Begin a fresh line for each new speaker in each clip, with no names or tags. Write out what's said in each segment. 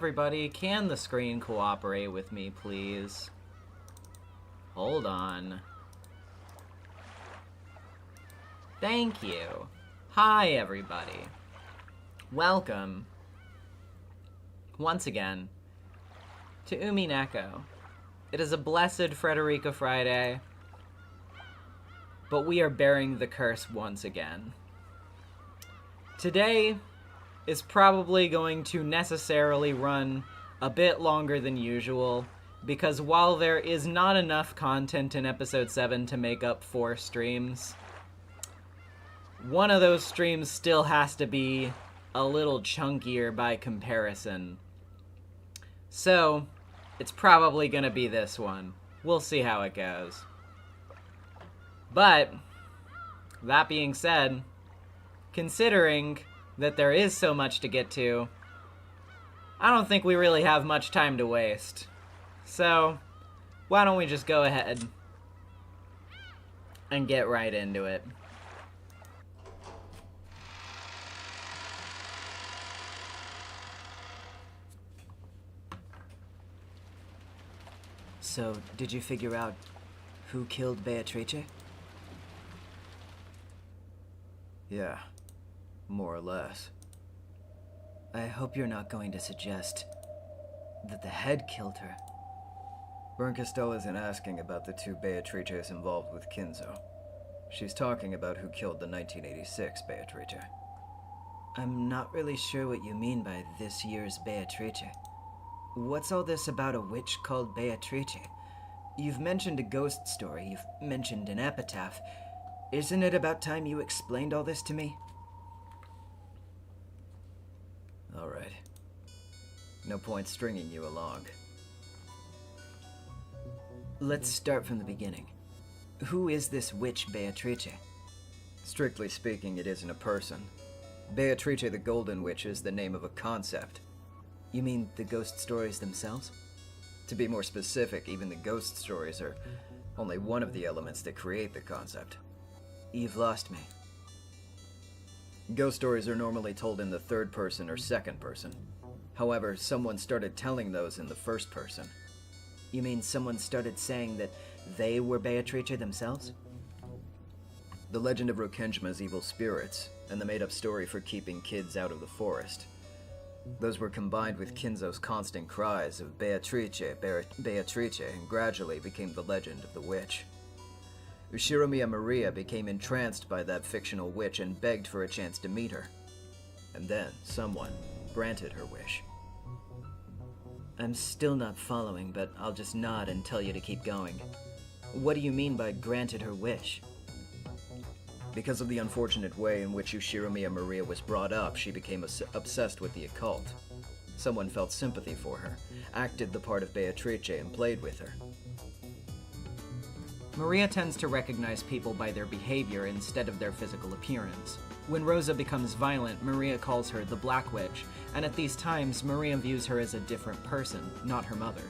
everybody. Can the screen cooperate with me, please? Hold on. Thank you. Hi, everybody. Welcome, once again, to Umineko. It is a blessed Frederica Friday, but we are bearing the curse once again. Today is probably going to necessarily run a bit longer than usual, because while there is not enough content in episode 7 to make up 4 streams, one of those streams still has to be a little chunkier by comparison. So, it's probably gonna be this one. We'll see how it goes. But, that being said, considering that there is so much to get to, I don't think we really have much time to waste. So, why don't we just go ahead and get right into it.
So, did you figure out who killed Beatrice?
Yeah, more or less.
I hope you're not going to suggest that the head killed her.
Bernkastel isn't asking about the two Beatrices involved with Kinzo. She's talking about who killed the 1986 Beatrice.
I'm not really sure what you mean by this year's Beatrice. What's all this about a witch called Beatrice? You've mentioned a ghost story, you've mentioned an epitaph. Isn't it about time you explained all this to me?
Alright. No point stringing you along.
Let's start from the beginning. Who is this witch Beatrice?
Strictly speaking, it isn't a person. Beatrice the Golden Witch is the name of a concept.
You mean the ghost stories themselves?
To be more specific, even the ghost stories are only one of the elements that create the concept.
You've lost me.
Ghost stories are normally told in the third person or second person. However, someone started telling those in the first person.
You mean someone started saying that they were Beatrice themselves?
The legend of Rokenjma's evil spirits, and the made-up story for keeping kids out of the forest. Those were combined with Kinzo's constant cries of Beatrice, Beatrice, and gradually became the legend of the witch. Ushiromiya Maria became entranced by that fictional witch and begged for a chance to meet her. And then, someone granted her wish.
I'm still not following, but I'll just nod and tell you to keep going. What do you mean by granted her wish?
Because of the unfortunate way in which Ushiromiya Maria was brought up, she became obsessed with the occult. Someone felt sympathy for her, acted the part of Beatrice, and played with her.
Maria tends to recognize people by their behavior instead of their physical appearance. When Rosa becomes violent, Maria calls her the Black Witch, and at these times, Maria views her as a different person, not her mother.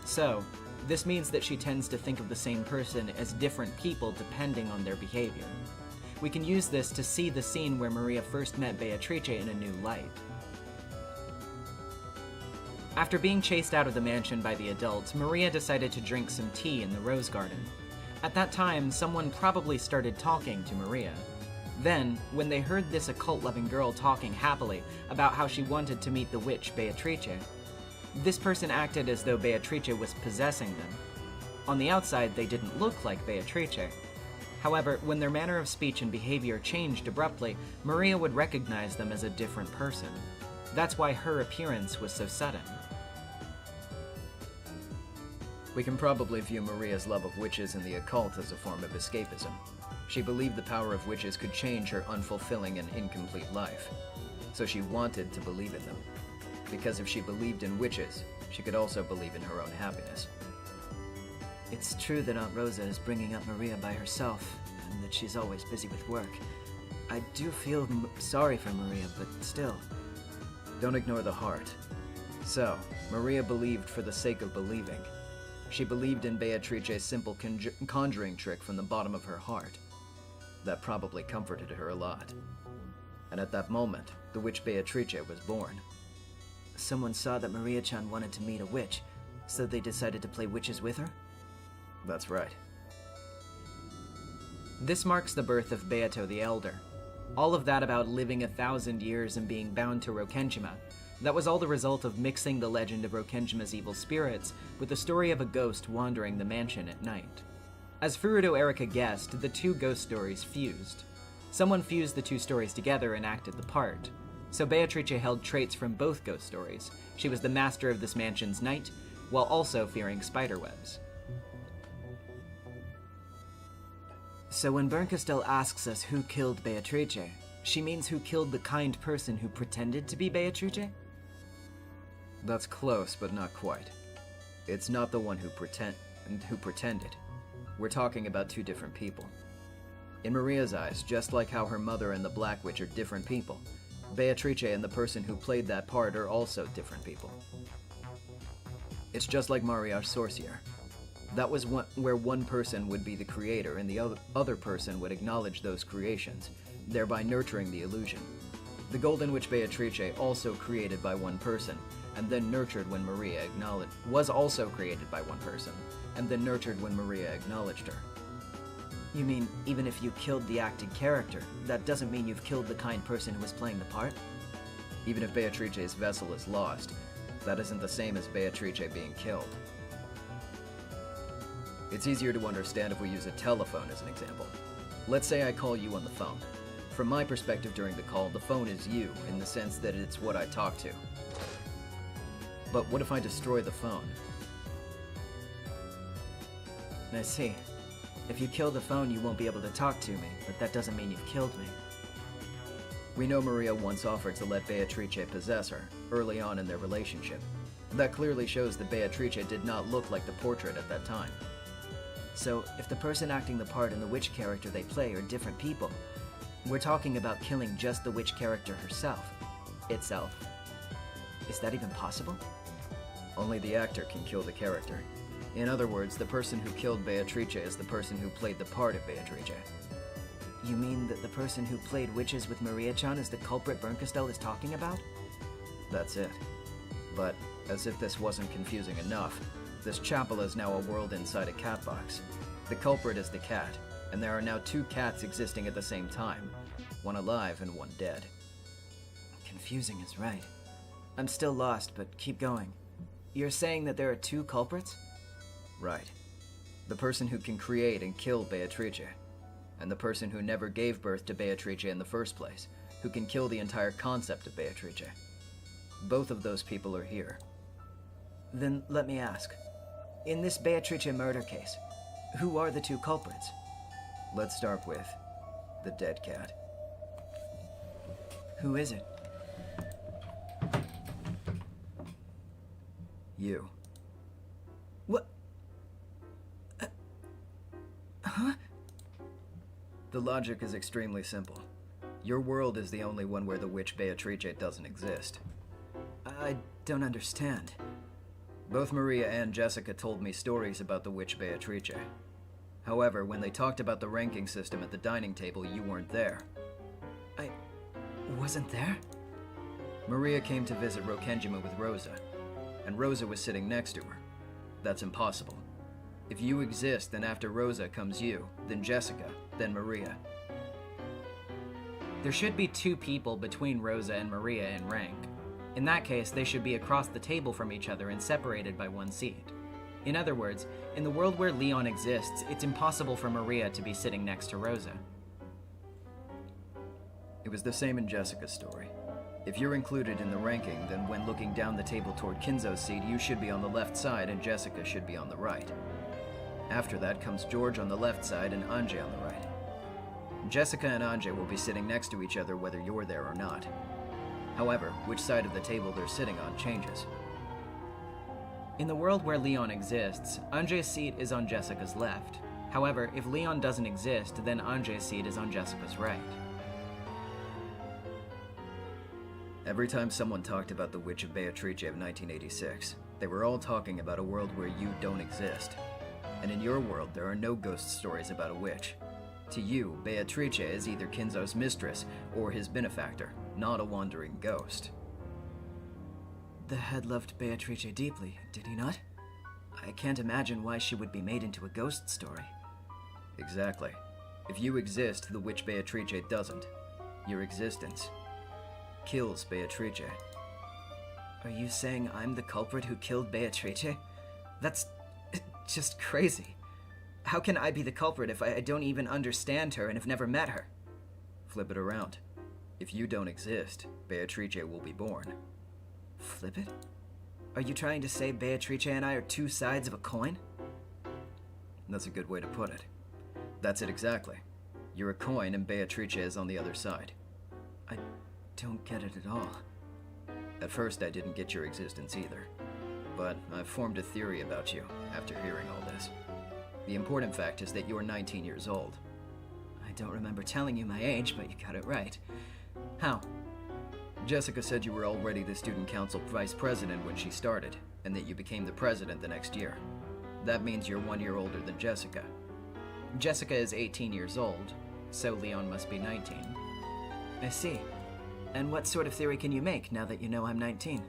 So, this means that she tends to think of the same person as different people depending on their behavior. We can use this to see the scene where Maria first met Beatrice in a new light. After being chased out of the mansion by the adults, Maria decided to drink some tea in the rose garden. At that time, someone probably started talking to Maria. Then, when they heard this occult-loving girl talking happily about how she wanted to meet the witch Beatrice, this person acted as though Beatrice was possessing them. On the outside, they didn't look like Beatrice. However, when their manner of speech and behavior changed abruptly, Maria would recognize them as a different person. That's why her appearance was so sudden.
We can probably view Maria's love of witches and the occult as a form of escapism. She believed the power of witches could change her unfulfilling and incomplete life. So she wanted to believe in them. Because if she believed in witches, she could also believe in her own happiness.
It's true that Aunt Rosa is bringing up Maria by herself, and that she's always busy with work. I do feel sorry for Maria, but still.
Don't ignore the heart. So, Maria believed for the sake of believing. She believed in Beatrice's simple conjuring trick from the bottom of her heart. That probably comforted her a lot. And at that moment, the witch Beatrice was born.
someone saw that Maria-chan wanted to meet a witch, so they decided to play witches with her?
That's right.
This marks the birth of Beato the Elder. All of that about living 1,000 years and being bound to Rokenjima, that was all the result of mixing the legend of Rokenjima's evil spirits with the story of a ghost wandering the mansion at night. As Furuto Erika guessed, the two ghost stories fused. Someone fused the two stories together and acted the part. So Beatrice held traits from both ghost stories. She was the master of this mansion's night, while also fearing spiderwebs.
So when Bernkastel asks us who killed Beatrice, she means who killed the kind person who pretended to be Beatrice?
That's close, but not quite. It's not the one who pretended. We're talking about two different people. In Maria's eyes, just like how her mother and the Black Witch are different people, Beatrice and the person who played that part are also different people. It's just like Maria Sorcier. That was where one person would be the creator and the other person would acknowledge those creations, thereby nurturing the illusion. The Golden Witch Beatrice, also created by one person, and then nurtured when Maria was also created by one person, and then nurtured when Maria acknowledged her.
You mean, even if you killed the acted character, that doesn't mean you've killed the kind person who was playing the part?
Even if Beatrice's vessel is lost, that isn't the same as Beatrice being killed. It's easier to understand if we use a telephone as an example. Let's say I call you on the phone. From my perspective during the call, the phone is you, in the sense that it's what I talk to. But what if I destroy the phone?
I see. If you kill the phone, you won't be able to talk to me, but that doesn't mean you've killed me.
We know Maria once offered to let Beatrice possess her, early on in their relationship. That clearly shows that Beatrice did not look like the portrait at that time.
So, if the person acting the part and the witch character they play are different people, we're talking about killing just the witch character itself. Is that even possible?
Only the actor can kill the character. In other words, the person who killed Beatrice is the person who played the part of Beatrice.
You mean that the person who played witches with Maria-chan is the culprit Bernkastel is talking about?
That's it. But, as if this wasn't confusing enough, this chapel is now a world inside a cat box. The culprit is the cat, and there are now two cats existing at the same time, one alive and one dead.
Confusing is right. I'm still lost, but keep going. You're saying that there are two culprits?
Right. The person who can create and kill Beatrice, and the person who never gave birth to Beatrice in the first place, who can kill the entire concept of Beatrice. Both of those people are here.
Then let me ask. In this Beatrice murder case, who are the two culprits?
Let's start with the dead cat.
Who is it?
You.
What? Huh?
The logic is extremely simple. Your world is the only one where the witch Beatrice doesn't exist.
I don't understand.
Both Maria and Jessica told me stories about the witch Beatrice. However, when they talked about the ranking system at the dining table, you weren't there.
I wasn't there?
Maria came to visit Rokenjima with Rosa, and Rosa was sitting next to her. That's impossible. If you exist, then after Rosa comes you, then Jessica, then Maria.
There should be two people between Rosa and Maria in rank. In that case, they should be across the table from each other and separated by one seat. In other words, in the world where Leon exists, it's impossible for Maria to be sitting next to Rosa.
It was the same in Jessica's story. If you're included in the ranking, then when looking down the table toward Kinzo's seat, you should be on the left side and Jessica should be on the right. After that comes George on the left side and Anjay on the right. Jessica and Anjay will be sitting next to each other whether you're there or not. However, which side of the table they're sitting on changes.
In the world where Leon exists, Anjay's seat is on Jessica's left. However, if Leon doesn't exist, then Anjay's seat is on Jessica's right.
Every time someone talked about the Witch of Beatrice of 1986, they were all talking about a world where you don't exist. And in your world, there are no ghost stories about a witch. To you, Beatrice is either Kinzo's mistress or his benefactor, not a wandering ghost.
The head loved Beatrice deeply, did he not? I can't imagine why she would be made into a ghost story.
Exactly. If you exist, the witch Beatrice doesn't. Your existence kills Beatrice.
Are you saying I'm the culprit who killed Beatrice? That's just crazy. How can I be the culprit if I don't even understand her and have never met her?
Flip it around. If you don't exist, Beatrice will be born.
Flip it? Are you trying to say Beatrice and I are two sides of a coin?
That's a good way to put it. That's it exactly. You're a coin and Beatrice is on the other side.
I don't get it at all.
At first I didn't get your existence either. But I've formed a theory about you after hearing all this. The important fact is that you're 19 years old.
I don't remember telling you my age, but you got it right. How?
Jessica said you were already the student council vice president when she started, and that you became the president the next year. That means you're 1 year older than Jessica.
Jessica is 18 years old, so Leon must be 19.
I see. And what sort of theory can you make now that you know I'm 19?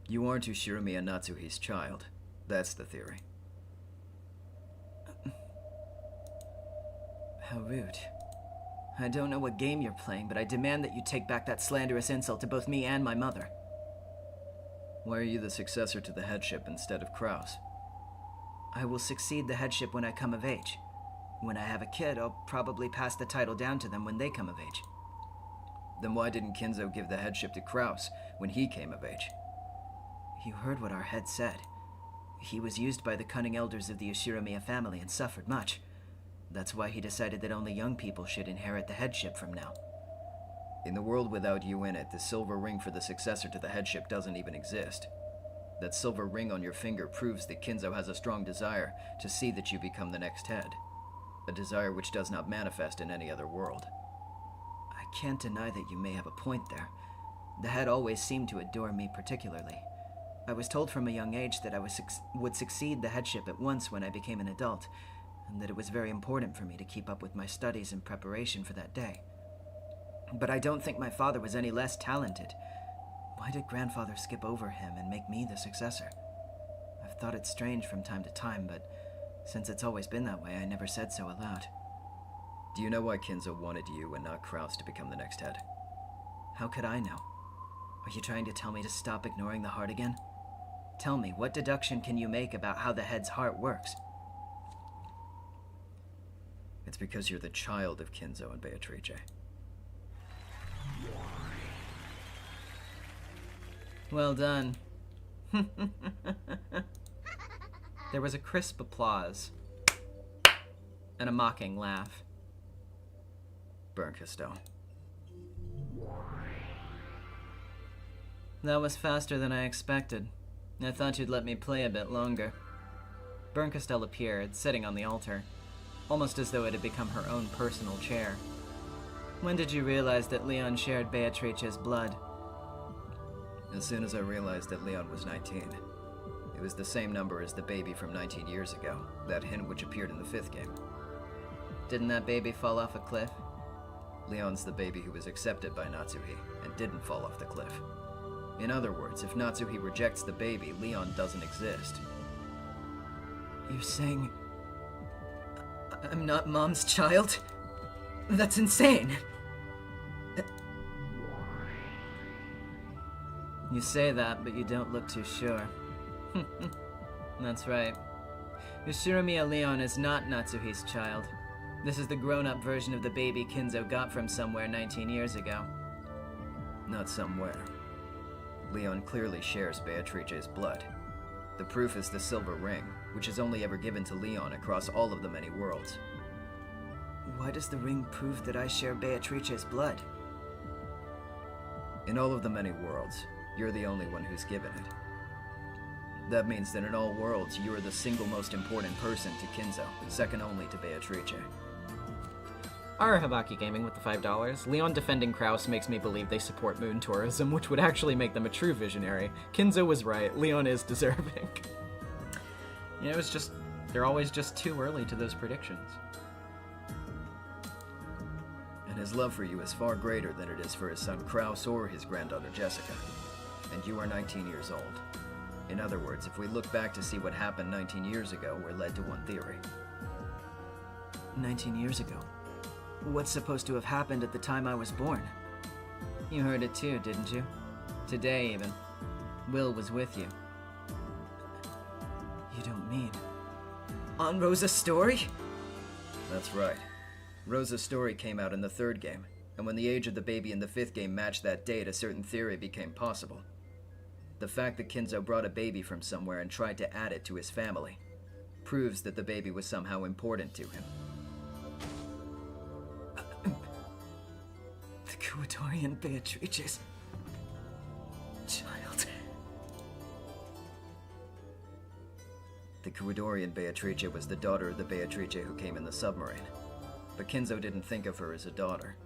You aren't Ushirimiya Natsuhi's child. That's the theory.
How rude. I don't know what game you're playing, but I demand that you take back that slanderous insult to both me and my mother.
Why are you the successor to the headship instead of Kraus?
I will succeed the headship when I come of age. When I have a kid, I'll probably pass the title down to them when they come of age.
Then why didn't Kinzo give the headship to Kraus when he came of age?
You heard what our head said. He was used by the cunning elders of the Ushirimiya family and suffered much. That's why he decided that only young people should inherit the headship from now.
In the world without you in it, the silver ring for the successor to the headship doesn't even exist. That silver ring on your finger proves that Kinzo has a strong desire to see that you become the next head. A desire which does not manifest in any other world.
I can't deny that you may have a point there. The head always seemed to adore me particularly. I was told from a young age that I would succeed the headship at once when I became an adult, and that it was very important for me to keep up with my studies in preparation for that day. But I don't think my father was any less talented. Why did grandfather skip over him and make me the successor? I've thought it strange from time to time, but since it's always been that way, I never said so aloud.
Do you know why Kinzo wanted you and not Kraus to become the next head?
How could I know? Are you trying to tell me to stop ignoring the heart again? Tell me, what deduction can you make about how the head's heart works?
It's because you're the child of Kinzo and Beatrice.
Well done. There was a crisp applause and a mocking laugh.
Burn Castell.
That was faster than I expected. I thought you'd let me play a bit longer. Berncastel appeared, sitting on the altar, almost as though it had become her own personal chair. When did you realize that Leon shared Beatrice's blood?
As soon as I realized that Leon was 19. It was the same number as the baby from 19 years ago, that hint which appeared in the 5th game.
Didn't that baby fall off a cliff?
Leon's the baby who was accepted by Natsuhi, and didn't fall off the cliff. In other words, if Natsuhi rejects the baby, Leon doesn't exist.
You're saying I'm not Mom's child? That's insane!
You say that, but you don't look too sure. That's right. Ushirimiya Leon is not Natsuhi's child. This is the grown-up version of the baby Kinzo got from somewhere 19 years ago.
Not somewhere. Leon clearly shares Beatrice's blood. The proof is the silver ring, which is only ever given to Leon across all of the many worlds.
Why does the ring prove that I share Beatrice's blood?
In all of the many worlds, you're the only one who's given it. That means that in all worlds, you are the single most important person to Kinzo, second only to Beatrice.
Our Habaki Gaming with the $5. Leon defending Kraus makes me believe they support moon tourism, which would actually make them a true visionary. Kinzo was right. Leon is deserving. You know, they're always just too early to those predictions.
And his love for you is far greater than it is for his son Kraus or his granddaughter Jessica. And you are 19 years old. In other words, if we look back to see what happened 19 years ago, we're led to one theory.
19 years ago? What's supposed to have happened at the time I was born?
You heard it too, didn't you? Today, even. Will was with you.
You don't mean... On Rosa's story?
That's right. Rosa's story came out in the 3rd game, and when the age of the baby in the 5th game matched that date, a certain theory became possible. The fact that Kinzo brought a baby from somewhere and tried to add it to his family proves that the baby was somehow important to him.
The Kuatorian Beatrice's child.
The Kuadorian Beatrice was the daughter of the Beatrice who came in the submarine. But Kinzo didn't think of her as a daughter.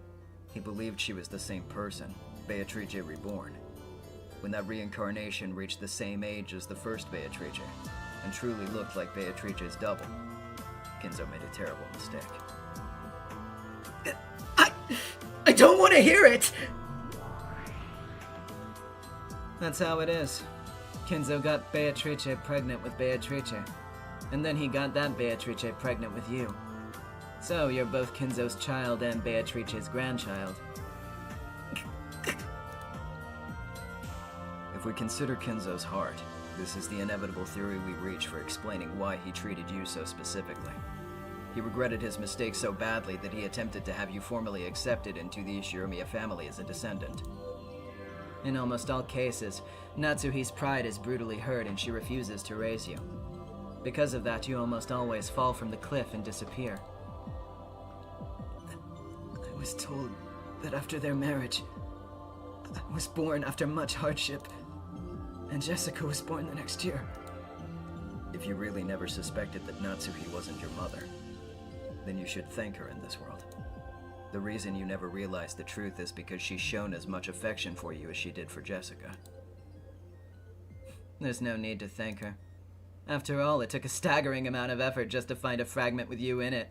He believed she was the same person, Beatrice reborn. When that reincarnation reached the same age as the first Beatrice, and truly looked like Beatrice's double, Kinzo made a terrible mistake.
I don't want to hear it!
That's how it is. Kinzo got Beatrice pregnant with Beatrice, and then he got that Beatrice pregnant with you. So you're both Kinzo's child and Beatrice's grandchild.
If we consider Kinzo's heart, this is the inevitable theory we reach for explaining why he treated you so specifically. He regretted his mistake so badly that he attempted to have you formally accepted into the Ishirimiya family as a descendant.
In almost all cases, Natsuhi's pride is brutally hurt and she refuses to raise you. Because of that, you almost always fall from the cliff and disappear.
I was told that after their marriage, I was born after much hardship, and Jessica was born the next year.
If you really never suspected that Natsuhi wasn't your mother, then you should thank her in this world. The reason you never realized the truth is because she's shown as much affection for you as she did for Jessica.
There's no need to thank her. After all, it took a staggering amount of effort just to find a fragment with you in it.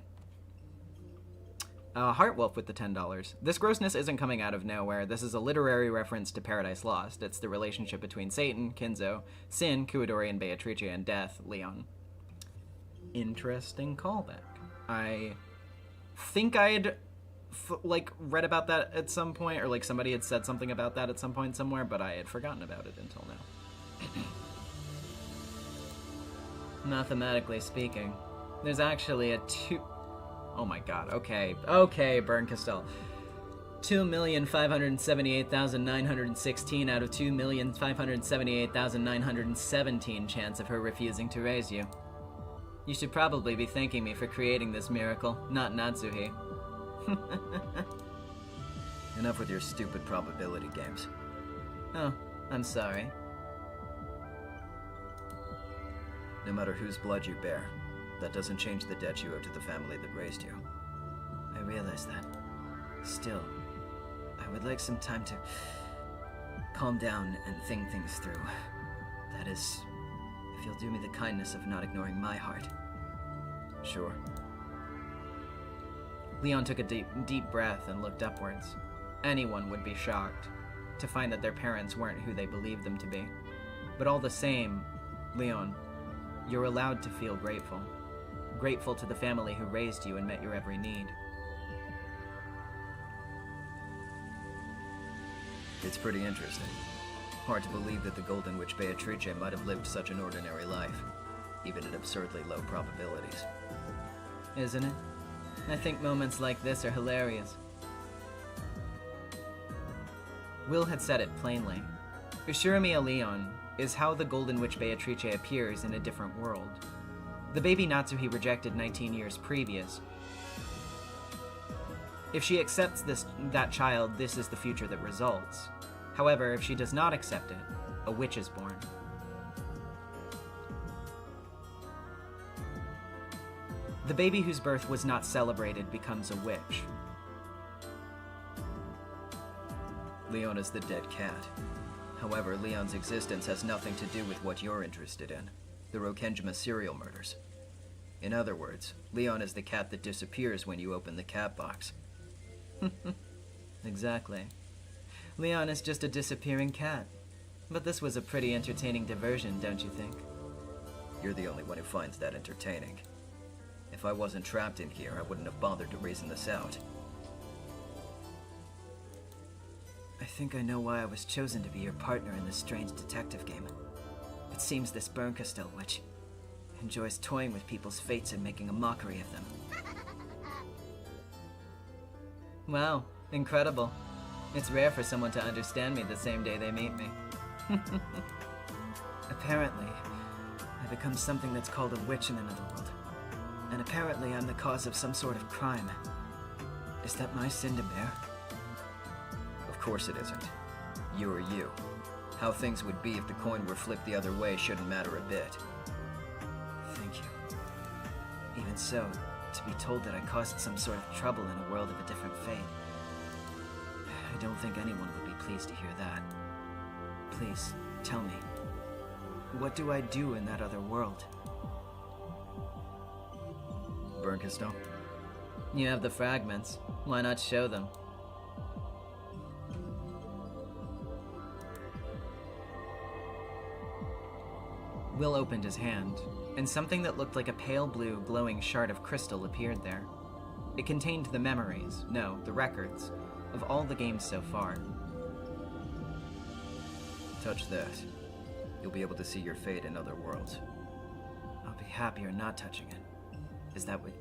Heartwolf with the $10. This grossness isn't coming out of nowhere. This is a literary reference to Paradise Lost. It's the relationship between Satan, Kinzo, Sin, Kuadori, Beatrice, and Death, Leon. Interesting callback. I think I'd read about that at some point, or somebody had said something about that at some point somewhere, but I had forgotten about it until now. Mathematically speaking, there's actually a oh my god, okay, Burn Castell. 2,578,916 out of 2,578,917 chance of her refusing to raise you. You should probably be thanking me for creating this miracle, not Natsuhi.
Enough with your stupid probability games.
Oh, I'm sorry.
No matter whose blood you bear, that doesn't change the debt you owe to the family that raised you.
I realize that. Still, I would like some time to calm down and think things through. That is, if you'll do me the kindness of not ignoring my heart.
Sure.
Leon took a deep breath and looked upwards. Anyone would be shocked to find that their parents weren't who they believed them to be. But all the same, Leon, you're allowed to feel grateful. Grateful to the family who raised you and met your every need.
It's pretty interesting. Hard to believe that the Golden Witch Beatrice might have lived such an ordinary life, even at absurdly low probabilities.
Isn't it? I think moments like this are hilarious. Will had said it plainly. Ishirimiya Leon is how the Golden Witch Beatrice appears in a different world. The baby Natsuhi rejected 19 years previous. If she accepts that child, this is the future that results. However, if she does not accept it, a witch is born. The baby whose birth was not celebrated becomes a witch.
Leon is the dead cat. However, Leon's existence has nothing to do with what you're interested in, the Rokenjima serial murders. In other words, Leon is the cat that disappears when you open the cat box.
Exactly. Leon is just a disappearing cat. But this was a pretty entertaining diversion, don't you think?
You're the only one who finds that entertaining. If I wasn't trapped in here, I wouldn't have bothered to reason this out.
I think I know why I was chosen to be your partner in this strange detective game. It seems this Bernkastel witch enjoys toying with people's fates and making a mockery of them. Wow, incredible. It's rare for someone to understand me the same day they meet me. Apparently, I become something that's called a witch in another world. And apparently I'm the cause of some sort of crime. Is that my sin to bear?
Of course it isn't. You are you. How things would be if the coin were flipped the other way shouldn't matter a bit.
Thank you. Even so, to be told that I caused some sort of trouble in a world of a different fate, I don't think anyone would be pleased to hear that. Please, tell me, what do I do in that other world?
Bernkastel?
You have the fragments. Why not show them? Will opened his hand, and something that looked like a pale blue glowing shard of crystal appeared there. It contained the memories, no, the records, of all the games so far.
Touch that. You'll be able to see your fate in other worlds.
I'll be happier not touching it.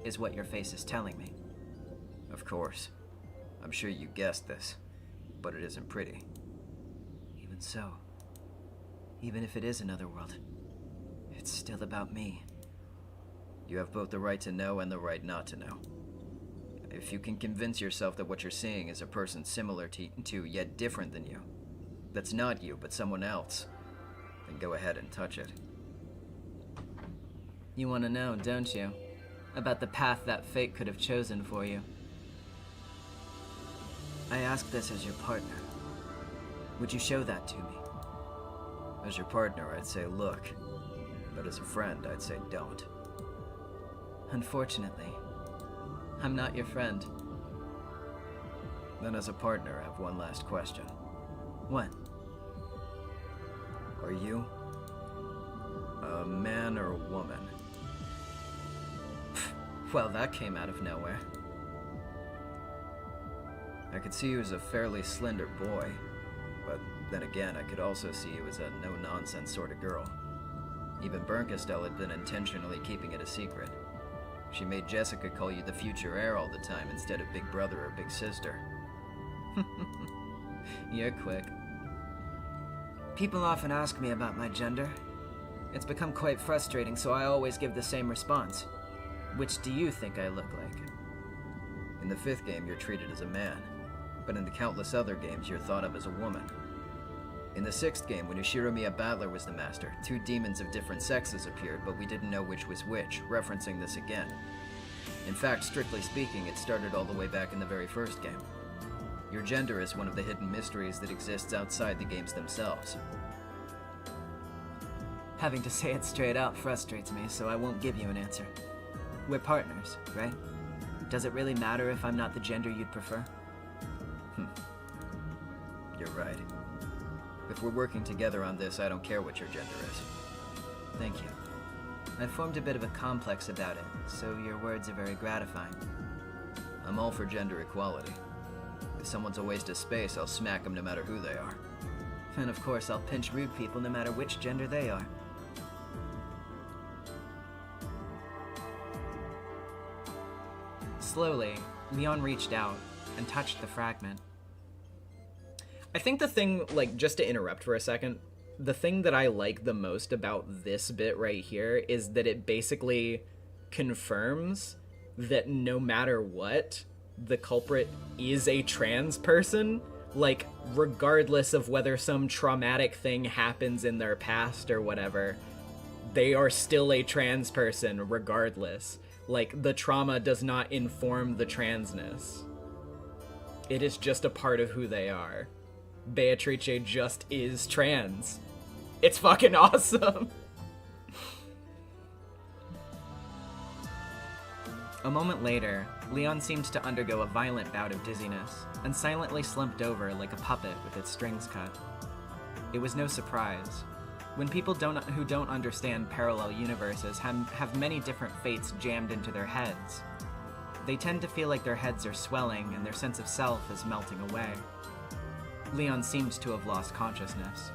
Is what your face is telling me?
Of course. I'm sure you guessed this, but it isn't pretty.
Even so, even if it is another world, it's still about me.
You have both the right to know and the right not to know. If you can convince yourself that what you're seeing is a person similar to yet different than you, that's not you but someone else, then go ahead and touch it.
You want to know, don't you? About the path that fate could have chosen for you. I ask this as your partner. Would you show that to me?
As your partner, I'd say look. But as a friend, I'd say don't.
Unfortunately, I'm not your friend.
Then as a partner, I have one last question.
What?
Are you a man or a woman?
Well, that came out of nowhere.
I could see you as a fairly slender boy, but then again, I could also see you as a no-nonsense sort of girl. Even Bernkastel had been intentionally keeping it a secret. She made Jessica call you the future heir all the time instead of big brother or big sister.
You're quick. People often ask me about my gender. It's become quite frustrating, so I always give the same response. Which do you think I look like?
In the 5th game, you're treated as a man, but in the countless other games, you're thought of as a woman. In the 6th game, when Ushiramiya Battler was the master, 2 demons of different sexes appeared, but we didn't know which was which, referencing this again. In fact, strictly speaking, it started all the way back in the very first game. Your gender is one of the hidden mysteries that exists outside the games themselves.
Having to say it straight out frustrates me, so I won't give you an answer. We're partners, right? Does it really matter if I'm not the gender you'd prefer?
You're right. If we're working together on this, I don't care what your gender is.
Thank you. I've formed a bit of a complex about it, so your words are very gratifying.
I'm all for gender equality. If someone's a waste of space, I'll smack them no matter who they are.
And of course, I'll pinch rude people no matter which gender they are. Slowly, Leon reached out and touched the fragment.
I think the thing, like, just to interrupt for a second, the thing that I like the most about this bit right here is that it basically confirms that no matter what, the culprit is a trans person, like, regardless of whether some traumatic thing happens in their past or whatever, they are still a trans person regardless. Like, the trauma does not inform the transness. It is just a part of who they are. Beatrice just is trans. It's fucking awesome. A moment later, Leon seemed to undergo a violent bout of dizziness, and silently slumped over like a puppet with its strings cut. It was no surprise. When people who don't understand parallel universes have many different fates jammed into their heads, they tend to feel like their heads are swelling and their sense of self is melting away. Leon seemed to have lost consciousness.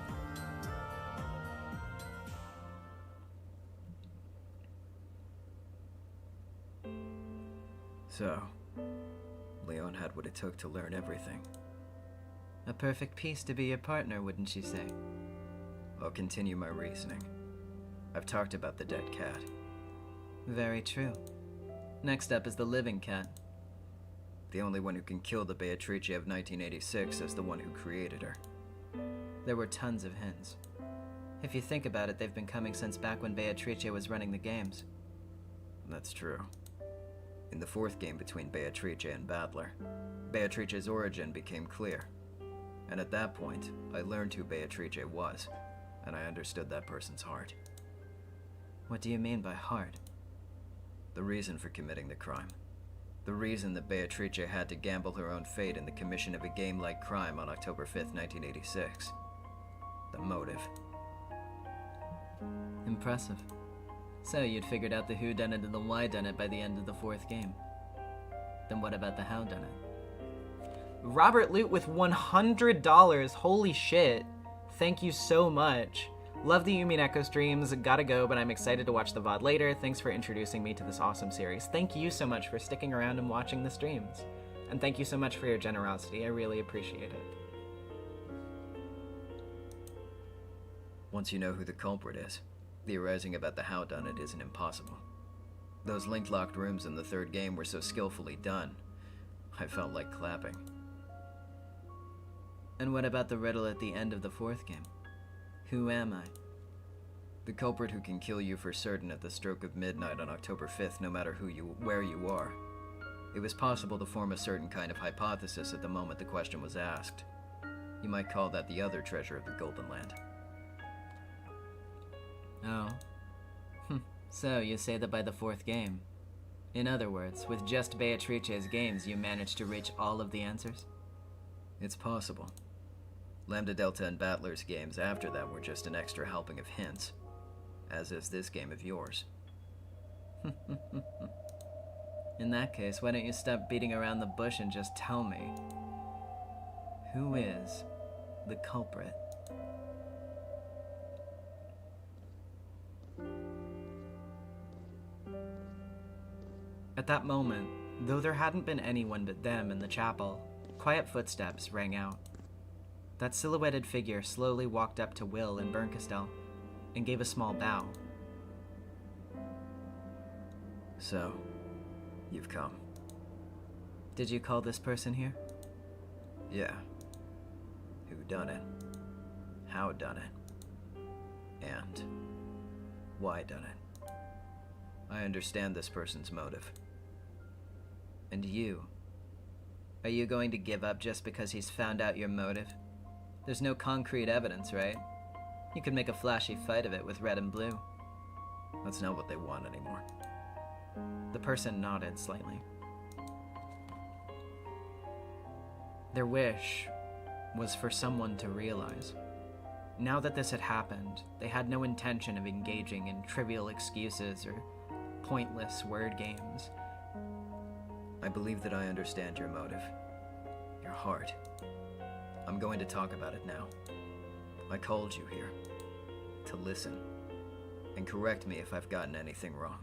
So, Leon had what it took to learn everything.
A perfect piece to be your partner, wouldn't you say?
I'll continue my reasoning. I've talked about the dead cat.
Very true. Next up is the living cat.
The only one who can kill the Beatrice of 1986 is the one who created her.
There were tons of hints. If you think about it, they've been coming since back when Beatrice was running the games.
That's true. In the fourth game between Beatrice and Battler, Beatrice's origin became clear. And at that point, I learned who Beatrice was, and I understood that person's heart.
What do you mean by heart?
The reason for committing the crime. The reason that Beatrice had to gamble her own fate in the commission of a game-like crime on October 5th, 1986. The motive.
Impressive. So you'd figured out the whodunit and the whydunit by the end of the fourth game. Then what about the howdunit?
Robert Lute with $100. Holy shit. Thank you so much. Love the Umineko streams. Gotta go, but I'm excited to watch the VOD later. Thanks for introducing me to this awesome series. Thank you so much for sticking around and watching the streams. And thank you so much for your generosity. I really appreciate it.
Once you know who the culprit is, theorizing about the howdunit isn't impossible. Those link-locked rooms in the third game were so skillfully done, I felt like clapping.
And what about the riddle at the end of the fourth game? Who am I?
The culprit who can kill you for certain at the stroke of midnight on October 5th, no matter where you are. It was possible to form a certain kind of hypothesis at the moment the question was asked. You might call that the other treasure of the Golden Land.
Oh. So you say that by the fourth game. In other words, with just Beatrice's games, you managed to reach all of the answers?
It's possible. Lambda Delta and Battler's games after that were just an extra helping of hints, as is this game of yours.
In that case, why don't you stop beating around the bush and just tell me, who is the culprit?
At that moment, though there hadn't been anyone but them in the chapel, quiet footsteps rang out. That silhouetted figure slowly walked up to Will and Bernkastel and gave a small bow.
So, you've come.
Did you call this person here?
Yeah. Who done it? How done it? And why done it? I understand this person's motive.
And you? Are you going to give up just because he's found out your motive? There's no concrete evidence, right? You could make a flashy fight of it with red and blue.
That's not what they want anymore.
The person nodded slightly. Their wish was for someone to realize. Now that this had happened, they had no intention of engaging in trivial excuses or pointless word games.
I believe that I understand your motive. Your heart. I'm going to talk about it now. I called you here to listen and correct me if I've gotten anything wrong.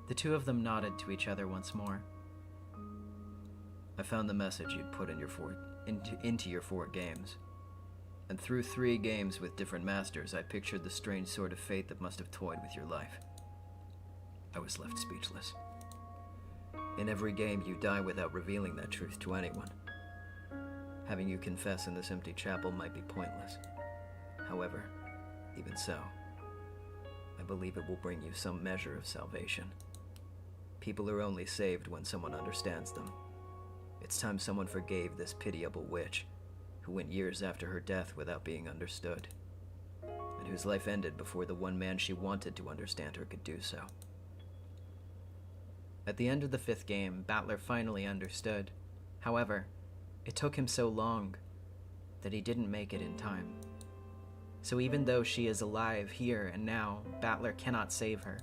The two of them nodded to each other once more.
I found the message you'd put in into your 4 games. And through 3 games with different masters, I pictured the strange sort of fate that must have toyed with your life. I was left speechless. In every game, you die without revealing that truth to anyone. Having you confess in this empty chapel might be pointless. However, even so, I believe it will bring you some measure of salvation. People are only saved when someone understands them. It's time someone forgave this pitiable witch, who went years after her death without being understood, and whose life ended before the one man she wanted to understand her could do so.
At the end of the 5th game, Battler finally understood. However, it took him so long that he didn't make it in time. So even though she is alive here and now, Battler cannot save her.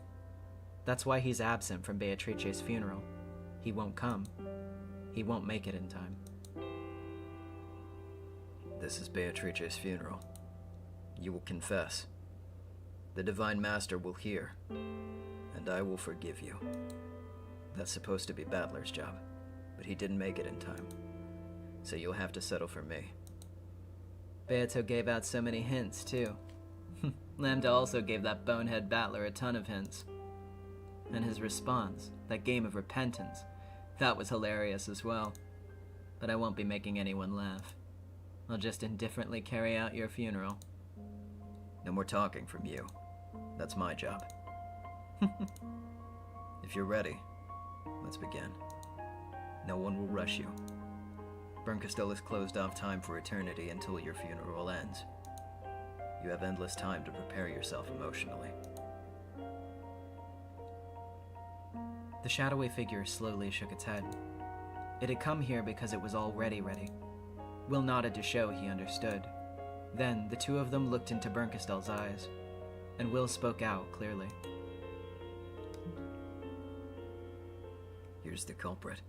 That's why he's absent from Beatrice's funeral. He won't come. He won't make it in time.
This is Beatrice's funeral. You will confess. The Divine Master will hear, and I will forgive you. That's supposed to be Battler's job, but he didn't make it in time. So you'll have to settle for me.
Beato gave out so many hints, too. Lambda also gave that bonehead Battler a ton of hints. And his response, that game of repentance, that was hilarious as well. But I won't be making anyone laugh. I'll just indifferently carry out your funeral.
No more talking from you. That's my job. If you're ready, let's begin. No one will rush you. Bernkastel has closed off time for eternity until your funeral ends. You have endless time to prepare yourself emotionally.
The shadowy figure slowly shook its head. It had come here because it was already ready. Will nodded to show he understood. Then the two of them looked into Bernkastel's eyes, and Will spoke out clearly.
Here's the culprit.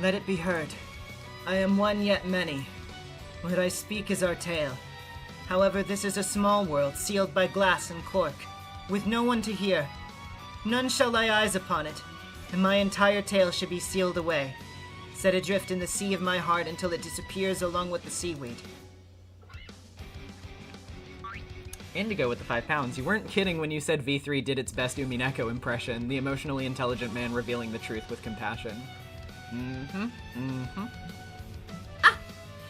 Let it be heard. I am one yet many. What I speak is our tale. However, this is a small world sealed by glass and cork, with no one to hear. None shall lay eyes upon it, and my entire tale should be sealed away, set adrift in the sea of my heart until it disappears along with the seaweed.
Indigo with the 5 pounds. You weren't kidding when you said V3 did its best Umineko impression, the emotionally intelligent man revealing the truth with compassion.
Ah!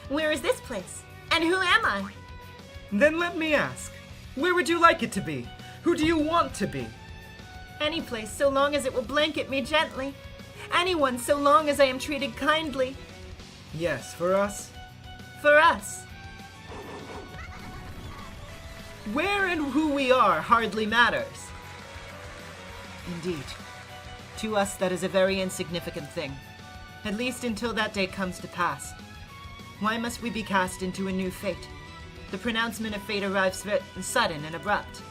Where is this place? And who am I?
Then let me ask, where would you like it to be? Who do you want to be?
Any place, so long as it will blanket me gently. Anyone, so long as I am treated kindly.
Yes, for us.
For us.
Where and who we are hardly matters. Indeed. To us, that is a very insignificant thing. At least until that day comes to pass. Why must we be cast into a new fate? The pronouncement of fate arrives sudden and abrupt.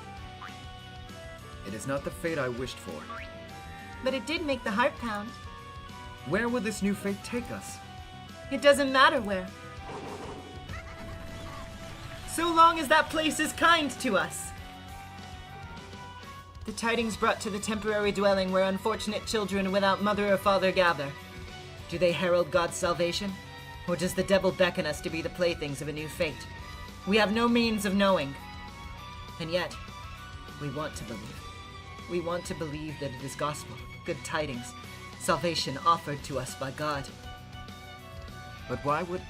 It is not the fate I wished for.
But it did make the heart pound.
Where will this new fate take us?
It doesn't matter where.
So long as that place is kind to us. The tidings brought to the temporary dwelling where unfortunate children without mother or father gather. Do they herald God's salvation? Or does the devil beckon us to be the playthings of a new fate? We have no means of knowing. And yet, we want to believe. We want to believe that it is gospel, good tidings, salvation offered to us by God.
But why would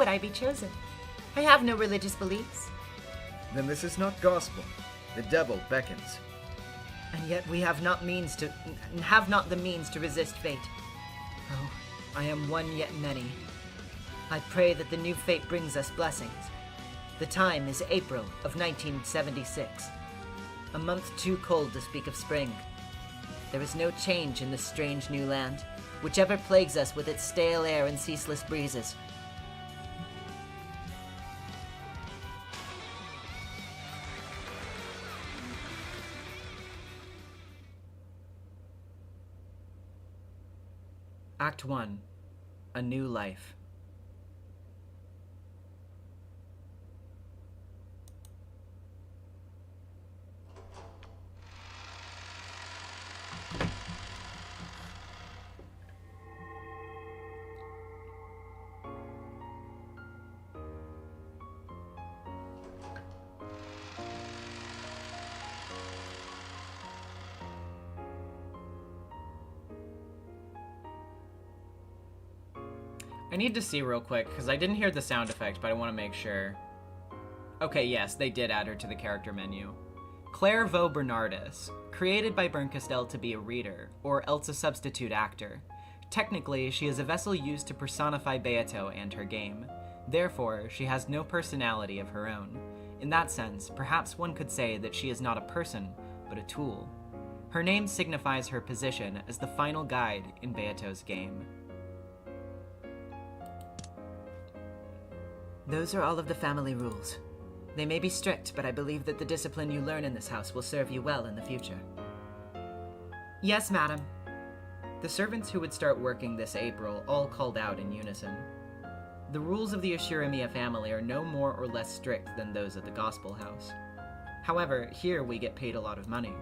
I be chosen? I have no religious beliefs.
Then this is not gospel. The devil beckons.
And yet we have not the means to resist fate. Oh, I am one yet many. I pray that the new fate brings us blessings. The time is April of 1976. A month too cold to speak of spring. There is no change in this strange new land, whichever plagues us with its stale air and ceaseless breezes. Act 1. A New Life.
I need to see real quick, because I didn't hear the sound effect, but I want to make sure. Okay, yes, they did add her to the character menu. Claire Vaux Bernardis, created by Bernkastel to be a reader, or else a substitute actor. Technically, she is a vessel used to personify Beato and her game. Therefore, she has no personality of her own. In that sense, perhaps one could say that she is not a person, but a tool. Her name signifies her position as the final guide in Beato's game.
Those are all of the family rules. They may be strict, but I believe that the discipline you learn in this house will serve you well in the future.
Yes, madam. The servants who would start working this April all called out in unison. The rules of the Ashiramiya family are no more or less strict than those at the Gospel House. However, here we get paid a lot of money.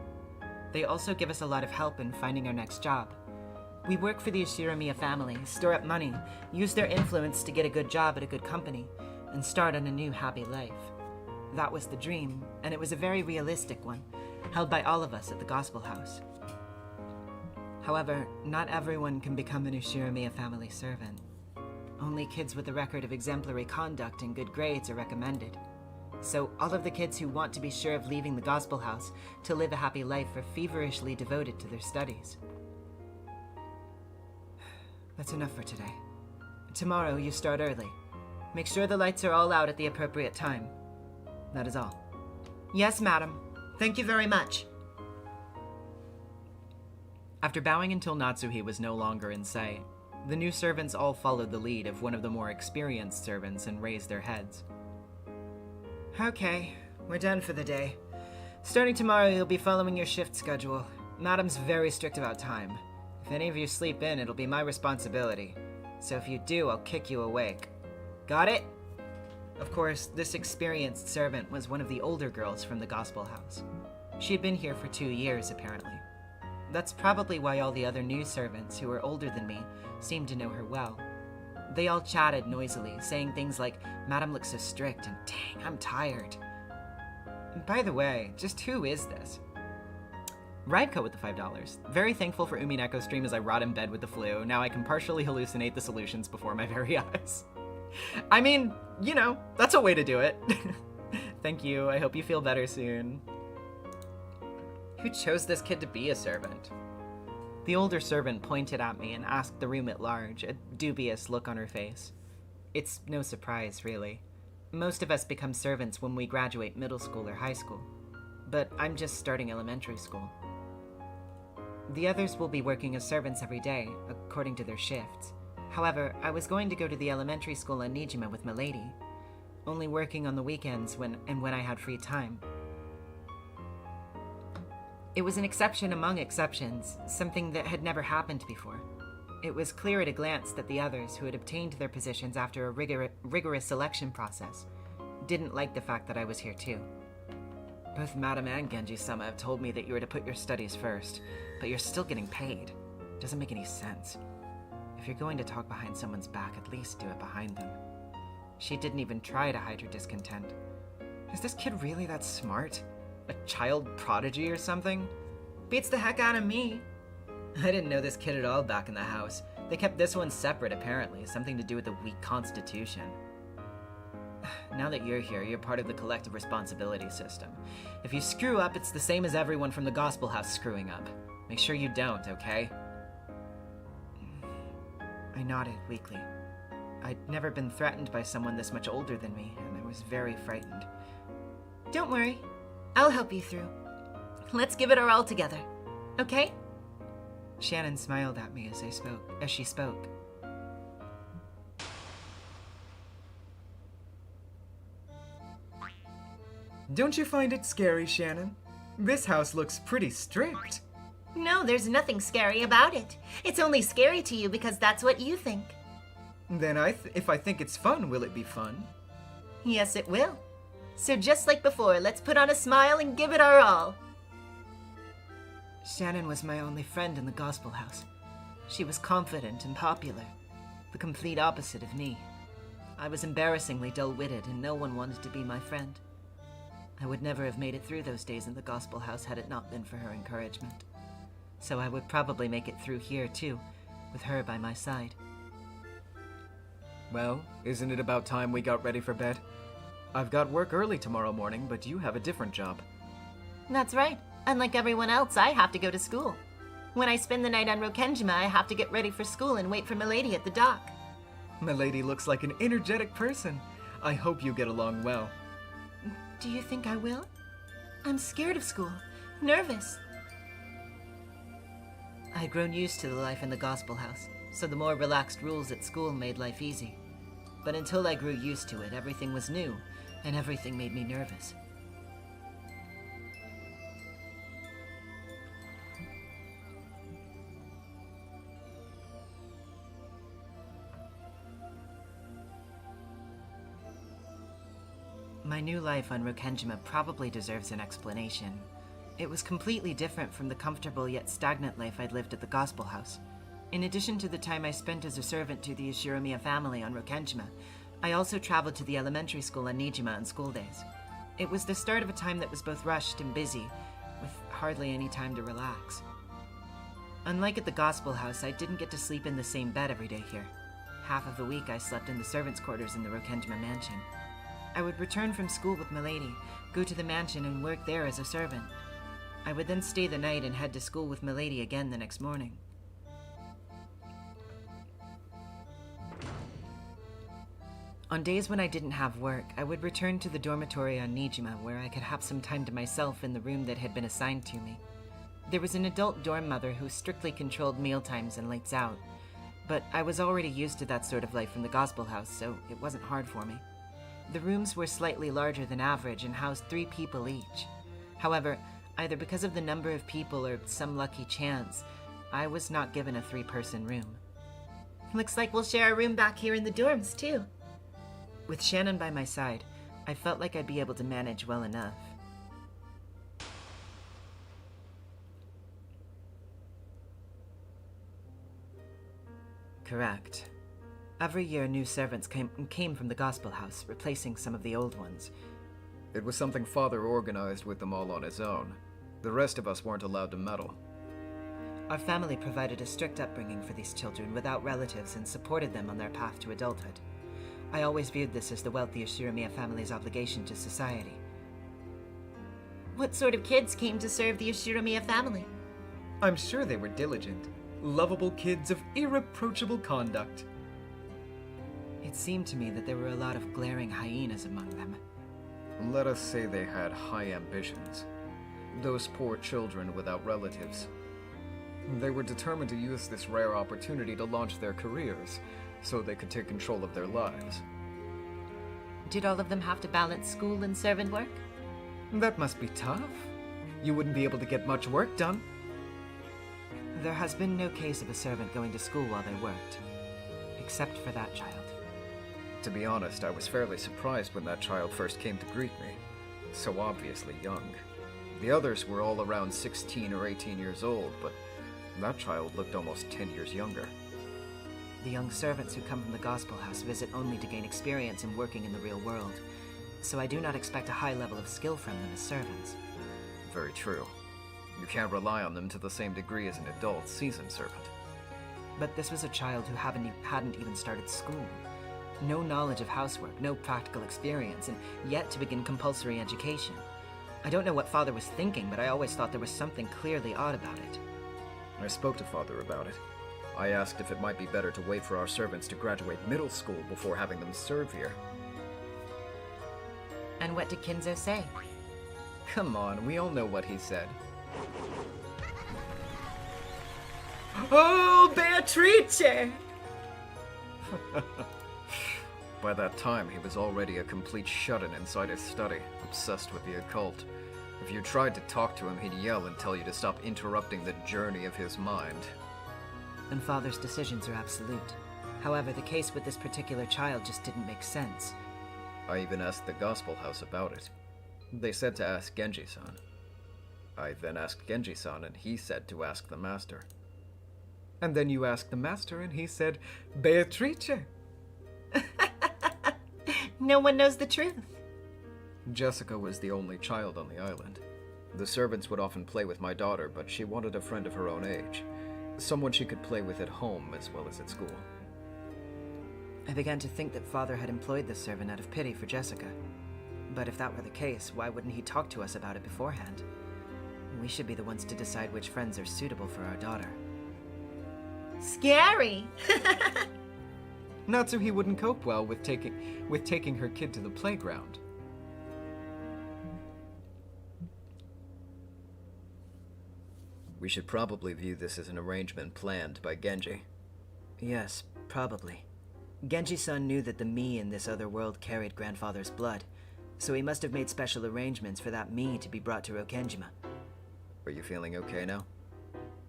They also give us a lot of help in finding our next job. We work for the Ashiramiya family, store up money, use their influence to get a good job at a good company, and start on a new happy life. That was the dream, and it was a very realistic one, held by all of us at the Gospel House. However, not everyone can become an Ashiramiya family servant. Only kids with a record of exemplary conduct and good grades are recommended. So all of the kids who want to be sure of leaving the Gospel House to live a happy life are feverishly devoted to their studies. That's enough for today. Tomorrow you start early. Make sure the lights are all out at the appropriate time. That is all.
Yes, madam. Thank you very much.
After bowing until Natsuhi was no longer in sight, the new servants all followed the lead of one of the more experienced servants and raised their heads.
Okay, we're done for the day. Starting tomorrow, you'll be following your shift schedule. Madam's very strict about time. If any of you sleep in, it'll be my responsibility. So if you do, I'll kick you awake. Got it? Of course, this experienced servant was one of the older girls from the Gospel House. She had been here for 2 years, apparently. That's probably why all the other new servants who were older than me seemed to know her well. They all chatted noisily, saying things like, "Madam looks so strict," and "Dang, I'm tired." By the way, just who is this?
Raidko with the $5. Very thankful for Umineko stream as I rot in bed with the flu. Now I can partially hallucinate the solutions before my very eyes. I mean, you know, that's a way to do it. Thank you. I hope you feel better soon. Who chose this kid to be a servant? The older servant pointed at me and asked the room at large, a dubious look on her face. It's no surprise, really. Most of us become servants when we graduate middle school or high school. But I'm just starting elementary school. The others will be working as servants every day, according to their shifts. However, I was going to go to the elementary school in Nijima with Milady, only working on the weekends when I had free time. It was an exception among exceptions, something that had never happened before. It was clear at a glance that the others, who had obtained their positions after a rigorous selection process, didn't like the fact that I was here too. Both Madam and Genji-sama have told me that you were to put your studies first, but you're still getting paid. Doesn't make any sense. If you're going to talk behind someone's back, at least do it behind them. She didn't even try to hide her discontent. Is this kid really that smart? A child prodigy or something? Beats the heck out of me. I didn't know this kid at all back in the house. They kept this one separate, apparently, something to do with the weak constitution. Now that you're here, you're part of the collective responsibility system. If you screw up, it's the same as everyone from the Gospel House screwing up. Make sure you don't, okay? I nodded weakly. I'd never been threatened by someone this much older than me, and I was very frightened.
Don't worry. I'll help you through. Let's give it our all together. Okay?
Shannon smiled at me as she spoke. Don't you find it scary, Shannon? This house looks pretty strict.
No, there's nothing scary about it. It's only scary to you because that's what you think.
Then if I think it's fun, will it be fun?
Yes, it will. So just like before, let's put on a smile and give it our all.
Shannon was my only friend in the Gospel House. She was confident and popular, the complete opposite of me. I was embarrassingly dull-witted and no one wanted to be my friend. I would never have made it through those days in the Gospel House had it not been for her encouragement. So I would probably make it through here too, with her by my side.
Well, isn't it about time we got ready for bed? I've got work early tomorrow morning, but you have a different job.
That's right. Unlike everyone else, I have to go to school. When I spend the night on Rokenjima, I have to get ready for school and wait for Milady at the dock.
Milady looks like an energetic person. I hope you get along well.
Do you think I will? I'm scared of school. Nervous.
I'd grown used to the life in the Gospel House, so the more relaxed rules at school made life easy. But until I grew used to it, everything was new, and everything made me nervous. My new life on Rokenjima probably deserves an explanation. It was completely different from the comfortable yet stagnant life I'd lived at the Gospel House. In addition to the time I spent as a servant to the Ishiromiya family on Rokenjima, I also traveled to the elementary school on Nijima on school days. It was the start of a time that was both rushed and busy, with hardly any time to relax. Unlike at the Gospel House, I didn't get to sleep in the same bed every day here. Half of the week I slept in the servants' quarters in the Rokenjima mansion. I would return from school with Milady, go to the mansion and work there as a servant. I would then stay the night and head to school with Milady again the next morning. On days when I didn't have work, I would return to the dormitory on Nijima where I could have some time to myself in the room that had been assigned to me. There was an adult dorm mother who strictly controlled mealtimes and lights out, but I was already used to that sort of life from the Gospel House, so it wasn't hard for me. The rooms were slightly larger than average and housed 3 people each. However, either because of the number of people or some lucky chance, I was not given a 3-person room.
Looks like we'll share a room back here in the dorms, too.
With Shannon by my side, I felt like I'd be able to manage well enough. Correct. Every year, new servants came from the Gospel House, replacing some of the old ones.
It was something Father organized with them all on his own. The rest of us weren't allowed to meddle.
Our family provided a strict upbringing for these children without relatives and supported them on their path to adulthood. I always viewed this as the wealthy Ishiromiya family's obligation to society.
What sort of kids came to serve the Ishiromiya family?
I'm sure they were diligent, lovable kids of irreproachable conduct.
It seemed to me that there were a lot of glaring hyenas among them.
Let us say they had high ambitions. Those poor children without relatives. They were determined to use this rare opportunity to launch their careers, so they could take control of their lives.
Did all of them have to balance school and servant work?
That must be tough. You wouldn't be able to get much work done.
There has been no case of a servant going to school while they worked, except for that child.
To be honest, I was fairly surprised when that child first came to greet me. So obviously young. The others were all around 16 or 18 years old, but that child looked almost 10 years younger.
The young servants who come from the Gospel House visit only to gain experience in working in the real world, so I do not expect a high level of skill from them as servants.
Very true. You can't rely on them to the same degree as an adult seasoned servant.
But this was a child who hadn't even started school. No knowledge of housework, no practical experience, and yet to begin compulsory education. I don't know what Father was thinking, but I always thought there was something clearly odd about it.
I spoke to Father about it. I asked if it might be better to wait for our servants to graduate middle school before having them serve here.
And what did Kinzo say?
Come on, we all know what he said. Oh, Beatrice!
By that time, he was already a complete shut-in inside his study, obsessed with the occult. If you tried to talk to him, he'd yell and tell you to stop interrupting the journey of his mind.
And Father's decisions are absolute. However, the case with this particular child just didn't make sense.
I even asked the Gospel House about it. They said to ask Genji-san. I then asked Genji-san, and he said to ask the Master.
And then you asked the Master, and he said, Beatrice!
No one knows the truth.
Jessica was the only child on the island. The servants would often play with my daughter, but she wanted a friend of her own age. Someone she could play with at home as well as at school.
I began to think that Father had employed this servant out of pity for Jessica. But if that were the case, why wouldn't he talk to us about it beforehand? We should be the ones to decide which friends are suitable for our daughter.
Scary!
Natsuhi wouldn't cope well with taking her kid to the playground.
We should probably view this as an arrangement planned by Genji.
Yes, probably. Genji-san knew that the me in this other world carried grandfather's blood, so he must have made special arrangements for that me to be brought to Rokenjima.
Are you feeling okay now?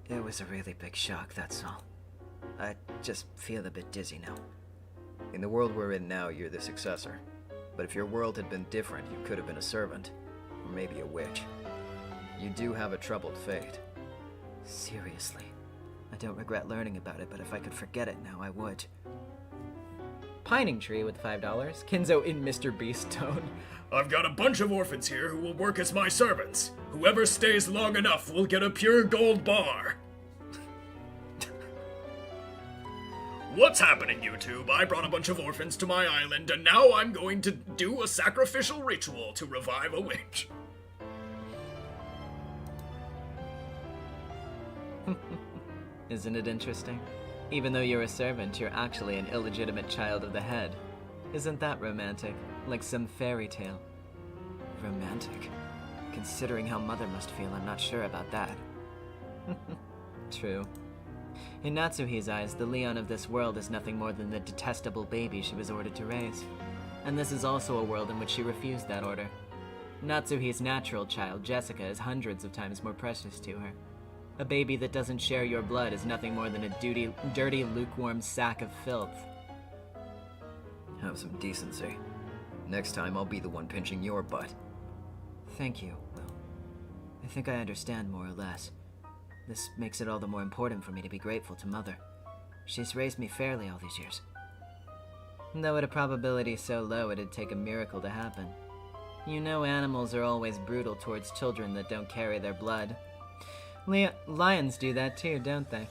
It was a really big shock, that's all. I just feel a bit dizzy now.
In the world we're in now, you're the successor. But if your world had been different, you could have been a servant. Or maybe a witch. You do have a troubled fate.
Seriously. I don't regret learning about it, but if I could forget it now, I would.
Pining Tree with $5. Kinzo in Mr. Beast tone.
I've got a bunch of orphans here who will work as my servants. Whoever stays long enough will get a pure gold bar. What's happening, YouTube? I brought a bunch of orphans to my island, and now I'm going to do a sacrificial ritual to revive a witch.
Isn't it interesting? Even though you're a servant, you're actually an illegitimate child of the head. Isn't that romantic? Like some fairy tale.
Romantic? Considering how Mother must feel, I'm not sure about that.
True. In Natsuhi's eyes, the Leon of this world is nothing more than the detestable baby she was ordered to raise. And this is also a world in which she refused that order. Natsuhi's natural child, Jessica, is hundreds of times more precious to her. A baby that doesn't share your blood is nothing more than a dirty, lukewarm sack of filth.
Have some decency. Next time, I'll be the one pinching your butt.
Thank you. Well, I think I understand more or less. This makes it all the more important for me to be grateful to Mother. She's raised me fairly all these years.
Though at a probability so low it'd take a miracle to happen. You know animals are always brutal towards children that don't carry their blood. Lions do that too, don't they?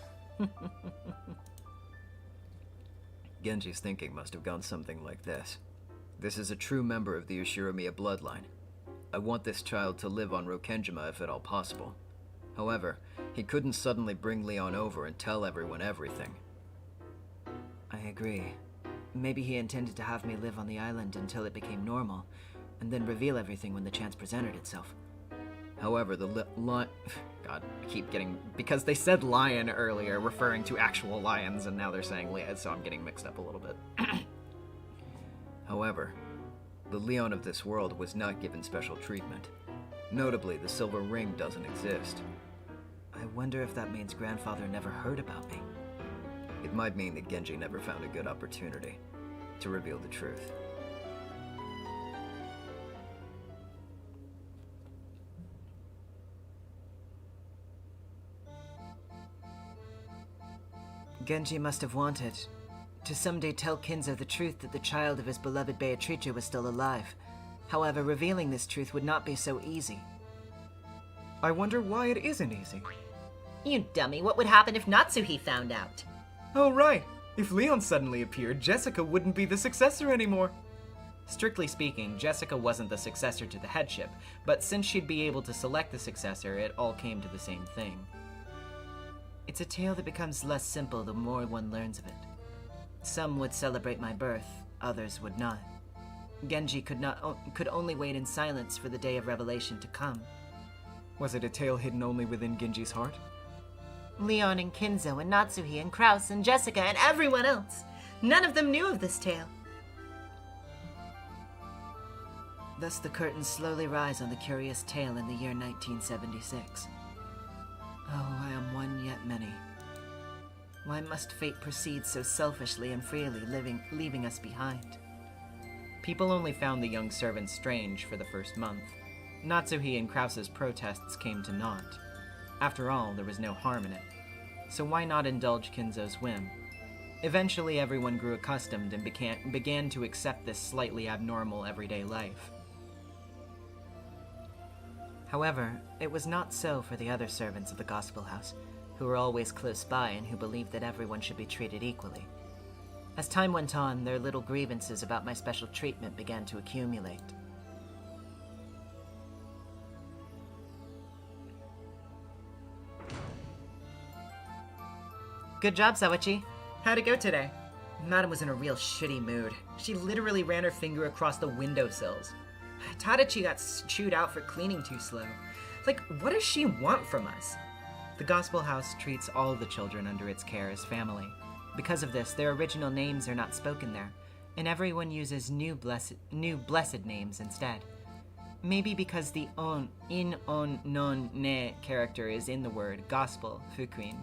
Genji's thinking must have gone something like this. This is a true member of the Ushiromiya bloodline. I want this child to live on Rokenjima if at all possible. However, he couldn't suddenly bring Leon over and tell everyone everything.
I agree. Maybe he intended to have me live on the island until it became normal, and then reveal everything when the chance presented itself.
However,
God, I keep getting... Because they said lion earlier, referring to actual lions, and now they're saying lion, so I'm getting mixed up a little bit.
However, the Leon of this world was not given special treatment. Notably, the silver ring doesn't exist.
I wonder if that means Grandfather never heard about me.
It might mean that Genji never found a good opportunity to reveal the truth.
Genji must have wanted to someday tell Kinzo the truth that the child of his beloved Beatrice was still alive. However, revealing this truth would not be so easy.
I wonder why it isn't easy.
You dummy, what would happen if Natsuhi found out?
Oh right, if Leon suddenly appeared, Jessica wouldn't be the successor anymore. Strictly speaking, Jessica wasn't the successor to the headship, but since she'd be able to select the successor, it all came to the same thing.
It's a tale that becomes less simple the more one learns of it. Some would celebrate my birth, others would not. Genji could only wait in silence for the day of revelation to come.
Was it a tale hidden only within Genji's heart?
Leon and Kinzo and Natsuhi and Kraus and Jessica and everyone else. None of them knew of this tale.
Thus the curtains slowly rise on the curious tale in the year 1976. Oh, I am one yet many. Why must fate proceed so selfishly and freely, leaving us behind?
People only found the young servant strange for the first month. Natsuhi and Kraus's protests came to naught. After all, there was no harm in it. So why not indulge Kinzo's whim? Eventually, everyone grew accustomed and began to accept this slightly abnormal everyday life.
However, it was not so for the other servants of the Gospel House, who were always close by and who believed that everyone should be treated equally.
As time went on, their little grievances about my special treatment began to accumulate. Good job, Sawachi. How'd it go today?
Madam was in a real shitty mood. She literally ran her finger across the windowsills. Tadachi got chewed out for cleaning too slow. Like, what does she want from us?
The Gospel House treats all the children under its care as family. Because of this, their original names are not spoken there, and everyone uses new blessed names instead. Maybe because the non ne character is in the word gospel, fukuin.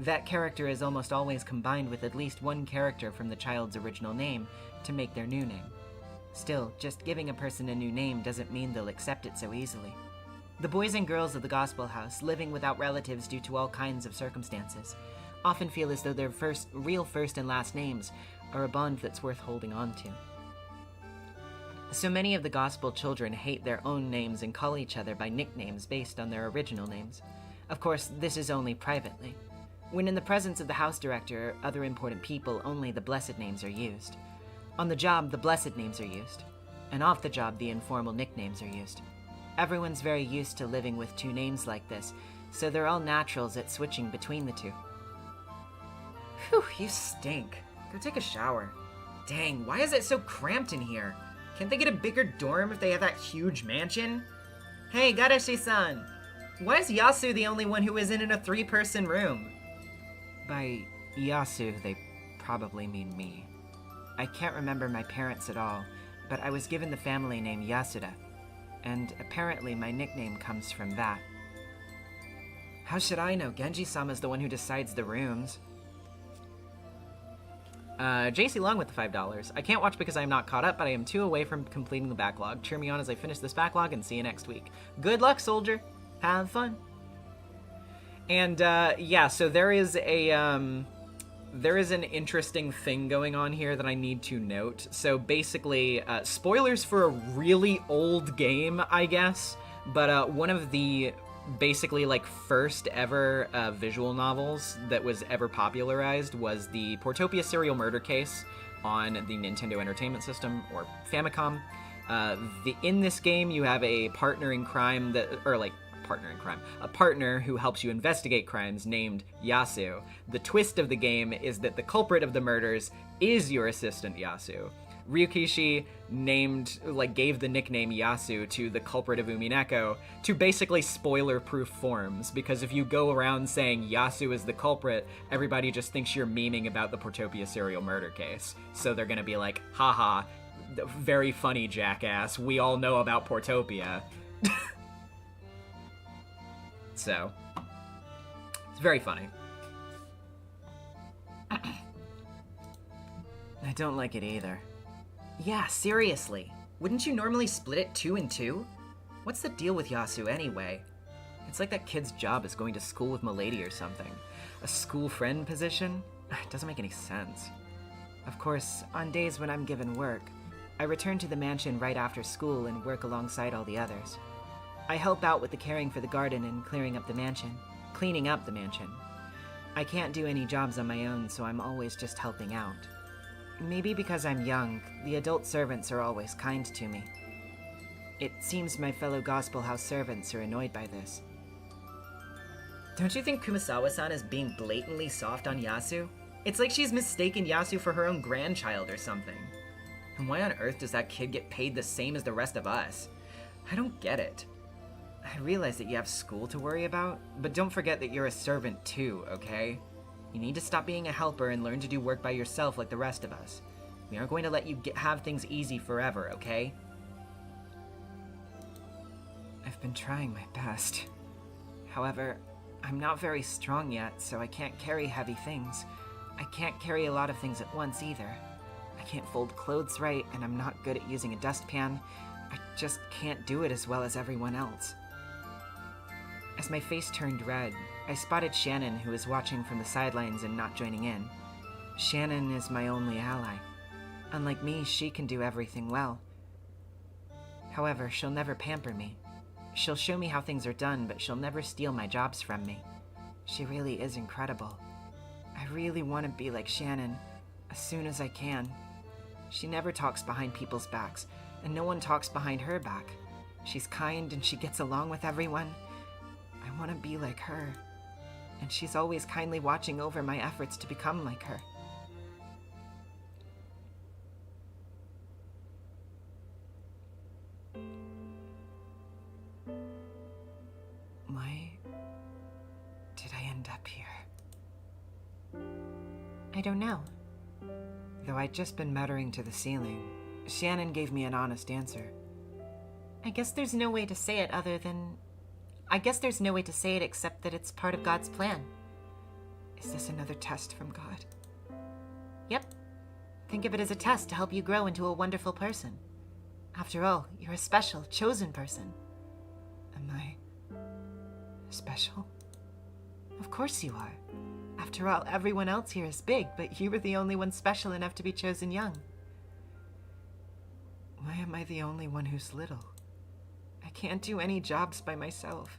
That character is almost always combined with at least one character from the child's original name to make their new name. Still, just giving a person a new name doesn't mean they'll accept it so easily. The boys and girls of the Gospel House, living without relatives due to all kinds of circumstances, often feel as though their real first and last names are a bond that's worth holding on to. So many of the Gospel children hate their own names and call each other by nicknames based on their original names. Of course, this is only privately. When in the presence of the house director or other important people, only the blessed names are used. On the job, the blessed names are used. And off the job, the informal nicknames are used. Everyone's very used to living with two names like this, so they're all naturals at switching between the two.
Whew, you stink. Go take a shower. Dang, why is it so cramped in here? Can't they get a bigger dorm if they have that huge mansion? Hey, Garashi-san! Why is Yasu the only one who isn't in a 3-person room?
By Yasu, they probably mean me. I can't remember my parents at all, but I was given the family name Yasuda, and apparently my nickname comes from that.
How should I know? Genji-sama's the one who decides the rooms.
JC Long with the $5. I can't watch because I am not caught up, but I am 2 away from completing the backlog. Cheer me on as I finish this backlog, and see you next week. Good luck, soldier. Have fun. And, yeah, so there is an interesting thing going on here that I need to note. So basically, spoilers for a really old game, I guess, but one of the basically like first ever visual novels that was ever popularized was the Portopia serial murder case on the Nintendo Entertainment System, or Famicom. In this game, you have a partner in crime a partner who helps you investigate crimes named Yasu. The twist of the game is that the culprit of the murders is your assistant Yasu. Ryukishi gave the nickname Yasu to the culprit of Umineko to basically spoiler-proof forms, because if you go around saying Yasu is the culprit, everybody just thinks you're memeing about the Portopia serial murder case. So they're gonna be like, haha, very funny, jackass, we all know about Portopia. So, it's very funny.
I don't like it either.
Yeah, seriously.
Wouldn't you normally split it 2 and 2? What's the deal with Yasu anyway?
It's like that kid's job is going to school with Milady or something. A school friend position? It doesn't make any sense. Of course, on days when I'm given work, I return to the mansion right after school and work alongside all the others. I help out with the caring for the garden and cleaning up the mansion. I can't do any jobs on my own, so I'm always just helping out. Maybe because I'm young, the adult servants are always kind to me. It seems my fellow Gospel House servants are annoyed by this.
Don't you think Kumasawa-san is being blatantly soft on Yasu? It's like she's mistaken Yasu for her own grandchild or something. And why on earth does that kid get paid the same as the rest of us? I don't get it.
I realize that you have school to worry about, but don't forget that you're a servant too, okay? You need to stop being a helper and learn to do work by yourself like the rest of us. We aren't going to let you have things easy forever, okay? I've been trying my best. However, I'm not very strong yet, so I can't carry heavy things. I can't carry a lot of things at once either. I can't fold clothes right, and I'm not good at using a dustpan. I just can't do it as well as everyone else. As my face turned red, I spotted Shannon, who was watching from the sidelines and not joining in. Shannon is my only ally. Unlike me, she can do everything well. However, she'll never pamper me. She'll show me how things are done, but she'll never steal my jobs from me. She really is incredible. I really want to be like Shannon,
As soon as I can. She never talks behind people's backs, and no one talks behind her back. She's kind and she gets along with everyone. I want to be like her. And she's always kindly watching over my efforts to become like her. Why did I end up here?
I don't know.
Though I'd just been muttering to the ceiling, Shannon gave me an honest answer.
I guess there's no way to say it except that it's part of God's plan.
Is this another test from God?
Yep. Think of it as a test to help you grow into a wonderful person. After all, you're a special, chosen person.
Am I special?
Of course you are. After all, everyone else here is big, but you were the only one special enough to be chosen young.
Why am I the only one who's little? I can't do any jobs by myself.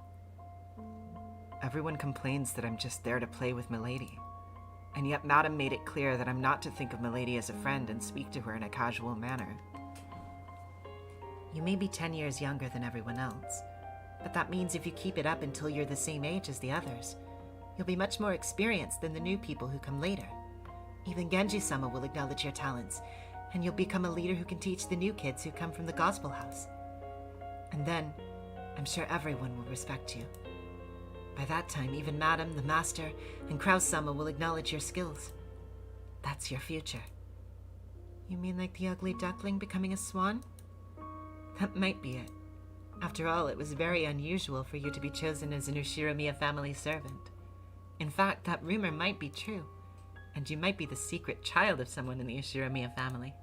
Everyone complains that I'm just there to play with Milady. And yet Madame made it clear that I'm not to think of Milady as a friend and speak to her in a casual manner.
You may be 10 years younger than everyone else, but that means if you keep it up until you're the same age as the others, you'll be much more experienced than the new people who come later. Even Genji-sama will acknowledge your talents, and you'll become a leader who can teach the new kids who come from the gospel house. And then, I'm sure everyone will respect you. By that time, even Madame, the Master, and Kraus-sama will acknowledge your skills. That's your future. You mean like the ugly duckling becoming a swan? That might be it. After all, it was very unusual for you to be chosen as an Ushiramiya family servant. In fact, that rumor might be true, and you might be the secret child of someone in the Ushiramiya family.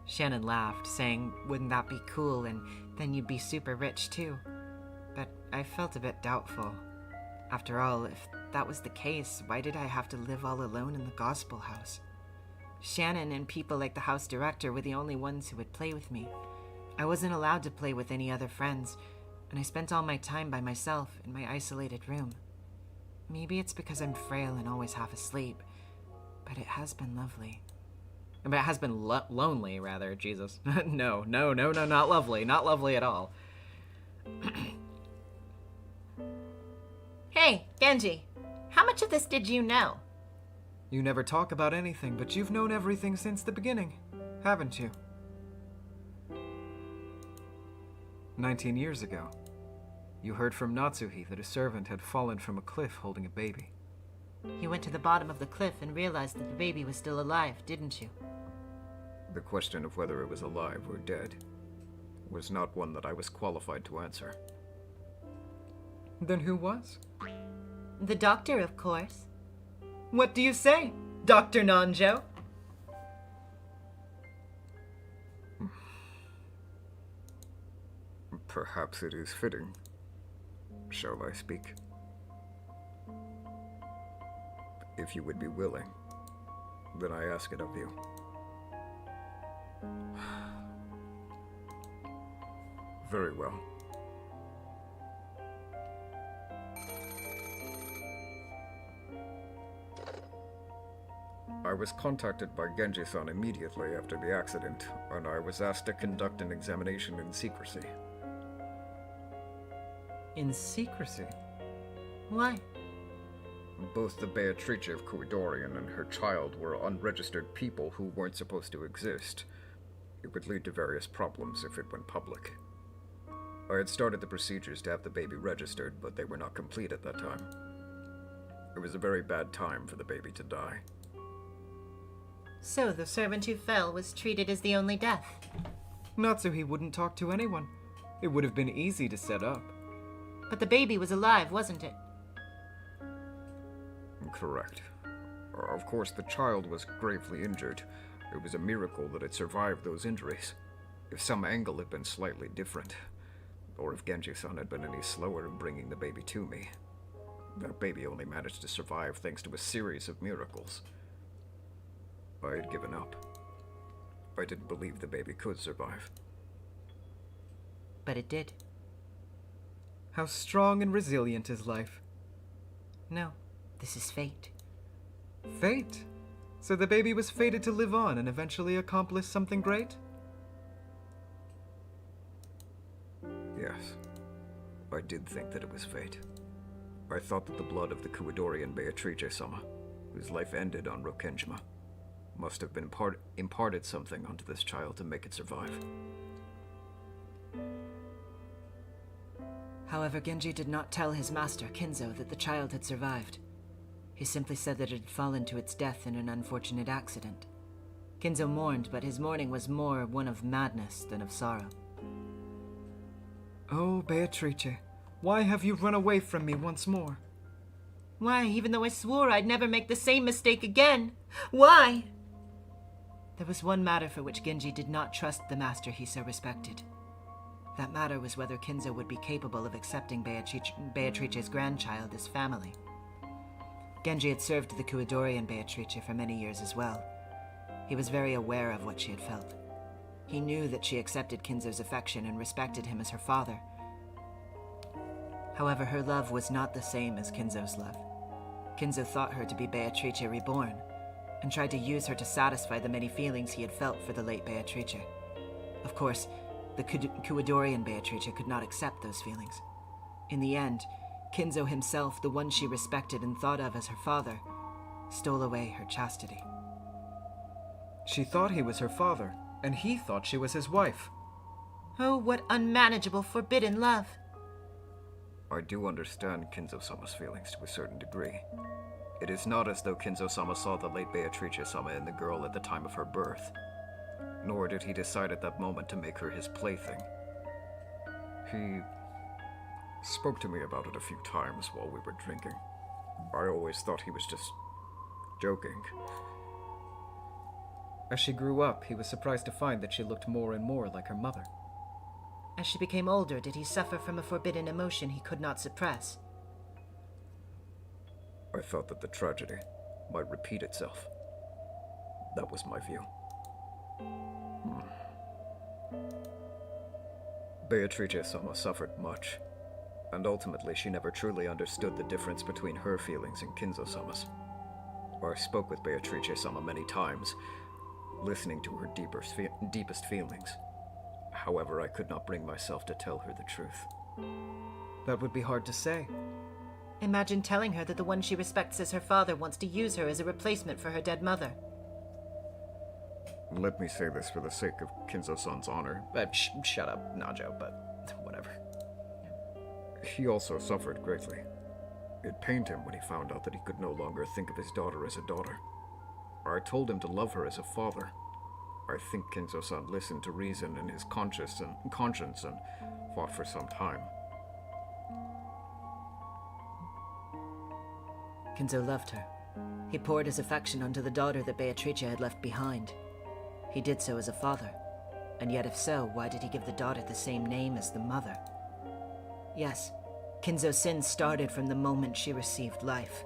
Shannon laughed, saying, wouldn't that be cool, and then you'd be super rich too. But I felt a bit doubtful. After all, if that was the case, why did I have to live all alone in the gospel house? Shannon and people like the house director were the only ones who would play with me. I wasn't allowed to play with any other friends, and I spent all my time by myself in my isolated room. Maybe it's because I'm frail and always half asleep, but it has been lovely.
But it has been lonely, rather, Jesus. No, not lovely. Not lovely at all.
Hey, Genji, how much of this did you know?
You never talk about anything, but you've known everything since the beginning, haven't you? 19 years ago, you heard from Natsuhi that a servant had fallen from a cliff holding a baby.
You went to the bottom of the cliff and realized that the baby was still alive, didn't you?
The question of whether it was alive or dead was not one that I was qualified to answer.
Then who was?
The doctor, of course.
What do you say, Dr. Nanjo?
Perhaps it is fitting. Shall I speak? If you would be willing, then I ask it of you. Very well. I was contacted by Genji-san immediately after the accident, and I was asked to conduct an examination in secrecy.
In secrecy?
Why?
Both the Beatrice of Corridorian and her child were unregistered people who weren't supposed to exist. It would lead to various problems if it went public. I had started the procedures to have the baby registered, but they were not complete at that time. It was a very bad time for the baby to die.
So the servant who fell was treated as the only death.
Natsuhi wouldn't talk to anyone. It would have been easy to set up.
But the baby was alive, wasn't it?
Correct. Of course, the child was gravely injured. It was a miracle that it survived those injuries. If some angle had been slightly different, or if Genji-san had been any slower in bringing the baby to me, that baby only managed to survive thanks to a series of miracles. I had given up. I didn't believe the baby could survive.
But it did.
How strong and resilient is life.
No, this is fate.
Fate? So the baby was fated to live on and eventually accomplish something great?
Yes. I did think that it was fate. I thought that the blood of the Kuidorian Beatrice-sama, whose life ended on Rokenjima, must have been imparted something onto this child to make it survive.
However, Genji did not tell his master, Kinzo, that the child had survived. He simply said that it had fallen to its death in an unfortunate accident. Kinzo mourned, but his mourning was more one of madness than of sorrow.
Oh, Beatrice, why have you run away from me once more?
Why, even though I swore I'd never make the same mistake again? Why?
There was one matter for which Genji did not trust the master he so respected. That matter was whether Kinzo would be capable of accepting Beatrice's grandchild as family. Genji had served the Kuidorian Beatrice for many years as well. He was very aware of what she had felt. He knew that she accepted Kinzo's affection and respected him as her father. However, her love was not the same as Kinzo's love. Kinzo thought her to be Beatrice reborn, and tried to use her to satisfy the many feelings he had felt for the late Beatrice. Of course, the Kuidorian Beatrice could not accept those feelings. In the end, Kinzo himself, the one she respected and thought of as her father, stole away her chastity.
She thought he was her father, and he thought she was his wife.
Oh, what unmanageable, forbidden love.
I do understand Kinzo-sama's feelings to a certain degree. It is not as though Kinzo-sama saw the late Beatrice-sama in the girl at the time of her birth, nor did he decide at that moment to make her his plaything. He spoke to me about it a few times while we were drinking. I always thought he was just joking.
As she grew up, he was surprised to find that she looked more and more like her mother.
As she became older, did he suffer from a forbidden emotion he could not suppress?
I thought that the tragedy might repeat itself. That was my view. Beatrice-sama suffered much, and ultimately she never truly understood the difference between her feelings and Kinzo-sama's. I spoke with Beatrice-sama many times, listening to her deepest feelings. However, I could not bring myself to tell her the truth.
That would be hard to say.
Imagine telling her that the one she respects as her father wants to use her as a replacement for her dead mother.
Let me say this for the sake of Kinzo-san's honor.
Shut up, Najo, but whatever.
He also suffered greatly. It pained him when he found out that he could no longer think of his daughter as a daughter. I told him to love her as a father. I think Kinzo-san listened to reason and his conscience and fought for some time.
Kinzo loved her. He poured his affection onto the daughter that Beatrice had left behind. He did so as a father, and yet if so, why did he give the daughter the same name as the mother? Yes, Kinzo's sin started from the moment she received life.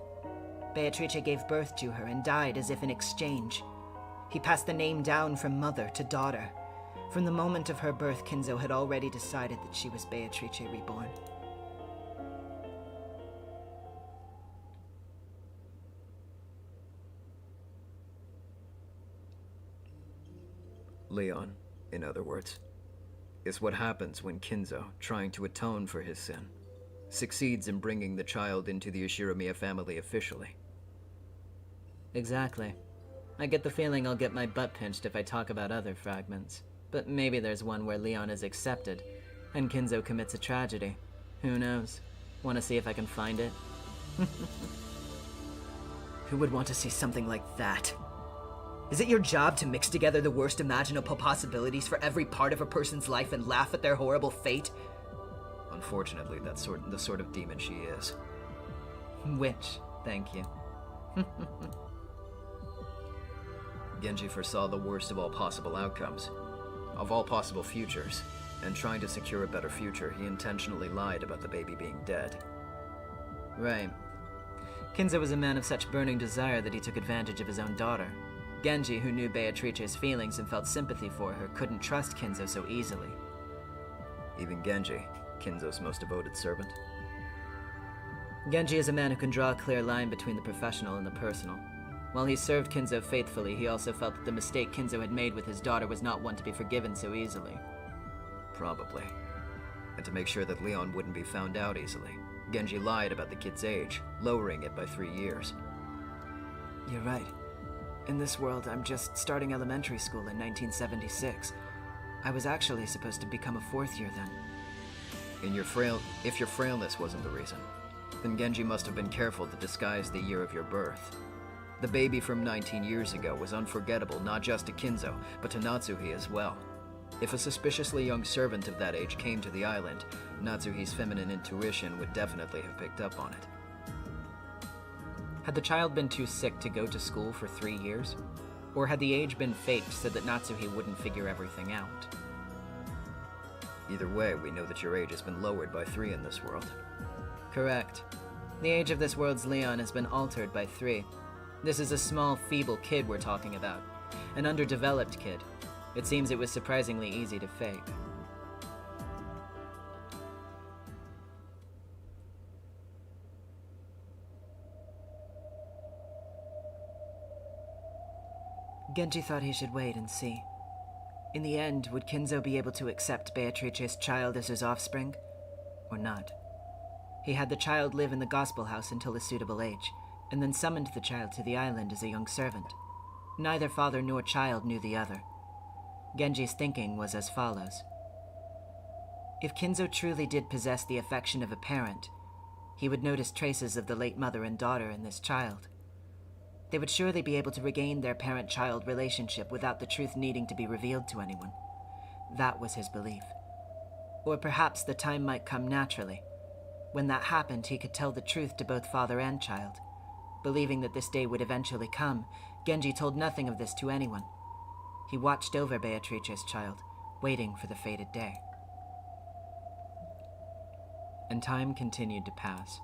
Beatrice gave birth to her and died as if in exchange. He passed the name down from mother to daughter. From the moment of her birth, Kinzo had already decided that she was Beatrice reborn.
Leon, in other words, is what happens when Kinzo, trying to atone for his sin, succeeds in bringing the child into the Ushiramiya family officially.
Exactly. I get the feeling I'll get my butt pinched if I talk about other fragments. But maybe there's one where Leon is accepted, and Kinzo commits a tragedy. Who knows? Want to see if I can find it? Who would want to see something like that? Is it your job to mix together the worst imaginable possibilities for every part of a person's life and laugh at their horrible fate?
Unfortunately, that's the sort of demon she is.
Which, thank you.
Genji foresaw the worst of all possible outcomes, of all possible futures, and trying to secure a better future, he intentionally lied about the baby being dead.
Right. Kinzo was a man of such burning desire that he took advantage of his own daughter. Genji, who knew Beatrice's feelings and felt sympathy for her, couldn't trust Kinzo so easily.
Even Genji, Kinzo's most devoted servant.
Genji is a man who can draw a clear line between the professional and the personal.
While he served Kinzo faithfully, he also felt that the mistake Kinzo had made with his daughter was not one to be forgiven so easily.
Probably. And to make sure that Leon wouldn't be found out easily, Genji lied about the kid's age, lowering it by 3 years.
You're right. In this world, I'm just starting elementary school in 1976. I was actually supposed to become a 4th year then.
If your frailness wasn't the reason, then Genji must have been careful to disguise the year of your birth. The baby from 19 years ago was unforgettable not just to Kinzo, but to Natsuhi as well. If a suspiciously young servant of that age came to the island, Natsuhi's feminine intuition would definitely have picked up on it.
Had the child been too sick to go to school for 3 years? Or had the age been faked so that Natsuhi wouldn't figure everything out?
Either way, we know that your age has been lowered by 3 in this world.
Correct. The age of this world's Leon has been altered by 3. This is a small, feeble kid we're talking about. An underdeveloped kid. It seems it was surprisingly easy to fake.
Genji thought he should wait and see. In the end, would Kinzo be able to accept Beatrice's child as his offspring? Or not? He had the child live in the gospel house until a suitable age, and then summoned the child to the island as a young servant. Neither father nor child knew the other. Genji's thinking was as follows. If Kinzo truly did possess the affection of a parent, he would notice traces of the late mother and daughter in this child. They would surely be able to regain their parent-child relationship without the truth needing to be revealed to anyone. That was his belief. Or perhaps the time might come naturally. When that happened, he could tell the truth to both father and child. Believing that this day would eventually come, Genji told nothing of this to anyone. He watched over Beatrice's child, waiting for the fated day.
And time continued to pass.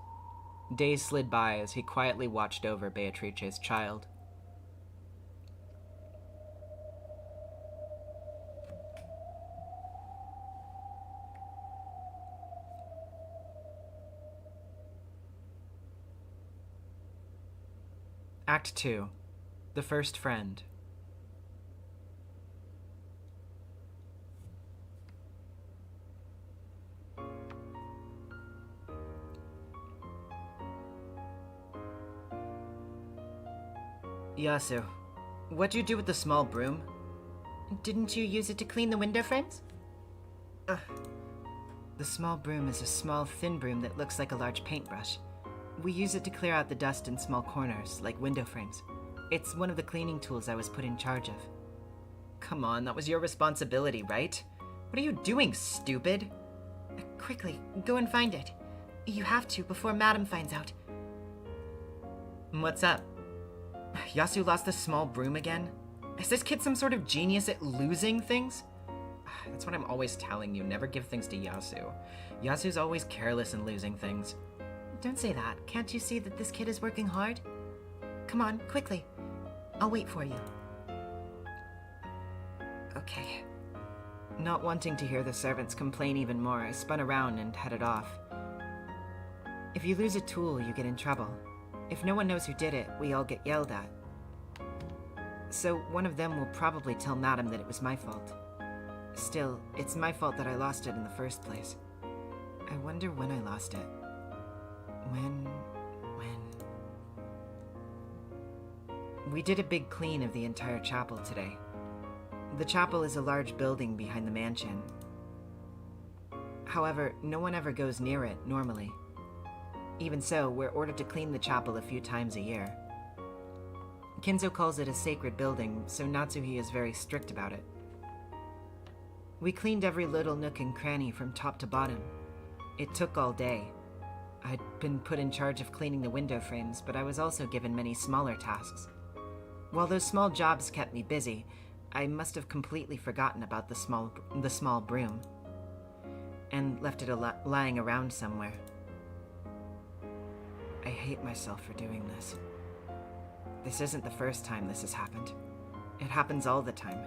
Days slid by as he quietly watched over Beatrice's child. Act 2. The First Friend.
Yasu, what'd you do with the small broom?
Didn't you use it to clean the window frames?
The small broom is a small, thin broom that looks like a large paintbrush. We use it to clear out the dust in small corners, like window frames. It's one of the cleaning tools I was put in charge of.
Come on, that was your responsibility, right? What are you doing, stupid?
Quickly, go and find it. You have to before Madam finds out.
What's up? Yasu lost the small broom again? Is this kid some sort of genius at losing things? That's what I'm always telling you, never give things to Yasu. Yasu's always careless in losing things.
Don't say that. Can't you see that this kid is working hard? Come on, quickly. I'll wait for you.
Okay. Not wanting to hear the servants complain even more, I spun around and headed off. If you lose a tool, you get in trouble. If no one knows who did it, we all get yelled at. So one of them will probably tell Madam that it was my fault. Still, it's my fault that I lost it in the first place. I wonder when I lost it. When... We did a big clean of the entire chapel today. The chapel is a large building behind the mansion. However, no one ever goes near it normally. Even so, we're ordered to clean the chapel a few times a year. Kinzo calls it a sacred building, so Natsuhi is very strict about it. We cleaned every little nook and cranny from top to bottom. It took all day. I'd been put in charge of cleaning the window frames, but I was also given many smaller tasks. While those small jobs kept me busy, I must have completely forgotten about the small broom, and left it lying around somewhere. I hate myself for doing this. This isn't the first time this has happened. It happens all the time.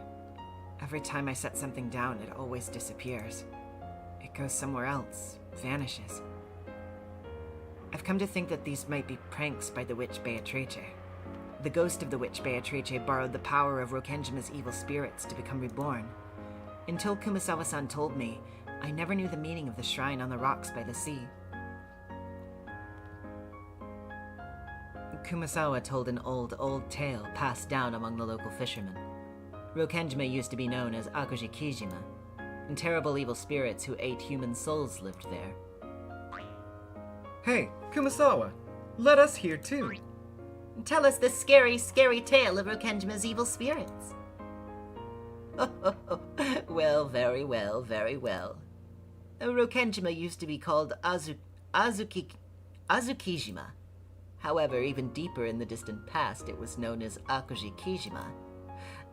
Every time I set something down, it always disappears. It goes somewhere else, vanishes. I've come to think that these might be pranks by the witch Beatrice.
The ghost of the witch Beatrice borrowed the power of Rokenjima's evil spirits to become reborn. Until Kumasawa-san told me, I never knew the meaning of the shrine on the rocks by the sea. Kumasawa told an old tale passed down among the local fishermen. Rokenjima used to be known as Akuji Kijima, and terrible evil spirits who ate human souls lived there.
Hey, Kumasawa, let us hear too.
Tell us the scary, scary tale of Rokenjima's evil spirits. Well, very well, very well. Rokenjima used to be called Azukijima. However, even deeper in the distant past, it was known as Akuji Kijima.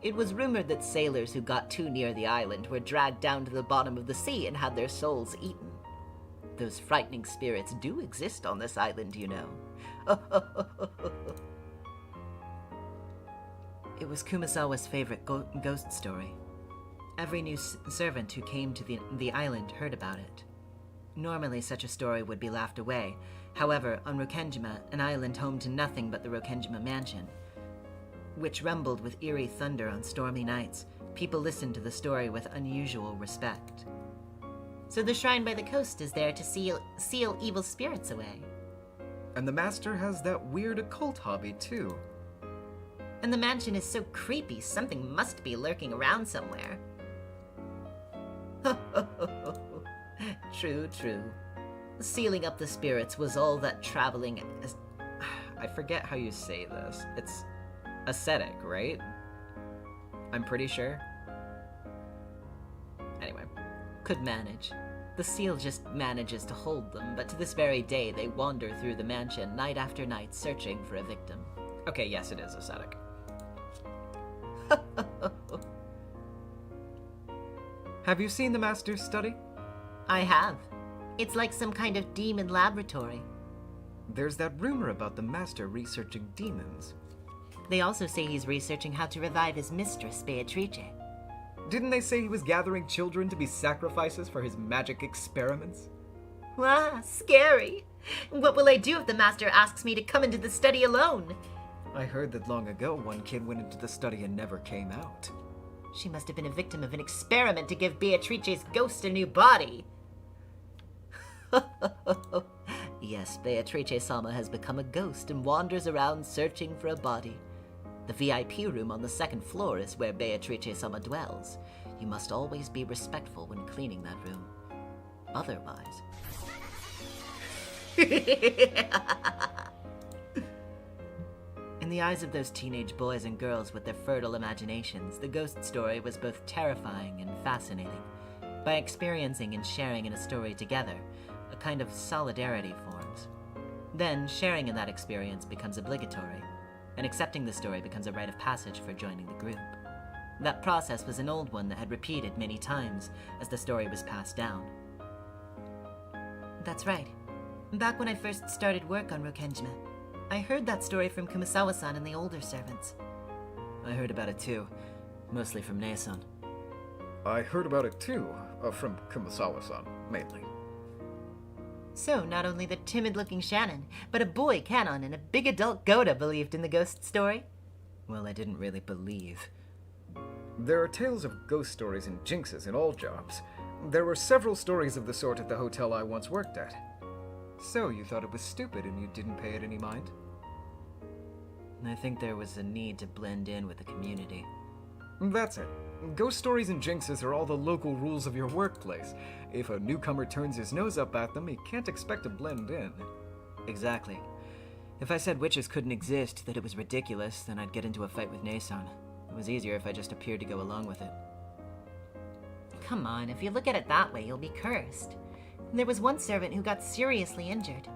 It was rumored that sailors who got too near the island were dragged down to the bottom of the sea and had their souls eaten. Those frightening spirits do exist on this island, you know. It was Kumasawa's favorite ghost story. Every new servant who came to the island heard about it. Normally, such a story would be laughed away. However, on Rokenjima, an island home to nothing but the Rokenjima mansion, which rumbled with eerie thunder on stormy nights, people listened to the story with unusual respect. So the shrine by the coast is there to seal evil spirits away.
And the master has that weird occult hobby too.
And the mansion is so creepy, something must be lurking around somewhere. True, true. Sealing up the spirits was all that traveling...
I forget how you say this. It's ascetic, right? I'm pretty sure. Anyway.
Could manage. The seal just manages to hold them, but to this very day they wander through the mansion night after night searching for a victim.
Okay, yes, it is ascetic.
Have you seen the master's study?
I have. It's like some kind of demon laboratory.
There's that rumor about the master researching demons.
They also say he's researching how to revive his mistress, Beatrice.
Didn't they say he was gathering children to be sacrifices for his magic experiments?
Ah, scary. What will I do if the master asks me to come into the study alone?
I heard that long ago one kid went into the study and never came out.
She must have been a victim of an experiment to give Beatrice's ghost a new body. Yes, Beatrice-sama has become a ghost and wanders around searching for a body. The VIP room on the second floor is where Beatrice-sama dwells. You must always be respectful when cleaning that room. Otherwise... In the eyes of those teenage boys and girls with their fertile imaginations, the ghost story was both terrifying and fascinating. By experiencing and sharing in a story together, a kind of solidarity forms. Then, sharing in that experience becomes obligatory, and accepting the story becomes a rite of passage for joining the group. That process was an old one that had repeated many times as the story was passed down. That's right. Back when I first started work on Rokenjima, I heard that story from Kumasawa-san and the older servants.
I heard about it too, mostly from Nei-san.
I heard about it too, from Kumasawa-san, mainly.
So, not only the timid-looking Shannon, but a boy Kanon and a big adult Goda believed in the ghost story?
Well, I didn't really believe.
There are tales of ghost stories and jinxes in all jobs. There were several stories of the sort at the hotel I once worked at. So, you thought it was stupid and you didn't pay it any mind?
I think there was a need to blend in with the community.
That's it. Ghost stories and jinxes are all the local rules of your workplace. If a newcomer turns his nose up at them, he can't expect to blend in.
Exactly. If I said witches couldn't exist, that it was ridiculous, then I'd get into a fight with Nei-san. It was easier if I just appeared to go along with it.
Come on, if you look at it that way, you'll be cursed. There was one servant who got seriously injured.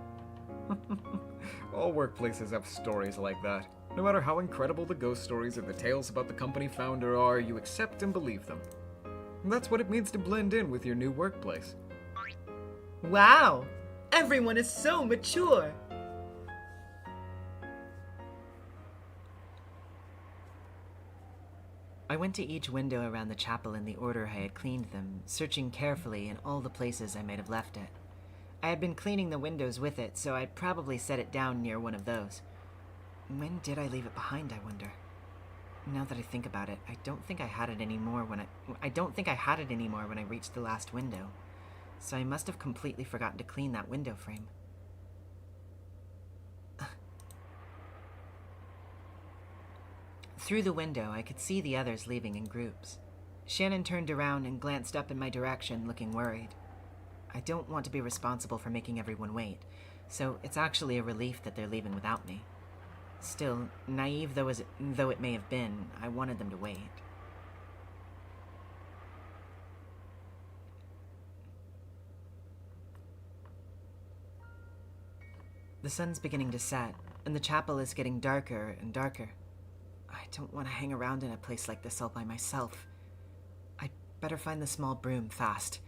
All workplaces have stories like that. No matter how incredible the ghost stories or the tales about the company founder are, you accept and believe them. And that's what it means to blend in with your new workplace.
Wow! Everyone is so mature!
I went to each window around the chapel in the order I had cleaned them, searching carefully in all the places I might have left it. I had been cleaning the windows with it, so I'd probably set it down near one of those.
When did I leave it behind, I wonder? Now that I think about it, I don't think I had it anymore when I reached the last window. So I must have completely forgotten to clean that window frame. Through the window, I could see the others leaving in groups. Shannon turned around and glanced up in my direction, looking worried. I don't want to be responsible for making everyone wait, so it's actually a relief that they're leaving without me. Still, naive though it may have been, I wanted them to wait. The sun's beginning to set, and the chapel is getting darker and darker. I don't want to hang around in a place like this all by myself. I'd better find the small broom fast.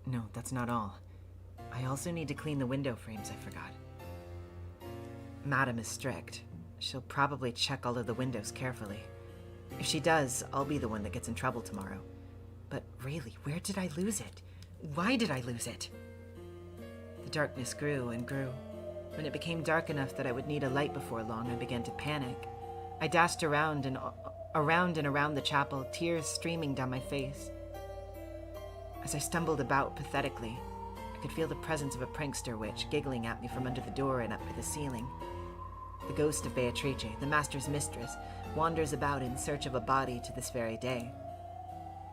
No, that's not all. I also need to clean the window frames I forgot. Madam is strict. She'll probably check all of the windows carefully. If she does, I'll be the one that gets in trouble tomorrow. But really, where did I lose it? Why did I lose it? The darkness grew and grew. When it became dark enough that I would need a light before long, I began to panic. I dashed around and around the chapel, tears streaming down my face. As I stumbled about pathetically, I could feel the presence of a prankster witch giggling at me from under the door and up by the ceiling. The ghost of Beatrice, the master's mistress, wanders about in search of a body to this very day.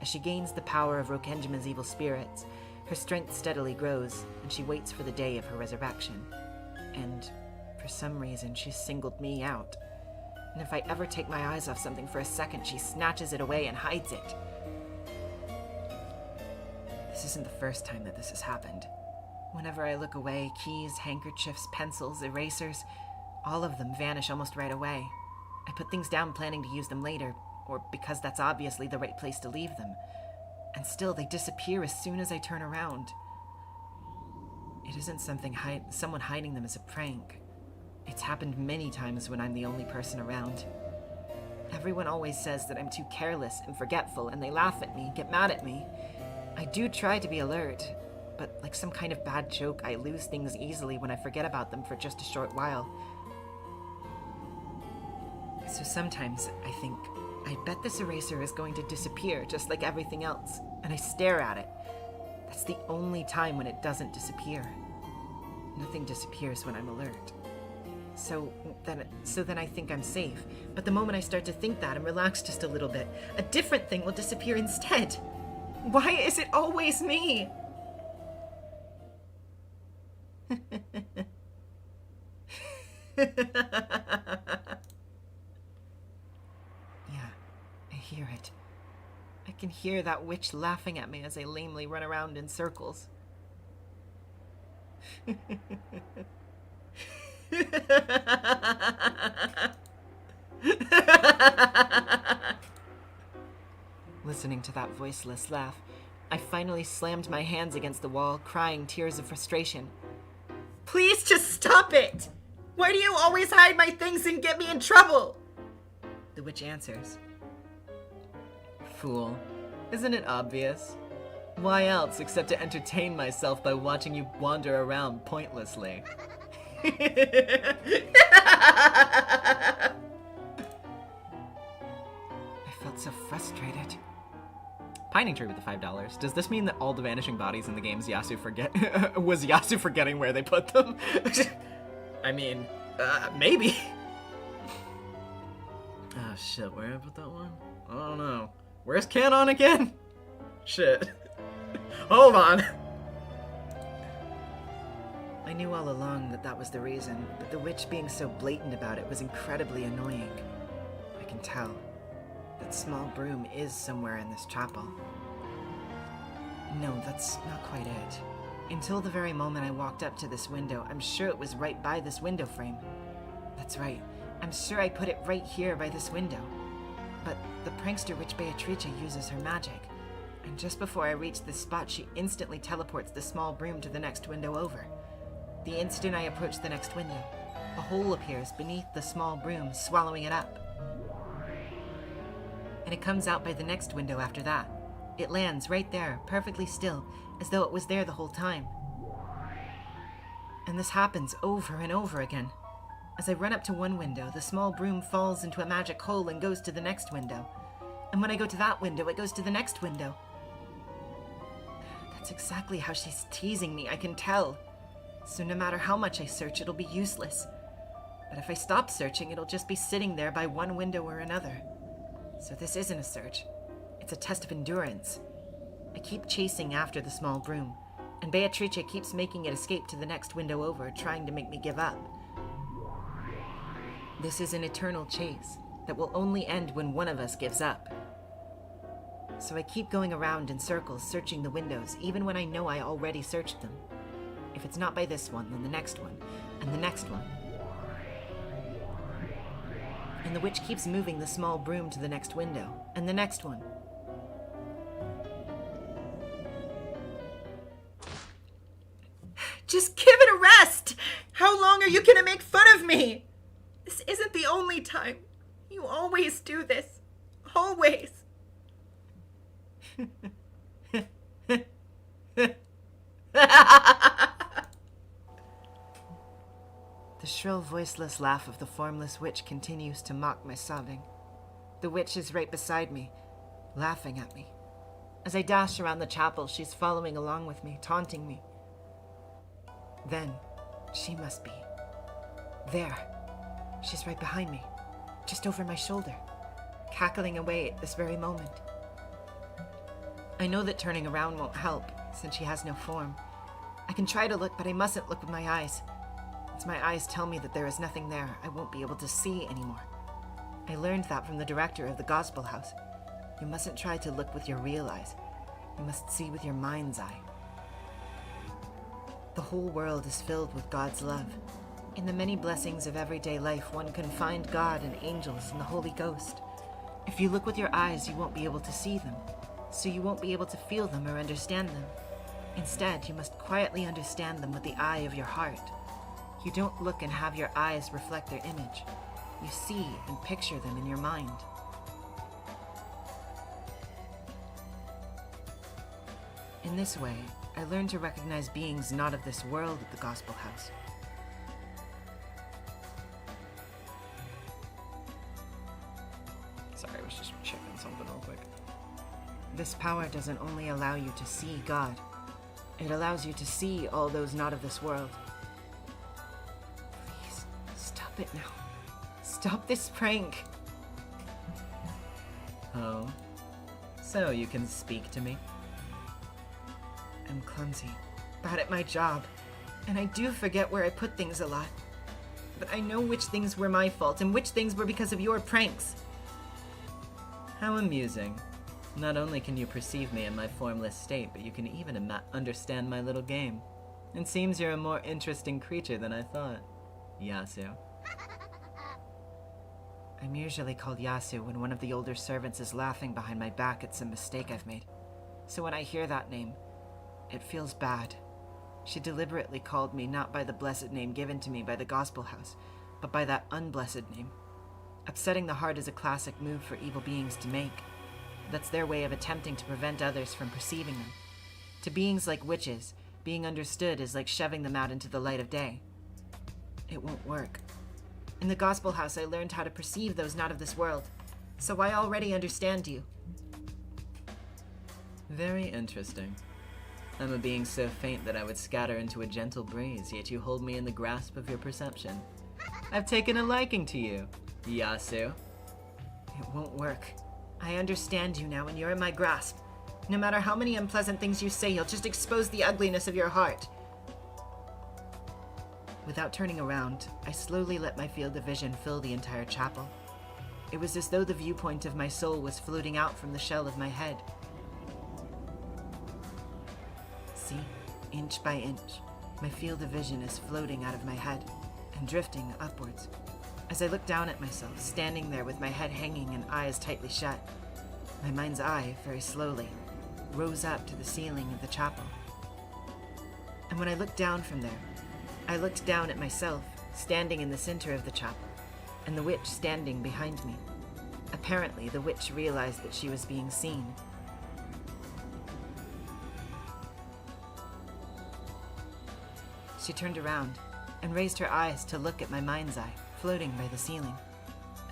As she gains the power of Rokenjima's evil spirits, her strength steadily grows, and she waits for the day of her resurrection. And, for some reason, she's singled me out. And if I ever take my eyes off something for a second, she snatches it away and hides it. This isn't the first time that this has happened. Whenever I look away, keys, handkerchiefs, pencils, erasers, all of them vanish almost right away. I put things down planning to use them later, or because that's obviously the right place to leave them. And still, they disappear as soon as I turn around. It isn't someone hiding them as a prank. It's happened many times when I'm the only person around. Everyone always says that I'm too careless and forgetful, and they laugh at me, get mad at me. I do try to be alert, but like some kind of bad joke, I lose things easily when I forget about them for just a short while. So sometimes I think, I bet this eraser is going to disappear just like everything else, and I stare at it. That's the only time when it doesn't disappear. Nothing disappears when I'm alert. So then I think I'm safe. But the moment I start to think that and relax just a little bit, a different thing will disappear instead. Why is it always me? Yeah, I hear it. I can hear that witch laughing at me as I lamely run around in circles. Listening to that voiceless laugh, I finally slammed my hands against the wall, crying tears of frustration. Please just stop it! Why do you always hide my things and get me in trouble? The witch answers. Fool, isn't it obvious? Why else except to entertain myself by watching you wander around pointlessly? I felt so frustrated. Pining tree with the $5. Does this mean that all the vanishing bodies in the games Yasu was Yasu forgetting where they put them? I mean, maybe. Oh shit, where did I put that one? I don't know. Where's Canon again? Shit. Hold on. I knew all along that that was the reason, but the witch being so blatant about it was incredibly annoying. I can tell. That small broom is somewhere in this chapel. No, that's not quite it. Until the very moment I walked up to this window, I'm sure it was right by this window frame. That's right. I'm sure I put it right here by this window. But the prankster witch Beatrice uses her magic. And just before I reach this spot, she instantly teleports the small broom to the next window over. The instant I approach the next window, a hole appears beneath the small broom, swallowing it up. And it comes out by the next window after that. It lands right there, perfectly still, as though it was there the whole time. And this happens over and over again.
As I run up to one window, the small broom falls into a magic hole and goes to the next window. And when I go to that window, it goes to the next window. That's exactly how she's teasing me, I can tell. So no matter how much I search, it'll be useless. But if I stop searching, it'll just be sitting there by one window or another. So this isn't a search. It's a test of endurance. I keep chasing after the small broom, and Beatrice keeps making it escape to the next window over, trying to make me give up. This is an eternal chase that will only end when one of us gives up. So I keep going around in circles, searching the windows, even when I know I already searched them. If it's not by this one, then the next one, and the next one. And the witch keeps moving the small broom to the next window, and the next one.
Just give it a rest! How long are you gonna make fun of me? This isn't the only time. You always do this. Always.
The shrill, voiceless laugh of the formless witch continues to mock my sobbing. The witch is right beside me, laughing at me. As I dash around the chapel, she's following along with me, taunting me. Then, she must be there. She's right behind me, just over my shoulder, cackling away at this very moment. I know that turning around won't help, since she has no form. I can try to look, but I mustn't look with my eyes. Once my eyes tell me that there is nothing there, I won't be able to see anymore. I learned that from the director of the Gospel House. You mustn't try to look with your real eyes. You must see with your mind's eye. The whole world is filled with God's love. In the many blessings of everyday life, one can find God and angels and the Holy Ghost. If you look with your eyes, you won't be able to see them, so you won't be able to feel them or understand them. Instead, you must quietly understand them with the eye of your heart. You don't look and have your eyes reflect their image. You see and picture them in your mind. In this way, I learned to recognize beings not of this world at the Gospel House.
Sorry, I was just checking something real quick.
This power doesn't only allow you to see God, it allows you to see all those not of this world. Please, stop it now. Stop this prank.
Oh? So you can speak to me?
I'm clumsy, bad at my job, and I do forget where I put things a lot. But I know which things were my fault and which things were because of your pranks.
How amusing. Not only can you perceive me in my formless state, but you can even understand my little game. It seems you're a more interesting creature than I thought. Yasu.
I'm usually called Yasu when one of the older servants is laughing behind my back at some mistake I've made. So when I hear that name, it feels bad. She deliberately called me not by the blessed name given to me by the Gospel House, but by that unblessed name. Upsetting the heart is a classic move for evil beings to make. That's their way of attempting to prevent others from perceiving them. To beings like witches, being understood is like shoving them out into the light of day. It won't work. In the Gospel House, I learned how to perceive those not of this world, so I already understand you.
Very interesting. I'm a being so faint that I would scatter into a gentle breeze, yet you hold me in the grasp of your perception. I've taken a liking to you, Yasu.
It won't work. I understand you now, and you're in my grasp. No matter how many unpleasant things you say, you'll just expose the ugliness of your heart. Without turning around, I slowly let my field of vision fill the entire chapel. It was as though the viewpoint of my soul was floating out from the shell of my head. See, inch by inch, my field of vision is floating out of my head and drifting upwards. As I look down at myself, standing there with my head hanging and eyes tightly shut, my mind's eye, very slowly, rose up to the ceiling of the chapel. And when I looked down from there, I looked down at myself, standing in the center of the chapel, and the witch standing behind me. Apparently, the witch realized that she was being seen. She turned around and raised her eyes to look at my mind's eye. floating by the ceiling.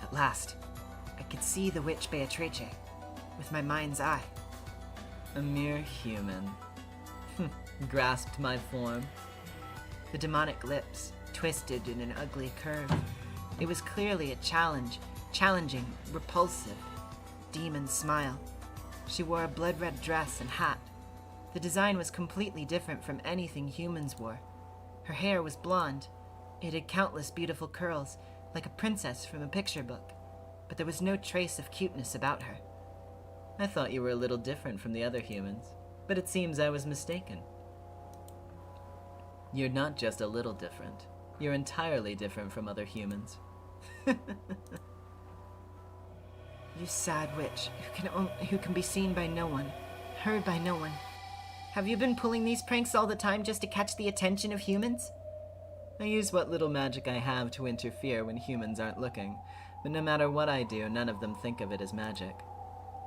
At last, I could see the witch Beatrice with my mind's eye.
A mere human. Grasped my form.
The demonic lips twisted in an ugly curve. It was clearly a challenging, repulsive, demon smile. She wore a blood-red dress and hat. The design was completely different from anything humans wore. Her hair was blonde. It had countless beautiful curls, like a princess from a picture book, but there was no trace of cuteness about her.
I thought you were a little different from the other humans, but it seems I was mistaken. You're not just a little different. You're entirely different from other humans.
You sad witch, who can be seen by no one, heard by no one. Have you been pulling these pranks all the time just to catch the attention of humans?
I use what little magic I have to interfere when humans aren't looking, but no matter what I do, none of them think of it as magic.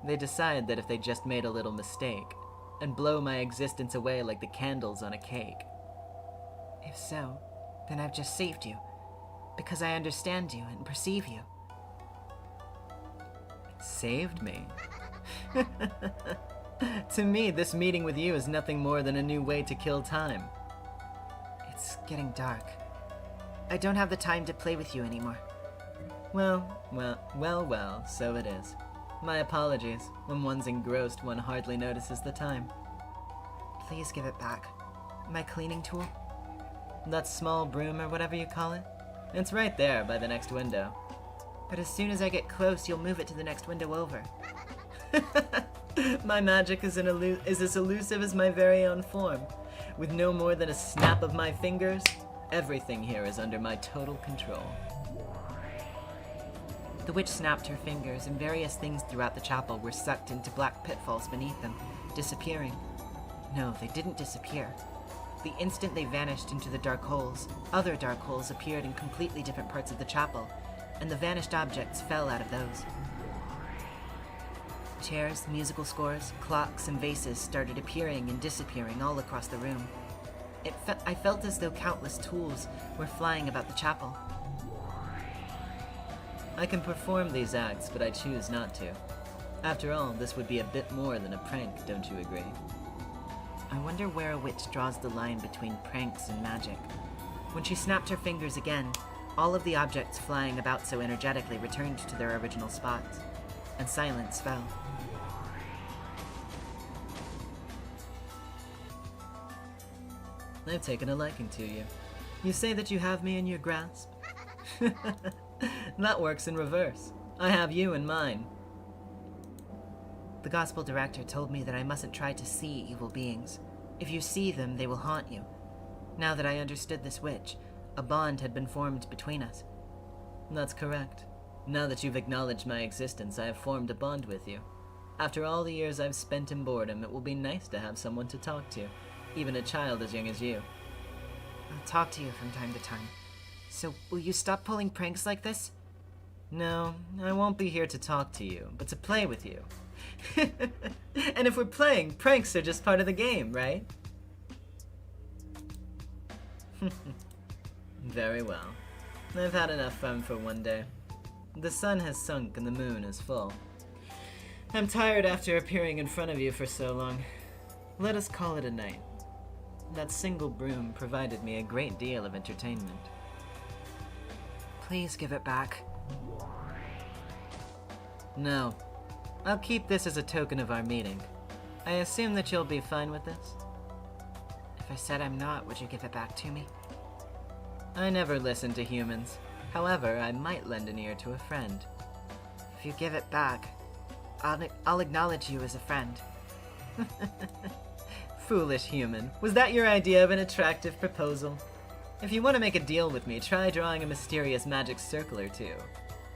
They decide that if they just made a little mistake, and blow my existence away like the candles on a cake.
If so, then I've just saved you, because I understand you and perceive you.
Saved me? To me, this meeting with you is nothing more than a new way to kill time.
It's getting dark. I don't have the time to play with you anymore.
Well, so it is. My apologies. When one's engrossed, one hardly notices the time.
Please give it back. My cleaning tool?
That small broom or whatever you call it? It's right there by the next window.
But as soon as I get close, you'll move it to the next window over.
My magic is as elusive as my very own form. With no more than a snap of my fingers, everything here is under my total control.
The witch snapped her fingers, and various things throughout the chapel were sucked into black pitfalls beneath them, disappearing. No, they didn't disappear. The instant they vanished into the dark holes, other dark holes appeared in completely different parts of the chapel, and the vanished objects fell out of those. Chairs, musical scores, clocks, and vases started appearing and disappearing all across the room. I felt as though countless tools were flying about the chapel.
I can perform these acts, but I choose not to. After all, this would be a bit more than a prank, don't you agree?
I wonder where a witch draws the line between pranks and magic. When she snapped her fingers again, all of the objects flying about so energetically returned to their original spots, and silence fell.
I've taken a liking to you. You say that you have me in your grasp? That works in reverse. I have you in mine.
The gospel director told me that I mustn't try to see evil beings. If you see them, they will haunt you. Now that I understood this witch, a bond had been formed between us.
That's correct. Now that you've acknowledged my existence, I have formed a bond with you. After all the years I've spent in boredom, it will be nice to have someone to talk to, even a child as young as you.
I'll talk to you from time to time. So, will you stop pulling pranks like this?
No, I won't be here to talk to you, but to play with you. And if we're playing, pranks are just part of the game, right? Very well. I've had enough fun for one day. The sun has sunk and the moon is full. I'm tired after appearing in front of you for so long. Let us call it a night. That single broom provided me a great deal of entertainment.
Please give it back.
No. I'll keep this as a token of our meeting. I assume that you'll be fine with this?
If I said I'm not, would you give it back to me?
I never listen to humans. However, I might lend an ear to a friend.
If you give it back, I'll acknowledge you as a friend.
Foolish human. Was that your idea of an attractive proposal? If you want to make a deal with me, try drawing a mysterious magic circle or two.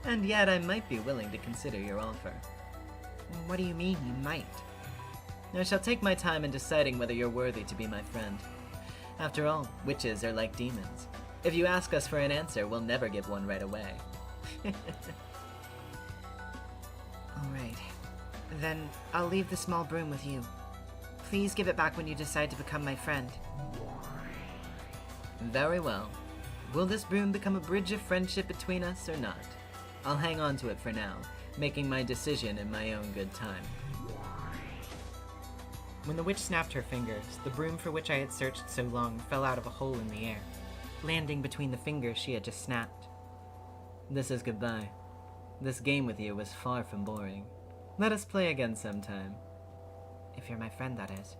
And yet I might be willing to consider your offer.
What do you mean, you might?
I shall take my time in deciding whether you're worthy to be my friend. After all, witches are like demons. If you ask us for an answer, we'll never give one right away.
Alright. Then I'll leave the small broom with you. Please give it back when you decide to become my friend.
Very well. Will this broom become a bridge of friendship between us or not? I'll hang on to it for now, making my decision in my own good time. When the witch snapped her fingers, the broom for which I had searched so long fell out of a hole in the air, landing between the fingers she had just snapped. This is goodbye. This game with you was far from boring. Let us play again sometime.
If you're my friend, that is.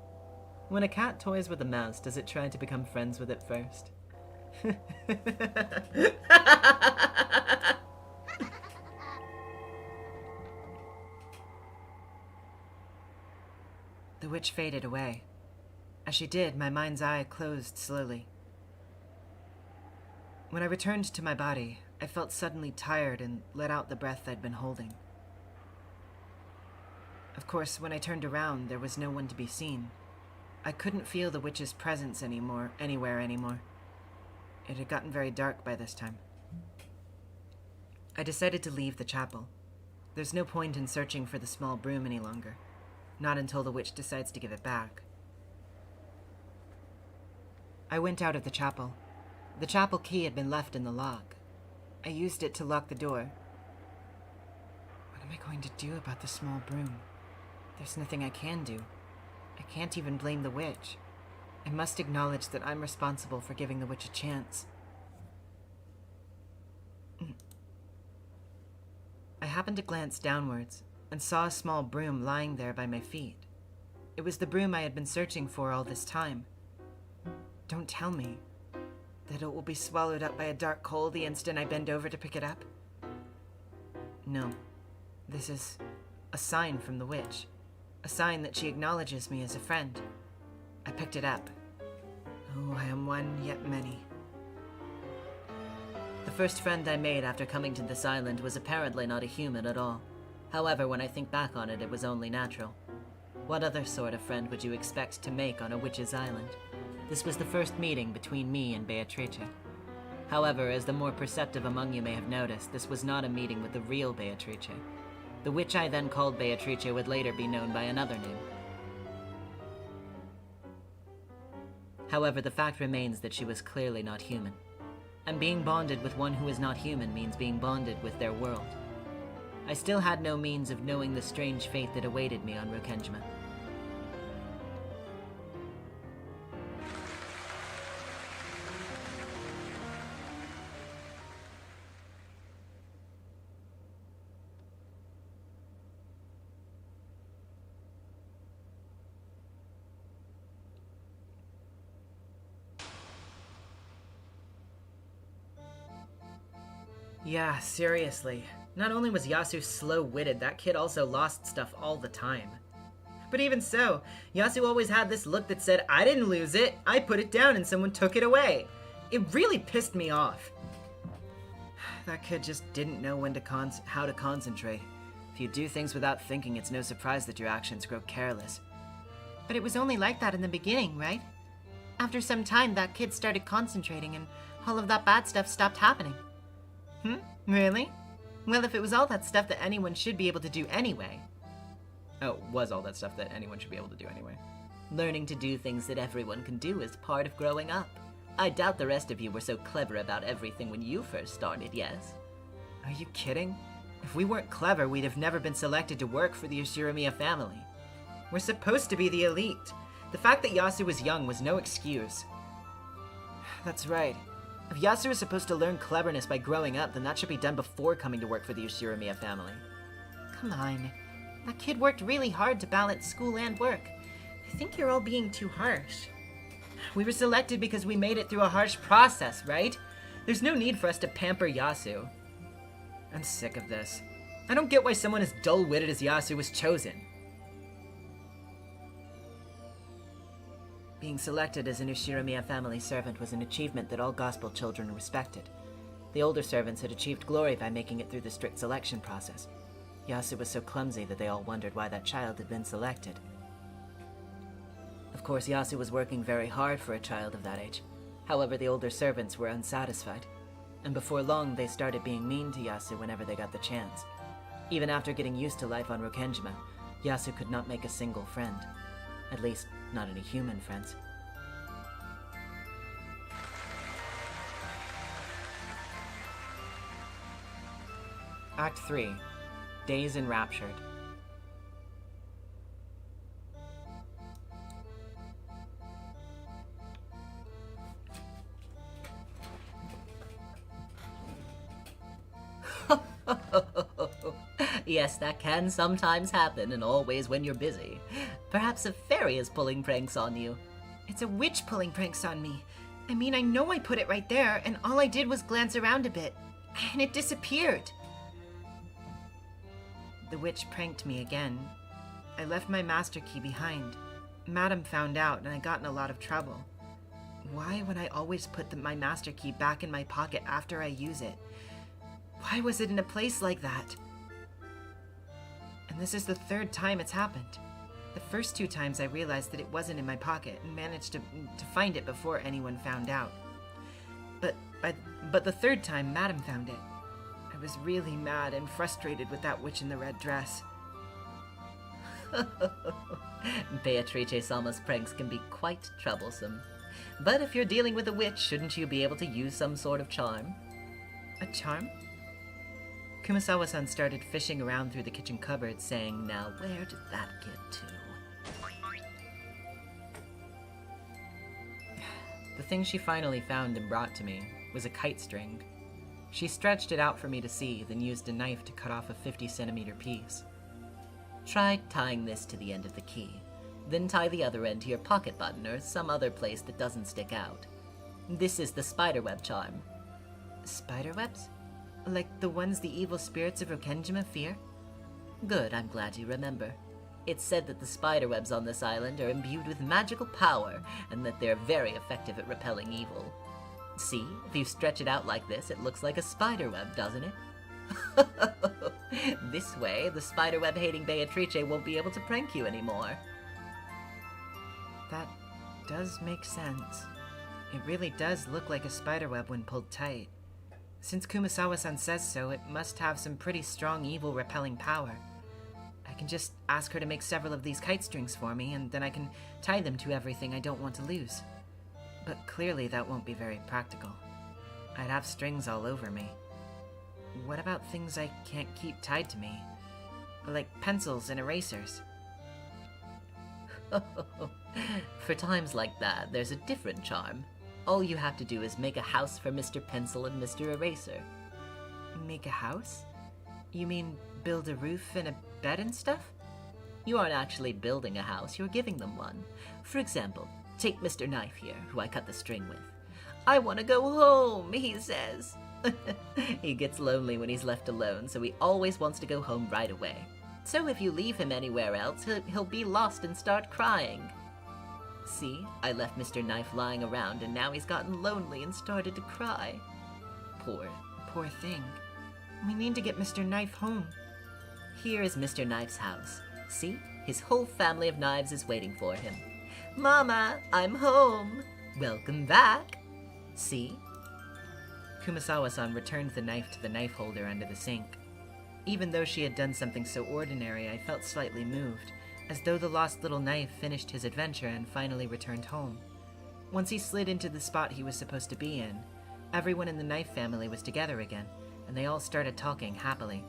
When a cat toys with a mouse, does it try to become friends with it first?
The witch faded away. As she did, my mind's eye closed slowly. When I returned to my body, I felt suddenly tired and let out the breath I'd been holding. Of course, when I turned around, there was no one to be seen. I couldn't feel the witch's presence anymore. It had gotten very dark by this time. I decided to leave the chapel. There's no point in searching for the small broom any longer. Not until the witch decides to give it back. I went out of the chapel. The chapel key had been left in the lock. I used it to lock the door. What am I going to do about the small broom? There's nothing I can do. I can't even blame the witch. I must acknowledge that I'm responsible for giving the witch a chance. I happened to glance downwards and saw a small broom lying there by my feet. It was the broom I had been searching for all this time. Don't tell me that it will be swallowed up by a dark hole the instant I bend over to pick it up. No, this is a sign from the witch. A sign that she acknowledges me as a friend. I picked it up. Oh, I am one, yet many.
The first friend I made after coming to this island was apparently not a human at all. However, when I think back on it, it was only natural. What other sort of friend would you expect to make on a witch's island? This was the first meeting between me and Beatrice. However, as the more perceptive among you may have noticed, this was not a meeting with the real Beatrice. The witch I then called Beatrice would later be known by another name. However, the fact remains that she was clearly not human. And being bonded with one who is not human means being bonded with their world. I still had no means of knowing the strange fate that awaited me on Rokenjima. Yeah, seriously. Not only was Yasu slow-witted, that kid also lost stuff all the time. But even so, Yasu always had this look that said, I didn't lose it, I put it down and someone took it away. It really pissed me off. That kid just didn't know when to how to concentrate. If you do things without thinking, it's no surprise that your actions grow careless.
But it was only like that in the beginning, right? After some time, that kid started concentrating and all of that bad stuff stopped happening. Really? Well, if it was all that stuff that anyone should be able to do anyway.
Oh, was all that stuff that anyone should be able to do anyway. Learning to do things that everyone can do is part of growing up. I doubt the rest of you were so clever about everything when you first started, yes?
Are you kidding? If we weren't clever, we'd have never been selected to work for the Ushiramiya family. We're supposed to be the elite. The fact that Yasu was young was no excuse. That's right. If Yasu is supposed to learn cleverness by growing up, then that should be done before coming to work for the Ushiramiya family. Come on. That kid worked really hard to balance school and work. I think you're all being too harsh. We were selected because we made it through a harsh process, right? There's no need for us to pamper Yasu. I'm sick of this. I don't get why someone as dull-witted as Yasu was chosen. Being selected as an Ushiramiya family servant was an achievement that all gospel children respected. The older servants had achieved glory by making it through the strict selection process. Yasu was so clumsy that they all wondered why that child had been selected. Of course, Yasu was working very hard for a child of that age. However, the older servants were unsatisfied, and before long they started being mean to Yasu whenever they got the chance. Even after getting used to life on Rokenjima, Yasu could not make a single friend. At least, not any human friends.
Act 3. Days Enraptured.
Yes, that can sometimes happen, and always when you're busy. Perhaps a fairy is pulling pranks on you.
It's a witch pulling pranks on me. I mean, I know I put it right there, and all I did was glance around a bit, and it disappeared.
The witch pranked me again. I left my master key behind. Madam found out, and I got in a lot of trouble. Why would I always put my master key back in my pocket after I use it? Why was it in a place like that? And this is the third time it's happened. The first 2 times I realized that it wasn't in my pocket and managed to find it before anyone found out. But the third time, Madam found it. I was really mad and frustrated with that witch in the red dress.
Beatrice-sama's pranks can be quite troublesome. But if you're dealing with a witch, shouldn't you be able to use some sort of charm?
A charm? Kumasawa-san started fishing around through the kitchen cupboard, saying,
Now, where did that get to?
The thing she finally found and brought to me was a kite string. She stretched it out for me to see, then used a knife to cut off a 50-centimeter piece.
Try tying this to the end of the key. Then tie the other end to your pocket button or some other place that doesn't stick out. This is the spiderweb charm.
Spiderwebs? Like the ones the evil spirits of Rokenjima fear?
Good, I'm glad you remember. It's said that the spiderwebs on this island are imbued with magical power, and that they're very effective at repelling evil. See, if you stretch it out like this, it looks like a spiderweb, doesn't it? This way, the spiderweb-hating Beatrice won't be able to prank you anymore.
That does make sense. It really does look like a spiderweb when pulled tight. Since Kumasawa-san says so, it must have some pretty strong evil repelling power. I can just ask her to make several of these kite strings for me, and then I can tie them to everything I don't want to lose. But clearly that won't be very practical. I'd have strings all over me. What about things I can't keep tied to me? Like pencils and erasers?
For times like that, there's a different charm. All you have to do is make a house for Mr. Pencil and Mr. Eraser.
Make a house? You mean build a roof and a bed and stuff?
You aren't actually building a house, you're giving them one. For example, take Mr. Knife here, who I cut the string with. I want to go home, he says. He gets lonely when he's left alone, so he always wants to go home right away. So if you leave him anywhere else, he'll be lost and start crying. See, I left Mr. Knife lying around, and now he's gotten lonely and started to cry.
Poor thing. We need to get Mr. Knife home.
Here is Mr. Knife's house. See, his whole family of knives is waiting for him. Mama, I'm home. Welcome back. See?
Kumasawa-san returned the knife to the knife holder under the sink. Even though she had done something so ordinary, I felt slightly moved, as though the lost little knife finished his adventure and finally returned home. Once he slid into the spot he was supposed to be in, everyone in the knife family was together again, and they all started talking happily.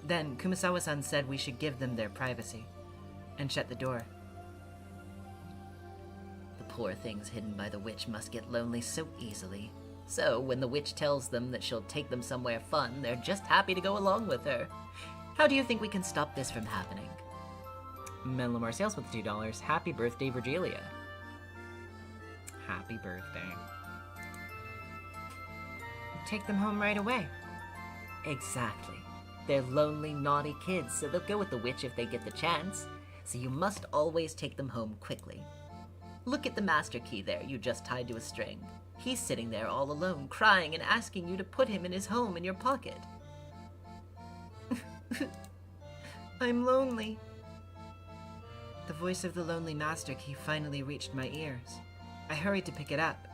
Then Kumasawa-san said we should give them their privacy, and shut the door.
The poor things hidden by the witch must get lonely so easily. So, when the witch tells them that she'll take them somewhere fun, they're just happy to go along with her. How do you think we can stop this from happening?
Menlo Marcels with $2. Happy birthday, Virgilia. Happy birthday.
Take them home right away.
Exactly. They're lonely, naughty kids, so they'll go with the witch if they get the chance. So you must always take them home quickly. Look at the master key there you just tied to a string. He's sitting there all alone, crying and asking you to put him in his home in your pocket.
I'm lonely. The voice of the lonely master key finally reached my ears. I hurried to pick it up,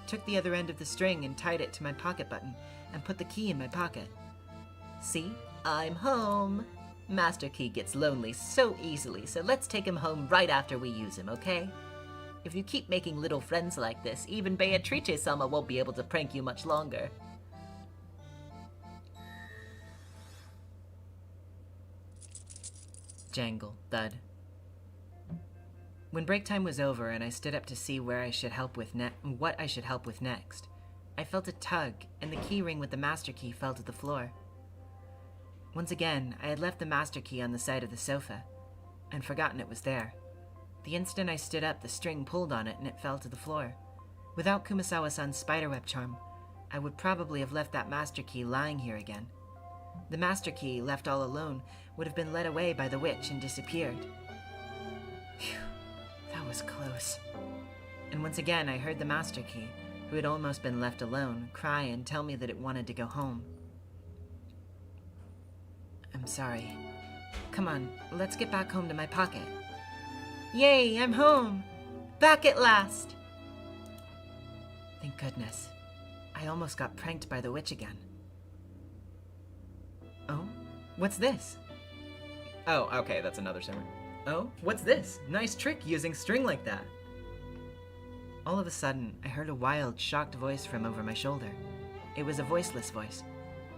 took the other end of the string and tied it to my pocket button, and put the key in my pocket.
See? I'm home. Master Key gets lonely so easily, so let's take him home right after we use him, okay? If you keep making little friends like this, even Beatrice-sama won't be able to prank you much longer.
Jangle, thud. When break time was over and I stood up to see what I should help with next, I felt a tug, and the key ring with the master key fell to the floor. Once again, I had left the master key on the side of the sofa, and forgotten it was there. The instant I stood up, the string pulled on it and it fell to the floor. Without Kumasawa-san's spiderweb charm, I would probably have left that master key lying here again. The master key, left all alone, would have been led away by the witch and disappeared. Phew, that was close. And once again, I heard the master key, who had almost been left alone, cry and tell me that it wanted to go home. I'm sorry. Come on, let's get back home to my pocket. Yay, I'm home! Back at last! Thank goodness. I almost got pranked by the witch again. Oh? What's this? Oh, okay, that's another simmer. Oh? What's this? Nice trick using string like that. All of a sudden, I heard a wild, shocked voice from over my shoulder. It was a voiceless voice.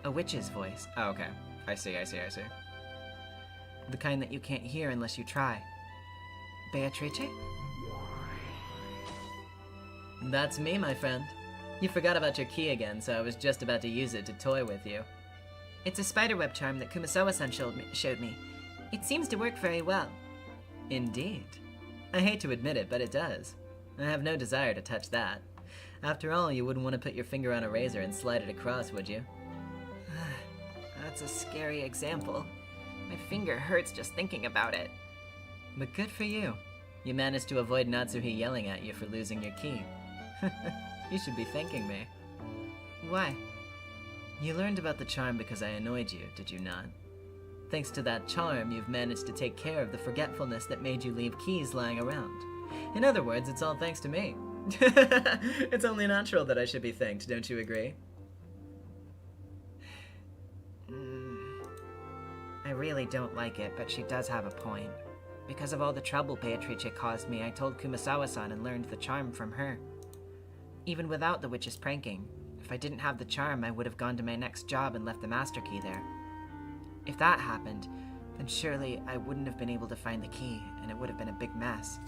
A witch's voice. Oh, okay. I see. The kind that you can't hear unless you try. Beatrice? That's me, my friend. You forgot about your key again, so I was just about to use it to toy with you. It's a spiderweb charm that Kumasawa-san showed me. It seems to work very well. Indeed. I hate to admit it, but it does. I have no desire to touch that. After all, you wouldn't want to put your finger on a razor and slide it across, would you? That's a scary example. My finger hurts just thinking about it. But good for you. You managed to avoid Natsuhi yelling at you for losing your key. You should be thanking me. Why? You learned about the charm because I annoyed you, did you not? Thanks to that charm, you've managed to take care of the forgetfulness that made you leave keys lying around. In other words, it's all thanks to me. It's only natural that I should be thanked, don't you agree? I really don't like it, but she does have a point. Because of all the trouble Beatrice caused me, I told Kumasawa-san and learned the charm from her. Even without the witch's pranking, if I didn't have the charm, I would have gone to my next job and left the master key there. If that happened, then surely I wouldn't have been able to find the key, and it would have been a big mess.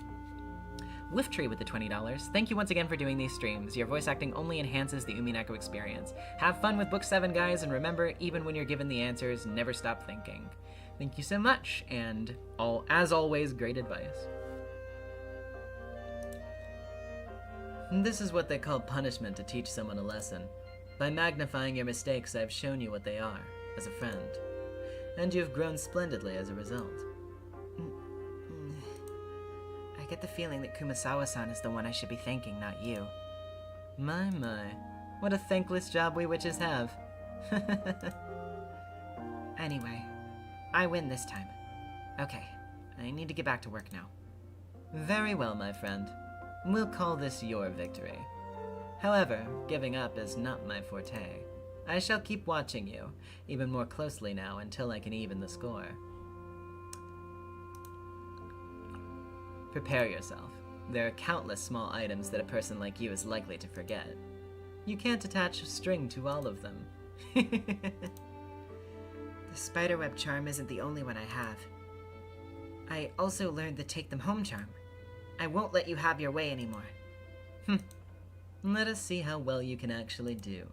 Whifftree with the $20. Thank you once again for doing these streams. Your voice acting only enhances the Umineko experience. Have fun with Book 7, guys, and remember, even when you're given the answers, never stop thinking. Thank you so much, and as always, great advice. This is what they call punishment to teach someone a lesson. By magnifying your mistakes, I've shown you what they are, as a friend. And you've grown splendidly as a result. I get the feeling that Kumasawa-san is the one I should be thanking, not you. My. What a thankless job we witches have. Anyway, I win this time. Okay, I need to get back to work now. Very well, my friend. We'll call this your victory. However, giving up is not my forte. I shall keep watching you, even more closely now, until I can even the score. Prepare yourself. There are countless small items that a person like you is likely to forget. You can't attach a string to all of them. The spiderweb charm isn't the only one I have. I also learned the take them home charm. I won't let you have your way anymore. Let us see how well you can actually do.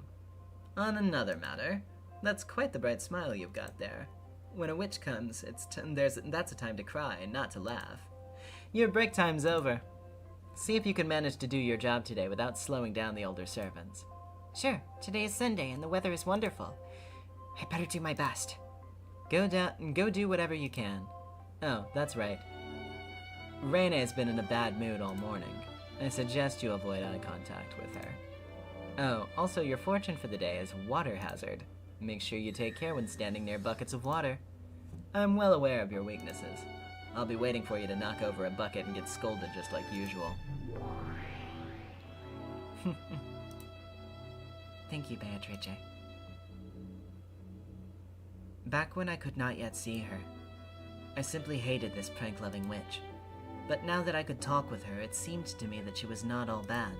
On another matter, that's quite the bright smile you've got there. When a witch comes, that's a time to cry, not to laugh. Your break time's over. See if you can manage to do your job today without slowing down the older servants.
Sure, today is Sunday and the weather is wonderful. I better do my best.
Go do whatever you can. Oh, that's right. Rene's been in a bad mood all morning. I suggest you avoid eye contact with her. Oh, also your fortune for the day is water hazard. Make sure you take care when standing near buckets of water. I'm well aware of your weaknesses. I'll be waiting for you to knock over a bucket and get scolded just like usual.
Thank you, Beatrice. Back when I could not yet see her, I simply hated this prank-loving witch. But now that I could talk with her, it seemed to me that she was not all bad.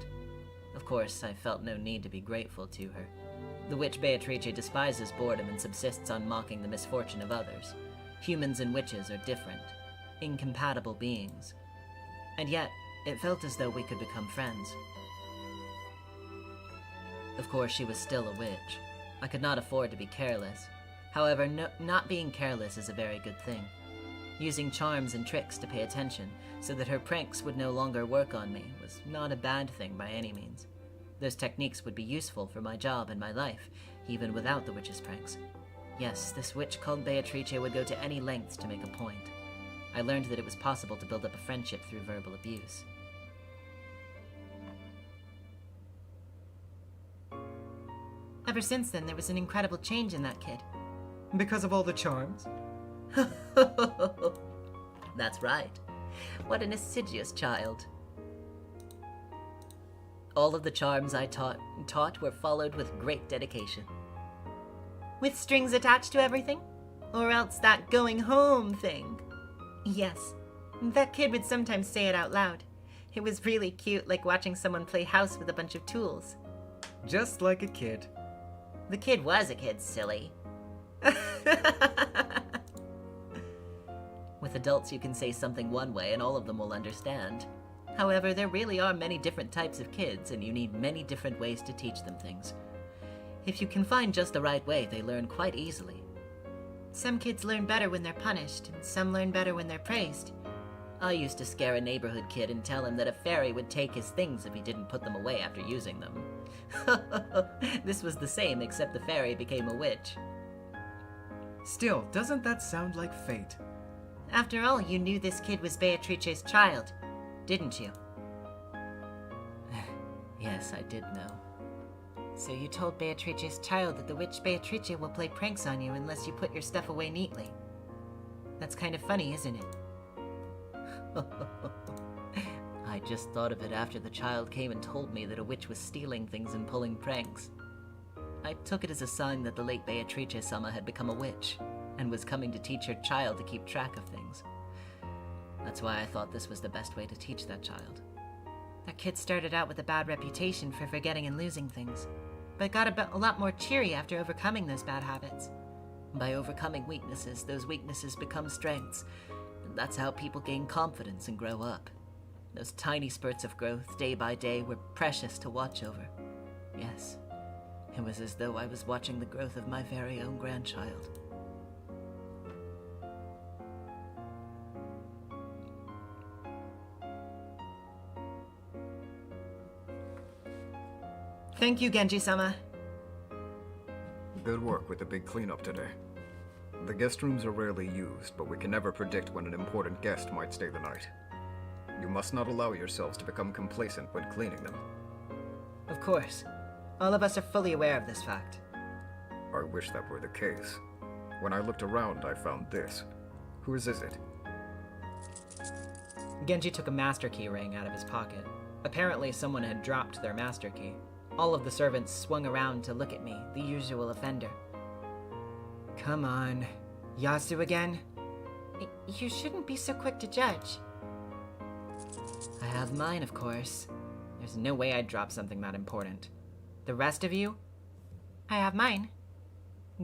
Of course, I felt no need to be grateful to her. The witch Beatrice despises boredom and subsists on mocking the misfortune of others.
Humans and witches are different, incompatible beings. And yet, it felt as though we could become friends. Of course, she was still a witch. I could not afford to be careless. However, not being careless is a very good thing. Using charms and tricks to pay attention so that her pranks would no longer work on me was not a bad thing by any means. Those techniques would be useful for my job and my life, even without the witch's pranks. Yes, this witch called Beatrice would go to any lengths to make a point. I learned that it was possible to build up a friendship through verbal abuse.
Ever since then, there was an incredible change in that kid.
Because of all the charms?
That's right. What an assiduous child. All of the charms I taught were followed with great dedication.
With strings attached to everything? Or else that going home thing? Yes. That kid would sometimes say it out loud. It was really cute, like watching someone play house with a bunch of tools.
Just like a kid.
The kid was a kid, silly. With adults, you can say something one way and all of them will understand. However, there really are many different types of kids, and you need many different ways to teach them things. If you can find just the right way, they learn quite easily.
Some kids learn better when they're punished, and some learn better when they're praised.
I used to scare a neighborhood kid and tell him that a fairy would take his things if he didn't put them away after using them. This was the same, except the fairy became a witch.
Still, doesn't that sound like fate?
After all, you knew this kid was Beatrice's child, didn't you?
Yes, I did know.
So you told Beatrice's child that the witch Beatrice will play pranks on you unless you put your stuff away neatly. That's kind of funny, isn't it?
I just thought of it after the child came and told me that a witch was stealing things and pulling pranks. I took it as a sign that the late Beatrice-sama had become a witch, and was coming to teach her child to keep track of things. That's why I thought this was the best way to teach that child.
That kid started out with a bad reputation for forgetting and losing things, but got a lot more cheery after overcoming those bad habits.
By overcoming weaknesses, those weaknesses become strengths. And that's how people gain confidence and grow up. Those tiny spurts of growth, day by day, were precious to watch over. Yes, it was as though I was watching the growth of my very own grandchild.
Thank you, Genji-sama.
Good work with the big cleanup today. The guest rooms are rarely used, but we can never predict when an important guest might stay the night. You must not allow yourselves to become complacent when cleaning them.
Of course. All of us are fully aware of this fact.
I wish that were the case. When I looked around, I found this. Whose is it?
Genji took a master key ring out of his pocket. Apparently, someone had dropped their master key. All of the servants swung around to look at me, the usual offender.
Come on. Yasu again?
You shouldn't be so quick to judge.
I have mine, of course. There's no way I'd drop something that important. The rest of you?
I have mine.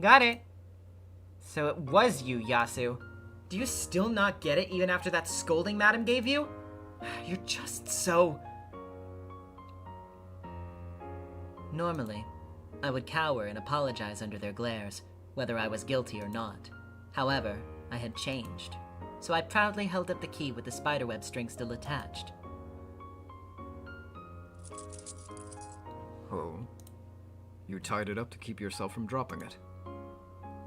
Got it.
So it was you, Yasu. Do you still not get it even after that scolding Madam gave you? You're just so...
Normally, I would cower and apologize under their glares, whether I was guilty or not. However, I had changed, so I proudly held up the key with the spiderweb string still attached.
Oh, you tied it up to keep yourself from dropping it.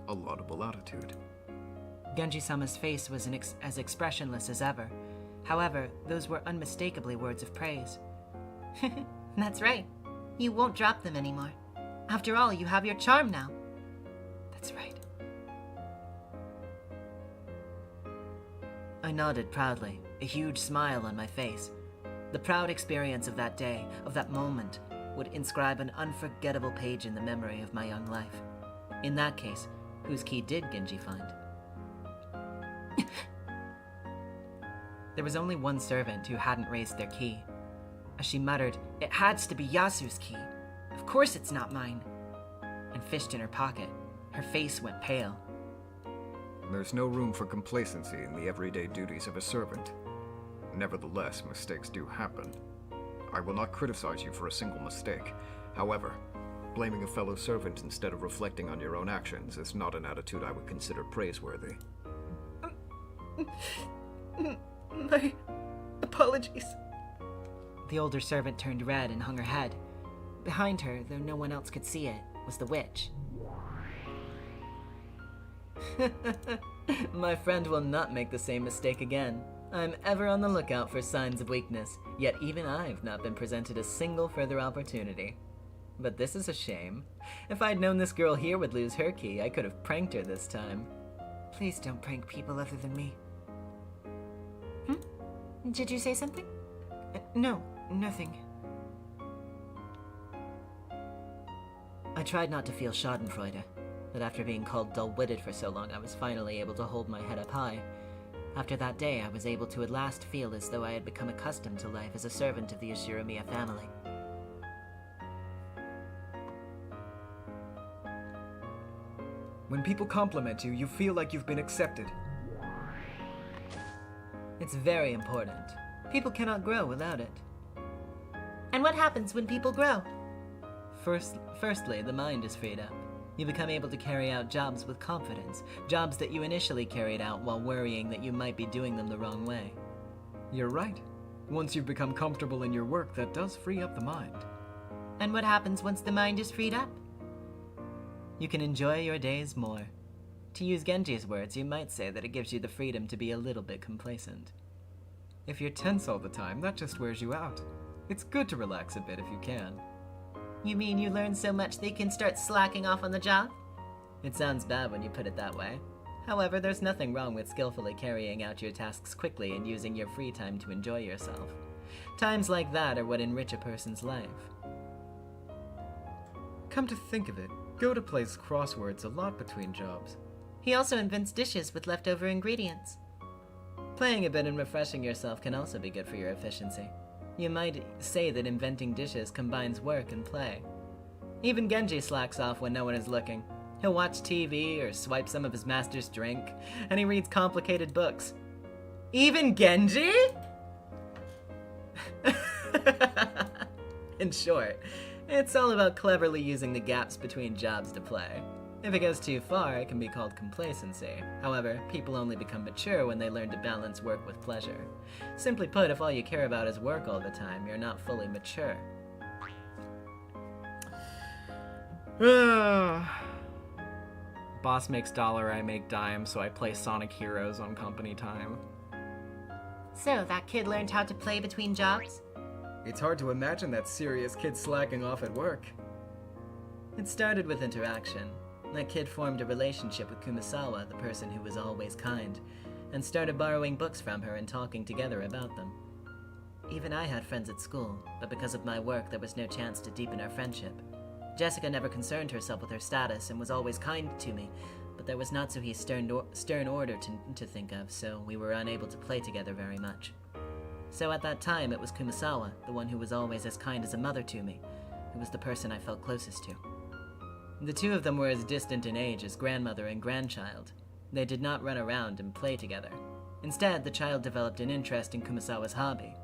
A laudable attitude.
Genji-sama's face was as expressionless as ever. However, those were unmistakably words of praise.
That's right. You won't drop them anymore. After all, you have your charm now.
That's right.
I nodded proudly, a huge smile on my face. The proud experience of that day, of that moment, would inscribe an unforgettable page in the memory of my young life. In that case, whose key did Genji find?
There was only one servant who hadn't raised their key. As she muttered, "It has to be Yasu's key. Of course it's not mine," and fished in her pocket. Her face went pale.
There's no room for complacency in the everyday duties of a servant. Nevertheless, mistakes do happen. I will not criticize you for a single mistake. However, blaming a fellow servant instead of reflecting on your own actions is not an attitude I would consider praiseworthy.
My apologies.
The older servant turned red and hung her head. Behind her, though no one else could see it, was the witch. My friend will not make the same mistake again. I'm ever on the lookout for signs of weakness, yet even I've not been presented a single further opportunity. But this is a shame. If I'd known this girl here would lose her key, I could have pranked her this time.
Please don't prank people other than me. Did you say something?
No, nothing. I tried not to feel schadenfreude, but after being called dull-witted for so long, I was finally able to hold my head up high. After that day, I was able to at last feel as though I had become accustomed to life as a servant of the NezumiVA family.
When people compliment you, you feel like you've been accepted.
It's very important. People cannot grow without it.
And what happens when people grow?
Firstly, the mind is freed up. You become able to carry out jobs with confidence, jobs that you initially carried out while worrying that you might be doing them the wrong way.
You're right. Once you've become comfortable in your work, that does free up the mind.
And what happens once the mind is freed up?
You can enjoy your days more. To use Genji's words, you might say that it gives you the freedom to be a little bit complacent.
If you're tense all the time, that just wears you out. It's good to relax a bit if you can.
You mean you learn so much that you can start slacking off on the job?
It sounds bad when you put it that way. However, there's nothing wrong with skillfully carrying out your tasks quickly and using your free time to enjoy yourself. Times like that are what enrich a person's life.
Come to think of it, Goda plays crosswords a lot between jobs.
He also invents dishes with leftover ingredients.
Playing a bit and refreshing yourself can also be good for your efficiency. You might say that inventing dishes combines work and play. Even Genji slacks off when no one is looking. He'll watch TV or swipe some of his master's drink, and he reads complicated books. Even Genji? In short, it's all about cleverly using the gaps between jobs to play. If it goes too far, it can be called complacency. However, people only become mature when they learn to balance work with pleasure. Simply put, if all you care about is work all the time, you're not fully mature.
Boss makes dollar, I make dime, so I play Sonic Heroes on company time.
So, that kid learned how to play between jobs?
It's hard to imagine that serious kid slacking off at work.
It started with interaction. That kid formed a relationship with Kumasawa, the person who was always kind, and started borrowing books from her and talking together about them. Even I had friends at school, but because of my work there was no chance to deepen our friendship. Jessica never concerned herself with her status and was always kind to me, but there was Natsuhi's stern order to think of, so we were unable to play together very much. So at that time it was Kumasawa, the one who was always as kind as a mother to me, who was the person I felt closest to. The two of them were as distant in age as grandmother and grandchild. They did not run around and play together. Instead, the child developed an interest in Kumasawa's hobby.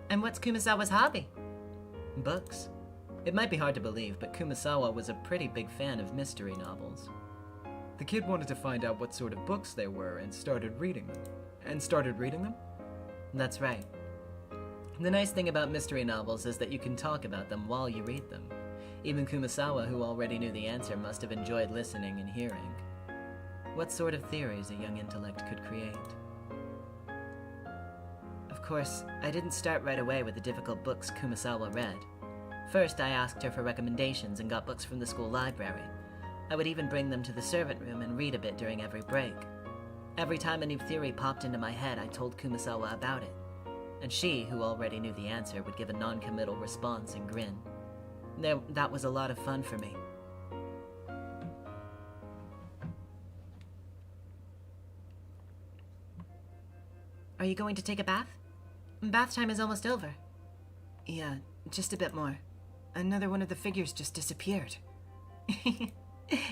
And what's Kumasawa's hobby?
Books. It might be hard to believe, but Kumasawa was a pretty big fan of mystery novels.
The kid wanted to find out what sort of books they were and started reading them.
That's right. The nice thing about mystery novels is that you can talk about them while you read them. Even Kumasawa, who already knew the answer, must have enjoyed listening and hearing. What sort of theories a young intellect could create? Of course, I didn't start right away with the difficult books Kumasawa read. First, I asked her for recommendations and got books from the school library. I would even bring them to the servant room and read a bit during every break. Every time a new theory popped into my head, I told Kumasawa about it. And she, who already knew the answer, would give a non-committal response and grin. That was a lot of fun for me.
Are you going to take a bath? Bath time is almost over.
Yeah, just a bit more. Another one of the figures just disappeared.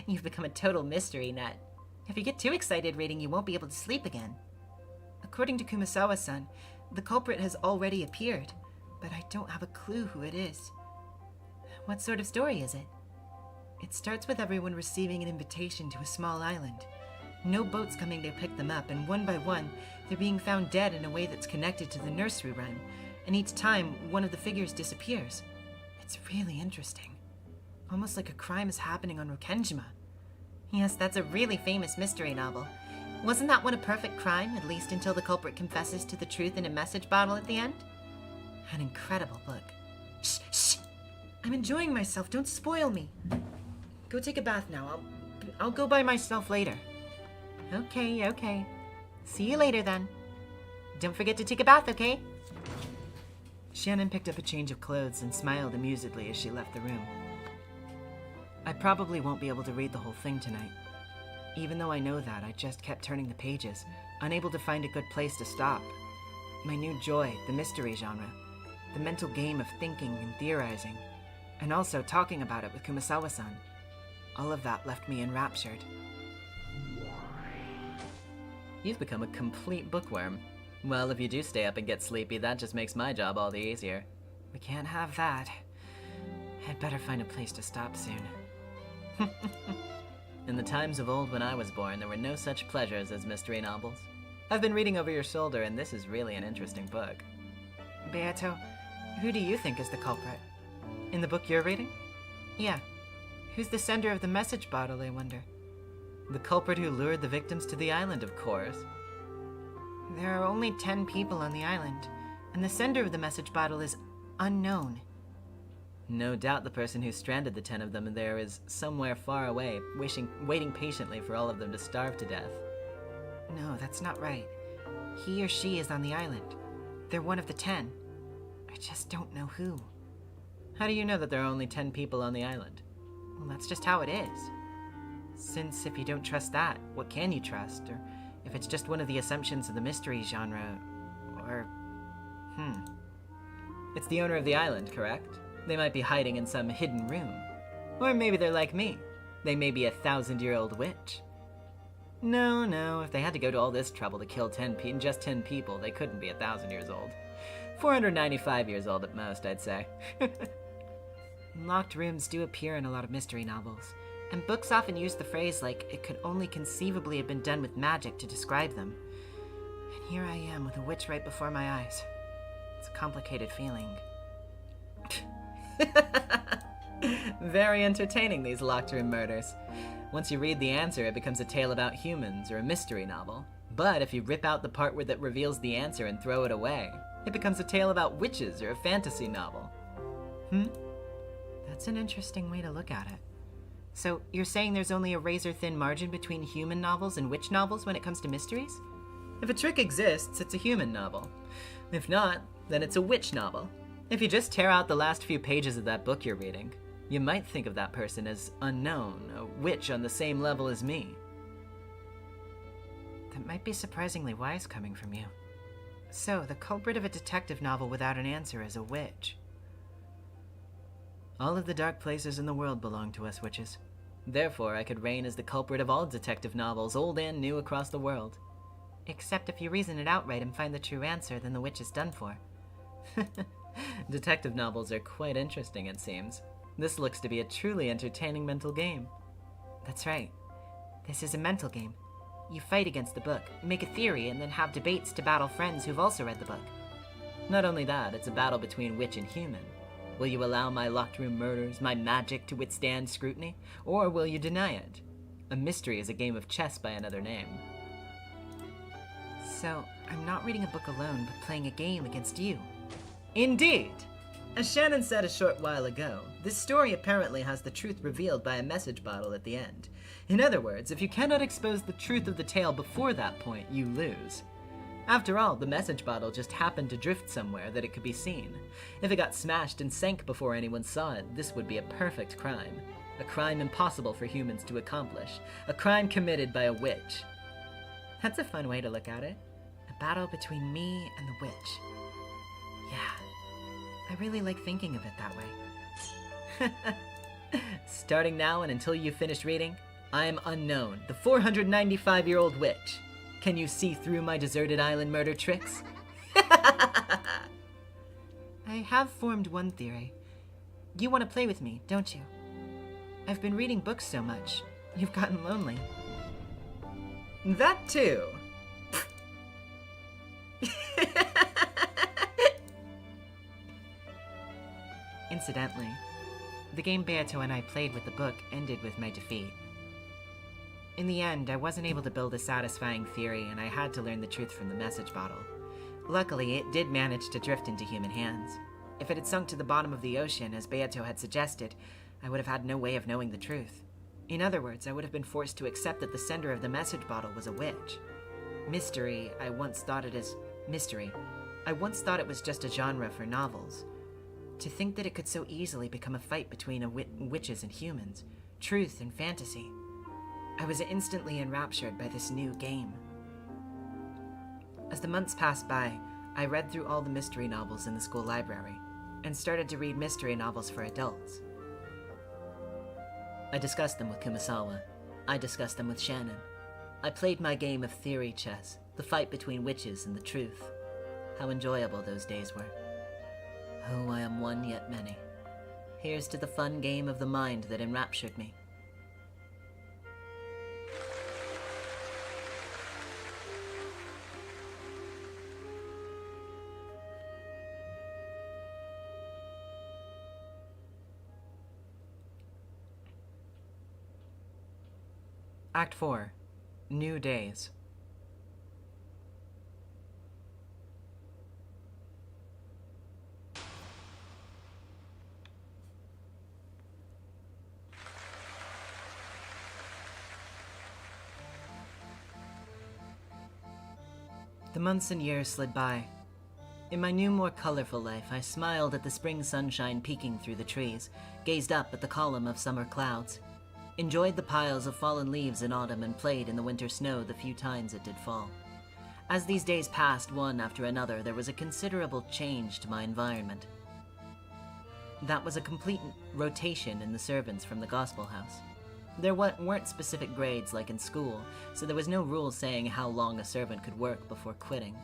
You've become a total mystery nut. If you get too excited reading, you won't be able to sleep again. According to Kumasawa-san, the culprit has already appeared, but I don't have a clue who it is. What sort of story is it? It starts with everyone receiving an invitation to a small island. No boats coming to pick them up, and one by one, they're being found dead in a way that's connected to the nursery rhyme, and each time, one of the figures disappears. It's really interesting. Almost like a crime is happening on Rokenjima. Yes, that's a really famous mystery novel. Wasn't that one a perfect crime, at least until the culprit confesses to the truth in a message bottle at the end? An incredible book. Shh, shh! I'm enjoying myself, don't spoil me. Go take a bath now, I'll go by myself later. Okay. See you later then. Don't forget to take a bath, okay? Shannon picked up a change of clothes and smiled amusedly as she left the room. I probably won't be able to read the whole thing tonight. Even though I know that, I just kept turning the pages, unable to find a good place to stop. My new joy, the mystery genre, the mental game of thinking and theorizing, and also talking about it with Kumasawa-san. All of that left me enraptured.
You've become a complete bookworm. Well, if you do stay up and get sleepy, that just makes my job all the easier.
We can't have that. I'd better find a place to stop soon.
In the times of old when I was born, there were no such pleasures as mystery novels. I've been reading over your shoulder, and this is really an interesting book.
Beato, who do you think is the culprit?
In the book you're reading?
Yeah. Who's the sender of the message bottle, I wonder?
The culprit who lured the victims to the island, of course.
There are only 10 people on the island, and the sender of the message bottle is unknown.
No doubt the person who stranded the 10 of them there is somewhere far away, waiting patiently for all of them to starve to death.
No, that's not right. He or she is on the island. They're one of the 10. I just don't know who.
How do you know that there are only 10 people on the island?
Well, that's just how it is. Since if you don't trust that, what can you trust? Or if it's just one of the assumptions of the mystery genre, or...
It's the owner of the island, correct? They might be hiding in some hidden room. Or maybe they're like me. They may be a 1,000-year-old witch. No, if they had to go to all this trouble to kill just 10 people, they couldn't be 1,000 years old. 495 years old at most, I'd say.
Locked rooms do appear in a lot of mystery novels, and books often use the phrase like it could only conceivably have been done with magic to describe them. And here I am with a witch right before my eyes. It's a complicated feeling.
Very entertaining, these locked room murders. Once you read the answer, it becomes a tale about humans or a mystery novel. But if you rip out the part that reveals the answer and throw it away, it becomes a tale about witches or a fantasy novel.
That's an interesting way to look at it. So, you're saying there's only a razor-thin margin between human novels and witch novels when it comes to mysteries?
If a trick exists, it's a human novel. If not, then it's a witch novel. If you just tear out the last few pages of that book you're reading, you might think of that person as unknown, a witch on the same level as me.
That might be surprisingly wise coming from you. So, the culprit of a detective novel without an answer is a witch.
All of the dark places in the world belong to us witches. Therefore, I could reign as the culprit of all detective novels, old and new, across the world.
Except if you reason it out right and find the true answer, then the witch is done for.
Detective novels are quite interesting, it seems. This looks to be a truly entertaining mental game.
That's right. This is a mental game. You fight against the book, make a theory, and then have debates to battle friends who've also read the book.
Not only that, it's a battle between witch and human. Will you allow my locked room murders, my magic, to withstand scrutiny? Or will you deny it? A mystery is a game of chess by another name.
So, I'm not reading a book alone, but playing a game against you.
Indeed! As Shannon said a short while ago, this story apparently has the truth revealed by a message bottle at the end. In other words, if you cannot expose the truth of the tale before that point, you lose. After all, the message bottle just happened to drift somewhere that it could be seen. If it got smashed and sank before anyone saw it, this would be a perfect crime. A crime impossible for humans to accomplish. A crime committed by a witch. That's a fun way to look at it.
A battle between me and the witch. Yeah, I really like thinking of it that way.
Starting now and until you finish reading,
I'm Unknown, the 495-year-old witch. Can you see through my deserted island murder tricks?
I have formed one theory. You want to play with me, don't you? I've been reading books so much. You've gotten lonely.
That too.
Incidentally, the game Beato and I played with the book ended with my defeat. In the end, I wasn't able to build a satisfying theory, and I had to learn the truth from the message bottle. Luckily, it did manage to drift into human hands. If it had sunk to the bottom of the ocean, as Beato had suggested, I would have had no way of knowing the truth. In other words, I would have been forced to accept that the sender of the message bottle was a witch. Mystery, I once thought it was just a genre for novels. To think that it could so easily become a fight between witches and humans, truth and fantasy. I was instantly enraptured by this new game. As the months passed by, I read through all the mystery novels in the school library, and started to read mystery novels for adults.
I discussed them with Kumasawa. I discussed them with Shannon. I played my game of theory chess, the fight between witches and the truth. How enjoyable those days were. Oh, I am one yet many. Here's to the fun game of the mind that enraptured me.
Act 4. New Days. The months and years slid by.
In my new, more colorful life, I smiled at the spring sunshine peeking through the trees, gazed up at the column of summer clouds, enjoyed the piles of fallen leaves in autumn, and played in the winter snow the few times it did fall. As these days passed one after another, there was a considerable change to my environment. That was a complete rotation in the servants from the Gospel House. There weren't specific grades like in school, so there was no rule saying how long a servant could work before quitting.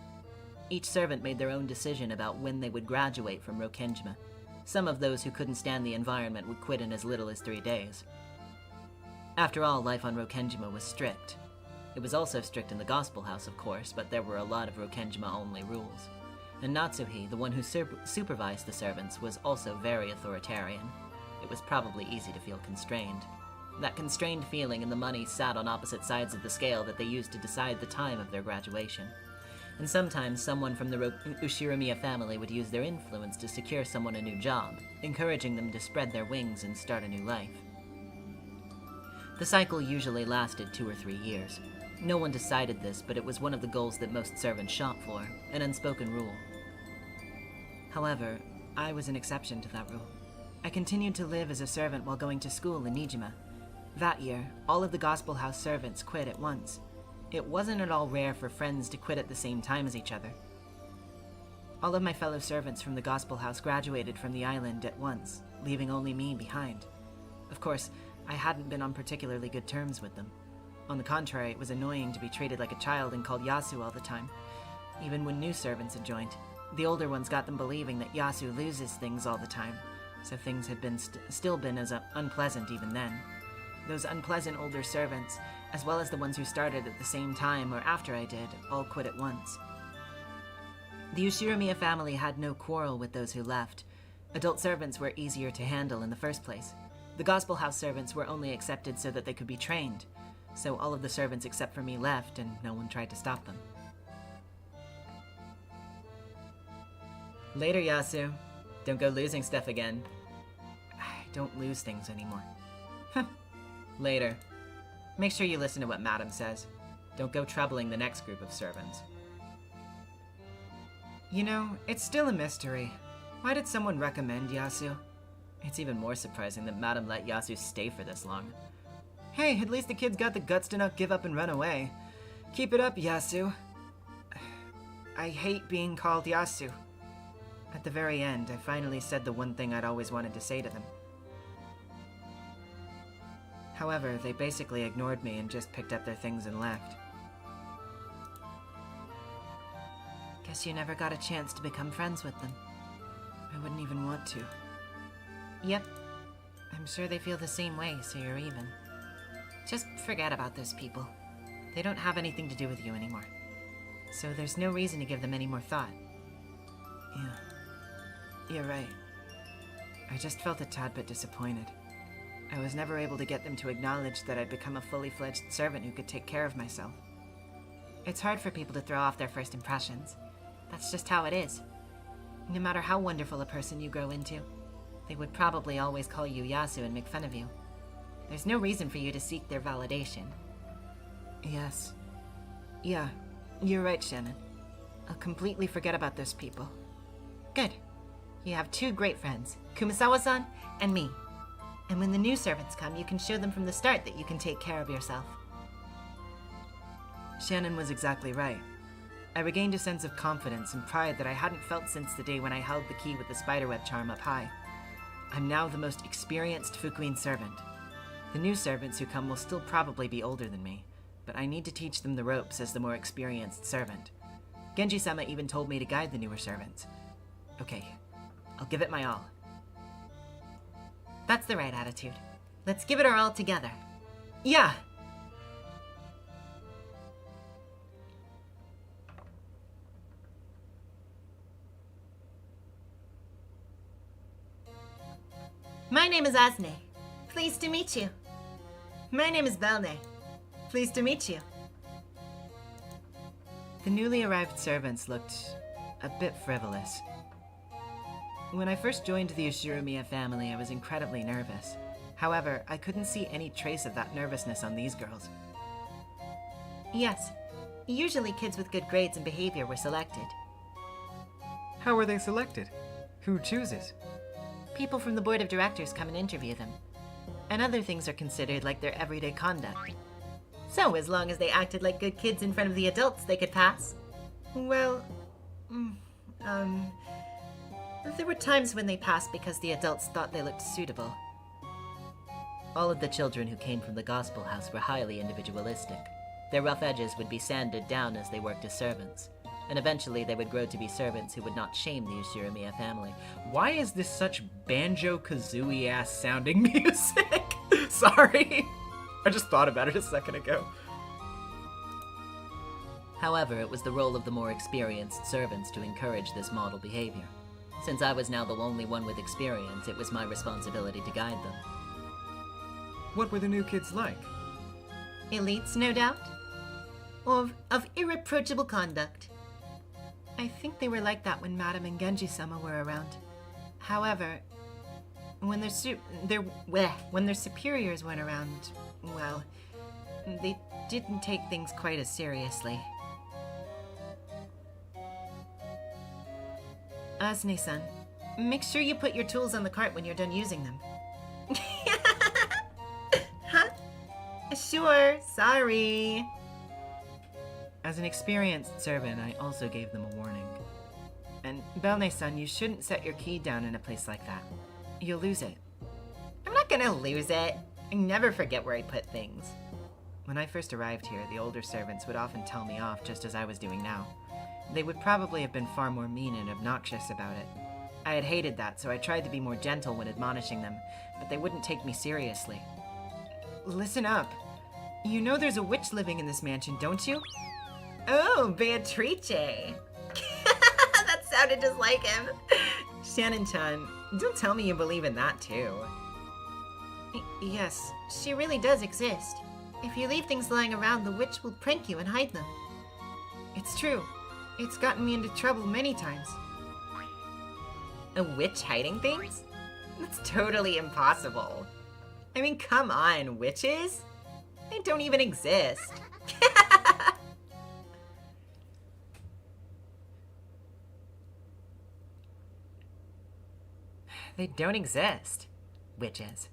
Each servant made their own decision about when they would graduate from Rokenjima. Some of those who couldn't stand the environment would quit in as little as 3 days. After all, life on Rokenjima was strict. It was also strict in the Gospel House, of course, but there were a lot of Rokenjima-only rules. And Natsuhi, the one who supervised the servants, was also very authoritarian. It was probably easy to feel constrained. That constrained feeling and the money sat on opposite sides of the scale that they used to decide the time of their graduation. And sometimes someone from the Ushiramiya family would use their influence to secure someone a new job, encouraging them to spread their wings and start a new life. The cycle usually lasted 2 or 3 years. No one decided this, but it was one of the goals that most servants shot for, an unspoken rule. However, I was an exception to that rule. I continued to live as a servant while going to school in Nijima. That year, all of the Gospel House servants quit at once. It wasn't at all rare for friends to quit at the same time as each other. All of my fellow servants from the Gospel House graduated from the island at once, leaving only me behind. Of course, I hadn't been on particularly good terms with them. On the contrary, it was annoying to be treated like a child and called Yasu all the time. Even when new servants had joined, the older ones got them believing that Yasu loses things all the time, so things had been still been as unpleasant even then. Those unpleasant older servants, as well as the ones who started at the same time or after I did, all quit at once. The Ushiramiya family had no quarrel with those who left. Adult servants were easier to handle in the first place. The Gospel House servants were only accepted so that they could be trained, so all of the servants except for me left, and no one tried to stop them. Later, Yasu. Don't go losing stuff again. I don't lose things anymore. Later. Make sure you listen to what Madam says. Don't go troubling the next group of servants. You know, it's still a mystery. Why did someone recommend Yasu? It's even more surprising that Madam let Yasu stay for this long. Hey, at least the kid's got the guts to not give up and run away. Keep it up, Yasu. I hate being called Yasu. At the very end, I finally said the one thing I'd always wanted to say to them.
However, they basically ignored me and just picked up their things and left.
Guess you never got a chance to become friends with them.
I wouldn't even want to.
Yep. I'm sure they feel the same way, so you're even. Just forget about those people. They don't have anything to do with you anymore. So there's no reason to give them any more thought.
Yeah. You're right. I just felt a tad bit disappointed. I was never able to get them to acknowledge that I'd become a fully fledged servant who could take care of myself.
It's hard for people to throw off their first impressions. That's just how it is. No matter how wonderful a person you grow into, they would probably always call you Yasu and make fun of you. There's no reason for you to seek their validation.
Yes. Yeah, you're right, Shannon. I'll completely forget about those people.
Good. You have two great friends, Kumasawa-san and me. And when the new servants come, you can show them from the start that you can take care of yourself.
Shannon was exactly right. I regained a sense of confidence and pride that I hadn't felt since the day when I held the key with the spiderweb charm up high. I'm now the most experienced Fukuin servant. The new servants who come will still probably be older than me, but I need to teach them the ropes as the more experienced servant. Genji-sama even told me to guide the newer servants. Okay, I'll give it my all.
That's the right attitude. Let's give it our all together.
Yeah!
My name is Asne. Pleased to meet you. My name is Belne. Pleased to meet you.
The newly arrived servants looked a bit frivolous. When I first joined the Ushiromiya family, I was incredibly nervous. However, I couldn't see any trace of that nervousness on these girls.
Yes. Usually kids with good grades and behavior were selected.
How were they selected? Who chooses?
People from the board of directors come and interview them. And other things are considered like their everyday conduct. So as long as they acted like good kids in front of the adults, they could pass. Well, there were times when they passed because the adults thought they looked suitable.
All of the children who came from the gospel house were highly individualistic. Their rough edges would be sanded down as they worked as servants, and eventually they would grow to be servants who would not shame the Ushiromiya family.
Why is this such Banjo-Kazooie-ass sounding music? Sorry. I just thought about it a second ago.
However, it was the role of the more experienced servants to encourage this model behavior. Since I was now the only one with experience, it was my responsibility to guide them.
What were the new kids like?
Elites, no doubt. Of irreproachable conduct. I think they were like that when Madame and Genji-sama were around. However, when their superiors went around, well, they didn't take things quite as seriously. Asne-san, make sure you put your tools on the cart when you're done using them. Huh? Sure, sorry.
As an experienced servant, I also gave them a warning. And Belne-san, you shouldn't set your key down in a place like that. You'll lose it.
I'm not gonna lose it. I never forget where I put things.
When I first arrived here, the older servants would often tell me off just as I was doing now. They would probably have been far more mean and obnoxious about it. I had hated that, so I tried to be more gentle when admonishing them, but they wouldn't take me seriously. Listen up. You know there's a witch living in this mansion, don't you?
Oh, Beatrice. That sounded just like him.
Shannon-chan, don't tell me you believe in that too.
Yes, she really does exist. If you leave things lying around, the witch will prank you and hide them.
It's true. It's gotten me into trouble many times.
A witch hiding things? That's totally impossible. I mean, come on, witches? They don't even exist.
They don't exist. Witches.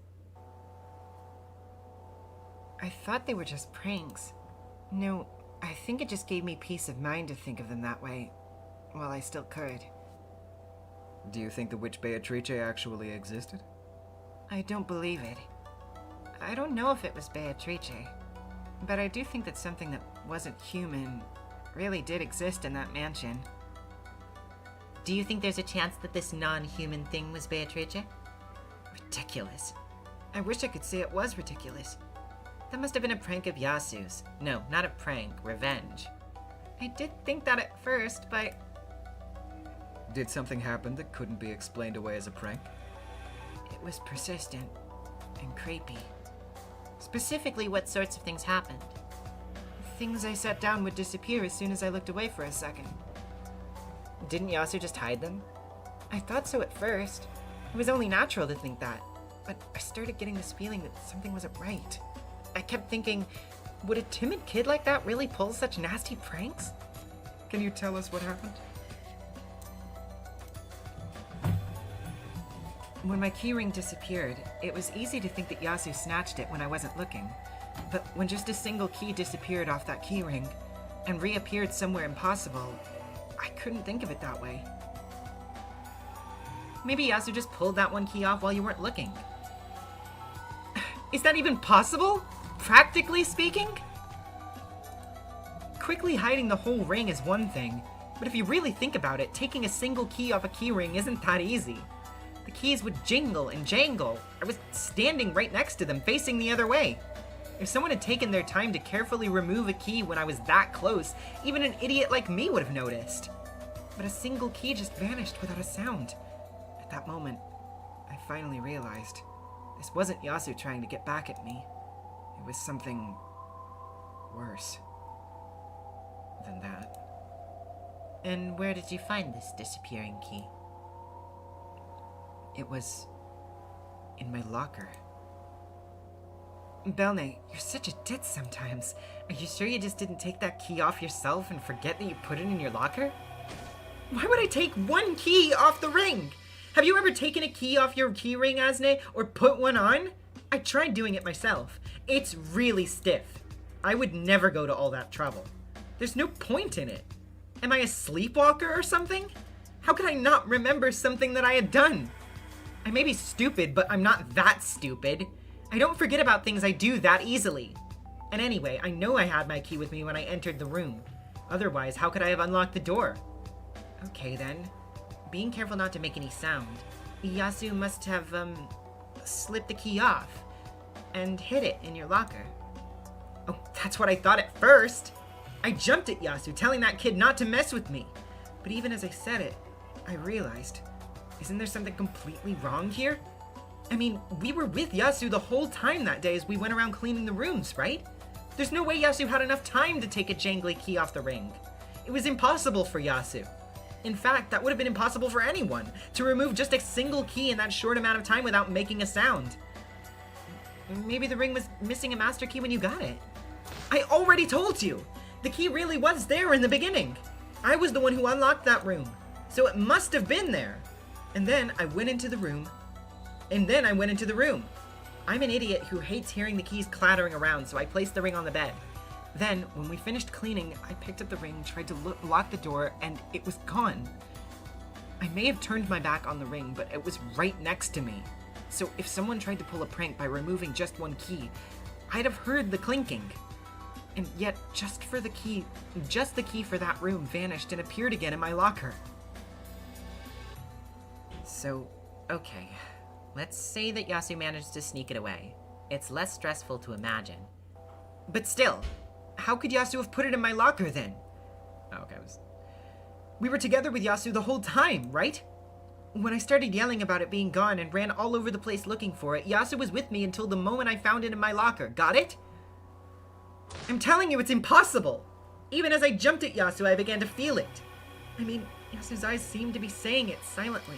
I thought they were just pranks. No, I think it just gave me peace of mind to think of them that way, while I still could.
Do you think the witch Beatrice actually existed?
I don't believe it.
I don't know if it was Beatrice, but I do think that something that wasn't human really did exist in that mansion.
Do you think there's a chance that this non-human thing was Beatrice?
Ridiculous. I wish I could say it was ridiculous. That must have been a prank of Yasu's.
No, not a prank, revenge.
I did think that at first, but
Did something happen that couldn't be explained away as a prank?
it was persistent and creepy.
Specifically, what sorts of things happened?
Things I set down would disappear as soon as I looked away for a second.
Didn't Yasu just hide them?
I thought so at first. It was only natural to think that. But I started getting this feeling that something wasn't right. I kept thinking, would a timid kid like that really pull such nasty pranks?
Can you tell us what happened?
When my keyring disappeared, it was easy to think that Yasu snatched it when I wasn't looking. But when just a single key disappeared off that keyring and reappeared somewhere impossible, I couldn't think of it that way.
Maybe Yasu just pulled that one key off while you weren't looking. Is that even possible? Practically speaking? Quickly hiding the whole ring is one thing, but if you really think about it, taking a single key off a keyring isn't that easy. The keys would jingle and jangle. I was standing right next to them, facing the other way. If someone had taken their time to carefully remove a key when I was that close, even an idiot like me would have noticed. But a single key just vanished without a sound. At that moment, I finally realized this wasn't Yasu trying to get back at me. It was something worse than that.
And where did you find this disappearing key?
It was in my locker. Belne, you're such a ditz sometimes. Are you sure you just didn't take that key off yourself and forget that you put it in your locker?
Why would I take one key off the ring? Have you ever taken a key off your key ring, Asne, or put one on? I tried doing it myself. It's really stiff. I would never go to all that trouble. There's no point in it. Am I a sleepwalker or something? How could I not remember something that I had done? I may be stupid, but I'm not that stupid. I don't forget about things I do that easily. And anyway, I know I had my key with me when I entered the room. Otherwise, how could I have unlocked the door? Okay then. Being careful not to make any sound, Yasu must have, slipped the key off and hid it in your locker. Oh, that's what I thought at first. I jumped at Yasu, telling that kid not to mess with me. But even as I said it, I realized, isn't there something completely wrong here? I mean, we were with Yasu the whole time that day as we went around cleaning the rooms, right? There's no way Yasu had enough time to take a jangly key off the ring. It was impossible for Yasu. In fact, that would have been impossible for anyone, to remove just a single key in that short amount of time without making a sound. Maybe the ring was missing a master key when you got it. I already told you! The key really was there in the beginning. I was the one who unlocked that room, so it must have been there. And then I went into the room. I'm an idiot who hates hearing the keys clattering around, so I placed the ring on the bed. Then, when we finished cleaning, I picked up the ring, tried to lock the door, and it was gone. I may have turned my back on the ring, but it was right next to me. So if someone tried to pull a prank by removing just one key, I'd have heard the clinking. And yet, just the key for that room vanished and appeared again in my locker. So, okay.
Let's say that Yasu managed to sneak it away. It's less stressful to imagine.
But still, how could Yasu have put it in my locker then? Okay, we were together with Yasu the whole time, right? When I started yelling about it being gone and ran all over the place looking for it, Yasu was with me until the moment I found it in my locker. Got it? I'm telling you, it's impossible! Even as I jumped at Yasu, I began to feel it. I mean, Yasu's eyes seemed to be saying it silently.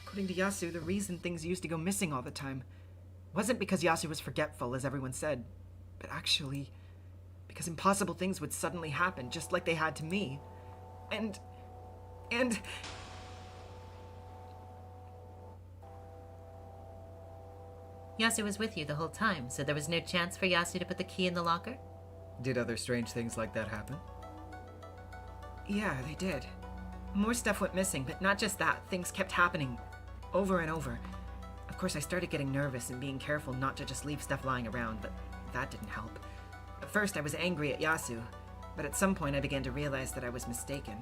According to Yasu, the reason things used to go missing all the time wasn't because Yasu was forgetful, as everyone said, but actually because impossible things would suddenly happen, just like they had to me. And...
Yasu was with you the whole time, so there was no chance for Yasu to put the key in the locker?
Did other strange things like that happen?
Yeah, they did. More stuff went missing, but not just that. Things kept happening over and over.
Of course, I started getting nervous and being careful not to just leave stuff lying around, but that didn't help. At first, I was angry at Yasu, but at some point I began to realize that I was mistaken.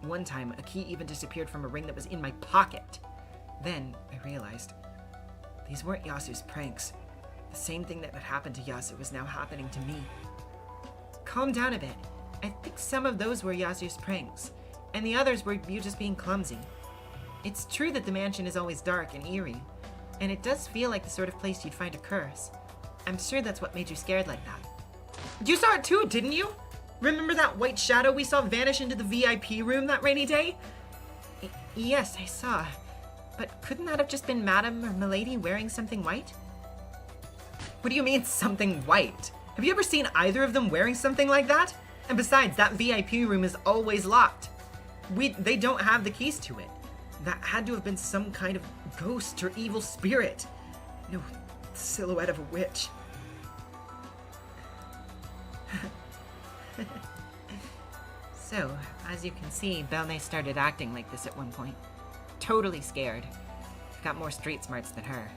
One time, a key even disappeared from a ring that was in my pocket. Then, I realized, these weren't Yasu's pranks. The same thing that had happened to Yasu was now happening to me. Calm down a bit. I think some of those were Yasu's pranks, and the others were you just being clumsy. It's true that the mansion is always dark and eerie, and it does feel like the sort of place you'd find a curse. I'm sure that's what made you scared like that. You saw it too, didn't you? Remember that white shadow we saw vanish into the VIP room that rainy day? Yes, I saw. But couldn't that have just been Madame or Milady wearing something white? What do you mean, something white? Have you ever seen either of them wearing something like that? And besides, that VIP room is always locked. They don't have the keys to it. That had to have been some kind of ghost or evil spirit. No, silhouette of a witch. So, as you can see, Belne started acting like this at one point. Totally scared. I've got more street smarts than her.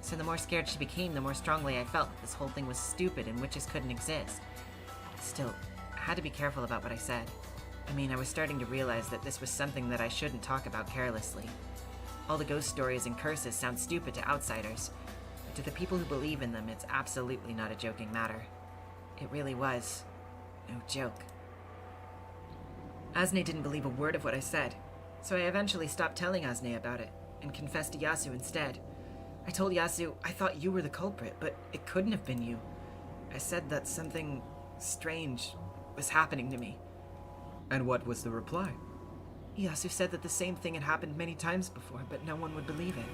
So the more scared she became, the more strongly I felt that this whole thing was stupid and witches couldn't exist. Still, I had to be careful about what I said. I mean, I was starting to realize that this was something that I shouldn't talk about carelessly. All the ghost stories and curses sound stupid to outsiders, but to the people who believe in them, it's absolutely not a joking matter. It really was no joke. Asne didn't believe a word of what I said, so I eventually stopped telling Asne about it, and confessed to Yasu instead. I told Yasu I thought you were the culprit, but it couldn't have been you. I said that something strange was happening to me.
And what was the reply?
Yasu said that the same thing had happened many times before, but no one would believe it.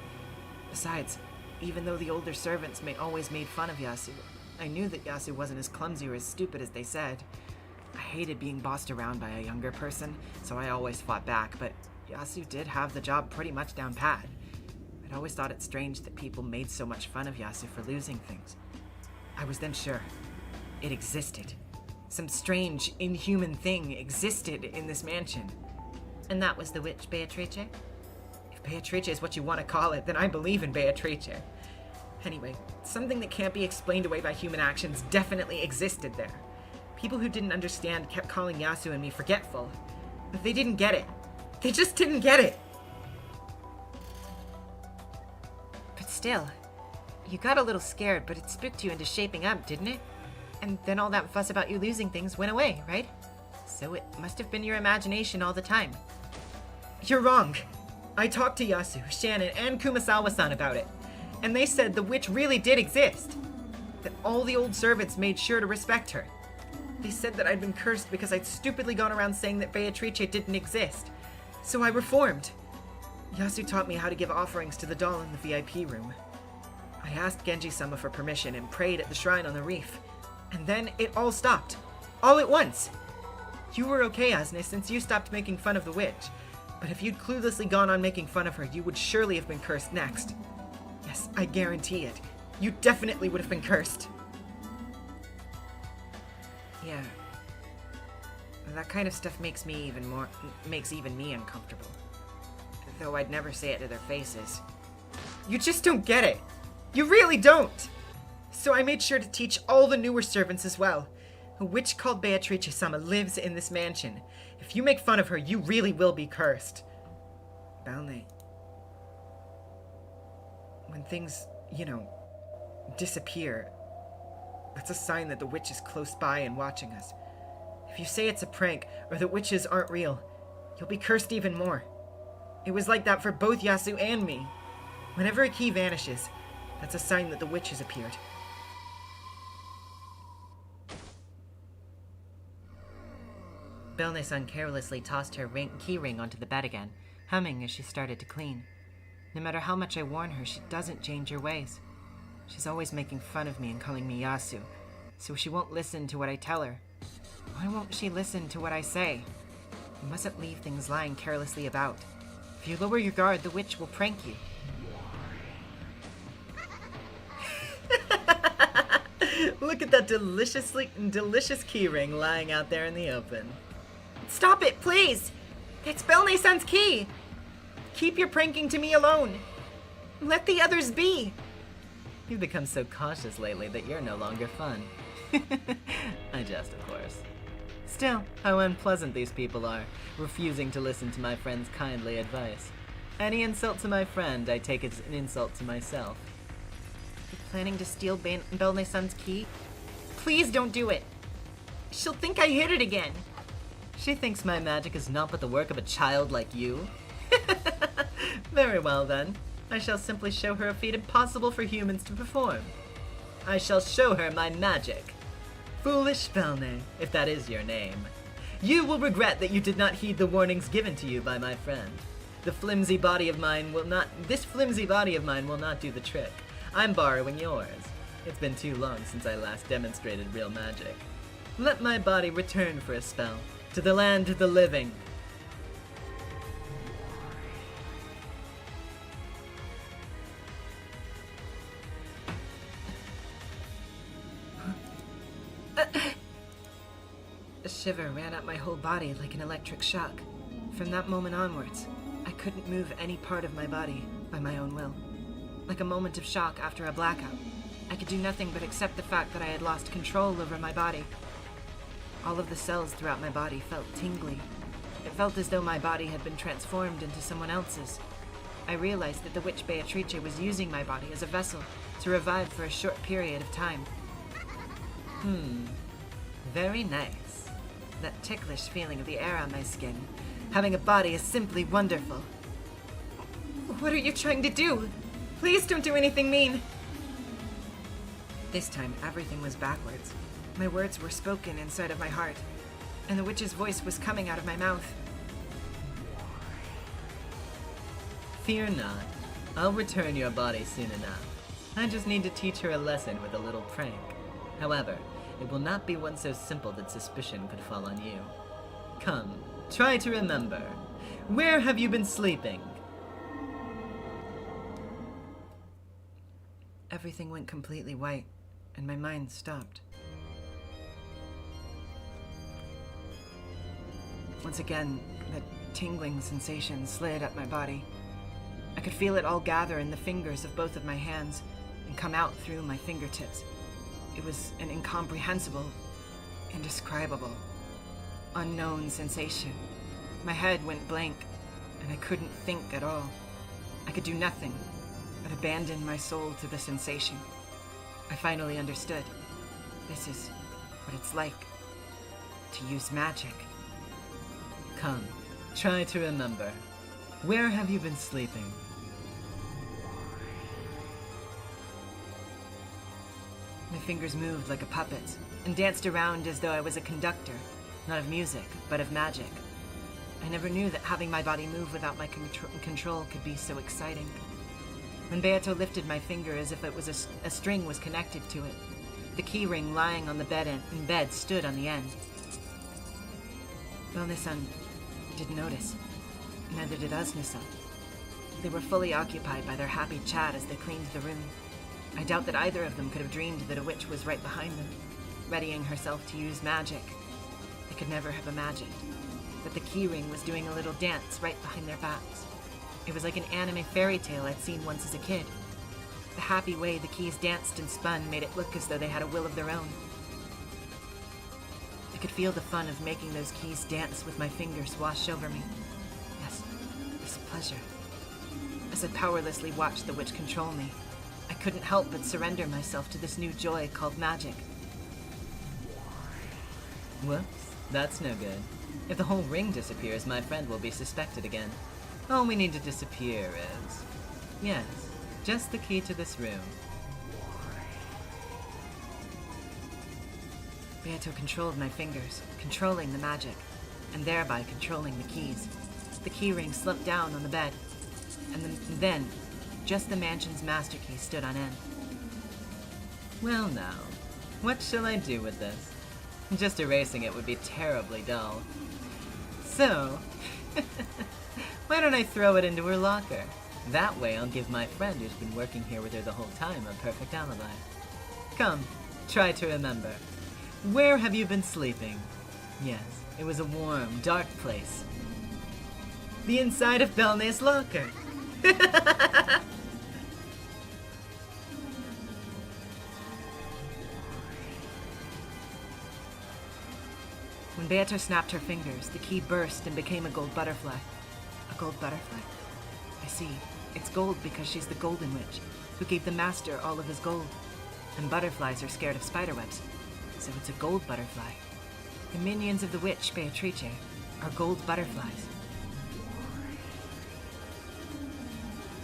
Besides, even though the older servants always made fun of Yasu, I knew that Yasu wasn't as clumsy or as stupid as they said. I hated being bossed around by a younger person, so I always fought back, but Yasu did have the job pretty much down pat. I'd always thought it strange that people made so much fun of Yasu for losing things. I was then sure it existed. Some strange, inhuman thing existed in this mansion.
And that was the witch Beatrice?
If Beatrice is what you want to call it, then I believe in Beatrice. Anyway, something that can't be explained away by human actions definitely existed there. People who didn't understand kept calling Yasu and me forgetful, but they didn't get it. They just didn't get it.
But still, you got a little scared, but it spooked you into shaping up, didn't it? And then all that fuss about you losing things went away, right? So it must have been your imagination all the time.
You're wrong. I talked to Yasu, Shannon, and Kumasawa-san about it, and they said the witch really did exist. That all the old servants made sure to respect her. They said that I'd been cursed because I'd stupidly gone around saying that Beatrice didn't exist. So I reformed. Yasu taught me how to give offerings to the doll in the VIP room. I asked Genji-sama for permission and prayed at the shrine on the reef. And then it all stopped. All at once. You were okay, Asne, since you stopped making fun of the witch. But if you'd cluelessly gone on making fun of her, you would surely have been cursed next. Yes, I guarantee it. You definitely would have been cursed. Yeah. That kind of stuff makes even me uncomfortable. Though I'd never say it to their faces. You just don't get it. You really don't. So I made sure to teach all the newer servants as well. A witch called Beatrice-sama lives in this mansion. If you make fun of her, you really will be cursed. Balne. When things, disappear, that's a sign that the witch is close by and watching us. If you say it's a prank, or that witches aren't real, you'll be cursed even more. It was like that for both Yasu and me. Whenever a key vanishes, that's a sign that the witch has appeared.
Belne-san carelessly tossed her key ring onto the bed again, humming as she started to clean. No matter how much I warn her, she doesn't change her ways. She's always making fun of me and calling me Yasu, so she won't listen to what I tell her. Why won't she listen to what I say? You mustn't leave things lying carelessly about. If you lower your guard, the witch will prank you.
Look at that delicious keyring lying out there in the open. Stop it, please! It's Belne-san's key! Keep your pranking to me alone!
Let the others be.
You've become so cautious lately that you're no longer fun. I jest, of course. Still, how unpleasant these people are, refusing to listen to my friend's kindly advice. Any insult to my friend, I take as an insult to myself.
You're planning to steal Belne-san's key? Please don't do it. She'll think I hid it again.
She thinks my magic is not but the work of a child like you? Very well then. I shall simply show her a feat impossible for humans to perform. I shall show her my magic. Foolish Belne, if that is your name. You will regret that you did not heed the warnings given to you by my friend. This flimsy body of mine will not do the trick. I'm borrowing yours. It's been too long since I last demonstrated real magic. Let my body return for a spell, to the land of the living.
A shiver ran up my whole body like an electric shock. From that moment onwards, I couldn't move any part of my body by my own will. Like a moment of shock after a blackout, I could do nothing but accept the fact that I had lost control over my body. All of the cells throughout my body felt tingly. It felt as though my body had been transformed into someone else's. I realized that the witch Beatrice was using my body as a vessel to revive for a short period of time.
Very nice. That ticklish feeling of the air on my skin. Having a body is simply wonderful.
What are you trying to do? Please don't do anything mean.
This time, everything was backwards. My words were spoken inside of my heart, and the witch's voice was coming out of my mouth.
Fear not. I'll return your body soon enough. I just need to teach her a lesson with a little prank. However, it will not be one so simple that suspicion could fall on you. Come, try to remember. Where have you been sleeping?
Everything went completely white, and my mind stopped. Once again, that tingling sensation slid up my body. I could feel it all gather in the fingers of both of my hands and come out through my fingertips. It was an incomprehensible, indescribable, unknown sensation. My head went blank, and I couldn't think at all. I could do nothing but abandon my soul to the sensation. I finally understood. This is what it's like to use magic.
Come, try to remember. Where have you been sleeping?
My fingers moved like a puppet's and danced around as though I was a conductor, not of music, but of magic. I never knew that having my body move without my control could be so exciting. When Beato lifted my finger as if it was a string was connected to it, the key ring lying on the bed stood on the end. Belne-san didn't notice. Neither did Asuna-san. They were fully occupied by their happy chat as they cleaned the room. I doubt that either of them could have dreamed that a witch was right behind them, readying herself to use magic. They could never have imagined that the keyring was doing a little dance right behind their backs. It was like an anime fairy tale I'd seen once as a kid. The happy way the keys danced and spun made it look as though they had a will of their own. I could feel the fun of making those keys dance with my fingers wash over me. Yes, this pleasure. As I powerlessly watched the witch control me, I couldn't help but surrender myself to this new joy called magic.
Whoops, that's no good. If the whole ring disappears, my friend will be suspected again. All we need to disappear is... yes, just the key to this room.
Beato controlled my fingers, controlling the magic, and thereby controlling the keys. The keyring slumped down on the bed, and then just the mansion's master key stood on end.
Well now, what shall I do with this? Just erasing it would be terribly dull. So, why don't I throw it into her locker? That way I'll give my friend who's been working here with her the whole time a perfect alibi. Come, try to remember. Where have you been sleeping? Yes, it was a warm, dark place. The inside of Belne's locker.
Beato snapped her fingers. The key burst and became a gold butterfly. A gold butterfly? I see. It's gold because she's the Golden Witch, who gave the Master all of his gold. And butterflies are scared of spiderwebs, so it's a gold butterfly. The minions of the witch, Beatrice, are gold butterflies.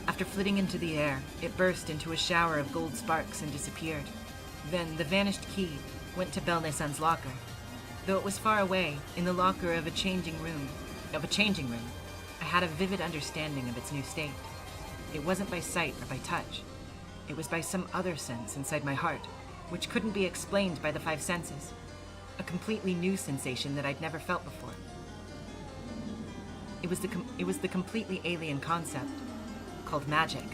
After flitting into the air, it burst into a shower of gold sparks and disappeared. Then the vanished key went to Belnesan's locker. Though it was far away, in the locker of a changing room, I had a vivid understanding of its new state. It wasn't by sight or by touch. It was by some other sense inside my heart, which couldn't be explained by the five senses. A completely new sensation that I'd never felt before. It was the completely alien concept, called magic.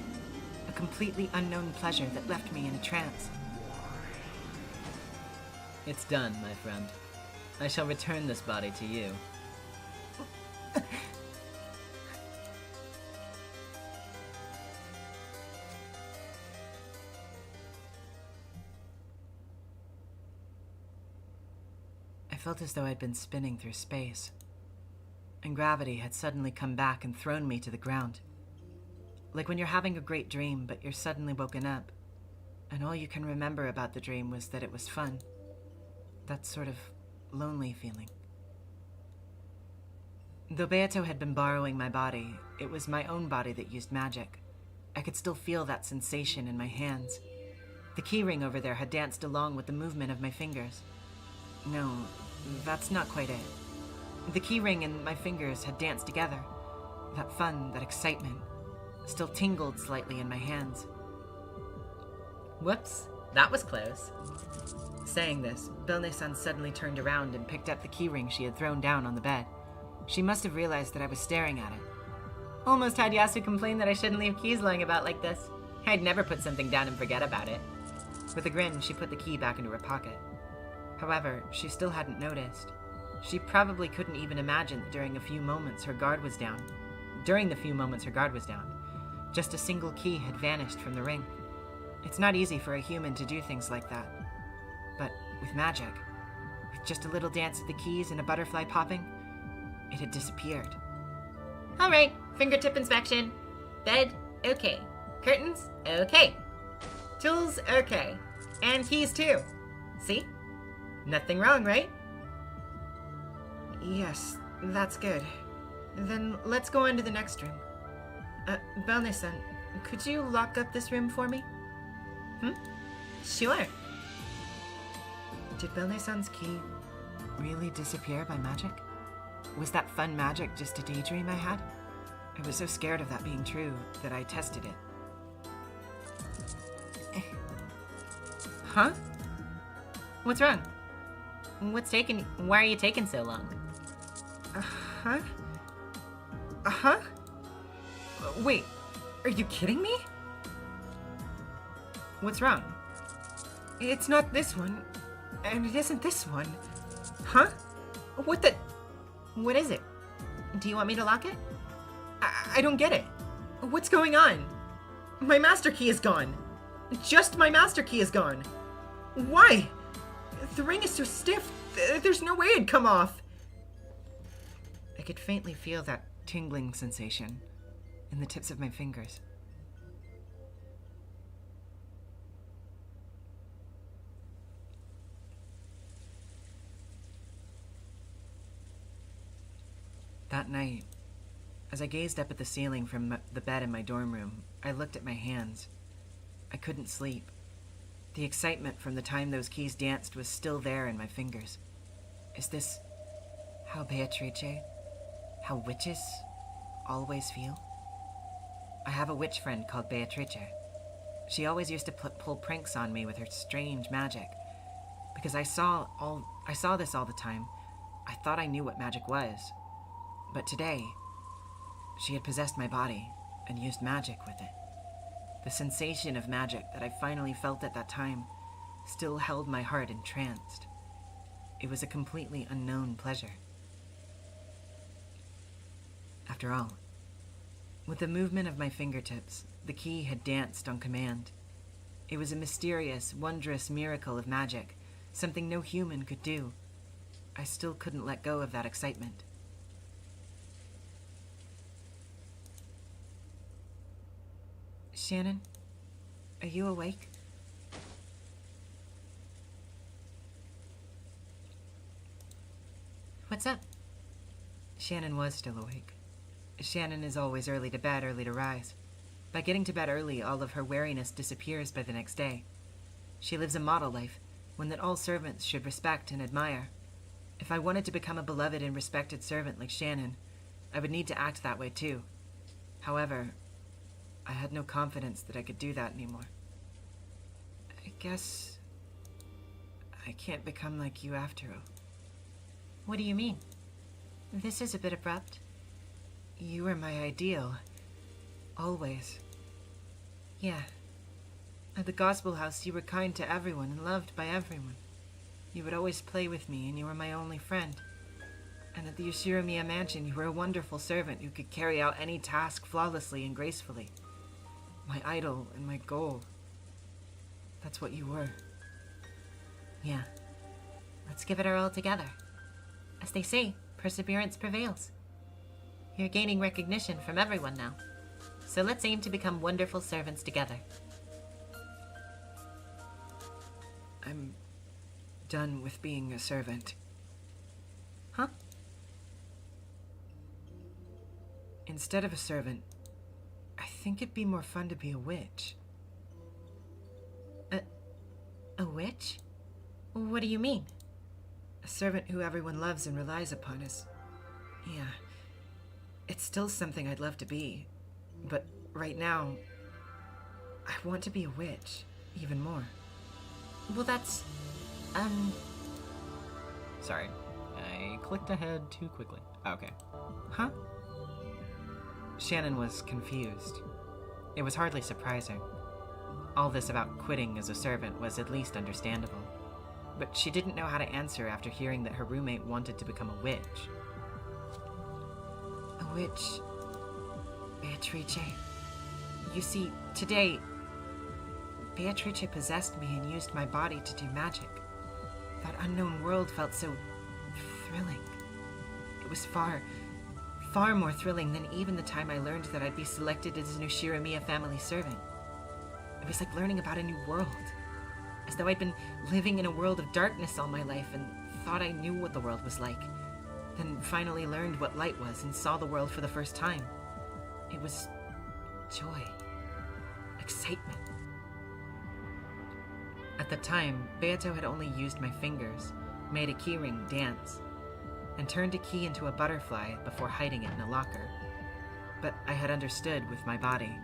A completely unknown pleasure that left me in a trance.
It's done, my friend. I shall return this body to you.
I felt as though I'd been spinning through space, and gravity had suddenly come back and thrown me to the ground. Like when you're having a great dream, but you're suddenly woken up, and all you can remember about the dream was that it was fun. That sort of lonely feeling. Though Beato had been borrowing my body, it was my own body that used magic. I could still feel that sensation in my hands. The keyring over there had danced along with the movement of my fingers. No, that's not quite it. The keyring and my fingers had danced together. That fun, that excitement, still tingled slightly in my hands.
Whoops, that was close.
Saying this, Belnesan suddenly turned around and picked up the keyring she had thrown down on the bed. She must have realized that I was staring at it.
Almost had Yasu complain that I shouldn't leave keys lying about like this. I'd never put something down and forget about it.
With a grin, she put the key back into her pocket. However, she still hadn't noticed. She probably couldn't even imagine that during the few moments her guard was down, just a single key had vanished from the ring. It's not easy for a human to do things like that. But with magic, with just a little dance of the keys and a butterfly popping, it had disappeared.
All right, fingertip inspection. Bed, okay. Curtains, okay. Tools, okay. And keys too. See? Nothing wrong, right?
Yes, that's good. Then let's go on to the next room. Belnesan, could you lock up this room for me?
Sure.
Did Belnesan's key really disappear by magic? Was that fun magic just a daydream I had? I was so scared of that being true that I tested it.
Huh? What's wrong? Why are you taking so long?
Wait, are you kidding me? What's wrong? It's not this one, and it isn't this one.
Huh? What is it? Do you want me to lock it?
I don't get it. What's going on? My master key is gone. Just my master key is gone. Why? The ring is so stiff, there's no way it'd come off. I could faintly feel that tingling sensation in the tips of my fingers. That night, as I gazed up at the ceiling from the bed in my dorm room, I looked at my hands. I couldn't sleep. The excitement from the time those keys danced was still there in my fingers. Is this how Beatrice, how witches always feel? I have a witch friend called Beatrice. She always used to pull pranks on me with her strange magic. Because I saw this all the time, I thought I knew what magic was. But today, she had possessed my body and used magic with it. The sensation of magic that I finally felt at that time still held my heart entranced. It was a completely unknown pleasure. After all, with the movement of my fingertips, the key had danced on command. It was a mysterious, wondrous miracle of magic, something no human could do.
I still couldn't let go of that excitement. Shannon, are you awake?
What's up?
Shannon was still awake. Shannon is always early to bed, early to rise. By getting to bed early, all of her wariness disappears by the next day. She lives a model life, one that all servants should respect and admire. If I wanted to become a beloved and respected servant like Shannon, I would need to act that way too. However, I had no confidence that I could do that anymore. I guess I can't become like you after all.
What do you mean? This is a bit abrupt.
You were my ideal. Always. Yeah. At the Gospel House, you were kind to everyone and loved by everyone. You would always play with me, and you were my only friend. And at the Yoshiramiya mansion, you were a wonderful servant who could carry out any task flawlessly and gracefully. My idol and my goal. That's what you were.
Yeah. Let's give it our all together. As they say, perseverance prevails. You're gaining recognition from everyone now. So let's aim to become wonderful servants together.
I'm done with being a servant.
Huh?
Instead of a servant, I think it'd be more fun to be a witch.
A witch? What do you mean?
A servant who everyone loves and relies upon is... Yeah. It's still something I'd love to be. But right now, I want to be a witch, even more.
Well, that's...
Sorry, I clicked ahead too quickly. Okay. Huh? Shannon was confused. It was hardly surprising. All this about quitting as a servant was at least understandable. But she didn't know how to answer after hearing that her roommate wanted to become a witch. A witch... Beatrice. You see, today, Beatrice possessed me and used my body to do magic. That unknown world felt so thrilling. It was far more thrilling than even the time I learned that I'd be selected as an Yoshiramiya family servant. It was like learning about a new world. As though I'd been living in a world of darkness all my life and thought I knew what the world was like. Then finally learned what light was and saw the world for the first time. It was joy. Excitement. At the time, Beato had only used my fingers, made a keyring dance, and turned a key into a butterfly before hiding it in a locker. But I had understood with my body.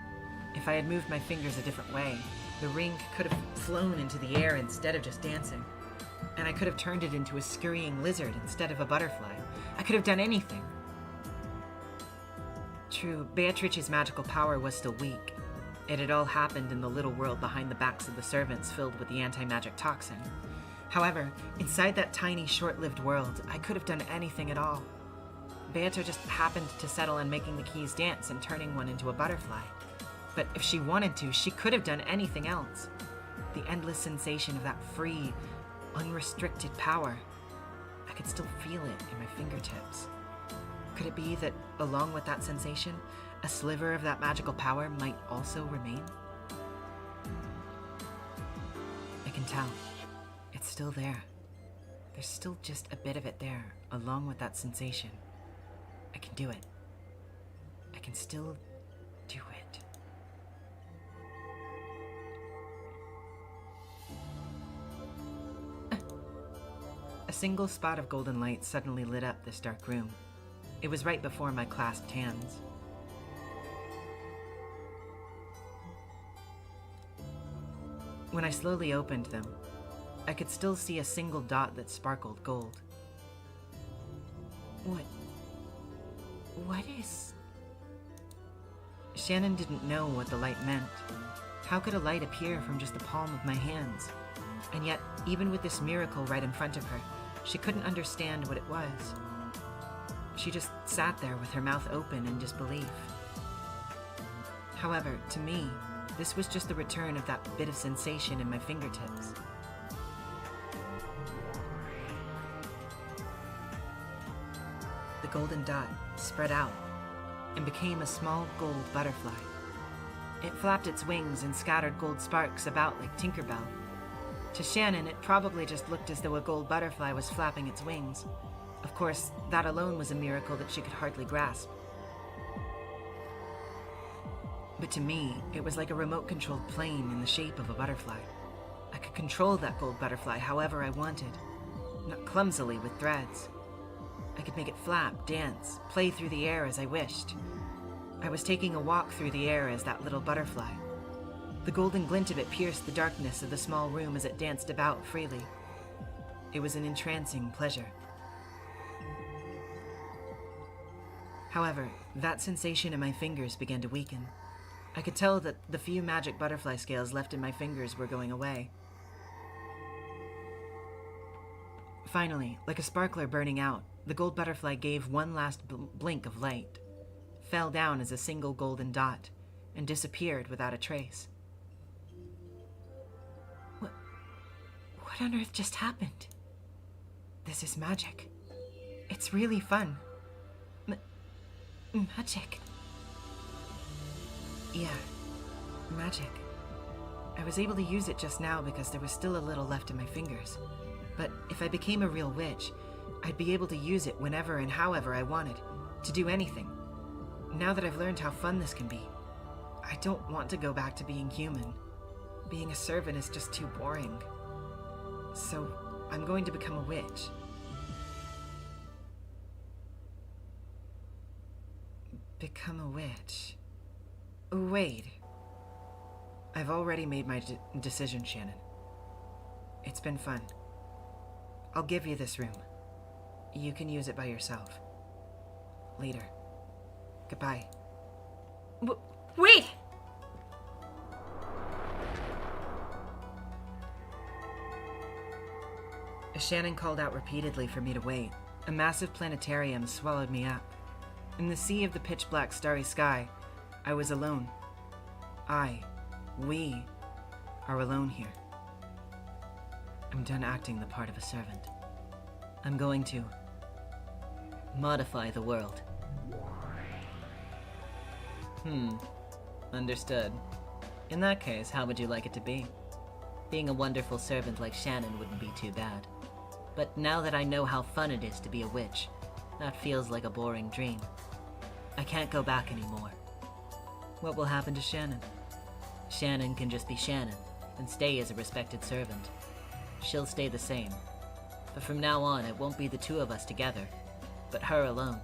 If I had moved my fingers a different way, the ring could have flown into the air instead of just dancing. And I could have turned it into a scurrying lizard instead of a butterfly. I could have done anything. True, Beatrice's magical power was still weak. It had all happened in the little world behind the backs of the servants filled with the anti-magic toxin. However, inside that tiny, short-lived world, I could have done anything at all. Beato just happened to settle on making the keys dance and turning one into a butterfly. But if she wanted to, she could have done anything else. The endless sensation of that free, unrestricted power. I could still feel it in my fingertips. Could it be that, along with that sensation, a sliver of that magical power might also remain? I can tell. It's still there. There's still just a bit of it there, along with that sensation. I can do it. I can still do it. A single spot of golden light suddenly lit up this dark room. It was right before my clasped hands. When I slowly opened them, I could still see a single dot that sparkled gold. What is... Shannon didn't know what the light meant. How could a light appear from just the palm of my hands? And yet, even with this miracle right in front of her, she couldn't understand what it was. She just sat there with her mouth open in disbelief. However, to me, this was just the return of that bit of sensation in my fingertips.
the golden dot spread out and became a small gold butterfly. It flapped its wings and scattered gold sparks about like Tinkerbell. To Shannon, it probably just looked as though a gold butterfly was flapping its wings. Of course, that alone was a miracle that she could hardly grasp. But to me, it was like a remote-controlled plane in the shape of a butterfly. I could control that gold butterfly however I wanted, not clumsily with threads. I could make it flap, dance, play through the air as I wished. I was taking a walk through the air as that little butterfly. The golden glint of it pierced the darkness of the small room as it danced about freely. It was an entrancing pleasure. However, that sensation in my fingers began to weaken. I could tell that the few magic butterfly scales left in my fingers were going away. Finally, like a sparkler burning out, the gold butterfly gave one last blink of light, fell down as a single golden dot, and disappeared without a trace. What on earth just happened? This is magic. It's really fun. Magic. Yeah, magic. I was able to use it just now because there was still a little left in my fingers. But if I became a real witch, I'd be able to use it whenever and however I wanted, to do anything. Now that I've learned how fun this can be, I don't want to go back to being human. Being a servant is just too boring. So, I'm going to become a witch. Become a witch. Wait. I've already made my decision, Shannon. It's been fun. I'll give you this room. You can use it by yourself. Later. Goodbye. Wait! Shannon called out repeatedly for me to wait. A massive planetarium swallowed me up. In the sea of the pitch-black starry sky, I was alone. We are alone here. I'm done acting the part of a servant. I'm going to
modify the world. Understood. In that case, how would you like it to be? Being a wonderful servant like Shannon wouldn't be too bad. But now that I know how fun it is to be a witch, that feels like a boring dream. I can't go back anymore.
What will happen to Shannon?
Shannon can just be Shannon, and stay as a respected servant. She'll stay the same. But from now on, it won't be the two of us together, but her alone.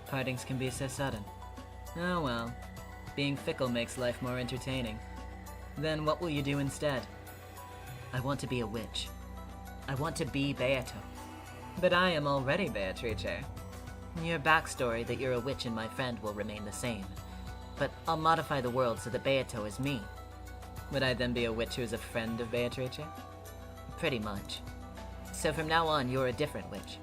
Partings can be so sudden. Oh well. Being fickle makes life more entertaining. Then what will you do instead?
I want to be a witch. I want to be Beato.
But I am already Beatrice.
Your backstory that you're a witch and my friend will remain the same. But I'll modify the world so that Beato is me.
Would I then be a witch who is a friend of Beatrice?
Pretty much. So from now on, you're a different witch.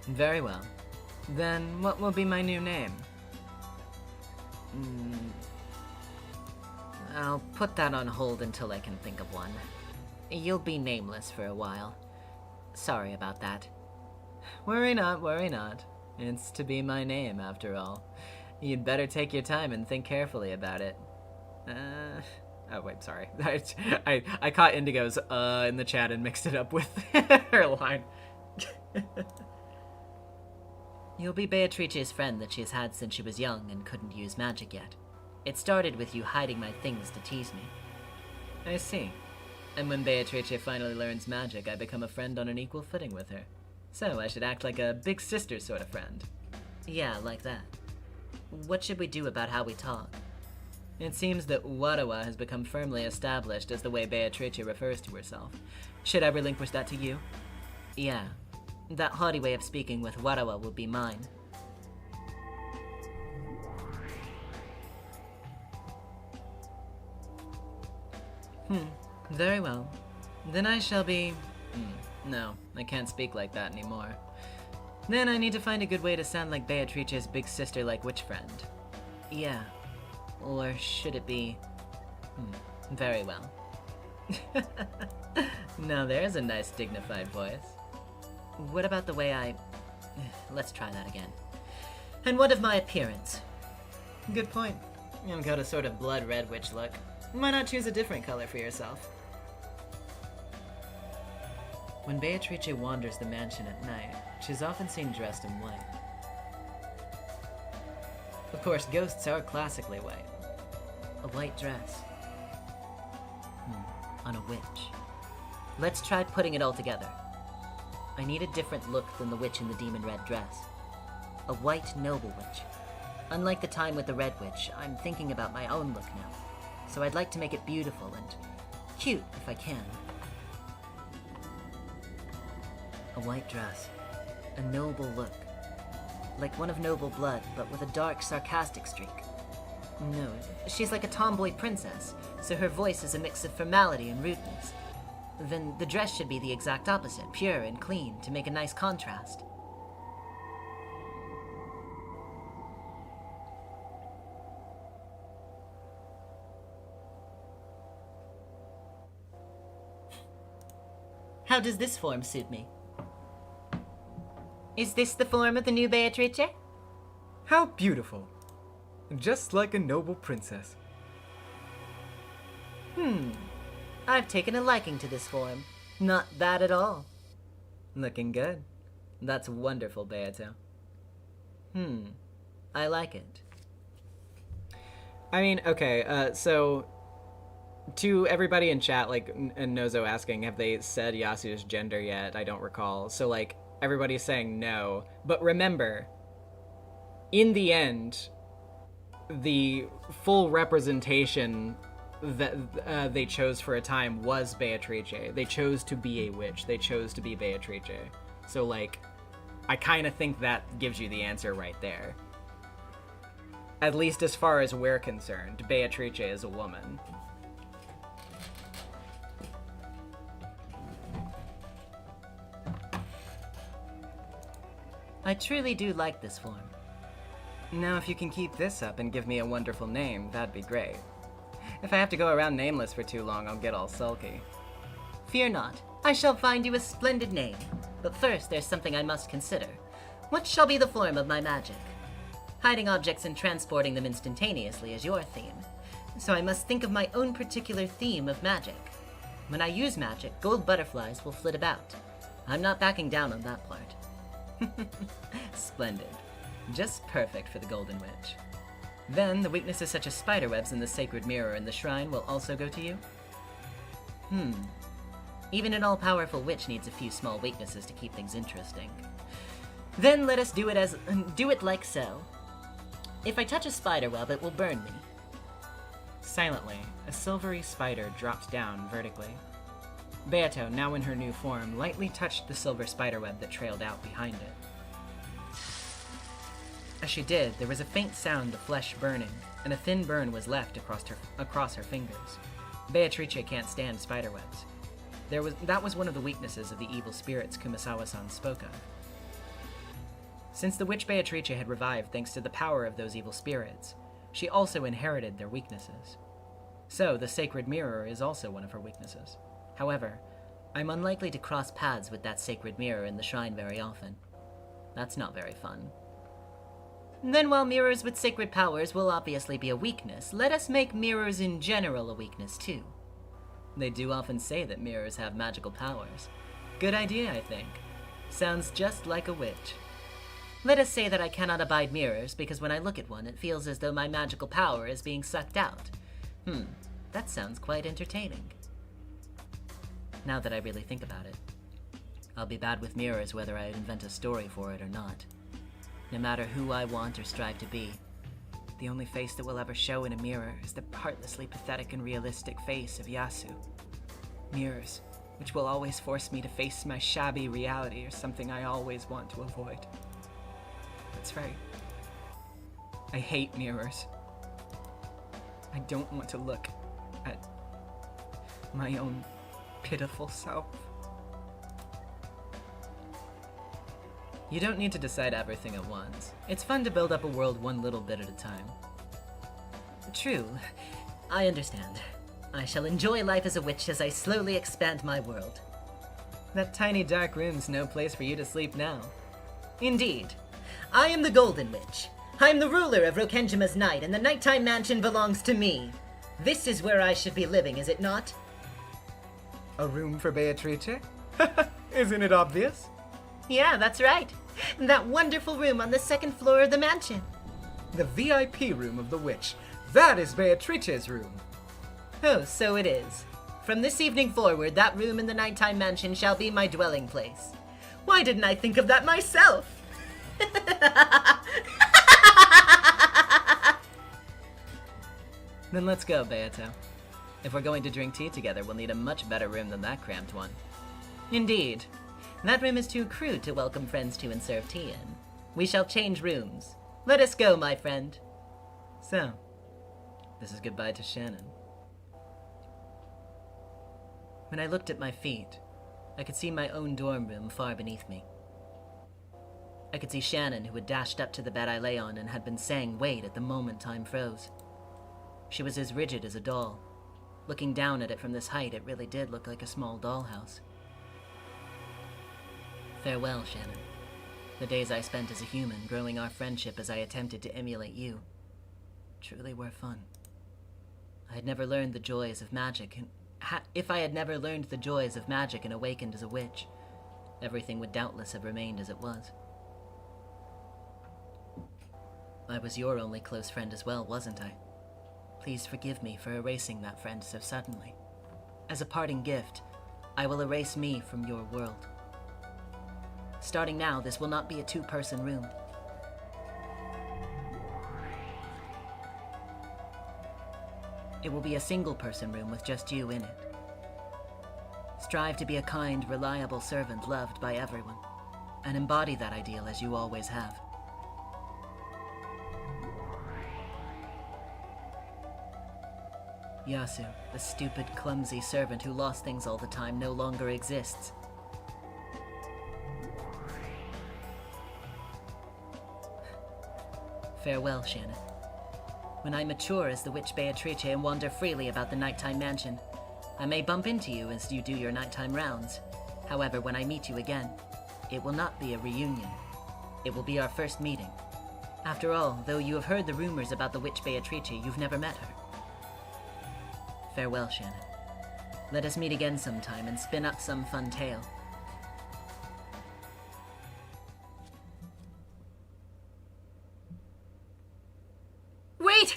Very well. Then what will be my new name?
I'll put that on hold until I can think of one. You'll be nameless for a while. Sorry about that.
Worry not, worry not. It's to be my name, after all. You'd better take your time and think carefully about it. Oh wait, sorry. I caught Indigo's in the chat and mixed it up with her line.
You'll be Beatrice's friend that she's had since she was young and couldn't use magic yet. It started with you hiding my things to tease me.
I see. And when Beatrice finally learns magic, I become a friend on an equal footing with her. So I should act like a big sister sort of friend.
Yeah, like that. What should we do about how we talk?
It seems that Warawa has become firmly established as the way Beatrice refers to herself. Should I relinquish that to you?
Yeah. That haughty way of speaking with Warawa will be mine.
Very well. Then I shall be... No, I can't speak like that anymore. Then I need to find a good way to sound like Beatrice's big sister-like witch friend.
Yeah. Or should it be...
Very well.
Now there's a nice dignified voice. What about the way I... Let's try that again. And what of my appearance?
Good point. You've got a sort of blood red witch look. Why not choose a different color for yourself? When Beatrice wanders the mansion at night, she's often seen dressed in white. Of course, ghosts are classically white. A white dress.
On a witch. Let's try putting it all together. I need a different look than the witch in the demon red dress. A white noble witch. Unlike the time with the red witch, I'm thinking about my own look now. So I'd like to make it beautiful and cute if I can. A white dress. A noble look. Like one of noble blood, but with a dark, sarcastic streak. No, she's like a tomboy princess, so her voice is a mix of formality and rudeness. Then the dress should be the exact opposite, pure and clean, to make a nice contrast. How does this form suit me? Is this the form of the new Beatrice?
How beautiful. Just like a noble princess.
I've taken a liking to this form. Not bad at all.
Looking good.
That's wonderful, Beato. I like it.
I mean, okay, so to everybody in chat, like, and Nozo asking, have they said Yasu's gender yet? I don't recall. So, like, everybody's saying no. But remember, in the end, the full representation that they chose for a time was Beatrice. They chose to be a witch. They chose to be Beatrice. So, like, I kind of think that gives you the answer right there. At least as far as we're concerned, Beatrice is a woman.
I truly do like this form.
Now, if you can keep this up and give me a wonderful name, that'd be great. If I have to go around nameless for too long, I'll get all sulky.
Fear not. I shall find you a splendid name. But first, there's something I must consider. What shall be the form of my magic? Hiding objects and transporting them instantaneously is your theme. So I must think of my own particular theme of magic. When I use magic, gold butterflies will flit about. I'm not backing down on that part.
Splendid. Just perfect for the Golden Witch. Then, the weaknesses such as spiderwebs and the sacred mirror in the shrine will also go to you?
Even an all-powerful witch needs a few small weaknesses to keep things interesting. Then let us do it like so. If I touch a spiderweb, it will burn me.
Silently, a silvery spider dropped down vertically. Beato, now in her new form, lightly touched the silver spiderweb that trailed out behind it. As she did, there was a faint sound of flesh burning, and a thin burn was left across her fingers. Beatrice can't stand spiderwebs. That was one of the weaknesses of the evil spirits Kumasawa-san spoke of. Since the witch Beatrice had revived thanks to the power of those evil spirits, she also inherited their weaknesses. So, the sacred mirror is also one of her weaknesses. However,
I'm unlikely to cross paths with that sacred mirror in the shrine very often. That's not very fun. Then while mirrors with sacred powers will obviously be a weakness, let us make mirrors in general a weakness too.
They do often say that mirrors have magical powers. Good idea, I think. Sounds just like a witch.
Let us say that I cannot abide mirrors because when I look at one, it feels as though my magical power is being sucked out. That sounds quite entertaining. Now that I really think about it, I'll be bad with mirrors whether I invent a story for it or not. No matter who I want or strive to be, the only face that will ever show in a mirror is the heartlessly pathetic and realistic face of Yasu. Mirrors, which will always force me to face my shabby reality, are something I always want to avoid. That's right. I hate mirrors. I don't want to look at my own pitiful self. You don't need to decide everything at once. It's fun to build up a world one little bit at a time. True. I understand. I shall enjoy life as a witch as I slowly expand my world.
That tiny dark room's no place for you to sleep now.
Indeed. I am the Golden Witch. I am the ruler of Rokenjima's night, and the nighttime mansion belongs to me. This is where I should be living, is it not?
A room for Beatrice? Isn't it obvious?
Yeah, that's right. That wonderful room on the second floor of the mansion.
The VIP room of the witch. That is Beatrice's room.
Oh, so it is. From this evening forward, that room in the nighttime mansion shall be my dwelling place. Why didn't I think of that myself?
Then let's go, Beato. If we're going to drink tea together, we'll need a much better room than that cramped one.
Indeed. That room is too crude to welcome friends to and serve tea in. We shall change rooms. Let us go, my friend.
So, this is goodbye to Shannon. When I looked at my feet, I could see my own dorm room far beneath me. I could see Shannon, who had dashed up to the bed I lay on and had been saying wait at the moment time froze. She was as rigid as a doll. Looking down at it from this height, it really did look like a small dollhouse. Farewell, Shannon. The days I spent as a human, growing our friendship as I attempted to emulate you, truly were fun. I had never learned the joys of magic, and if I had never learned the joys of magic and awakened as a witch, everything would doubtless have remained as it was. I was your only close friend as well, wasn't I? Please forgive me for erasing that friend so suddenly. As a parting gift, I will erase me from your world. Starting now, this will not be a two-person room. It will be a single-person room with just you in it. Strive to be a kind, reliable servant loved by everyone, and embody that ideal as you always have. Yasu, the stupid, clumsy servant who lost things all the time, no longer exists. Farewell, Shannon. When I mature as the witch Beatrice and wander freely about the nighttime mansion, I may bump into you as you do your nighttime rounds. However, when I meet you again, it will not be a reunion. It will be our first meeting. After all, though you have heard the rumors about the witch Beatrice, you've never met her. Farewell, Shannon. Let us meet again sometime and spin up some fun tale.
Wait!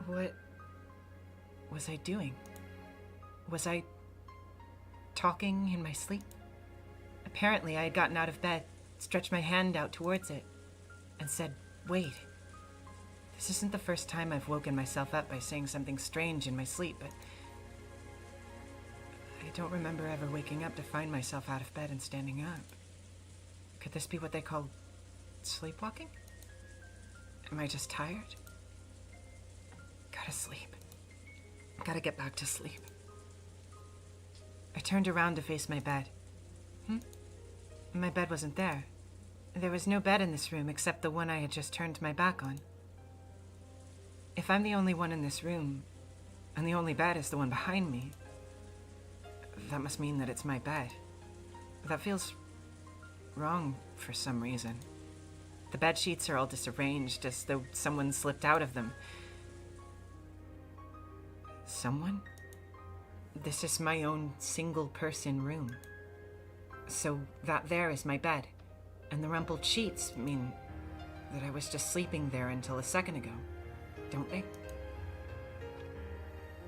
What was I doing? Was I talking in my sleep? Apparently, I had gotten out of bed, stretched my hand out towards it, and said, wait. This isn't the first time I've woken myself up by saying something strange in my sleep, but I don't remember ever waking up to find myself out of bed and standing up. Could this be what they call sleepwalking? Am I just tired? Gotta sleep. Gotta get back to sleep. I turned around to face my bed. My bed wasn't there. There was no bed in this room except the one I had just turned my back on. If I'm the only one in this room, and the only bed is the one behind me, that must mean that it's my bed. That feels wrong for some reason. The bed sheets are all disarranged, as though someone slipped out of them. Someone? This is my own single-person room. So that there is my bed, and the rumpled sheets mean that I was just sleeping there until a second ago, don't they?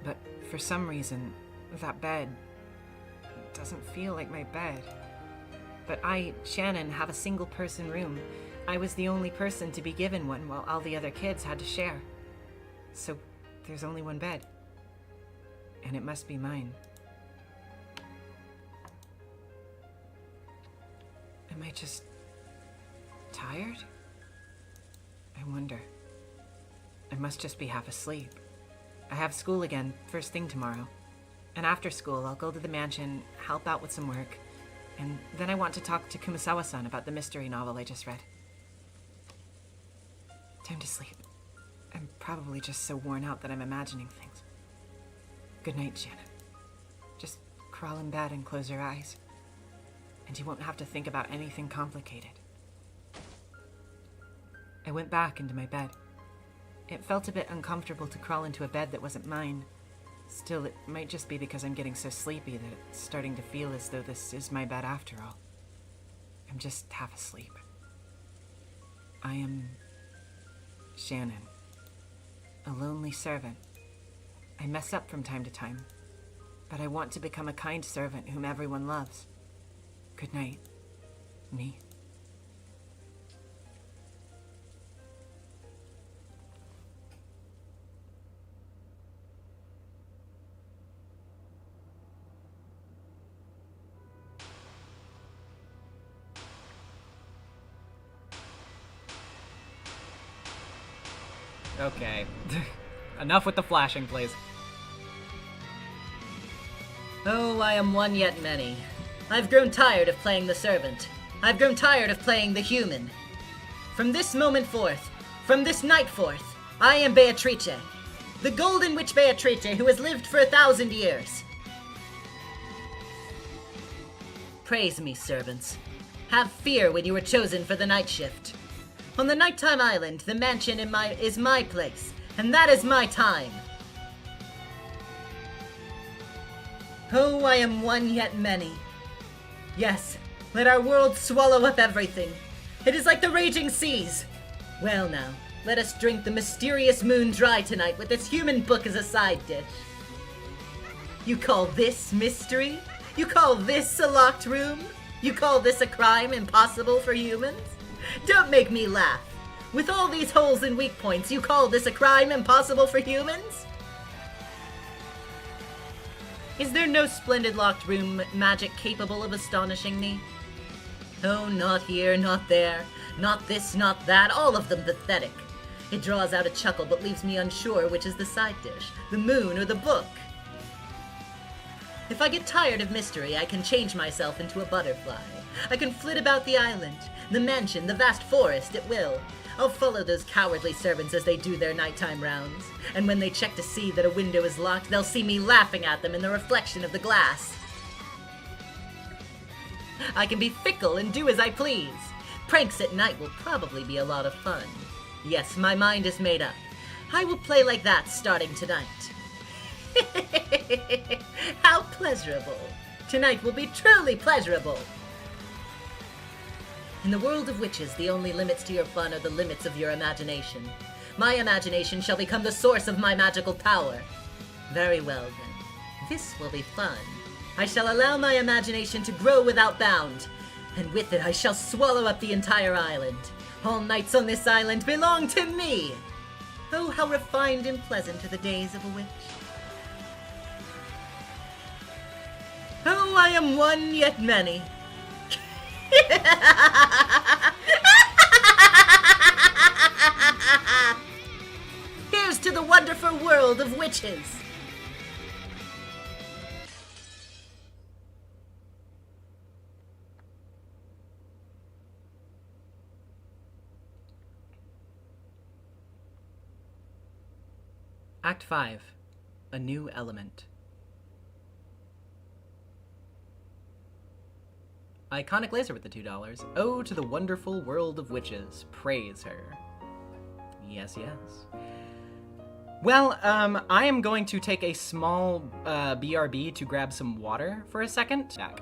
But for some reason, that bed doesn't feel like my bed. But I, Shannon, have a single-person room. I was the only person to be given one while all the other kids had to share. So there's only one bed. And it must be mine. Am I just tired? I wonder. I must just be half asleep. I have school again, first thing tomorrow. And after school, I'll go to the mansion, help out with some work, and then I want to talk to Kumasawa-san about the mystery novel I just read. Time to sleep. I'm probably just so worn out that I'm imagining things. Good night, Shannon. Just crawl in bed and close your eyes, and you won't have to think about anything complicated. I went back into my bed. It felt a bit uncomfortable to crawl into a bed that wasn't mine. Still, it might just be because I'm getting so sleepy that it's starting to feel as though this is my bed after all. I'm just half asleep. I am Shannon, a lonely servant. I mess up from time to time, but I want to become a kind servant whom everyone loves. Good night, me.
Okay. Enough with the flashing, please.
Oh, I am one yet many. I've grown tired of playing the servant. I've grown tired of playing the human. From this moment forth, from this night forth, I am Beatrice, the golden witch Beatrice who has lived for 1,000 years. Praise me, servants. Have fear when you are chosen for the night shift. On the nighttime island, the mansion is my place, and that is my time. Oh, I am one yet many. Yes, let our world swallow up everything. It is like the raging seas. Well now, let us drink the mysterious moon dry tonight with this human book as a side dish. You call this mystery? You call this a locked room? You call this a crime impossible for humans? Don't make me laugh. With all these holes and weak points, you call this a crime impossible for humans? Is there no splendid locked room magic capable of astonishing me? Oh, not here, not there, not this, not that, all of them pathetic. It draws out a chuckle but leaves me unsure which is the side dish, the moon or the book. If I get tired of mystery, I can change myself into a butterfly. I can flit about the island, the mansion, the vast forest at will. I'll follow those cowardly servants as they do their nighttime rounds. And when they check to see that a window is locked, they'll see me laughing at them in the reflection of the glass. I can be fickle and do as I please. Pranks at night will probably be a lot of fun. Yes, my mind is made up. I will play like that starting tonight. How pleasurable. Tonight will be truly pleasurable. In the world of witches, the only limits to your fun are the limits of your imagination. My imagination shall become the source of my magical power. Very well, then. This will be fun. I shall allow my imagination to grow without bound, and with it I shall swallow up the entire island. All nights on this island belong to me! Oh, how refined and pleasant are the days of a witch. Oh, I am one yet many. Here's to the wonderful world of witches.
Act 5. A New Element. Iconic laser with the $2. Oh, to the wonderful world of witches. Praise her. Yes, yes. Well, I am going to take a small BRB to grab some water for a second. Back.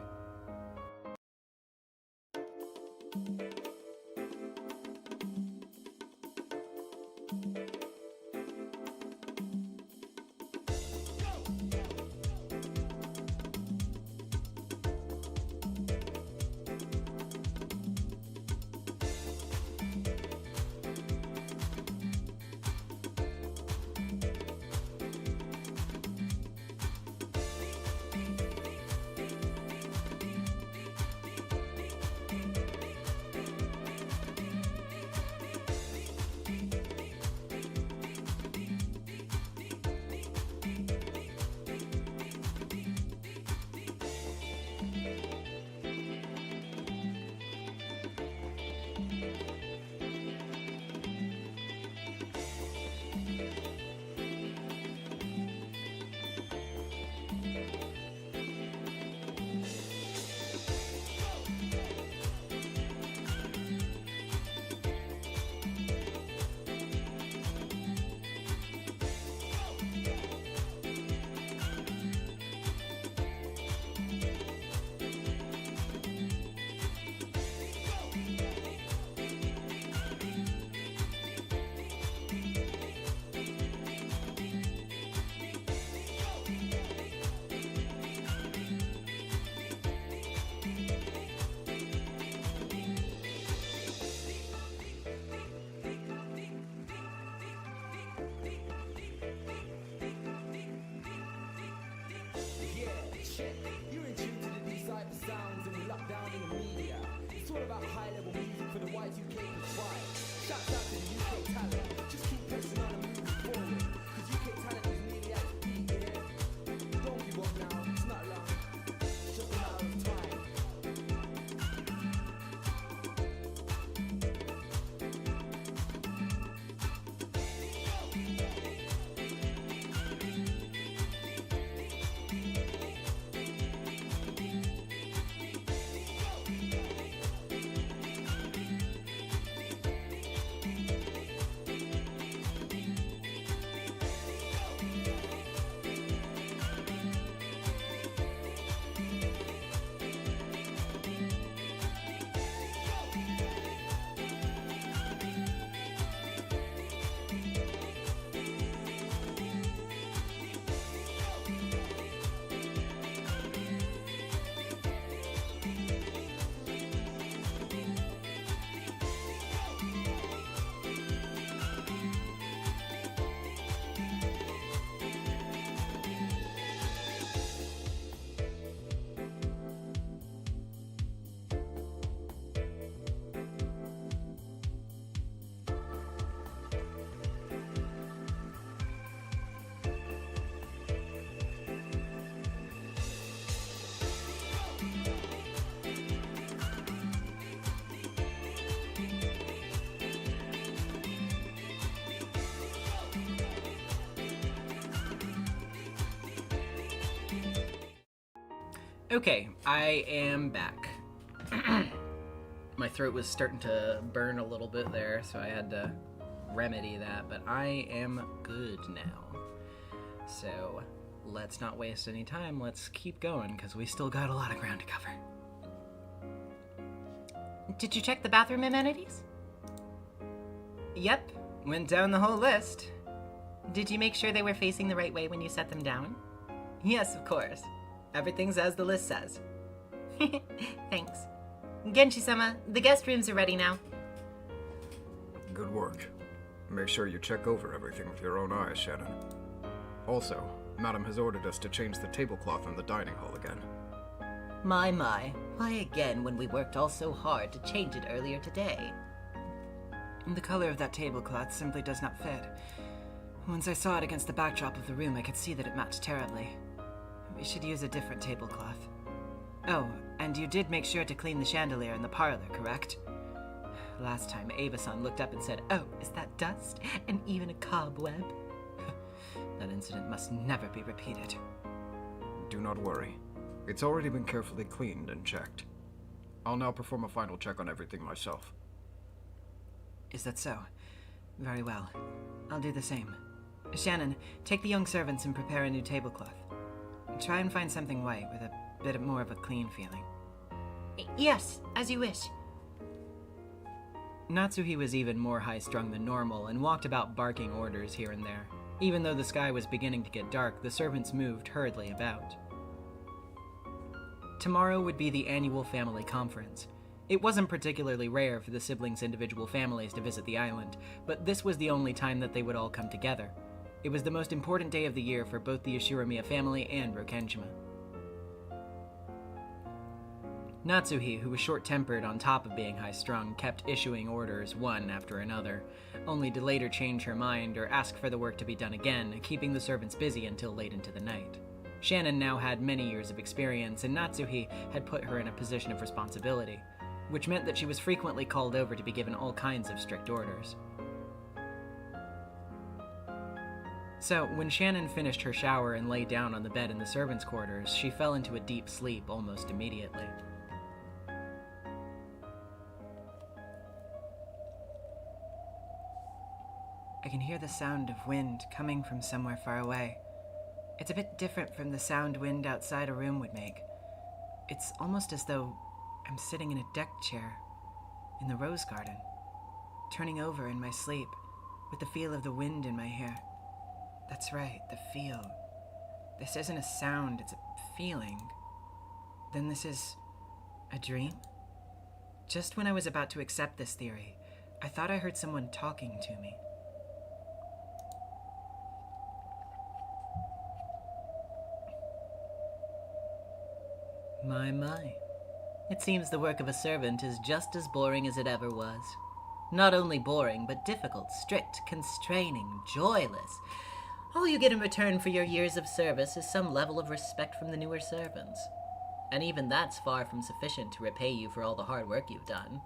Okay, I am back. My throat was starting to burn a little bit there, so I had to remedy that, but I am good now. So, let's not waste any time, let's keep going, because we still got a lot of ground to cover.
Did you check the bathroom amenities?
Yep, went down the whole list.
Did you make sure they were facing the right way when you set them down?
Yes, of course. Everything's as the list says.
Thanks. Genshi-sama, the guest rooms are ready now.
Good work. Make sure you check over everything with your own eyes, Shannon. Also, Madam has ordered us to change the tablecloth in the dining hall again.
My, why again when we worked all so hard to change it earlier today?
The color of that tablecloth simply does not fit. Once I saw it against the backdrop of the room, I could see that it matched terribly. We should use a different tablecloth. Oh, and you did make sure to clean the chandelier in the parlor, correct? Last time, Ava-san looked up and said, "Oh, is that dust? And even a cobweb?" That incident must never be repeated.
Do not worry. It's already been carefully cleaned and checked. I'll now perform a final check on everything myself.
Is that so? Very well. I'll do the same. Shannon, take the young servants and prepare a new tablecloth. Try and find something white with a bit more of a clean feeling.
Yes, as you wish.
Natsuhi was even more high-strung than normal and walked about barking orders here and there. Even though the sky was beginning to get dark, the servants moved hurriedly about. Tomorrow would be the annual family conference. It wasn't particularly rare for the siblings' individual families to visit the island, but this was the only time that they would all come together. It was the most important day of the year for both the Yoshiramiya family and Rokenjima. Natsuhi, who was short-tempered on top of being high-strung, kept issuing orders one after another, only to later change her mind or ask for the work to be done again, keeping the servants busy until late into the night. Shannon now had many years of experience, and Natsuhi had put her in a position of responsibility, which meant that she was frequently called over to be given all kinds of strict orders. So, when Shannon finished her shower and lay down on the bed in the servants' quarters, she fell into a deep sleep almost immediately.
I can hear the sound of wind coming from somewhere far away. It's a bit different from the sound wind outside a room would make. It's almost as though I'm sitting in a deck chair in the rose garden, turning over in my sleep with the feel of the wind in my hair. That's right, the feel. This isn't a sound, it's a feeling. Then this is a dream? Just when I was about to accept this theory, I thought I heard someone talking to me.
My.
It seems the work of a servant is just as boring as it ever was. Not only boring, but difficult, strict, constraining, joyless. All you get in return for your years of service is some level of respect from the newer servants. And even that's far from sufficient to repay you for all the hard work you've done.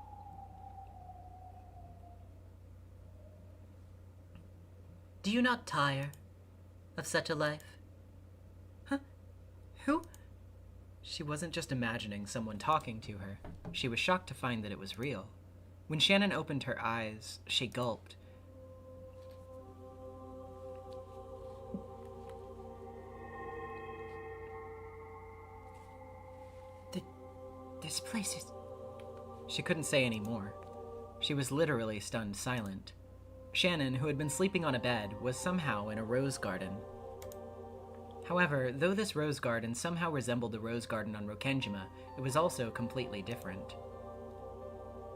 Do you not tire of such a life?
Huh? Who? She wasn't just imagining someone talking to her. She was shocked to find that it was real. When Shannon opened her eyes, she gulped.
This place is...
She couldn't say any more. She was literally stunned silent. Shannon, who had been sleeping on a bed, was somehow in a rose garden. However, though this rose garden somehow resembled the rose garden on Rokenjima, it was also completely different.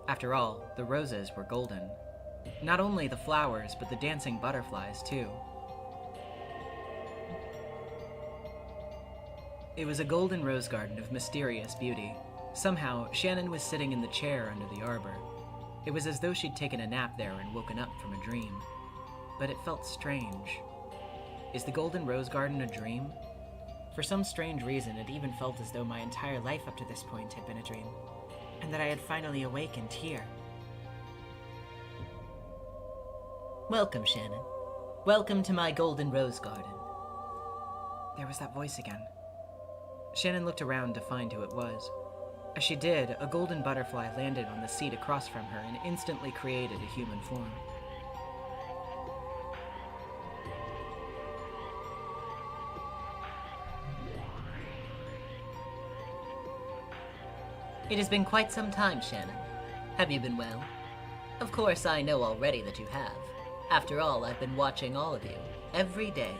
After all, the roses were golden. Not only the flowers, but the dancing butterflies, too. It was a golden rose garden of mysterious beauty. Somehow, Shannon was sitting in the chair under the arbor. It was as though she'd taken a nap there and woken up from a dream. But it felt strange. Is the golden rose garden a dream? For some strange reason, it even felt as though my entire life up to this point had been a dream, and that I had finally awakened here.
Welcome, Shannon. Welcome to my golden rose garden.
There was that voice again. Shannon looked around to find who it was. As she did, a golden butterfly landed on the seat across from her and instantly created a human form.
It has been quite some time, Shannon. Have you been well? Of course, I know already that you have. After all, I've been watching all of you, every day.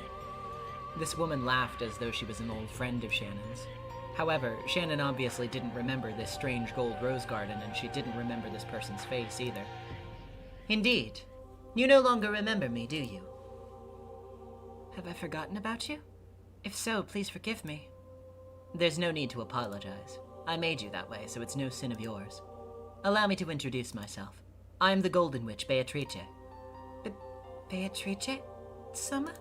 This woman laughed as though she was an old friend of Shannon's. However, Shannon obviously didn't remember this strange gold rose garden, and she didn't remember this person's face either.
Indeed. You no longer remember me, do you?
Have I forgotten about you? If so, please forgive me.
There's no need to apologize. I made you that way, so it's no sin of yours. Allow me to introduce myself. I am the Golden Witch, Beatrice.
Beatrice? Sama?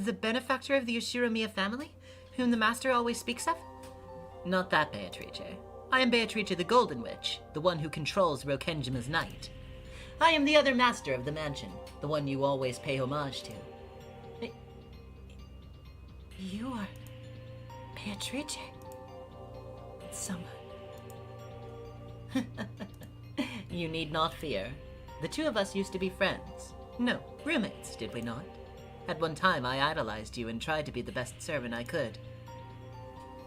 The benefactor of the Ushiromiya family? Whom the master always speaks of?
Not that Beatrice. I am Beatrice the Golden Witch, the one who controls Rokenjima's night. I am the other master of the mansion, the one you always pay homage to.
You are... Beatrice? Sama.
You need not fear. The two of us used to be friends. No, roommates, did we not? At one time, I idolized you and tried to be the best servant I could.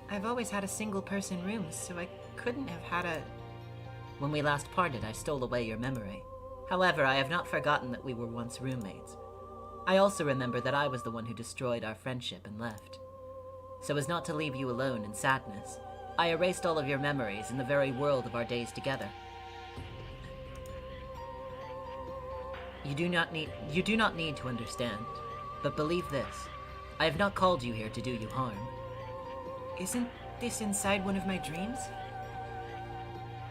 I've always had a single-person room, so I couldn't have had a...
When we last parted, I stole away your memory. However, I have not forgotten that we were once roommates. I also remember that I was the one who destroyed our friendship and left. So as not to leave you alone in sadness, I erased all of your memories in the very world of our days together. You do not need to understand. But believe this, I have not called you here to do you harm.
Isn't this inside one of my dreams?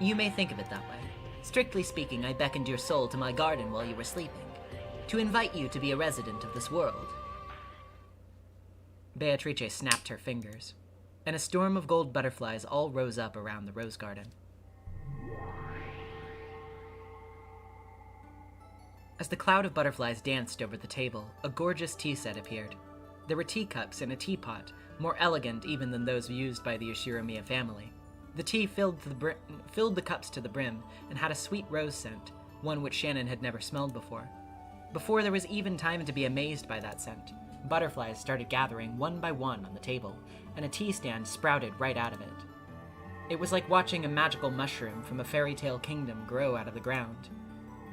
You may think of it that way. Strictly speaking, I beckoned your soul to my garden while you were sleeping, to invite you to be a resident of this world.
Beatrice snapped her fingers, and a storm of gold butterflies all rose up around the rose garden. As the cloud of butterflies danced over the table, a gorgeous tea set appeared. There were teacups and a teapot, more elegant even than those used by the Ushiromiya family. The tea filled the cups to the brim and had a sweet rose scent, one which Shannon had never smelled before. Before there was even time to be amazed by that scent, butterflies started gathering one by one on the table, and a tea stand sprouted right out of it. It was like watching a magical mushroom from a fairy tale kingdom grow out of the ground.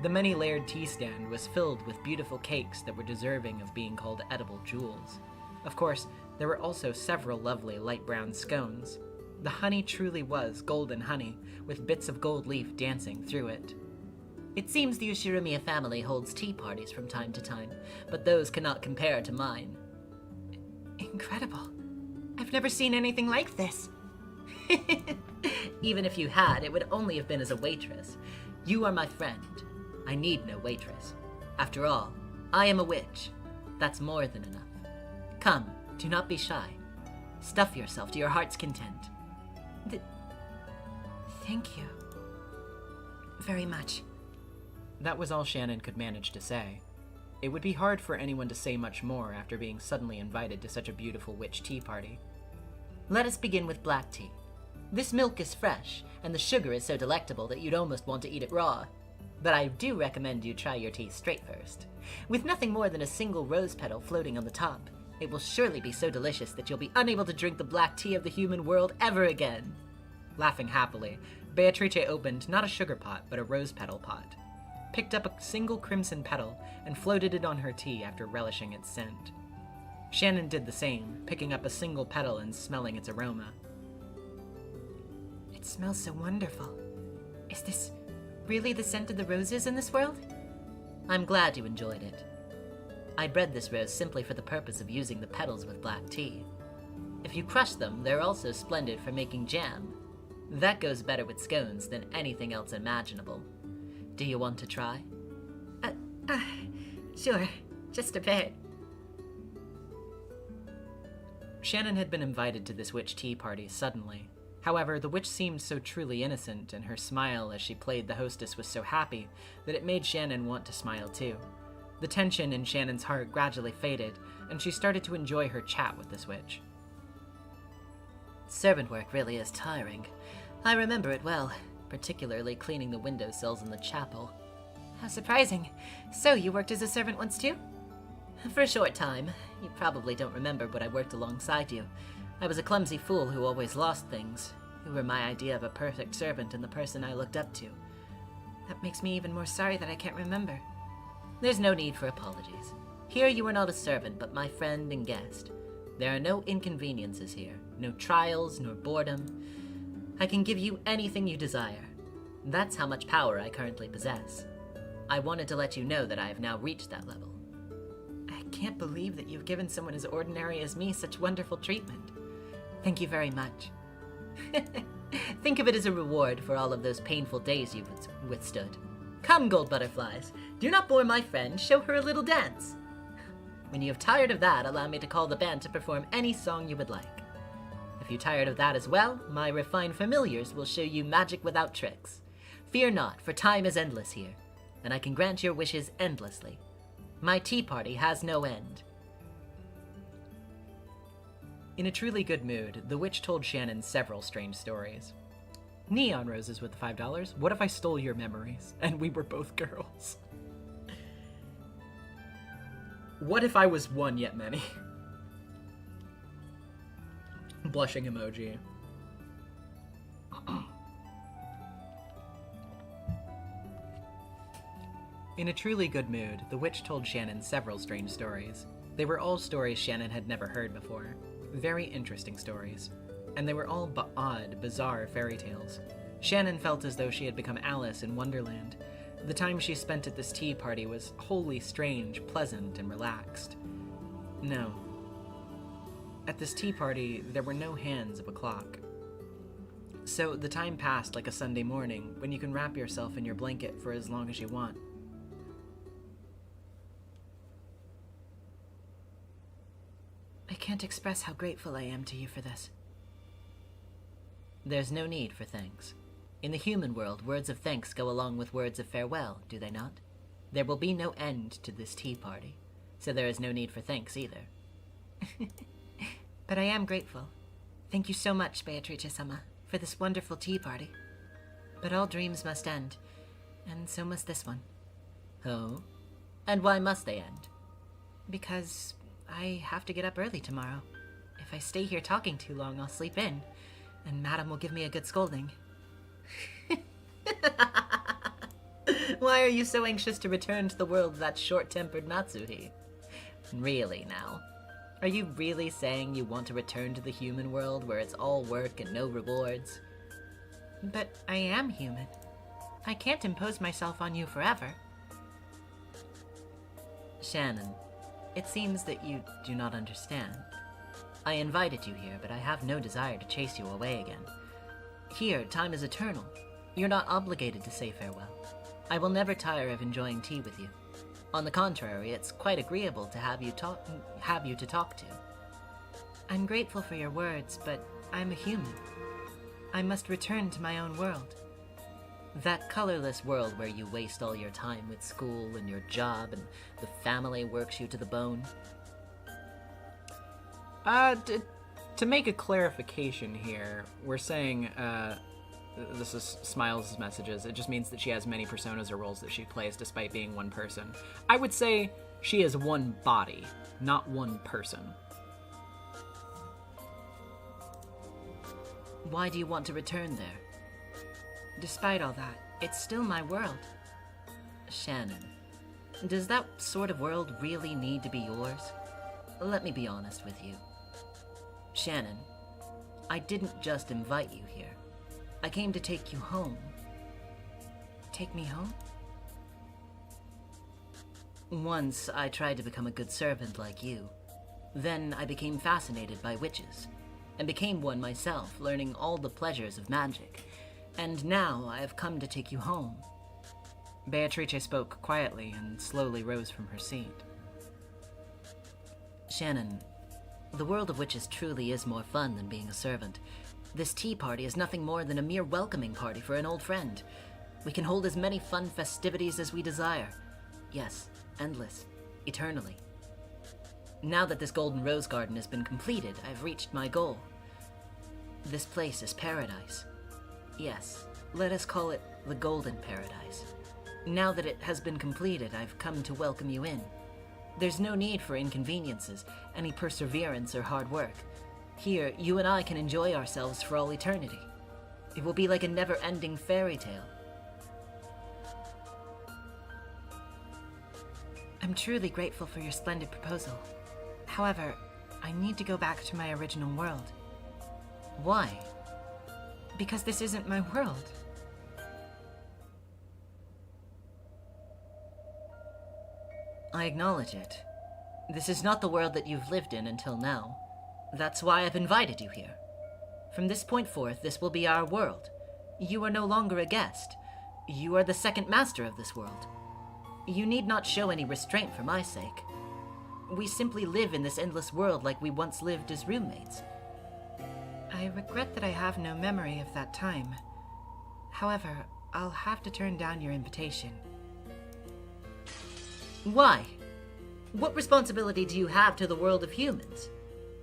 The many-layered tea stand was filled with beautiful cakes that were deserving of being called edible jewels. Of course, there were also several lovely light brown scones. The honey truly was golden honey, with bits of gold leaf dancing through it.
It seems the Ushiromiya family holds tea parties from time to time, but those cannot compare to mine.
Incredible. I've never seen anything like this.
Even if you had, it would only have been as a waitress. You are my friend. I need no waitress. After all, I am a witch. That's more than enough. Come, do not be shy. Stuff yourself to your heart's content.
Thank you. Very much.
That was all Shannon could manage to say. It would be hard for anyone to say much more after being suddenly invited to such a beautiful witch tea party.
Let us begin with black tea. This milk is fresh, and the sugar is so delectable that you'd almost want to eat it raw. But I do recommend you try your tea straight first. With nothing more than a single rose petal floating on the top, it will surely be so delicious that you'll be unable to drink the black tea of the human world ever again.
Laughing happily, Beatrice opened not a sugar pot, but a rose petal pot, picked up a single crimson petal, and floated it on her tea after relishing its scent. Shannon did the same, picking up a single petal and smelling its aroma.
It smells so wonderful. Is this really the scent of the roses in this world?
I'm glad you enjoyed it. I bred this rose simply for the purpose of using the petals with black tea. If you crush them, they're also splendid for making jam. That goes better with scones than anything else imaginable. Do you want to try?
Sure. Just a bit.
Shannon had been invited to this witch tea party suddenly. However, the witch seemed so truly innocent, and her smile as she played the hostess was so happy that it made Shannon want to smile too. The tension in Shannon's heart gradually faded, and she started to enjoy her chat with this witch.
Servant work really is tiring. I remember it well, particularly cleaning the windowsills in the chapel.
How surprising. So, you worked as a servant once too?
For a short time. You probably don't remember, but I worked alongside you. I was a clumsy fool who always lost things. You were my idea of a perfect servant and the person I looked up to.
That makes me even more sorry that I can't remember.
There's no need for apologies. Here you are not a servant, but my friend and guest. There are no inconveniences here, no trials nor boredom. I can give you anything you desire. That's how much power I currently possess. I wanted to let you know that I have now reached that level.
I can't believe that you've given someone as ordinary as me such wonderful treatment. Thank you very much.
Think of it as a reward for all of those painful days you've withstood. Come, gold butterflies, do not bore my friend, show her a little dance. When you have tired of that, allow me to call the band to perform any song you would like. If you're tired of that as well, my refined familiars will show you magic without tricks. Fear not, for time is endless here, and I can grant your wishes endlessly. My tea party has no end.
In a truly good mood, the witch told Shannon several strange stories. Neon roses with the $5. What if I stole your memories and we were both girls? What if I was one yet many? Blushing emoji. In a truly good mood, the witch told Shannon several strange stories. They were all stories Shannon had never heard before. Very interesting stories. And they were all odd, bizarre fairy tales. Shannon felt as though she had become Alice in Wonderland. The time she spent at this tea party was wholly strange, pleasant, and relaxed. No. At this tea party, there were no hands of a clock. So the time passed like a Sunday morning, when you can wrap yourself in your blanket for as long as you want.
I can't express how grateful I am to you for this.
There's no need for thanks. In the human world, words of thanks go along with words of farewell, do they not? There will be no end to this tea party, so there is no need for thanks either.
But I am grateful. Thank you so much, Beatrice-sama, for this wonderful tea party. But all dreams must end, and so must this one.
Oh? And why must they end?
Because I have to get up early tomorrow. If I stay here talking too long, I'll sleep in, and Madam will give me a good scolding.
Why are you so anxious to return to the world of that short-tempered Natsuhi? Really now? Are you really saying you want to return to the human world where it's all work and no rewards?
But I am human. I can't impose myself on you forever.
Shannon, it seems that you do not understand. I invited you here, but I have no desire to chase you away again. Here, time is eternal. You're not obligated to say farewell. I will never tire of enjoying tea with you. On the contrary, it's quite agreeable to have you to talk to.
I'm grateful for your words, but I'm a human. I must return to my own world.
That colorless world where you waste all your time with school and your job and the family works you to the bone.
To make a clarification here, we're saying, this is Smiles' messages. It just means that she has many personas or roles that she plays despite being one person. I would say she is one body, not one person.
Why do you want to return there?
Despite all that, it's still my world.
Shannon, does that sort of world really need to be yours? Let me be honest with you. Shannon, I didn't just invite you here. I came to take you home.
Take me home?
Once I tried to become a good servant like you. Then I became fascinated by witches, and became one myself, learning all the pleasures of magic. And now I have come to take you home.
Beatrice spoke quietly and slowly rose from her seat.
Shannon, the world of witches truly is more fun than being a servant. This tea party is nothing more than a mere welcoming party for an old friend. We can hold as many fun festivities as we desire. Yes, endless, eternally. Now that this golden rose garden has been completed, I've reached my goal. This place is paradise. Yes, let us call it the Golden Paradise. Now that it has been completed, I've come to welcome you in. There's no need for inconveniences, any perseverance or hard work. Here, you and I can enjoy ourselves for all eternity. It will be like a never-ending fairy tale.
I'm truly grateful for your splendid proposal. However, I need to go back to my original world.
Why?
Because this isn't my world.
I acknowledge it. This is not the world that you've lived in until now. That's why I've invited you here. From this point forth, this will be our world. You are no longer a guest. You are the second master of this world. You need not show any restraint for my sake. We simply live in this endless world like we once lived as roommates.
I regret that I have no memory of that time. However, I'll have to turn down your invitation.
Why? What responsibility do you have to the world of humans?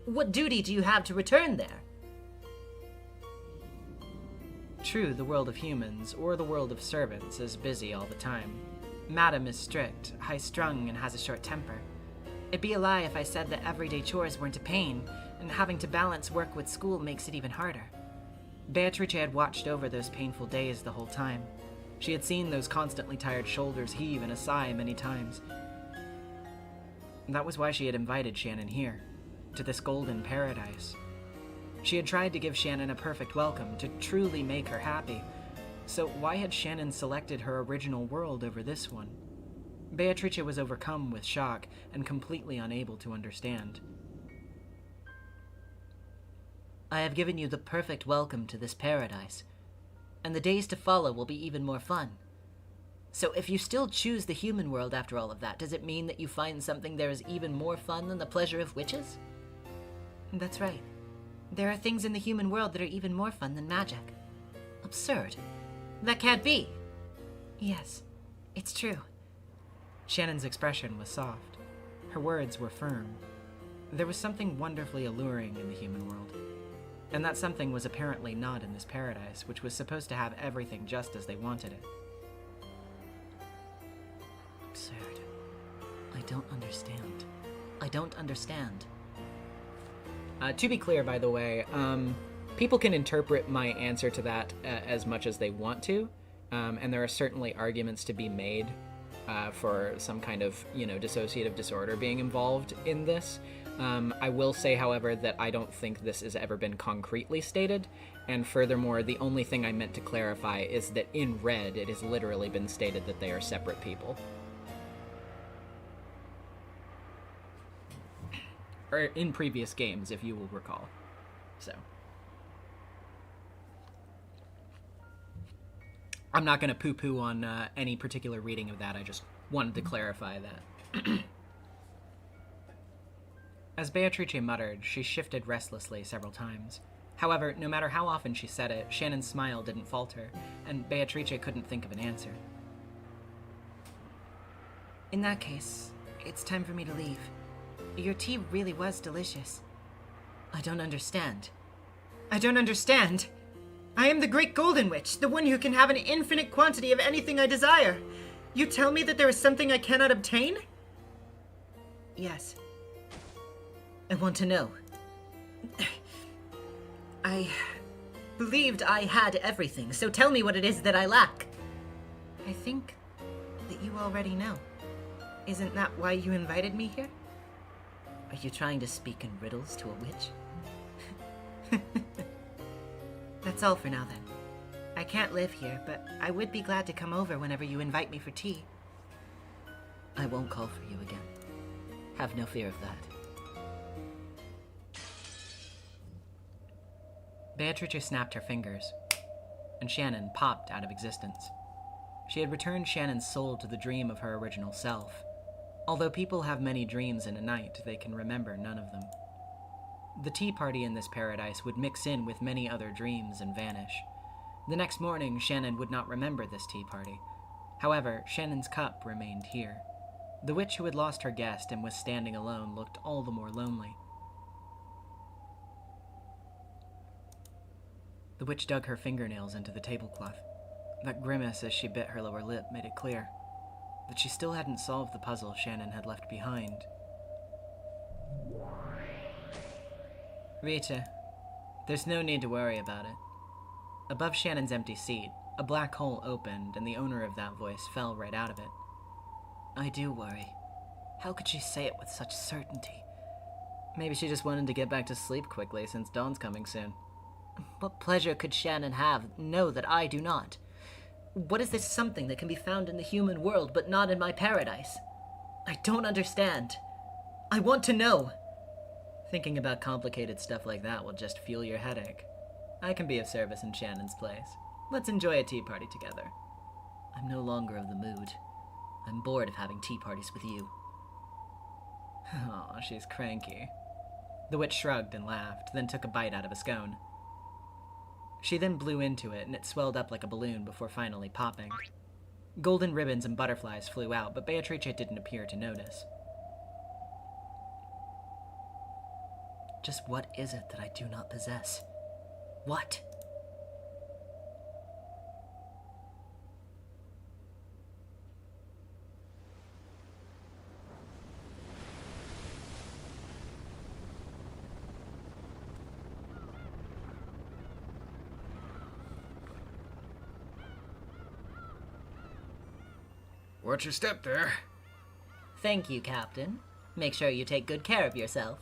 What duty do you have to return there?
True, the world of humans, or the world of servants, is busy all the time. Madam is strict, high-strung, and has a short temper. It'd be a lie if I said that everyday chores weren't a pain, and having to balance work with school makes it even harder. Beatrice had watched over those painful days the whole time. She had seen those constantly tired shoulders heave in a sigh many times. That was why she had invited Shannon here, to this golden paradise. She had tried to give Shannon a perfect welcome, to truly make her happy. So why had Shannon selected her original world over this one? Beatrice was overcome with shock and completely unable to understand.
I have given you the perfect welcome to this paradise, and the days to follow will be even more fun. So if you still choose the human world after all of that, does it mean that you find something there is even more fun than the pleasure of witches?
That's right. There are things in the human world that are even more fun than magic.
Absurd. That can't be.
Yes, it's true.
Shannon's expression was soft. Her words were firm. There was something wonderfully alluring in the human world. And that something was apparently not in this paradise, which was supposed to have everything just as they wanted it.
Absurd. I don't understand. I don't understand.
To be clear, by the way, people can interpret my answer to that as much as they want to, and there are certainly arguments to be made for some kind of, dissociative disorder being involved in this. I will say, however, that I don't think this has ever been concretely stated, and furthermore, the only thing I meant to clarify is that in red, it has literally been stated that they are separate people. or in previous games, if you will recall. So I'm not going to poo-poo on any particular reading of that. I just wanted to clarify that. As Beatrice muttered, she shifted restlessly several times. However, no matter how often she said it, Shannon's smile didn't falter, and Beatrice couldn't think of an answer.
In that case, it's time for me to leave. Your tea really was delicious.
I don't understand.
I don't understand. I am the Great Golden Witch, the one who can have an infinite quantity of anything I desire. You tell me that there is something I cannot obtain? Yes.
I want to know. I believed I had everything, so tell me what it is that I lack.
I think that you already know. Isn't that why you invited me here?
Are you trying to speak in riddles to a witch?
That's all for now, then. I can't live here, but I would be glad to come over whenever you invite me for tea.
I won't call for you again. Have no fear of that.
Beatrice snapped her fingers, and Shannon popped out of existence. She had returned Shannon's soul to the dream of her original self. Although people have many dreams in a night, they can remember none of them. The tea party in this paradise would mix in with many other dreams and vanish. The next morning, Shannon would not remember this tea party. However, Shannon's cup remained here. The witch who had lost her guest and was standing alone looked all the more lonely. The witch dug her fingernails into the tablecloth. That grimace as she bit her lower lip made it clear that she still hadn't solved the puzzle Shannon had left behind. Rita, there's no need to worry about it. Above Shannon's empty seat, a black hole opened, and the owner of that voice fell right out of it. I do worry. How could she say it with such certainty? Maybe she just wanted to get back to sleep quickly since dawn's coming soon.
What pleasure could Shannon have? Know that I do not. What is this something that can be found in the human world but not in my paradise? I don't understand. I want to know.
Thinking about complicated stuff like that will just fuel your headache. I can be of service in Shannon's place. Let's enjoy a tea party together.
I'm no longer of the mood. I'm bored of having tea parties with you.
Aw, she's cranky. The witch shrugged and laughed, then took a bite out of a scone. She then blew into it, and it swelled up like a balloon before finally popping. Golden ribbons and butterflies flew out, but Beatrice didn't appear to notice.
Just what is it that I do not possess? What?
Watch your step there.
Thank you, Captain. Make sure you take good care of yourself.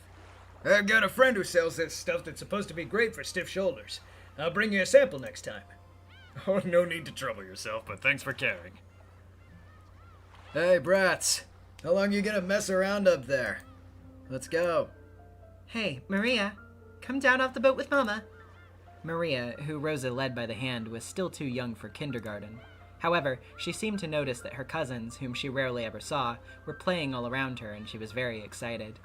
I've got a friend who sells this stuff that's supposed to be great for stiff shoulders. I'll bring you a sample next time. Oh, no need to trouble yourself, but thanks for caring.
Hey, brats. How long you gonna mess around up there? Let's go.
Hey, Maria, come down off the boat with Mama.
Maria, who Rosa led by the hand, was still too young for kindergarten. However, she seemed to notice that her cousins, whom she rarely ever saw, were playing all around her, and she was very excited.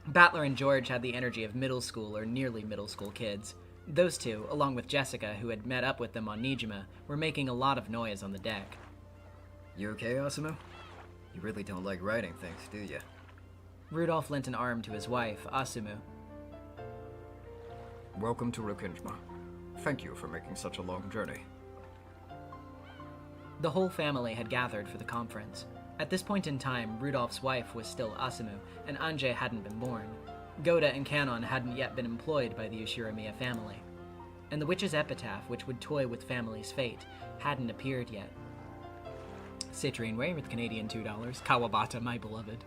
Battler and George had the energy of middle school or nearly middle school kids. Those two, along with Jessica, who had met up with them on Nezuma, were making a lot of noise on the deck.
You okay, Asumu? You really don't like writing things, do you?
Rudolph lent an arm to his wife, Asumu.
Welcome to Rokkenjima. Thank you for making such a long journey.
The whole family had gathered for the conference. At this point in time, Rudolph's wife was still Asumu, and Anje hadn't been born. Goda and Kanon hadn't yet been employed by the Ushiramiya family. And the witch's epitaph, which would toy with family's fate, hadn't appeared yet. Citrine Way with Canadian $2. Kawabata, my beloved.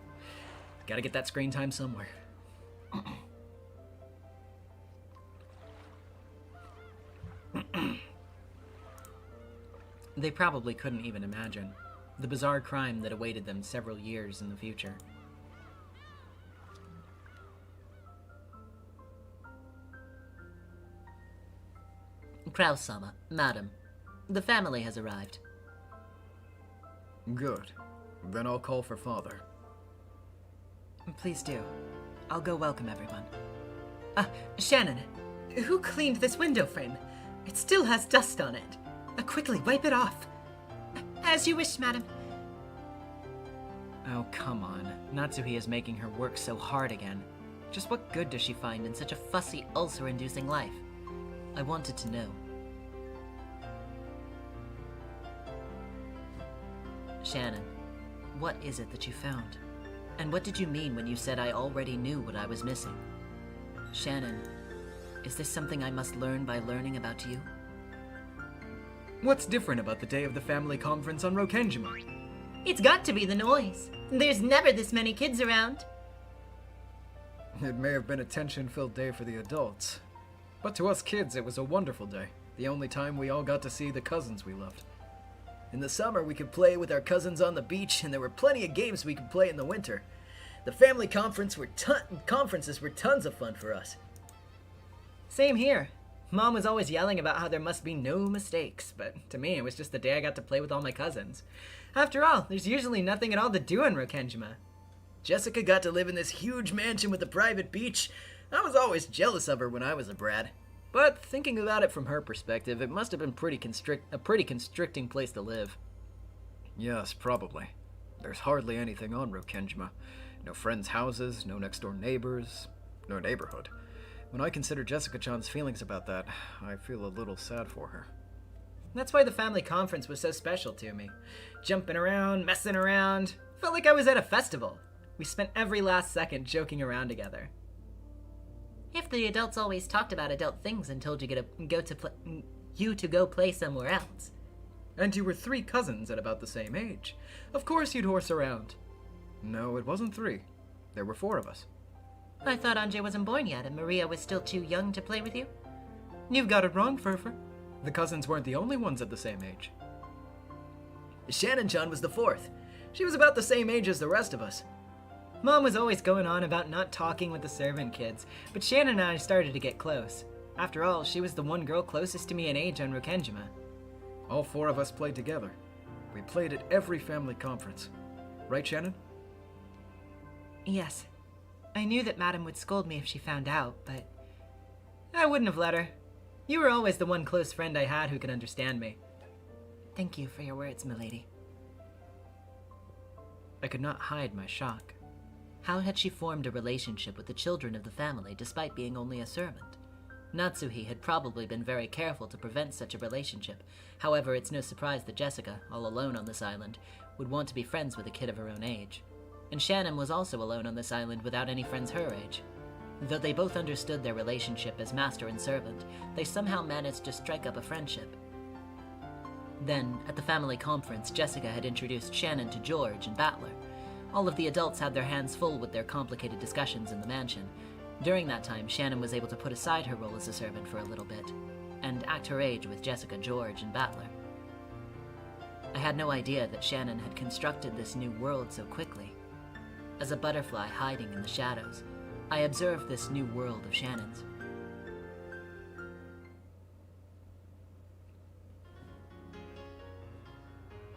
Gotta get that screen time somewhere. They probably couldn't even imagine the bizarre crime that awaited them several years in the future.
Kraus-sama, madam, the family has arrived.
Good. Then I'll call for Father.
Please do. I'll go welcome everyone. Shannon, who cleaned this window frame? It still has dust on it. Quickly, wipe it off.
As you wish, madam.
Oh, come on. Natsuhi is making her work so hard again. Just what good does she find in such a
Fussy, ulcer-inducing life. I wanted to know. Shannon, what is it that you found? And what did you mean when you said I already knew what I was missing? Shannon, is this something I must learn by learning about you?
What's different about the day of the family conference on Rokenjima?
It's got to be the noise. There's never this many kids around.
It may have been a tension-filled day for the adults, but to us kids it was a wonderful day. The only time we all got to see the cousins we loved.
In the summer, we could play with our cousins on the beach, and there were plenty of games we could play in the winter. The family conferences were tons of fun for us.
Same here. Mom was always yelling about how there must be no mistakes, but to me it was just the day I got to play with all my cousins. After all, there's usually nothing at all to do in Rokenjima.
Jessica got to live in this huge mansion with a private beach. I was always jealous of her when I was a brat.
But thinking about it from her perspective, it must have been a pretty constricting place to live.
Yes, probably. There's hardly anything on Rokenjima. No friends' houses, no next-door neighbors, no neighborhood. When I consider Jessica-chan's feelings about that, I feel a little sad for her.
That's why the family conference was so special to me. Jumping around, messing around. Felt like I was at a festival. We spent every last second joking around together.
If the adults always talked about adult things and told you to go play somewhere else.
And you were 3 cousins at about the same age. Of course you'd horse around. No, it wasn't 3. There were 4 of us.
I thought Anjay wasn't born yet and Maria was still too young to play with you?
You've got it wrong, Furfur. The cousins weren't the only ones at the same age.
Shannon-chan was the 4th. She was about the same age as the rest of us.
Mom was always going on about not talking with the servant kids, but Shannon and I started to get close. After all, she was the one girl closest to me in age on Rokenjima.
All 4 of us played together. We played at every family conference. Right, Shannon?
Yes. I knew that Madam would scold me if she found out, but...
I wouldn't have let her. You were always the one close friend I had who could understand me.
Thank you for your words, milady.
I could not hide my shock.
How had she formed a relationship with the children of the family despite being only a servant? Natsuhi had probably been very careful to prevent such a relationship. However, it's no surprise that Jessica, all alone on this island, would want to be friends with a kid of her own age. And Shannon was also alone on this island without any friends her age. Though they both understood their relationship as master and servant, they somehow managed to strike up a friendship. Then, at the family conference, Jessica had introduced Shannon to George and Battler. All of the adults had their hands full with their complicated discussions in the mansion. During that time, Shannon was able to put aside her role as a servant for a little bit, and act her age with Jessica, George, and Battler. I had no idea that Shannon had constructed this new world so quickly. As a butterfly hiding in the shadows, I observed this new world of Shannon's.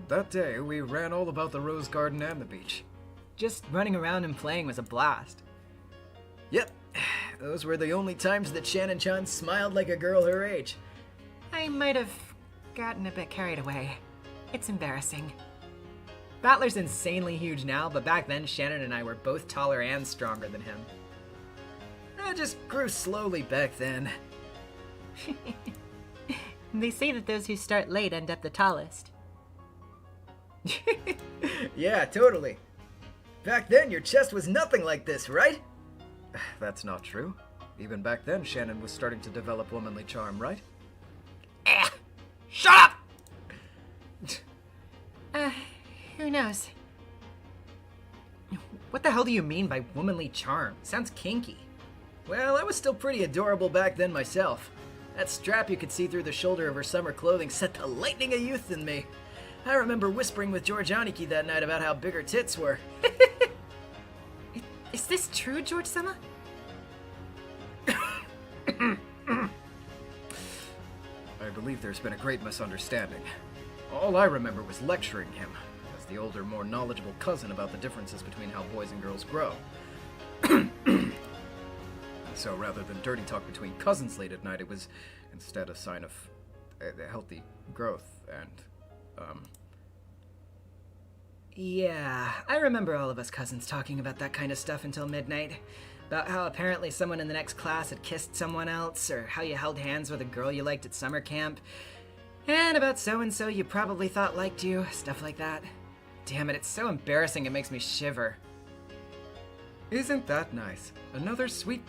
That day, we ran all about the rose garden and the beach.
Just running around and playing was a blast.
Yep, those were the only times that Shannon-chan smiled like a girl her age.
I might have gotten a bit carried away. It's embarrassing.
Battler's insanely huge now, but back then Shannon and I were both taller and stronger than him.
I just grew slowly back then.
They say that those who start late end up the tallest.
Yeah, totally. Back then, your chest was nothing like this, right?
That's not true. Even back then, Shannon was starting to develop womanly charm, right?
Shut up!
Who knows?
What the hell do you mean by womanly charm? Sounds kinky.
Well, I was still pretty adorable back then myself. That strap you could see through the shoulder of her summer clothing set the lightning of youth in me. I remember whispering with George Aniki that night about how big her tits were.
Is this true, George-sama?
I believe there's been a great misunderstanding. All I remember was lecturing him, as the older, more knowledgeable cousin, about the differences between how boys and girls grow. So rather than dirty talk between cousins late at night, it was instead a sign of healthy growth and,
Yeah, I remember all of us cousins talking about that kind of stuff until midnight. About how apparently someone in the next class had kissed someone else, or how you held hands with a girl you liked at summer camp. And about so-and-so you probably thought liked you, stuff like that. Damn it, it's so embarrassing it makes me shiver.
Isn't that nice? Another sweet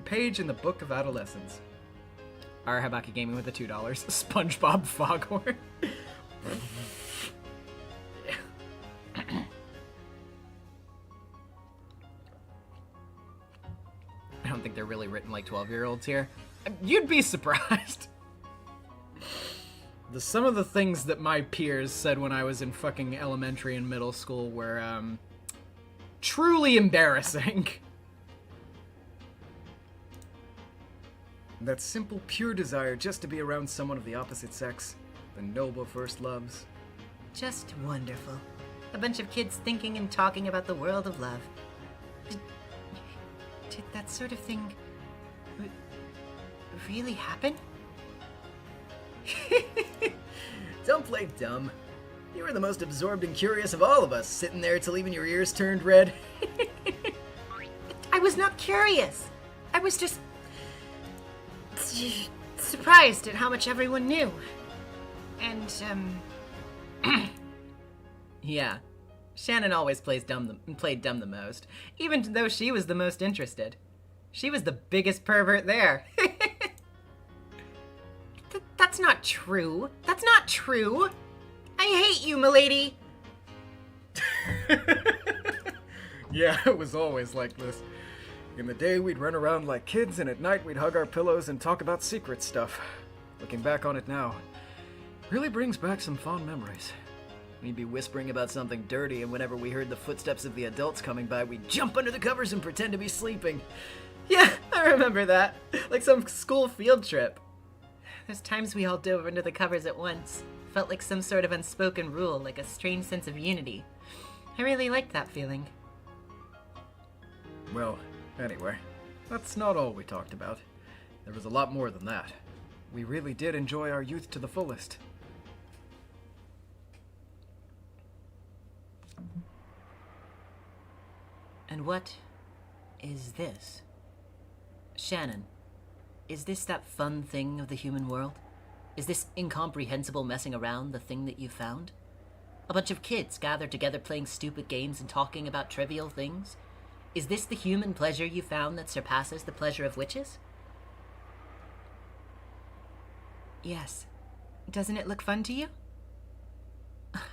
page in the Book of Adolescence.
Our Habaki Gaming with the $2. SpongeBob Foghorn. I don't think they're really written like 12-year-olds here. You'd be surprised. Some of the things that my peers said when I was in fucking elementary and middle school were, truly embarrassing.
That simple, pure desire just to be around someone of the opposite sex. The noble first loves.
Just wonderful. A bunch of kids thinking and talking about the world of love. Did that sort of thing really happen?
Don't play dumb. You were the most absorbed and curious of all of us, sitting there till even your ears turned red.
I was not curious. I was just surprised at how much everyone knew. And,
Yeah. Shannon always played dumb the most, even though she was the most interested. She was the biggest pervert there.
That's not true. That's not true. I hate you, milady.
Yeah, it was always like this. In the day, we'd run around like kids, and at night, we'd hug our pillows and talk about secret stuff. Looking back on it now, really brings back some fond memories.
We'd be whispering about something dirty, and whenever we heard the footsteps of the adults coming by, we'd jump under the covers and pretend to be sleeping.
Yeah, I remember that. Like some school field trip.
There's times we all dove under the covers at once. Felt like some sort of unspoken rule, like a strange sense of unity. I really liked that feeling.
Well, anyway, that's not all we talked about. There was a lot more than that. We really did enjoy our youth to the fullest.
And what is this? Shannon, is this that fun thing of the human world? Is this incomprehensible messing around the thing that you found? A bunch of kids gathered together playing stupid games and talking about trivial things? Is this the human pleasure you found that surpasses the pleasure of witches?
Yes. Doesn't it look fun to you?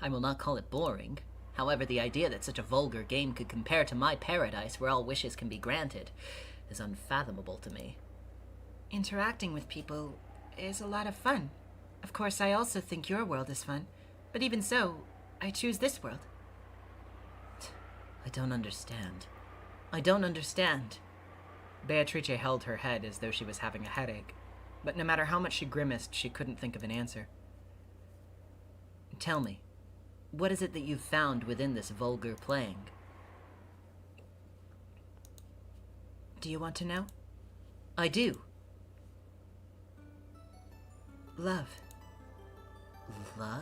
I will not call it boring. However, the idea that such a vulgar game could compare to my paradise where all wishes can be granted is unfathomable to me.
Interacting with people is a lot of fun. Of course, I also think your world is fun. But even so, I choose this world.
I don't understand. I don't understand.
Beatrice held her head as though she was having a headache, but no matter how much she grimaced, she couldn't think of an answer.
Tell me, what is it that you've found within this vulgar playing?
Do you want to know?
I do.
Love.
Love?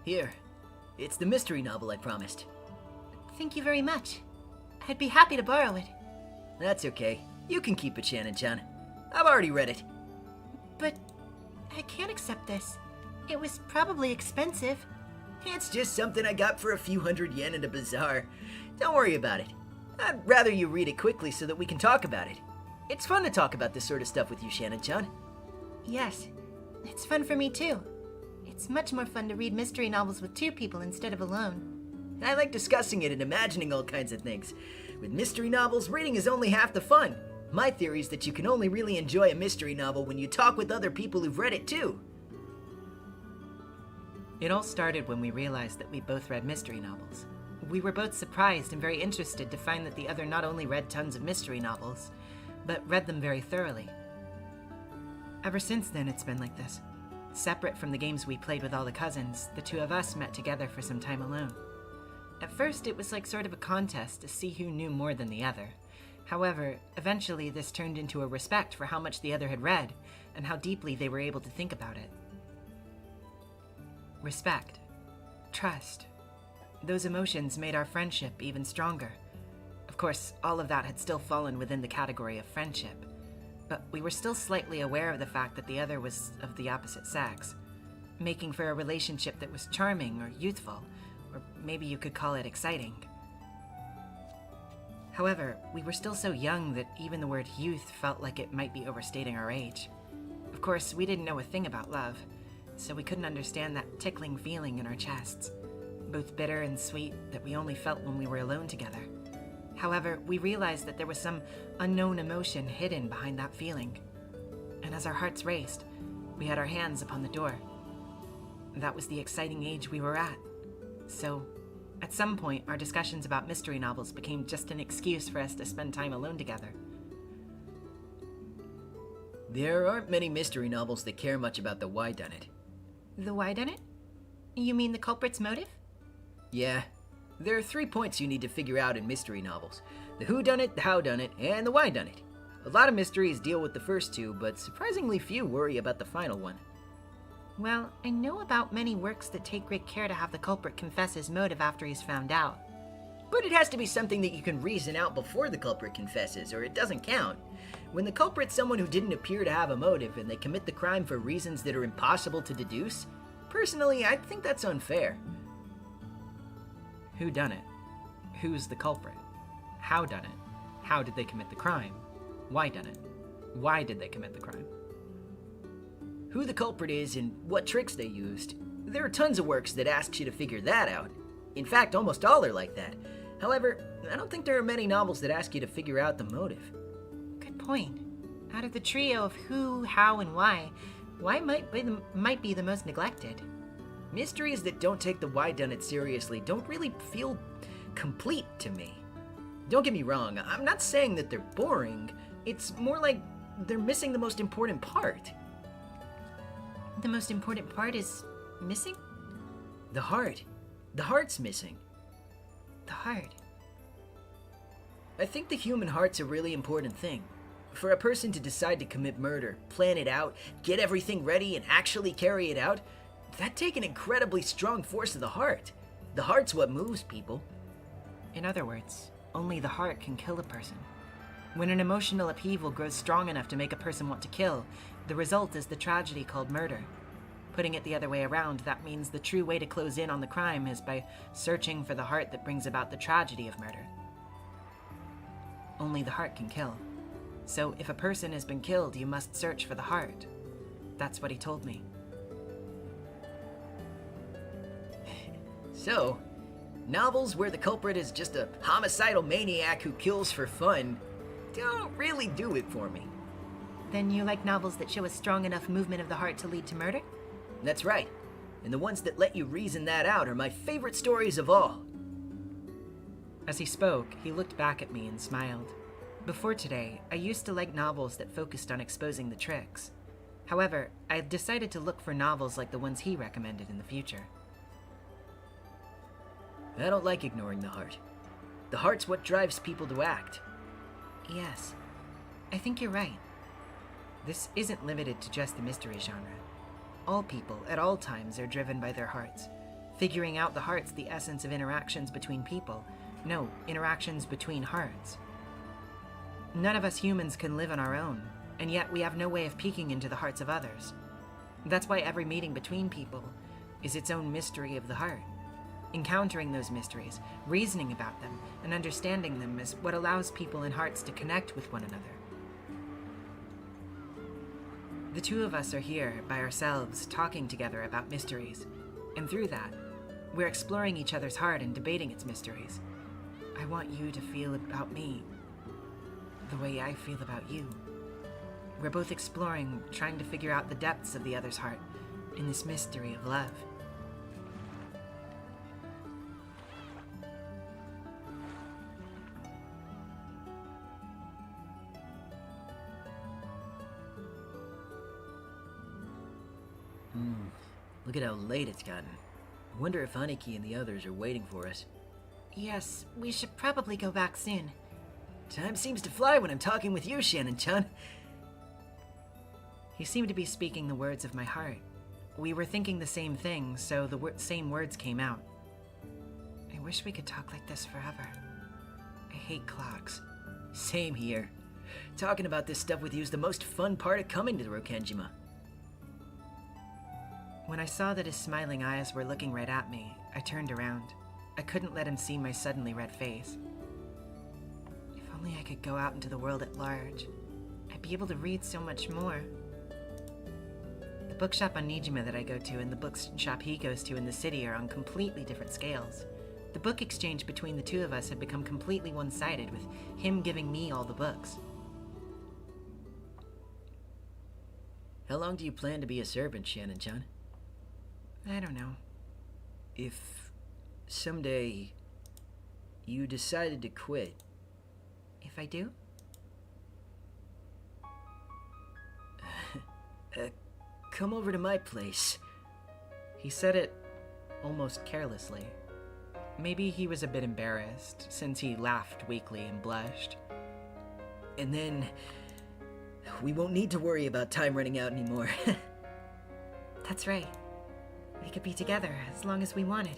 Here, it's the mystery novel I promised.
Thank you very much. I'd be happy to borrow it.
That's okay. You can keep it, Shannon-chan. I've already read it.
But I can't accept this. It was probably expensive.
It's just something I got for a few $100 in a bazaar. Don't worry about it. I'd rather you read it quickly so that we can talk about it. It's fun to talk about this sort of stuff with you, Shannon-chan.
Yes, it's fun for me too. It's much more fun to read mystery novels with two people instead of alone.
I like discussing it and imagining all kinds of things. With mystery novels, reading is only half the fun. My theory is that you can only really enjoy a mystery novel when you talk with other people who've read it too.
It all started when we realized that we both read mystery novels.
We were both surprised and very interested to find that the other not only read tons of mystery novels, but read them very thoroughly. Ever since then, it's been like this. Separate from the games we played with all the cousins, the two of us met together for some time alone. At first, it was like sort of a contest to see who knew more than the other. However, eventually this turned into a respect for how much the other had read, and how deeply they were able to think about it. Respect. Trust. Those emotions made our friendship even stronger. Of course, all of that had still fallen within the category of friendship, but we were still slightly aware of the fact that the other was of the opposite sex, making for a relationship that was charming or youthful, or maybe you could call it exciting. However, we were still so young that even the word youth felt like it might be overstating our age. Of course, we didn't know a thing about love, so we couldn't understand that tickling feeling in our chests, both bitter and sweet, that we only felt when we were alone together. However, we realized that there was some unknown emotion hidden behind that feeling. And as our hearts raced, we had our hands upon the door. That was the exciting age we were at. So, at some point, our discussions about mystery novels became just an excuse for us to spend time alone together.
There aren't many mystery novels that care much about the whodunit.
The whodunit? You mean the culprit's motive?
Yeah. There are 3 points you need to figure out in mystery novels. The whodunit, the howdunit, and the whydunit. A lot of mysteries deal with the first 2, but surprisingly few worry about the final one.
Well, I know about many works that take great care to have the culprit confess his motive after he's found out.
But it has to be something that you can reason out before the culprit confesses, or it doesn't count. When the culprit's someone who didn't appear to have a motive and they commit the crime for reasons that are impossible to deduce, personally, I think that's unfair.
Who done it? Who's the culprit? How done it? How did they commit the crime? Why done it? Why did they commit the crime?
Who the culprit is and what tricks they used. There are tons of works that ask you to figure that out. In fact, almost all are like that. However, I don't think there are many novels that ask you to figure out the motive.
Good point. Out of the trio of who, how, and why might be the most neglected?
Mysteries that don't take the whodunit seriously don't really feel complete to me. Don't get me wrong, I'm not saying that they're boring. It's more like they're missing the most important part.
The most important part is missing?
The heart. The heart's missing.
The heart.
I think the human heart's a really important thing. For a person to decide to commit murder, plan it out, get everything ready, and actually carry it out, that'd take an incredibly strong force of the heart. The heart's what moves people.
In other words, only the heart can kill a person. When an emotional upheaval grows strong enough to make a person want to kill, the result is the tragedy called murder. Putting it the other way around, that means the true way to close in on the crime is by searching for the heart that brings about the tragedy of murder. Only the heart can kill. So if a person has been killed, you must search for the heart. That's what he told me.
So, novels where the culprit is just a homicidal maniac who kills for fun don't really do it for me.
Then you like novels that show a strong enough movement of the heart to lead to murder?
That's right. And the ones that let you reason that out are my favorite stories of all.
As he spoke, he looked back at me and smiled. Before today, I used to like novels that focused on exposing the tricks. However, I decided to look for novels like the ones he recommended in the future.
I don't like ignoring the heart. The heart's what drives people to act.
Yes, I think you're right.
This isn't limited to just the mystery genre. All people, at all times, are driven by their hearts. Figuring out the heart's the essence of interactions between people. No, interactions between hearts. None of us humans can live on our own, and yet we have no way of peeking into the hearts of others. That's why every meeting between people is its own mystery of the heart. Encountering those mysteries, reasoning about them, and understanding them is what allows people and hearts to connect with one another. The two of us are here, by ourselves, talking together about mysteries, and through that, we're exploring each other's heart and debating its mysteries. I want you to feel about me the way I feel about you. We're both exploring, trying to figure out the depths of the other's heart in this mystery of love.
Look at how late it's gotten. I wonder if Aniki and the others are waiting for us.
Yes, we should probably go back soon.
Time seems to fly when I'm talking with you, Shannon-chan.
He seemed to be speaking the words of my heart. We were thinking the same thing, so the same words came out. I wish we could talk like this forever. I hate clocks.
Same here. Talking about this stuff with you is the most fun part of coming to the Rokenjima.
When I saw that his smiling eyes were looking right at me, I turned around. I couldn't let him see my suddenly red face. If only I could go out into the world at large. I'd be able to read so much more. The bookshop on Nijima that I go to and the bookshop he goes to in the city are on completely different scales. The book exchange between the two of us had become completely one-sided, with him giving me all the books.
How long do you plan to be a servant, Shannon-chan?
I don't know.
If someday you decided to quit...
If I do?
Come over to my place.
He said it almost carelessly. Maybe he was a bit embarrassed, since he laughed weakly and blushed.
And then we won't need to worry about time running out anymore.
That's right. We could be together as long as we wanted.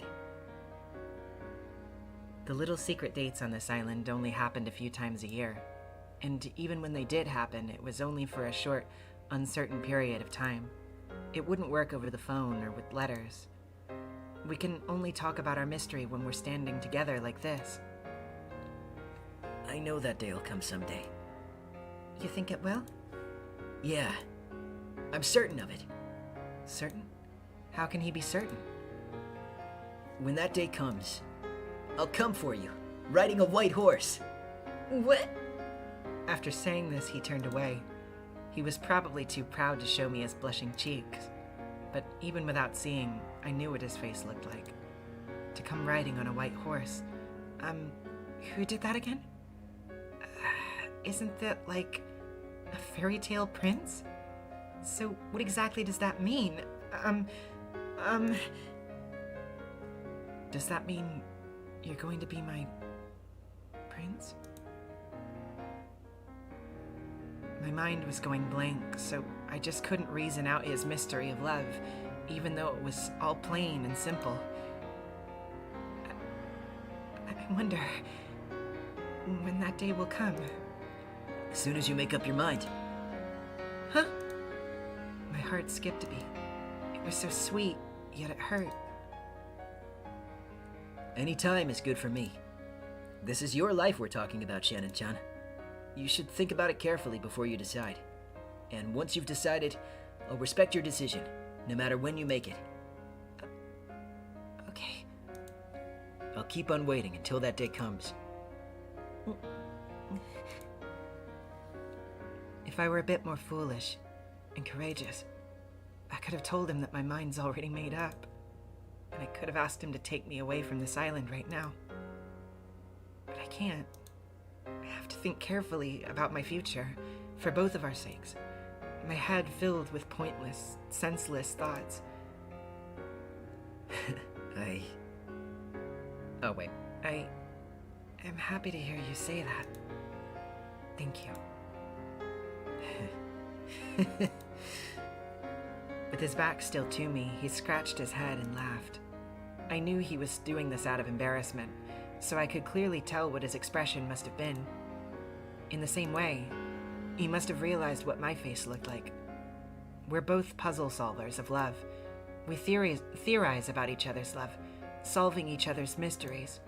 The little secret dates on this island only happened a few times a year. And even when they did happen, it was only for a short, uncertain period of time. It wouldn't work over the phone or with letters. We can only talk about our mystery when we're standing together like this.
I know that day will come someday.
You think it will?
Yeah. I'm certain of it.
Certain? How can he be certain?
When that day comes, I'll come for you, riding a white horse.
What?
After saying this, he turned away. He was probably too proud to show me his blushing cheeks. But even without seeing, I knew what his face looked like. To come riding on a white horse. Who did that again? Isn't that like a fairy tale prince? So what exactly does that mean? Does that mean you're going to be my prince? My mind was going blank, so I just couldn't reason out his mystery of love, even though it was all plain and simple. I wonder when that day will come.
As soon as you make up your mind.
Huh? My heart skipped a beat. It was so sweet, yet it hurt.
Any time is good for me. This is your life we're talking about, Shannon-chan. You should think about it carefully before you decide. And once you've decided, I'll respect your decision, no matter when you make it.
Okay.
I'll keep on waiting until that day comes.
If I were a bit more foolish and courageous, I could have told him that my mind's already made up. And I could have asked him to take me away from this island right now. But I can't. I have to think carefully about my future, for both of our sakes. My head filled with pointless, senseless thoughts. Oh wait, I am happy to hear you say that. Thank you. With his back still to me, he scratched his head and laughed. I knew he was doing this out of embarrassment, so I could clearly tell what his expression must have been. In the same way, he must have realized what my face looked like. We're both puzzle solvers of love. We theorize about each other's love, solving each other's mysteries.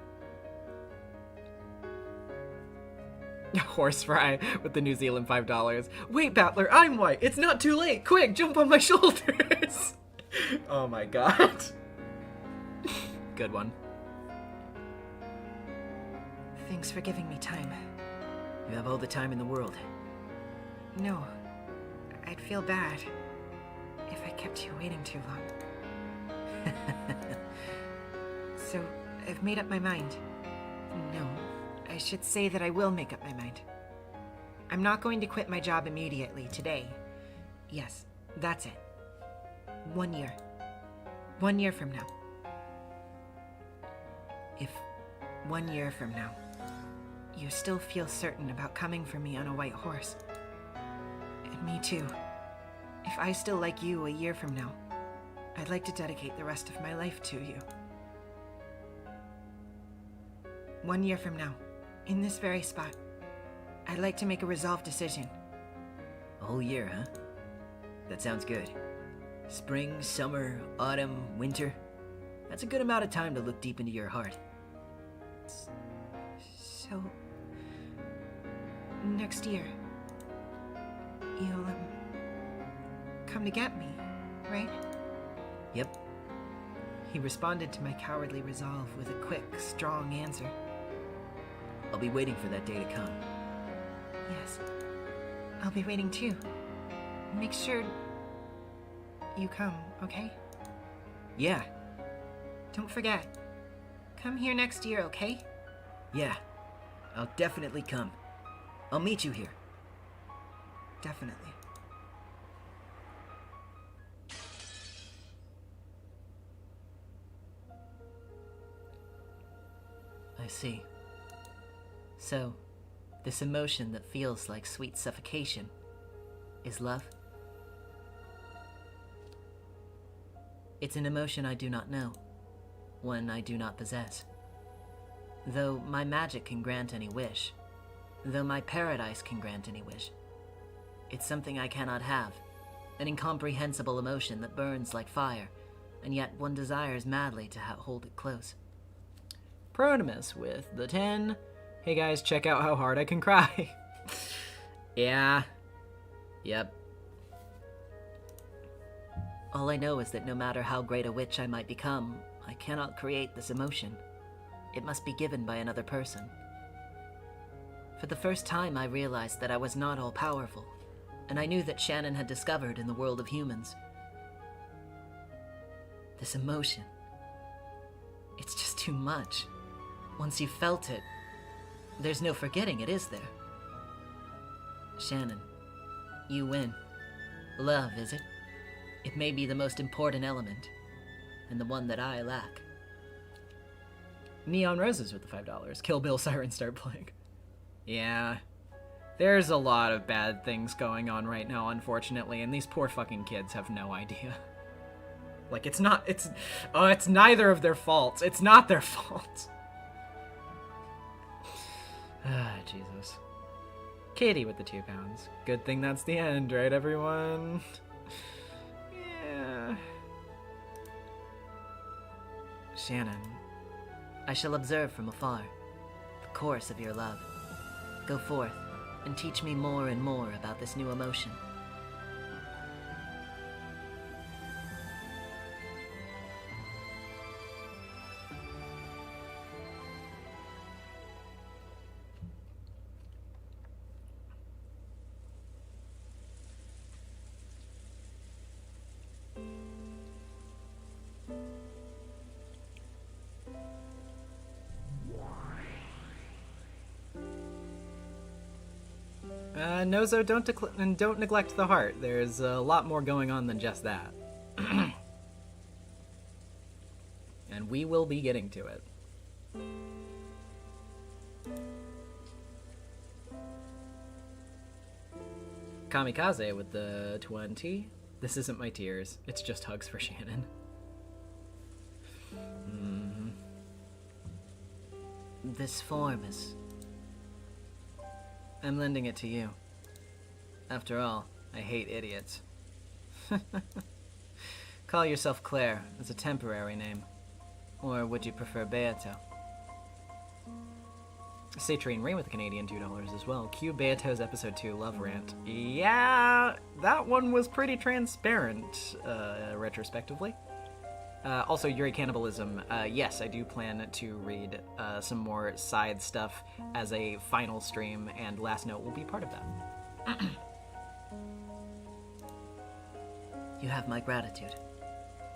Horse fry with the New Zealand $5. Wait, Battler, I'm white. It's not too late. Quick, jump on my shoulders. Oh my god. Good one. Thanks for giving me time.
You have all the time in the world.
No, I'd feel bad if I kept you waiting too long. So, I've made up my mind. No, I should say that I will make up my mind. I'm not going to quit my job immediately, today. Yes, that's it.
1 year. 1 year from now. If 1 year from now, you still feel certain about coming for me on a white horse, and me too. If I still like you a year from now, I'd like to dedicate the rest of my life to you. 1 year from now, in this very spot, I'd like to make a resolved decision.
A whole year, huh? That sounds good. Spring, summer, autumn, winter. That's a good amount of time to look deep into your heart.
So, next year, you'll, come to get me, right?
Yep.
He responded to my cowardly resolve with a quick, strong answer.
I'll be waiting for that day to come.
Yes, I'll be waiting too. Make sure you come, okay?
Yeah,
Don't forget. Come here next year, okay?
yeah. I'll definitely come. I'll meet you here.
Definitely.
I see. So, this emotion that feels like sweet suffocation is love? It's an emotion I do not know, one I do not possess. Though my magic can grant any wish, though my paradise can grant any wish, it's something I cannot have, an incomprehensible emotion that burns like fire, and yet one desires madly to hold it close.
Pronimus with the 10. Hey guys, check out how hard I can cry. Yeah. Yep.
All I know is that no matter how great a witch I might become, I cannot create this emotion. It must be given by another person. For the first time, I realized that I was not all-powerful, and I knew that Shannon had discovered in the world of humans. This emotion. It's just too much. Once you've felt it, there's no forgetting it, is there? Shannon, you win. Love, is it? It may be the most important element, and the one that I lack.
Neon Roses with the $5. Kill Bill Sirens start playing. Yeah. There's a lot of bad things going on right now, unfortunately, and these poor fucking kids have no idea. Like, it's neither of their faults. It's not their fault. Ah, Jesus. Katie with the £2. Good thing that's the end, right, everyone? Yeah.
Shannon, I shall observe from afar the course of your love. Go forth and teach me more and more about this new emotion.
Nozo, don't neglect the heart. There's a lot more going on than just that. And we will be getting to it. Kamikaze with the 20. This isn't my tears. It's just hugs for Shannon.
This form is...
I'm lending it to you. After all, I hate idiots. Call yourself Claire. It's a temporary name. Or would you prefer Beato? Citrine Ray with a Canadian $2 as well. Cue Beato's episode 2 love rant. Yeah, that one was pretty transparent, retrospectively. Also, Yuri Cannibalism. Yes, I do plan to read some more side stuff as a final stream, and Last Note will be part of that.
You have my gratitude.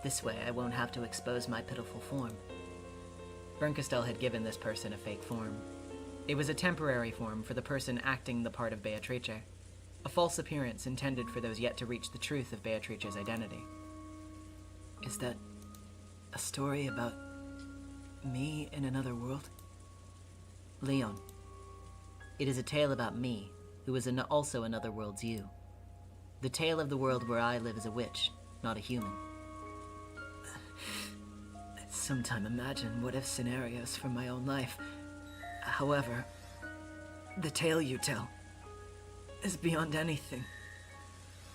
This way I won't have to expose my pitiful form.
Bernkastel had given this person a fake form. It was a temporary form for the person acting the part of Beatrice, a false appearance intended for those yet to reach the truth of Beatrice's identity.
Is that a story about me in another world?
Leon, it is a tale about me, who is also another world's you. The tale of the world where I live as a witch, not a human.
I sometimes imagine what-if scenarios from my own life. However, the tale you tell is beyond anything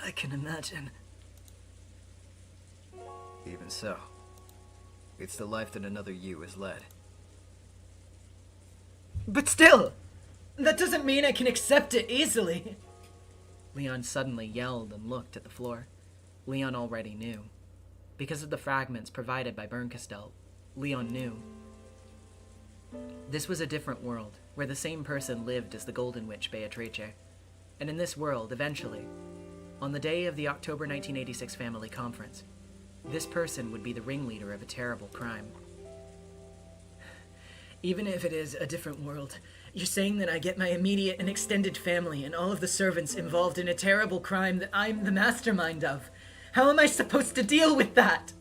I can imagine.
Even so, it's the life that another you has led.
But still, that doesn't mean I can accept it easily.
Leon suddenly yelled and looked at the floor. Leon already knew. Because of the fragments provided by Bernkastel, Leon knew. This was a different world, where the same person lived as the Golden Witch Beatrice. And in this world, eventually, on the day of the October 1986 family conference, this person would be the ringleader of a terrible crime.
Even if it is a different world, you're saying that I get my immediate and extended family and all of the servants involved in a terrible crime that I'm the mastermind of. How am I supposed to deal with that?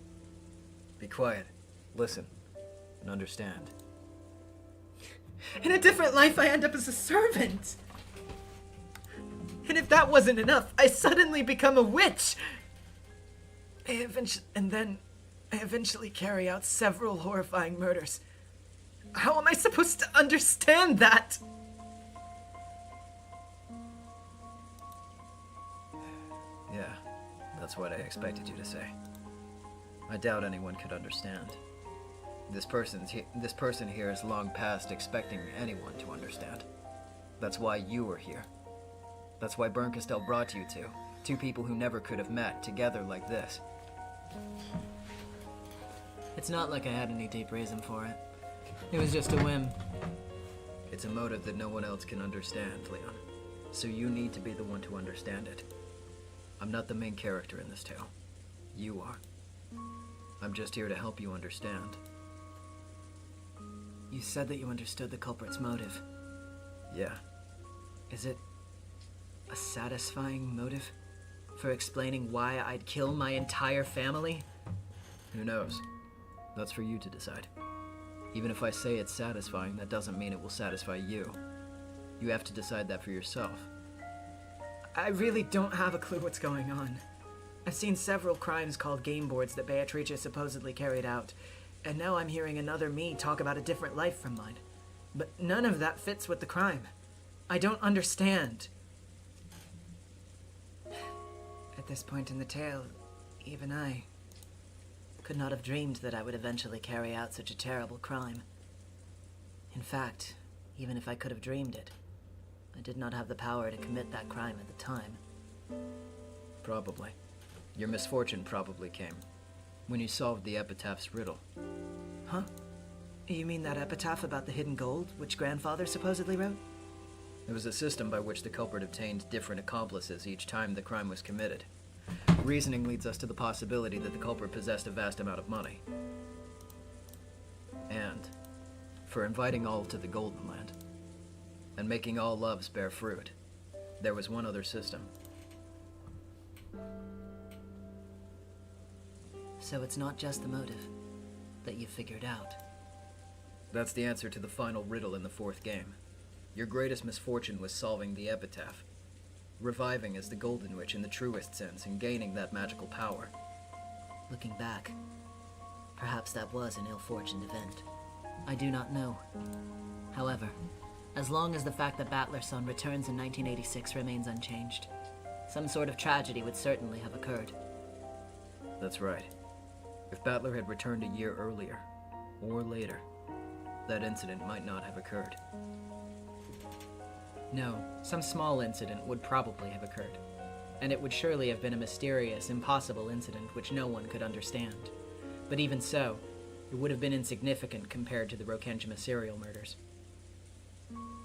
Be quiet, listen, and understand.
In a different life, I end up as a servant. And if that wasn't enough, I suddenly become a witch. And then I eventually carry out several horrifying murders. How am I supposed to understand that?
Yeah, that's what I expected you to say. I doubt anyone could understand. This person here is long past expecting anyone to understand. That's why you are here. That's why Bernkastel brought you two people who never could have met together like this.
It's not like I had any deep reason for it. It was just a whim.
It's a motive that no one else can understand, Leon. So you need to be the one to understand it. I'm not the main character in this tale. You are. I'm just here to help you understand.
You said that you understood the culprit's motive.
Yeah.
Is it a satisfying motive for explaining why I'd kill my entire family?
Who knows? That's for you to decide. Even if I say it's satisfying, that doesn't mean it will satisfy you. You have to decide that for yourself.
I really don't have a clue what's going on. I've seen several crimes called game boards that Beatrice supposedly carried out, and now I'm hearing another me talk about a different life from mine. But none of that fits with the crime. I don't understand. At this point in the tale, even I could not have dreamed that I would eventually carry out such a terrible crime. In fact, even if I could have dreamed it, I did not have the power to commit that crime at the time.
Probably. Your misfortune probably came when you solved the epitaph's riddle.
Huh? You mean that epitaph about the hidden gold, which grandfather supposedly wrote?
It was a system by which the culprit obtained different accomplices each time the crime was committed. Reasoning leads us to the possibility that the culprit possessed a vast amount of money. And for inviting all to the Golden Land, and making all loves bear fruit, there was one other system.
So it's not just the motive that you figured out.
That's the answer to the final riddle in the fourth game. Your greatest misfortune was solving the epitaph, reviving as the Golden Witch in the truest sense and gaining that magical power.
Looking back, perhaps that was an ill-fortuned event. I do not know. However, as long as the fact that Battler's son returns in 1986 remains unchanged, some sort of tragedy would certainly have occurred.
That's right. If Battler had returned a year earlier, or later, that incident might not have occurred.
No, some small incident would probably have occurred. And it would surely have been a mysterious, impossible incident which no one could understand. But even so, it would have been insignificant compared to the Rokenjima serial murders.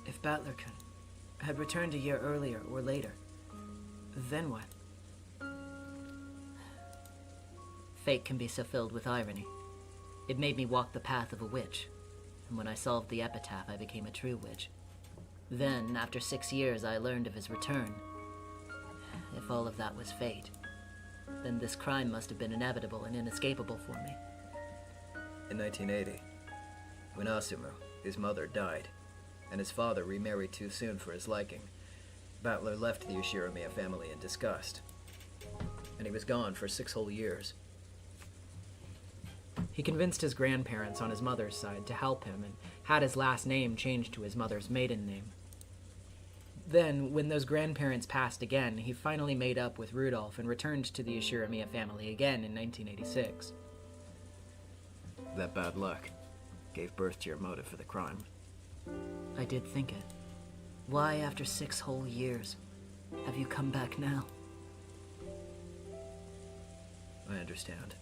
If Battler had returned a year earlier or later, then what? Fate can be so filled with irony. It made me walk the path of a witch, and when I solved the epitaph, I became a true witch. Then, after 6 years, I learned of his return. If all of that was fate,
then this crime must have been inevitable and inescapable for me.
In 1980, when Asumu, his mother, died, and his father remarried too soon for his liking, Battler left the Ushiromiya family in disgust. And he was gone for 6 whole years.
He convinced his grandparents on his mother's side to help him and had his last name changed to his mother's maiden name. Then, when those grandparents passed again, he finally made up with Rudolph and returned to the Ushiromiya family again in 1986.
That bad luck gave birth to your motive for the crime.
I did think it. Why, after 6 whole years, have you come back now?
I understand.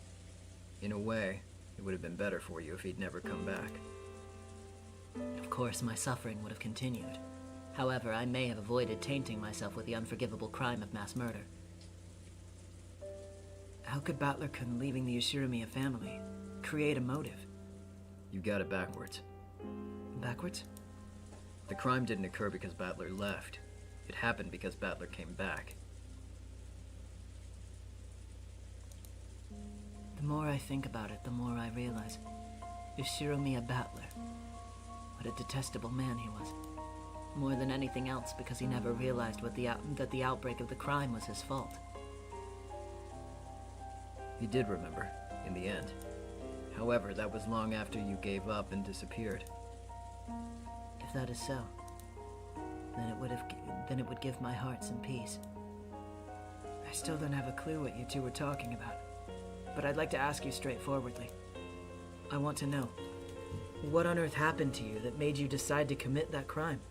In a way, it would have been better for you if he'd never come back.
Of course, my suffering would have continued. However, I may have avoided tainting myself with the unforgivable crime of mass murder.
How could Battler-kun leaving the Ushiromiya family create a motive?
You got it backwards.
Backwards?
The crime didn't occur because Battler left. It happened because Battler came back.
The more I think about it, the more I realize. Ushiromiya Battler. What a detestable man he was. More than anything else, because he never realized that the outbreak of the crime was his fault.
He did remember, in the end. However, that was long after you gave up and disappeared.
If that is so, then it would give my heart some peace.
I still don't have a clue what you two were talking about, but I'd like to ask you straightforwardly. I want to know, what on earth happened to you that made you decide to commit that crime?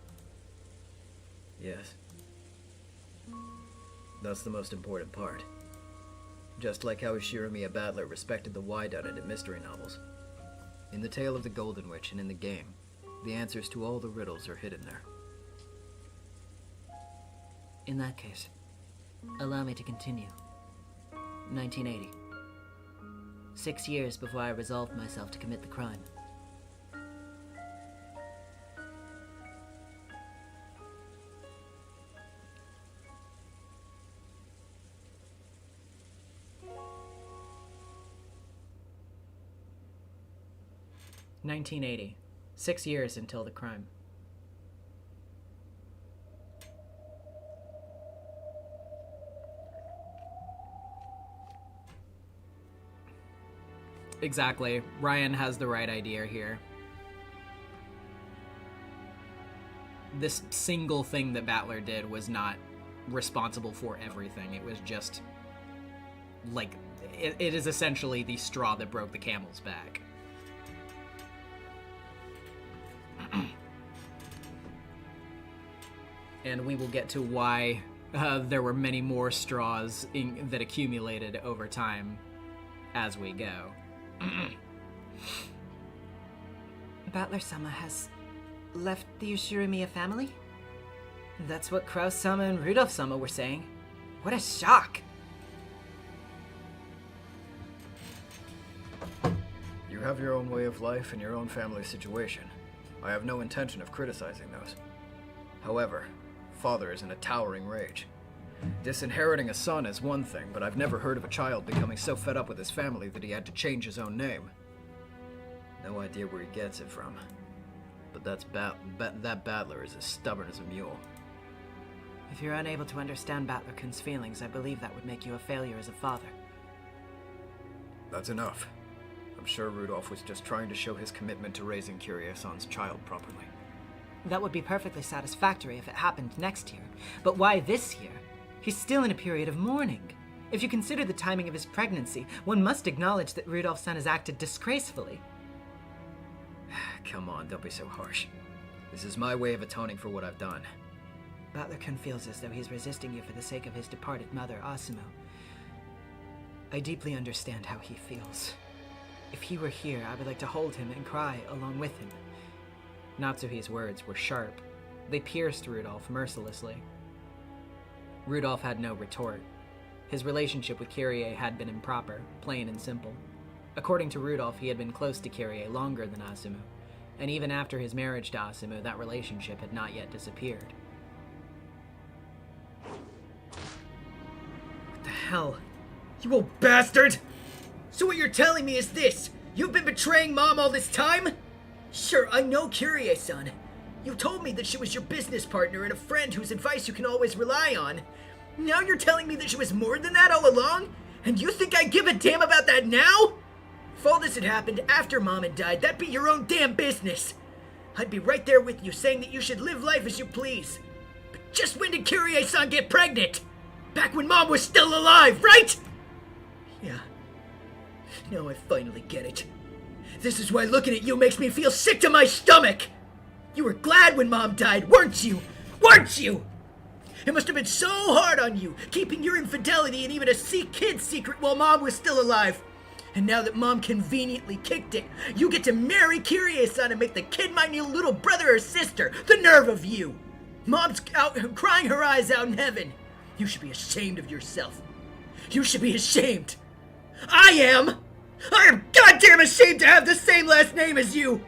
Yes. That's the most important part. Just like how Ushiromiya Battler respected the wide-eyed in mystery novels. In The Tale of the Golden Witch and in the game, the answers to all the riddles are hidden there.
In that case, allow me to continue. 1980. 6 years before I resolved myself to commit the crime.
(1980). 6 years until the crime. Exactly. Ryan has the right idea here. This single thing that Battler did was not responsible for everything. It was just, like, it is essentially the straw that broke the camel's back. And we will get to why there were many more straws that accumulated over time as we go.
Battler-sama has left the Ushiromiya family? That's what Kraus-sama and Rudolph-sama were saying. What a shock!
You have your own way of life and your own family situation. I have no intention of criticizing those. However, Father is in a towering rage. Disinheriting a son is one thing, but I've never heard of a child becoming so fed up with his family that he had to change his own name. No idea where he gets it from. But that Battler is as stubborn as a mule.
If you're unable to understand Battler-kun's feelings, I believe that would make you a failure as a father.
That's enough. I'm sure Rudolph was just trying to show his commitment to raising Kirie-san's child properly.
That would be perfectly satisfactory if it happened next year. But why this year? He's still in a period of mourning. If you consider the timing of his pregnancy, one must acknowledge that Rudolph's son has acted disgracefully.
Come on, don't be so harsh. This is my way of atoning for what I've done.
Battler-kun feels as though he's resisting you for the sake of his departed mother, Asumu. I deeply understand how he feels. If he were here, I would like to hold him and cry along with him.
Natsuhi's words were sharp. They pierced Rudolph mercilessly. Rudolph had no retort. His relationship with Kirie had been improper, plain and simple. According to Rudolph, he had been close to Kirie longer than Asumu, and even after his marriage to Asumu, that relationship had not yet disappeared.
What the hell? You old bastard! So what you're telling me is this: you've been betraying Mom all this time? Sure, I know Kyrie-san. You told me that she was your business partner and a friend whose advice you can always rely on. Now you're telling me that she was more than that all along? And you think I give a damn about that now? If all this had happened after Mom had died, that'd be your own damn business. I'd be right there with you, saying that you should live life as you please. But just when did Kyrie-san get pregnant? Back when Mom was still alive, right? Yeah. Now I finally get it. This is why looking at you makes me feel sick to my stomach! You were glad when Mom died, weren't you? Weren't you? It must have been so hard on you, keeping your infidelity and even a kid's secret while Mom was still alive. And now that Mom conveniently kicked it, you get to marry Kyrie-san and make the kid my new little brother or sister. The nerve of you! Mom's out crying her eyes out in heaven. You should be ashamed of yourself. You should be ashamed. I am! I am goddamn ashamed to have the same last name as you!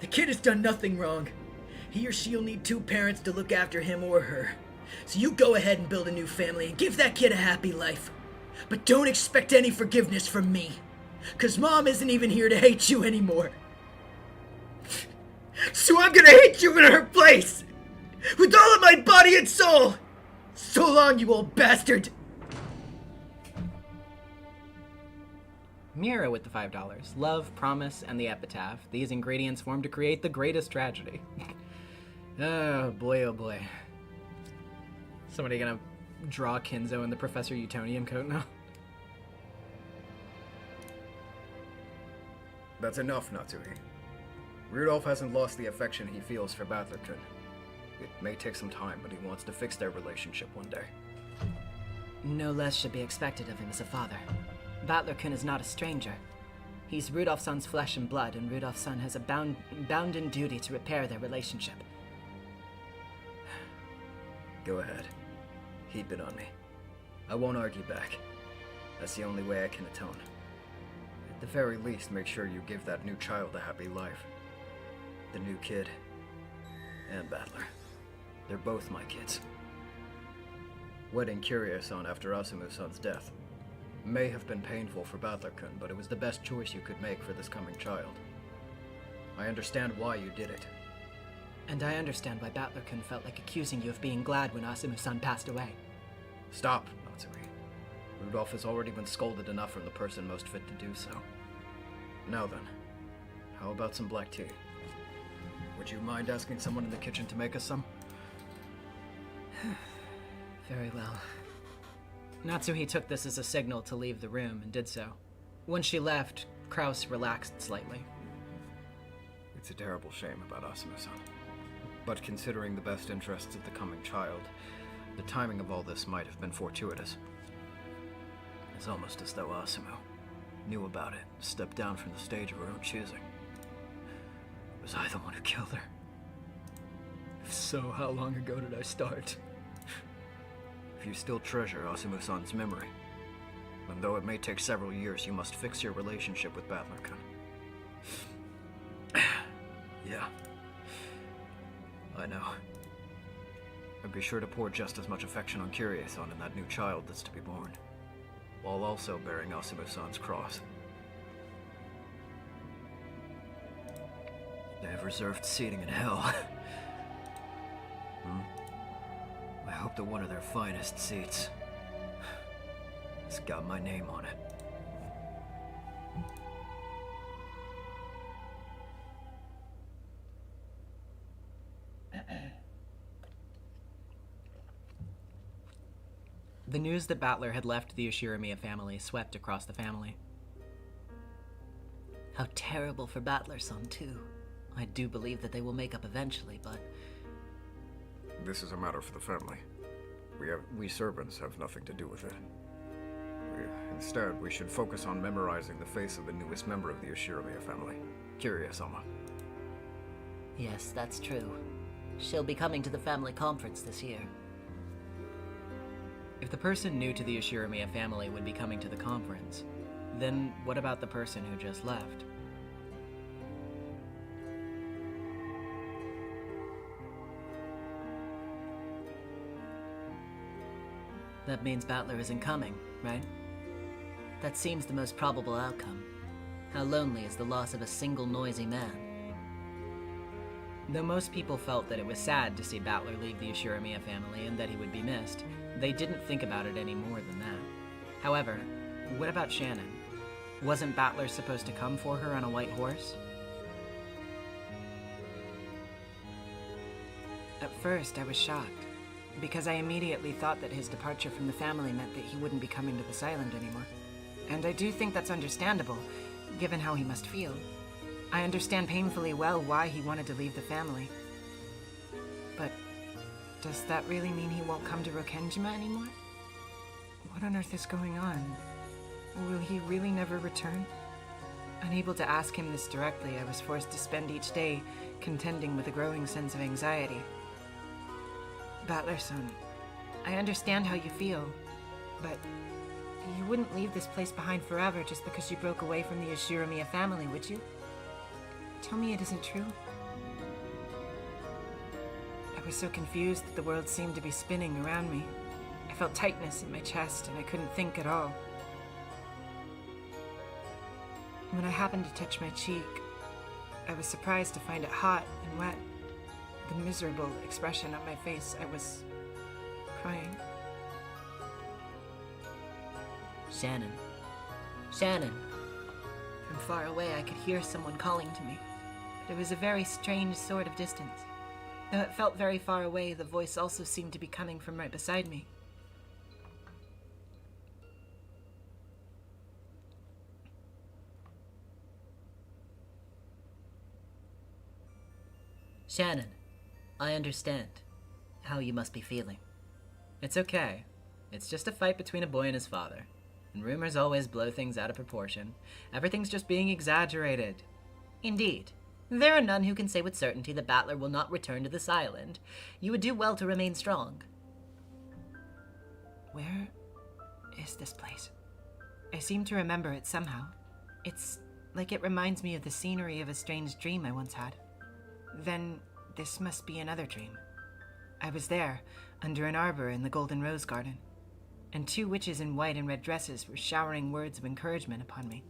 The kid has done nothing wrong. He or she'll need two parents to look after him or her. So you go ahead and build a new family and give that kid a happy life. But don't expect any forgiveness from me. 'Cause Mom isn't even here to hate you anymore. So I'm gonna hate you in her place! With all of my body and soul! So long, you old bastard!
Mira with the $5. Love, promise, and the epitaph. These ingredients form to create the greatest tragedy. Oh boy, oh boy. Somebody gonna draw Kinzo in the Professor Utonium coat now?
That's enough, Natsuhi. Rudolph hasn't lost the affection he feels for Battler-kun. It may take some time, but he wants to fix their relationship one day.
No less should be expected of him as a father. Battler-kun is not a stranger. He's Rudolph-san's flesh and blood, and Rudolph-san has a bounden duty to repair their relationship.
Go ahead. Heap it on me. I won't argue back. That's the only way I can atone. At the very least, make sure you give that new child a happy life. The new kid and Battler. They're both my kids. Wedding Kyrie-san after Asumu-san's death may have been painful for Battler-kun, but it was the best choice you could make for this coming child. I understand why you did it.
And I understand why Battler-kun felt like accusing you of being glad when Asumu-san passed away.
Stop, Natsuri. Rudolph has already been scolded enough from the person most fit to do so. Now then, how about some black tea? Would you mind asking someone in the kitchen to make us some?
Very well.
Natsuhi took this as a signal to leave the room and did so. When she left, Kraus relaxed slightly.
It's a terrible shame about Asumu-san. But considering the best interests of the coming child, the timing of all this might have been fortuitous. It's almost as though Asumu knew about it, stepped down from the stage of her own choosing. Was I the one who killed her? If so, how long ago did I start? If you still treasure Asumu-san's memory, and though it may take several years, you must fix your relationship with Battler-kun. Yeah. I know. And be sure to pour just as much affection on Kyrie-san and that new child that's to be born, while also bearing Asumu-san's cross. They have reserved seating in hell. I hope that one of their finest seats has got my name on it.
The news that Battler had left the Yoshirimiya family swept across the family.
How terrible for Battler-san, too. I do believe that they will make up eventually, but...
This is a matter for the family. We servants have nothing to do with it. Instead, we should focus on memorizing the face of the newest member of the Yoshirimiya family, Kyrie-sama.
Yes, that's true. She'll be coming to the family conference this year.
If the person new to the Yoshirimiya family would be coming to the conference, then what about the person who just left?
That means Battler isn't coming, right? That seems the most probable outcome. How lonely is the loss of a single noisy man?
Though most people felt that it was sad to see Battler leave the Ushuramiya family and that he would be missed, they didn't think about it any more than that. However, what about Shannon? Wasn't Battler supposed to come for her on a white horse?
At first, I was shocked, because I immediately thought that his departure from the family meant that he wouldn't be coming to this island anymore. And I do think that's understandable, given how he must feel. I understand painfully well why he wanted to leave the family. But does that really mean he won't come to Rokenjima anymore? What on earth is going on? Will he really never return? Unable to ask him this directly, I was forced to spend each day contending with a growing sense of anxiety. Battler-san, I understand how you feel, but you wouldn't leave this place behind forever just because you broke away from the Ushuramiya family, would you? Tell me it isn't true. I was so confused that the world seemed to be spinning around me. I felt tightness in my chest and I couldn't think at all. When I happened to touch my cheek, I was surprised to find it hot and wet. The miserable expression on my face, I was crying.
Shannon. Shannon.
From far away, I could hear someone calling to me, but it was a very strange sort of distance. Though it felt very far away, the voice also seemed to be coming from right beside me.
Shannon, I understand how you must be feeling.
It's okay. It's just a fight between a boy and his father. And rumors always blow things out of proportion. Everything's just being exaggerated.
Indeed. There are none who can say with certainty that Battler will not return to this island. You would do well to remain strong.
Where is this place? I seem to remember it somehow. It's like it reminds me of the scenery of a strange dream I once had. Then this must be another dream. I was there, under an arbor in the Golden Rose Garden, and two witches in white and red dresses were showering words of encouragement upon me.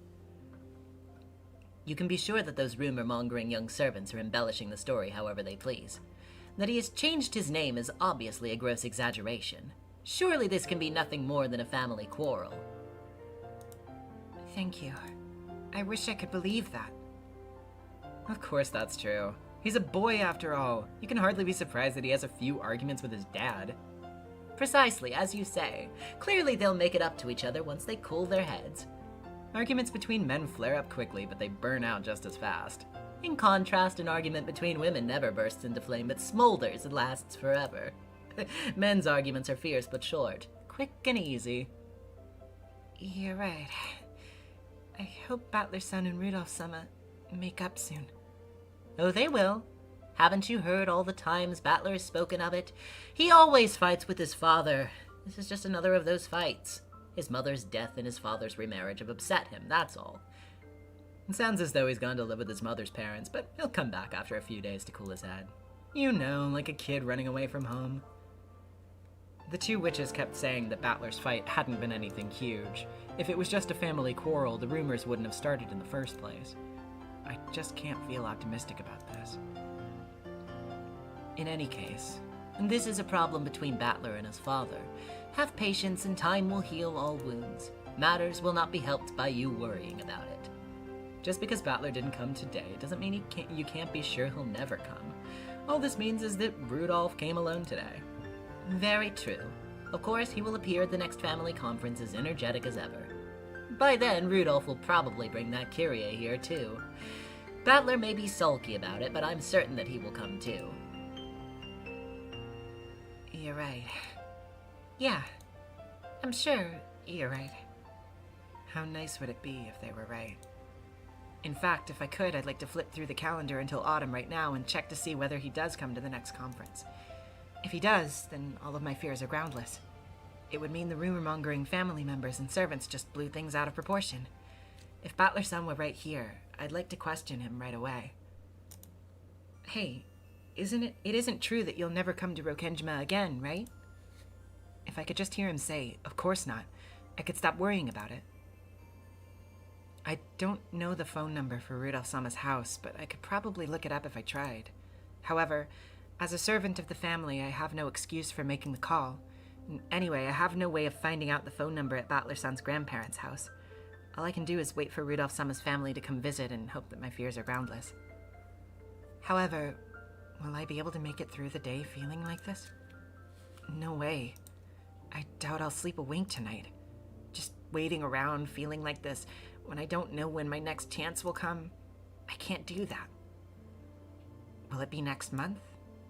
You can be sure that those rumor-mongering young servants are embellishing the story however they please. That he has changed his name is obviously a gross exaggeration. Surely this can be nothing more than a family quarrel.
Thank you. I wish I could believe that.
Of course that's true. He's a boy after all. You can hardly be surprised that he has a few arguments with his dad.
Precisely, as you say. Clearly they'll make it up to each other once they cool their heads.
Arguments between men flare up quickly, but they burn out just as fast.
In contrast, an argument between women never bursts into flame, but smolders and lasts forever. Men's arguments are fierce but short, quick and easy.
You're right. I hope Battler-san and Rudolph-sama make up soon.
Oh, they will. Haven't you heard all the times Battler has spoken of it? He always fights with his father. This is just another of those fights. His mother's death and his father's remarriage have upset him, that's all.
It sounds as though he's gone to live with his mother's parents, but he'll come back after a few days to cool his head. You know, like a kid running away from home. The two witches kept saying that Battler's fight hadn't been anything huge. If it was just a family quarrel, the rumors wouldn't have started in the first place. I just can't feel optimistic about this.
In any case, this is a problem between Battler and his father. Have patience and time will heal all wounds. Matters will not be helped by you worrying about it.
Just because Battler didn't come today doesn't mean you can't be sure he'll never come. All this means is that Rudolph came alone today.
Very true. Of course, he will appear at the next family conference as energetic as ever. By then, Rudolph will probably bring that Kyrie here too. Battler may be sulky about it, but I'm certain that he will come too.
You're right. Yeah, I'm sure you're right. How nice would it be if they were right? In fact, if I could, I'd like to flip through the calendar until autumn right now and check to see whether he does come to the next conference. If he does, then all of my fears are groundless. It would mean the rumor-mongering family members and servants just blew things out of proportion. If Battler-san were right here, I'd like to question him right away. Hey, it isn't true that you'll never come to Rokenjima again, right? If I could just hear him say, of course not, I could stop worrying about it. I don't know the phone number for Rudolph-sama's house, but I could probably look it up if I tried. However, as a servant of the family, I have no excuse for making the call. Anyway, I have no way of finding out the phone number at Battler-san's grandparents' house. All I can do is wait for Rudolph-sama's family to come visit and hope that my fears are groundless. However, will I be able to make it through the day feeling like this? No way. I doubt I'll sleep a wink tonight. Just waiting around feeling like this when I don't know when my next chance will come, I can't do that. Will it be next month?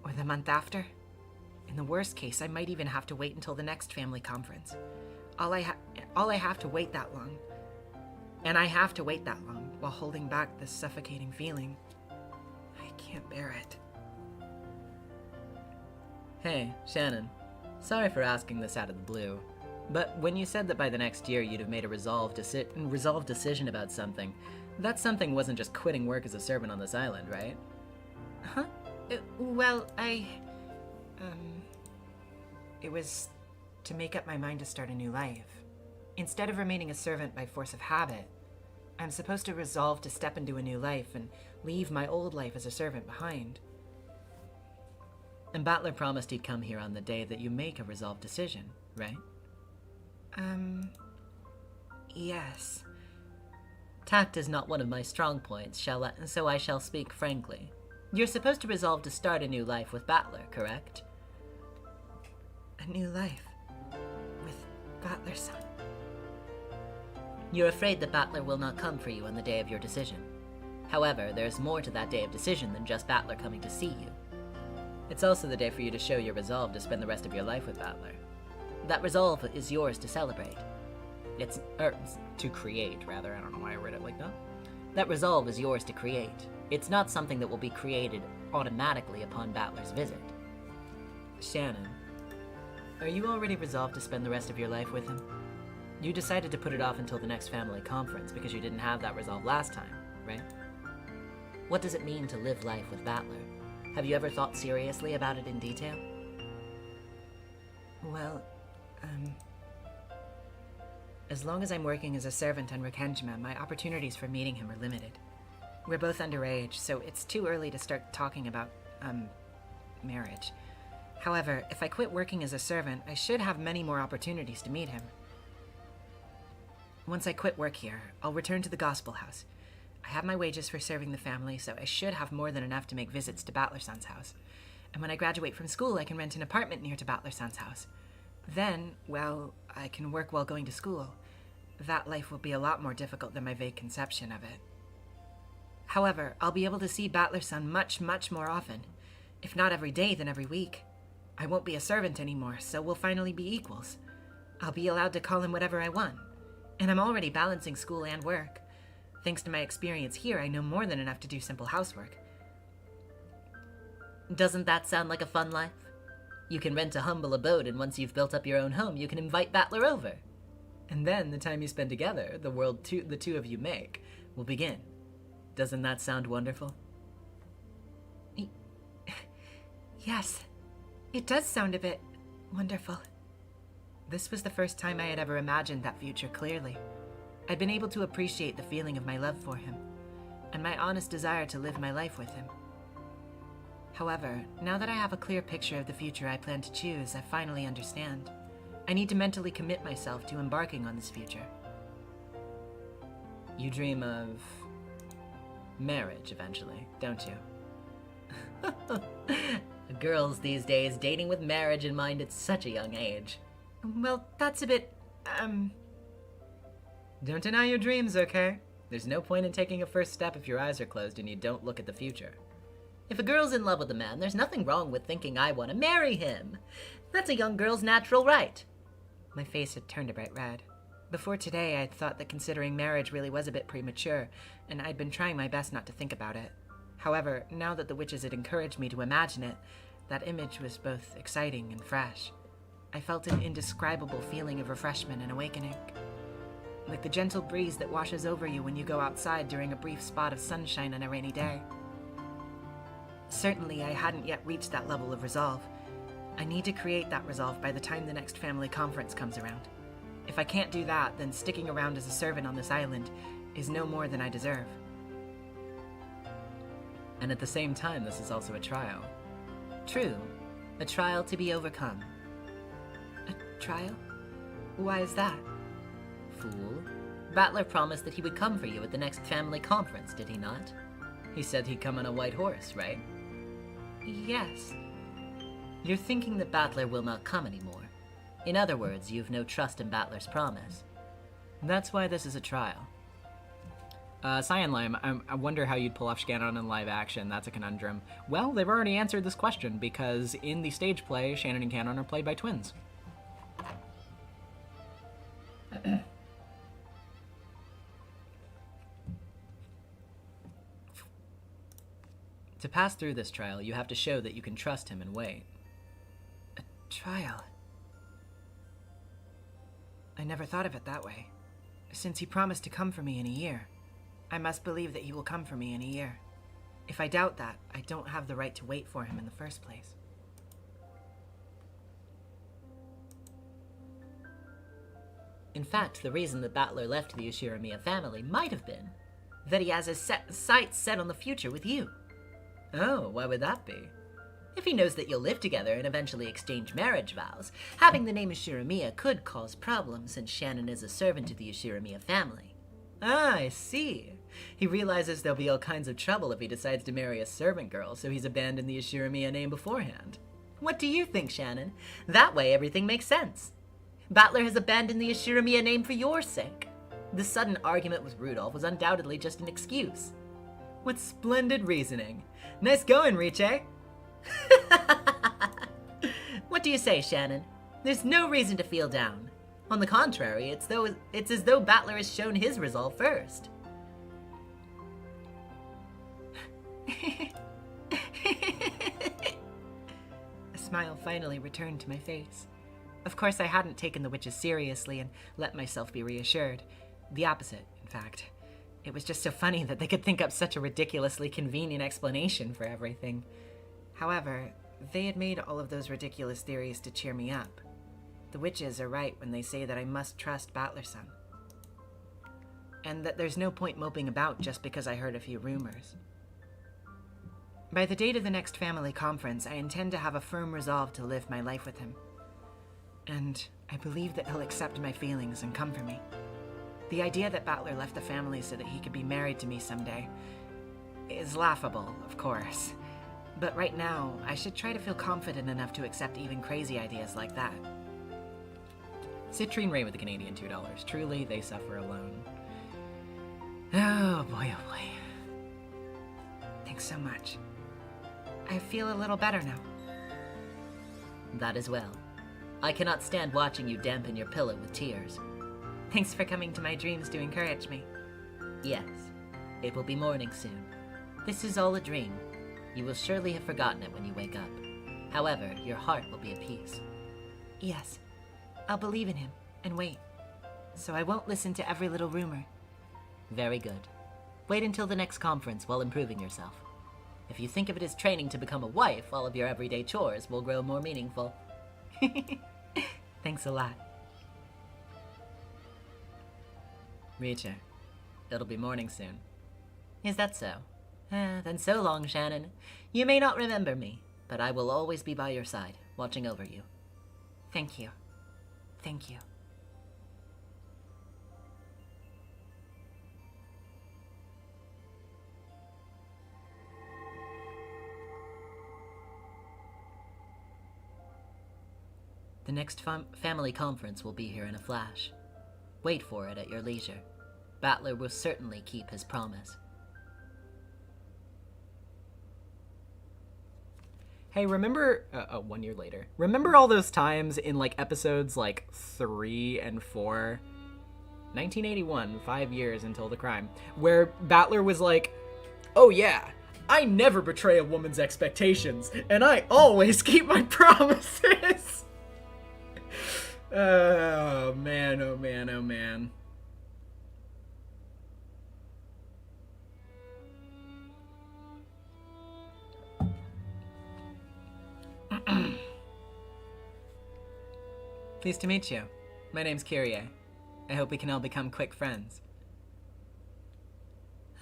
Or the month after? In the worst case, I might even have to wait until the next family conference. All I have to wait that long. And I have to wait that long while holding back this suffocating feeling. I can't bear it.
Hey, Shannon. Sorry for asking this out of the blue. But when you said that by the next year you'd have made a resolved decision about something, that something wasn't just quitting work as a servant on this island, right?
Huh? Well, it was to make up my mind to start a new life. Instead of remaining a servant by force of habit, I'm supposed to resolve to step into a new life and leave my old life as a servant behind.
And Battler promised he'd come here on the day that you make a resolved decision, right?
Yes.
Tact is not one of my strong points, so I shall speak frankly. You're supposed to resolve to start a new life with Battler, correct?
A new life? With Battler-san?
You're afraid that Battler will not come for you on the day of your decision. However, there's more to that day of decision than just Battler coming to see you. It's also the day for you to show your resolve to spend the rest of your life with Battler. That resolve is yours to celebrate. To create, rather. I don't know why I read it like that. That resolve is yours to create. It's not something that will be created automatically upon Battler's visit. Shannon, are you already resolved to spend the rest of your life with him? You decided to put it off until the next family conference because you didn't have that resolve last time, right? What does it mean to live life with Battler? Have you ever thought seriously about it in detail?
Well, as long as I'm working as a servant on Rokkenjima, my opportunities for meeting him are limited. We're both underage, so it's too early to start talking about, marriage. However, if I quit working as a servant, I should have many more opportunities to meet him. Once I quit work here, I'll return to the Gospel House. I have my wages for serving the family, so I should have more than enough to make visits to Battler-san's house. And when I graduate from school, I can rent an apartment near to Battler-san's house. Then, well, I can work while going to school. That life will be a lot more difficult than my vague conception of it. However, I'll be able to see Battler-san much, much more often. If not every day, then every week. I won't be a servant anymore, so we'll finally be equals. I'll be allowed to call him whatever I want. And I'm already balancing school and work. Thanks to my experience here, I know more than enough to do simple housework.
Doesn't that sound like a fun life? You can rent a humble abode, and once you've built up your own home, you can invite Battler over. And then, the time you spend together, the two of you make, will begin. Doesn't that sound wonderful?
Yes, it does sound a bit wonderful. This was the first time I had ever imagined that future clearly. I'd been able to appreciate the feeling of my love for him, and my honest desire to live my life with him. However, now that I have a clear picture of the future I plan to choose, I finally understand. I need to mentally commit myself to embarking on this future.
You dream of marriage eventually, don't you? Girls these days dating with marriage in mind at such a young age.
Well, that's a bit,
Don't deny your dreams, okay? There's no point in taking a first step if your eyes are closed and you don't look at the future. If a girl's in love with a man, there's nothing wrong with thinking I want to marry him. That's a young girl's natural right.
My face had turned a bright red. Before today, I'd thought that considering marriage really was a bit premature, and I'd been trying my best not to think about it. However, now that the witches had encouraged me to imagine it, that image was both exciting and fresh. I felt an indescribable feeling of refreshment and awakening. Like the gentle breeze that washes over you when you go outside during a brief spot of sunshine on a rainy day. Certainly, I hadn't yet reached that level of resolve. I need to create that resolve by the time the next family conference comes around. If I can't do that, then sticking around as a servant on this island is no more than I deserve.
And at the same time, this is also a trial.
True. A trial to be overcome.
A trial? Why is that?
Fool. Battler promised that he would come for you at the next family conference, did he not?
He said he'd come on a white horse, right?
Yes.
You're thinking that Battler will not come anymore. In other words, you've no trust in Battler's promise.
That's why this is a trial. Cyan Lime, I wonder how you'd pull off Shannon in live action. That's a conundrum. Well, they've already answered this question, because in the stage play, Shannon and Cannon are played by twins. To pass through this trial, you have to show that you can trust him and wait.
A trial? I never thought of it that way. Since he promised to come for me in a year, I must believe that he will come for me in a year. If I doubt that, I don't have the right to wait for him in the first place.
In fact, the reason that Battler left the Ushiramiya family might have been that he has his sights set on the future with you.
Oh, why would that be?
If he knows that you'll live together and eventually exchange marriage vows, having the name Ushiramiya could cause problems since Shannon is a servant to the Ushiramiya family.
Ah, I see. He realizes there'll be all kinds of trouble if he decides to marry a servant girl, so he's abandoned the Ushiramiya name beforehand.
What do you think, Shannon? That way everything makes sense. Battler has abandoned the Ushiramiya name for your sake. The sudden argument with Rudolph was undoubtedly just an excuse.
What splendid reasoning. Nice going, Riche.
What do you say, Shannon? There's no reason to feel down. On the contrary, it's as though Battler has shown his resolve first.
A smile finally returned to my face. Of course, I hadn't taken the witches seriously and let myself be reassured. The opposite, in fact. It was just so funny that they could think up such a ridiculously convenient explanation for everything. However, they had made all of those ridiculous theories to cheer me up. The witches are right when they say that I must trust Battler-san. And that there's no point moping about just because I heard a few rumors. By the date of the next family conference, I intend to have a firm resolve to live my life with him. And I believe that he'll accept my feelings and come for me. The idea that Battler left the family so that he could be married to me someday is laughable, of course. But right now, I should try to feel confident enough to accept even crazy ideas like that.
Citrine Ray with the Canadian $2. Truly, they suffer alone. Oh boy, oh boy.
Thanks so much. I feel a little better now.
That as well. I cannot stand watching you dampen your pillow with tears.
Thanks for coming to my dreams to encourage me.
Yes, it will be morning soon. This is all a dream. You will surely have forgotten it when you wake up. However, your heart will be at peace.
Yes, I'll believe in him and wait. So I won't listen to every little rumor.
Very good. Wait until the next conference while improving yourself. If you think of it as training to become a wife, all of your everyday chores will grow more meaningful.
Thanks a lot.
Riche, it'll be morning soon.
Is that so? Then so long, Shannon. You may not remember me, but I will always be by your side, watching over you.
Thank you. Thank you.
The next family conference will be here in a flash. Wait for it at your leisure. Battler will certainly keep his promise.
Hey, remember, 1 year later, remember all those times in, like, episodes, like, 3 and 4? 1981, 5 years until the crime, where Battler was like, oh yeah, I never betray a woman's expectations, and I always keep my promises! Oh man, oh man, oh man. Pleased to meet you. My name's Kyrie. I hope we can all become quick friends.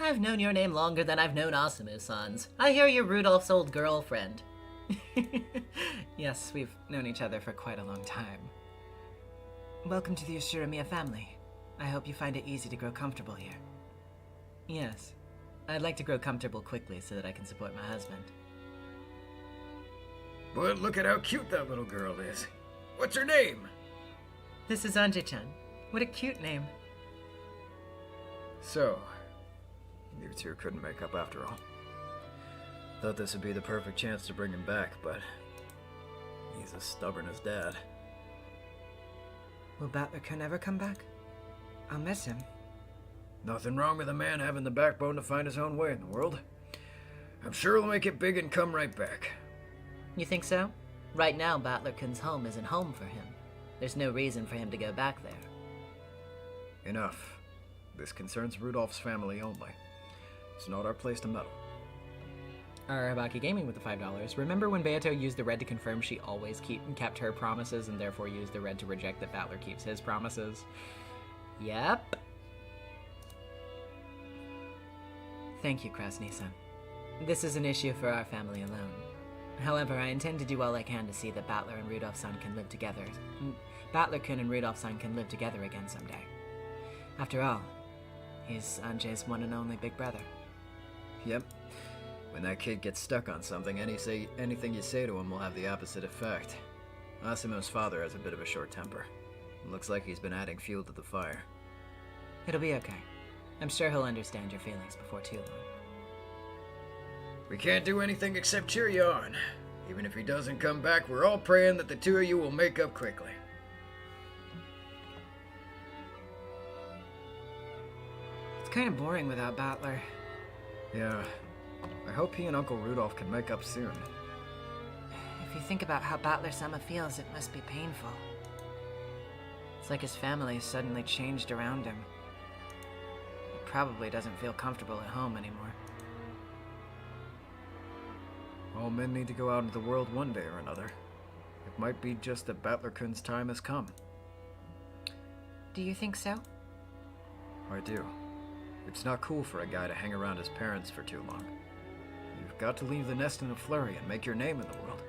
I've known your name longer than I've known Asumu-san's. I hear you're Rudolph's old girlfriend.
Yes, we've known each other for quite a long time. Welcome to the Ashuramiya family. I hope you find it easy to grow comfortable here. Yes. I'd like to grow comfortable quickly so that I can support my husband.
But look at how cute that little girl is. What's her name?
This is Anji-chan. What a cute name.
So, you two couldn't make up after all. Thought this would be the perfect chance to bring him back, but he's as stubborn as Dad.
Will Battler-kun ever come back? I'll miss him.
Nothing wrong with a man having the backbone to find his own way in the world. I'm sure he'll make it big and come right back.
You think so? Right now, Battler-kun's home isn't home for him. There's no reason for him to go back there.
Enough. This concerns Rudolph's family only. It's not our place to meddle.
Arabaki Gaming with the $5. Remember when Beato used the red to confirm she always kept her promises and therefore used the red to reject that Battler keeps his promises?
Yep.
Thank you, Krasny-san. This is an issue for our family alone. However, I intend to do all I can to see that Battler and Rudolph-san can live together. Battler-kun and Rudolph-san can live together again someday. After all, he's Anjay's one and only big brother.
Yep. When that kid gets stuck on something, anything you say to him will have the opposite effect. Asimo's father has a bit of a short temper. Looks like he's been adding fuel to the fire.
It'll be okay. I'm sure he'll understand your feelings before too long.
We can't do anything except cheer you on. Even if he doesn't come back, we're all praying that the two of you will make up quickly.
It's kind of boring without Battler.
Yeah. I hope he and Uncle Rudolph can make up soon.
If you think about how Battler-sama feels, it must be painful. It's like his family suddenly changed around him. He probably doesn't feel comfortable at home anymore.
All men need to go out into the world one day or another. It might be just that Battler-kun's time has come.
Do you think so?
I do. It's not cool for a guy to hang around his parents for too long. You've got to leave the nest in a flurry and make your name in the world.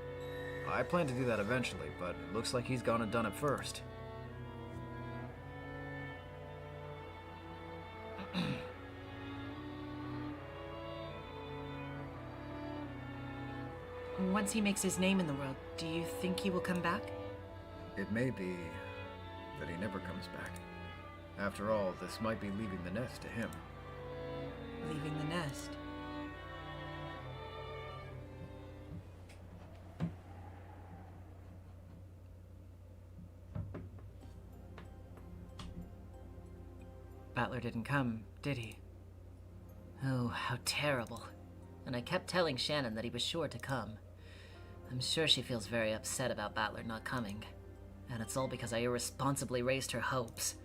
I plan to do that eventually, but it looks like he's gone and done it first.
Once he makes his name in the world, do you think he will come back?
It may be that he never comes back. After all, this might be leaving the nest to him.
Leaving the nest? Battler didn't come, did he?
Oh, how terrible. And I kept telling Shannon that he was sure to come. I'm sure she feels very upset about Battler not coming. And it's all because I irresponsibly raised her hopes.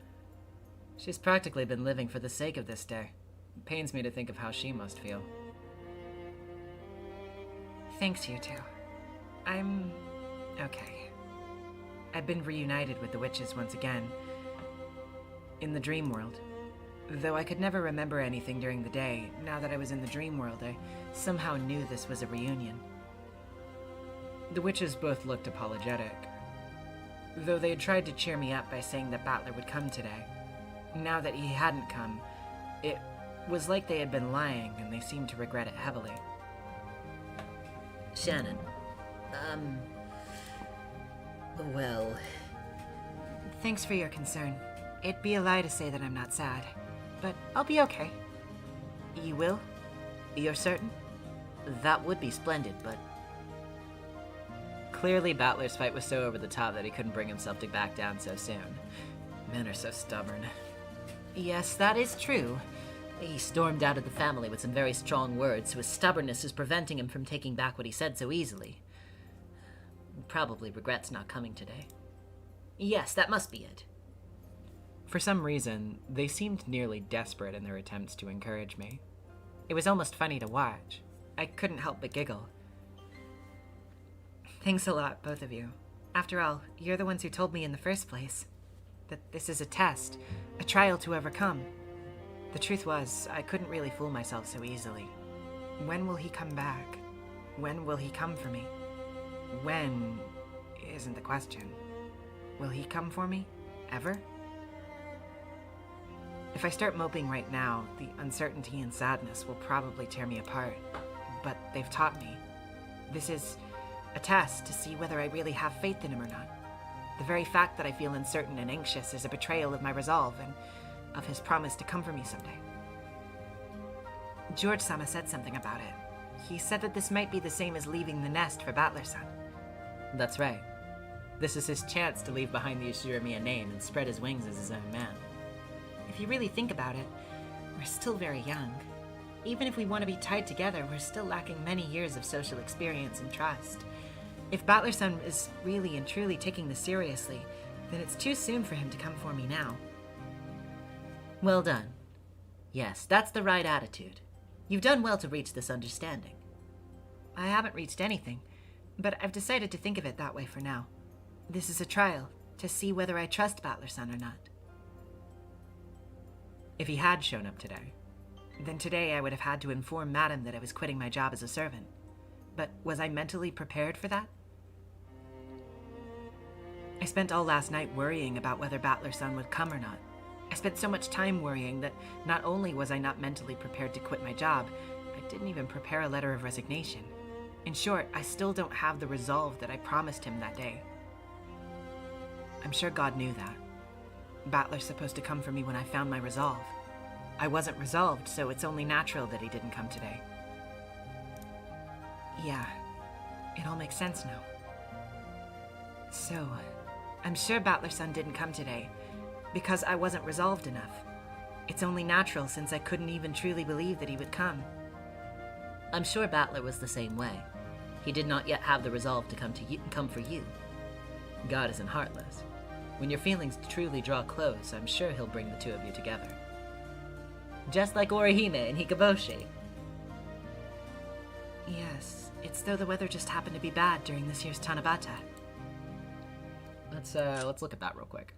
She's practically been living for the sake of this day. It pains me to think of how she must feel.
Thanks, you two. I'm okay. I've been reunited with the witches once again. In the dream world. Though I could never remember anything during the day, now that I was in the dream world, I somehow knew this was a reunion.
The witches both looked apologetic, though they had tried to cheer me up by saying that Battler would come today. Now that he hadn't come, it was like they had been lying, and they seemed to regret it heavily.
Shannon, well...
Thanks for your concern. It'd be a lie to say that I'm not sad, but I'll be okay. You will? You're certain?
That would be splendid, but...
Clearly, Battler's fight was so over the top that he couldn't bring himself to back down so soon. Men are so stubborn.
Yes, that is true. He stormed out of the family with some very strong words, so his stubbornness is preventing him from taking back what he said so easily. Probably regrets not coming today. Yes, that must be it.
For some reason, they seemed nearly desperate in their attempts to encourage me. It was almost funny to watch. I couldn't help but giggle. Thanks a lot, both of you. After all, you're the ones who told me in the first place that this is a test, a trial to overcome.
The truth was, I couldn't really fool myself so easily. When will he come back? When will he come for me? When isn't the question. Will he come for me? Ever? If I start moping right now, the uncertainty and sadness will probably tear me apart. But they've taught me. This is a test to see whether I really have faith in him or not. The very fact that I feel uncertain and anxious is a betrayal of my resolve and of his promise to come for me someday. George-sama said something about it. He said that this might be the same as leaving the nest for Battler-san.
That's right. This is his chance to leave behind the Ushirimiya name and spread his wings as his own man.
If you really think about it, we're still very young. Even if we want to be tied together, we're still lacking many years of social experience and trust. If Battler-san is really and truly taking this seriously, then it's too soon for him to come for me now.
Well done. Yes, that's the right attitude. You've done well to reach this understanding.
I haven't reached anything, but I've decided to think of it that way for now. This is a trial, to see whether I trust Battler-san or not.
If he had shown up today,
then today I would have had to inform Madam that I was quitting my job as a servant. But was I mentally prepared for that? I spent all last night worrying about whether Battler-san would come or not. I spent so much time worrying that not only was I not mentally prepared to quit my job, I didn't even prepare a letter of resignation. In short, I still don't have the resolve that I promised him that day. I'm sure God knew that. Battler's supposed to come for me when I found my resolve. I wasn't resolved, so it's only natural that he didn't come today. Yeah, it all makes sense now. So, I'm sure Battler-san didn't come today, because I wasn't resolved enough. It's only natural since I couldn't even truly believe that he would come.
I'm sure Battler was the same way. He did not yet have the resolve to come for you.
God isn't heartless. When your feelings truly draw close, I'm sure he'll bring the two of you together.
Just like Orihime and Hikaboshi.
Yes, it's though the weather just happened to be bad during this year's Tanabata.
Let's look at that real quick.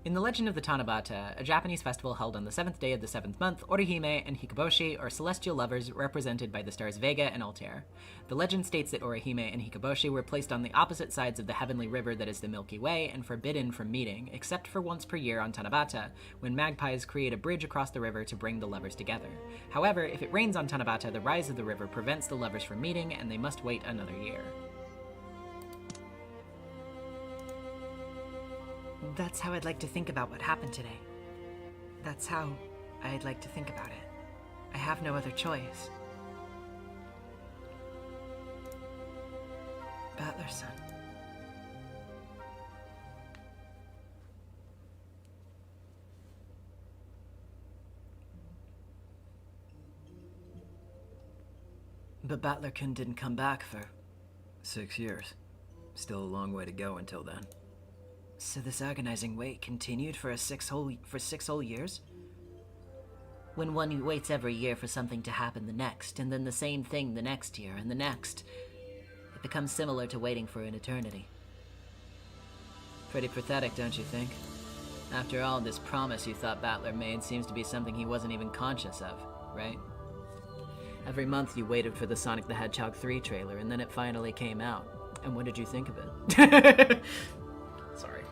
In the legend of the Tanabata, a Japanese festival held on the 7th day of the 7th month, Orihime and Hikaboshi are celestial lovers represented by the stars Vega and Altair. The legend states that Orihime and Hikaboshi were placed on the opposite sides of the heavenly river that is the Milky Way and forbidden from meeting, except for once per year on Tanabata, when magpies create a bridge across the river to bring the lovers together. However, if it rains on Tanabata, the rise of the river prevents the lovers from meeting, and they must wait another year.
That's how I'd like to think about what happened today. That's how I'd like to think about it. I have no other choice. Battler-san.
But Battler-kun didn't come back for
6 years. Still a long way to go until then.
So this agonizing wait continued for 6 whole years?
When one waits every year for something to happen the next, and then the same thing the next year, and the next, it becomes similar to waiting for an eternity.
Pretty pathetic, don't you think? After all, this promise you thought Battler made seems to be something he wasn't even conscious of, right? Every month you waited for the Sonic the Hedgehog 3 trailer, and then it finally came out. And what did you think of it? Sorry.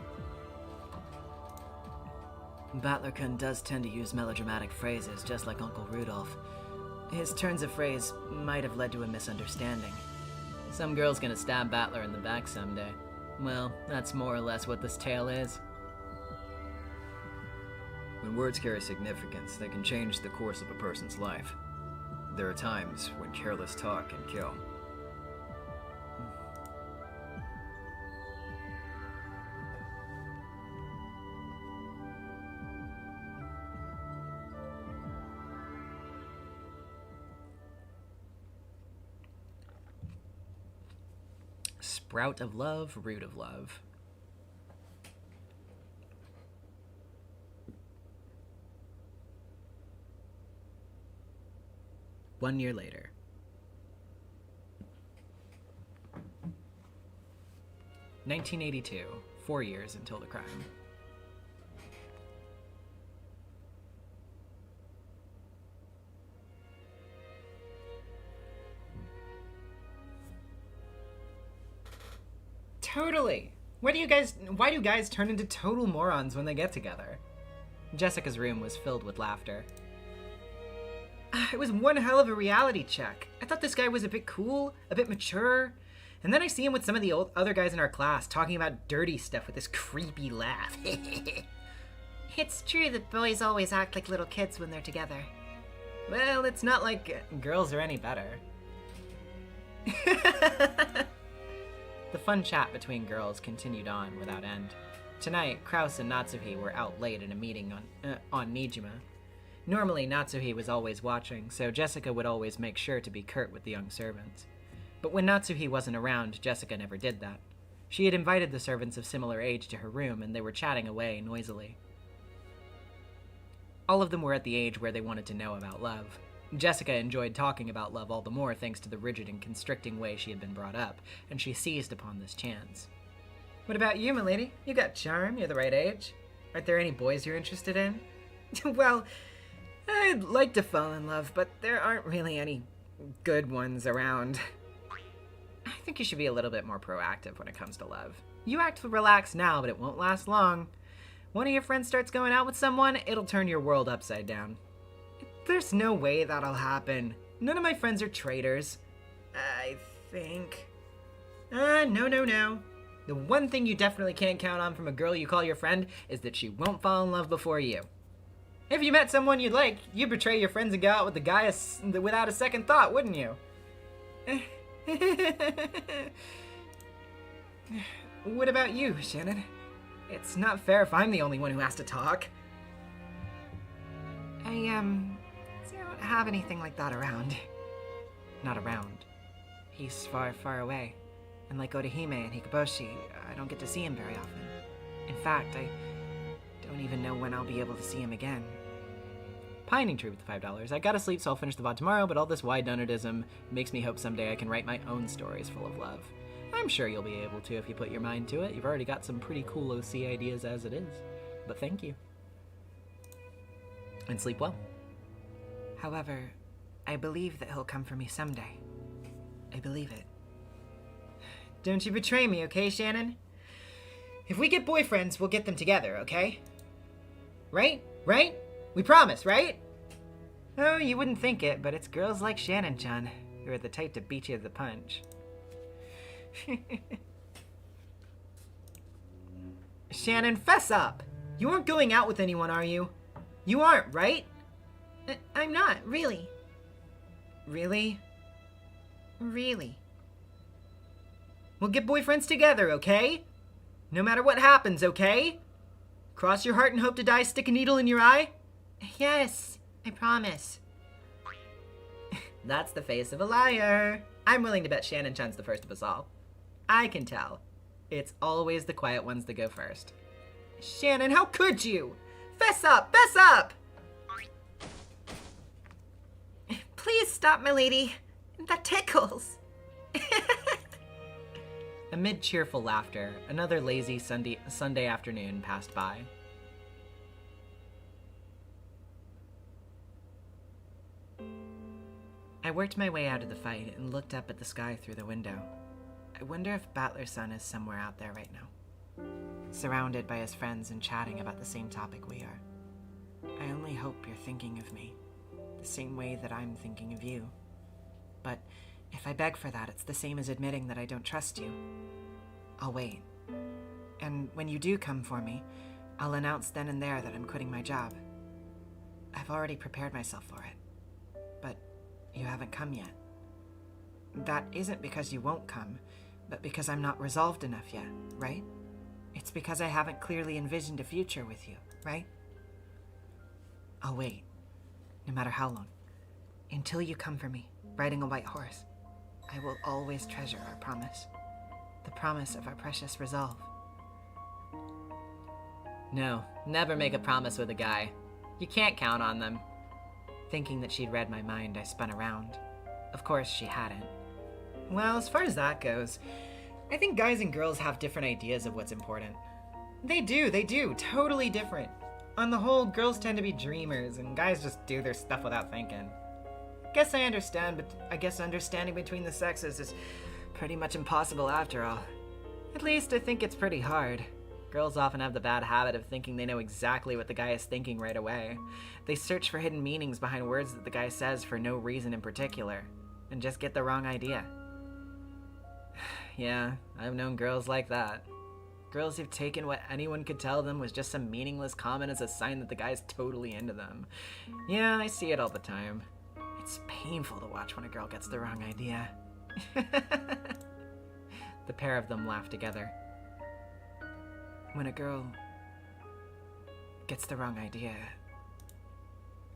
Battler-kun does tend to use melodramatic phrases, just like Uncle Rudolph. His turns of phrase might have led to a misunderstanding.
Some girl's gonna stab Battler in the back someday. Well, that's more or less what this tale is.
When words carry significance, they can change the course of a person's life. There are times when careless talk can kill.
Sprout of love, root of love. One year later. (1982), 4 years until the crime. why do guys turn into total morons when they get together? Jessica's room was filled with laughter. It was one hell of a reality check. I thought this guy was a bit cool, a bit mature, and then I see him with some of the other guys in our class talking about dirty stuff with this creepy laugh.
It's true that boys always act like little kids when they're together.
Well, it's not like girls are any better. The fun chat between girls continued on without end. Tonight, Kraus and Natsuhi were out late in a meeting on Nijima. Normally, Natsuhi was always watching, so Jessica would always make sure to be curt with the young servants. But when Natsuhi wasn't around, Jessica never did that. She had invited the servants of similar age to her room, and they were chatting away noisily. All of them were at the age where they wanted to know about love. Jessica enjoyed talking about love all the more thanks to the rigid and constricting way she had been brought up, and she seized upon this chance. What about you, milady? You got charm, you're the right age. Aren't there any boys you're interested in? Well, I'd like to fall in love, but there aren't really any good ones around. I think you should be a little bit more proactive when it comes to love. You act relaxed now, but it won't last long. One of your friends starts going out with someone, it'll turn your world upside down. There's no way that'll happen. None of my friends are traitors. I think. No. The one thing you definitely can't count on from a girl you call your friend is that she won't fall in love before you. If you met someone you'd like, you'd betray your friends and go out with the guy without a second thought, wouldn't you? What about you, Shannon? It's not fair if I'm the only one who has to talk. I don't have anything like that around. Not around. He's far, far away. And like Orihime and Hikoboshi, I don't get to see him very often. In fact, I don't even know when I'll be able to see him again. Pining Tree with the $5. I gotta sleep, so I'll finish the VOD tomorrow, but all this wide-donedism makes me hope someday I can write my own stories full of love. I'm sure you'll be able to if you put your mind to it. You've already got some pretty cool OC ideas as it is. But thank you. And sleep well. However, I believe that he'll come for me someday. I believe it. Don't you betray me, okay, Shannon? If we get boyfriends, we'll get them together, okay? Right? Right? We promise, right? Oh, you wouldn't think it, but it's girls like Shannon-chan who are the type to beat you to the punch. Shannon, fess up! You aren't going out with anyone, are you? You aren't, right?
I'm not, really.
Really?
Really.
We'll get boyfriends together, okay? No matter what happens, okay? Cross your heart and hope to die, stick a needle in your eye?
Yes, I promise.
That's the face of a liar. I'm willing to bet Shannon-chan's the first of us all. I can tell. It's always the quiet ones that go first. Shannon, how could you? Fess up! Fess up!
Please stop, milady. That tickles.
Amid cheerful laughter, another lazy Sunday afternoon passed by. I worked my way out of the fight and looked up at the sky through the window. I wonder if Battler-san is somewhere out there right now, surrounded by his friends and chatting about the same topic we are. I only hope you're thinking of me, the same way that I'm thinking of you. But if I beg for that, it's the same as admitting that I don't trust you. I'll wait. And when you do come for me, I'll announce then and there that I'm quitting my job. I've already prepared myself for it. But you haven't come yet. That isn't because you won't come, but because I'm not resolved enough yet, right? It's because I haven't clearly envisioned a future with you, right? I'll wait, no matter how long, until you come for me, riding a white horse. I will always treasure our promise, the promise of our precious resolve. No, never make a promise with a guy. You can't count on them. Thinking that she'd read my mind, I spun around. Of course, she hadn't. Well, as far as that goes, I think guys and girls have different ideas of what's important. They do, totally different. On the whole, girls tend to be dreamers, and guys just do their stuff without thinking. Guess I understand, but I guess understanding between the sexes is pretty much impossible after all. At least I think it's pretty hard. Girls often have the bad habit of thinking they know exactly what the guy is thinking right away. They search for hidden meanings behind words that the guy says for no reason in particular, and just get the wrong idea. Yeah, I've known girls like that. Girls who've taken what anyone could tell them was just some meaningless comment as a sign that the guy's totally into them. Yeah, I see it all the time. It's painful to watch when a girl gets the wrong idea. The pair of them laughed together. When a girl gets the wrong idea,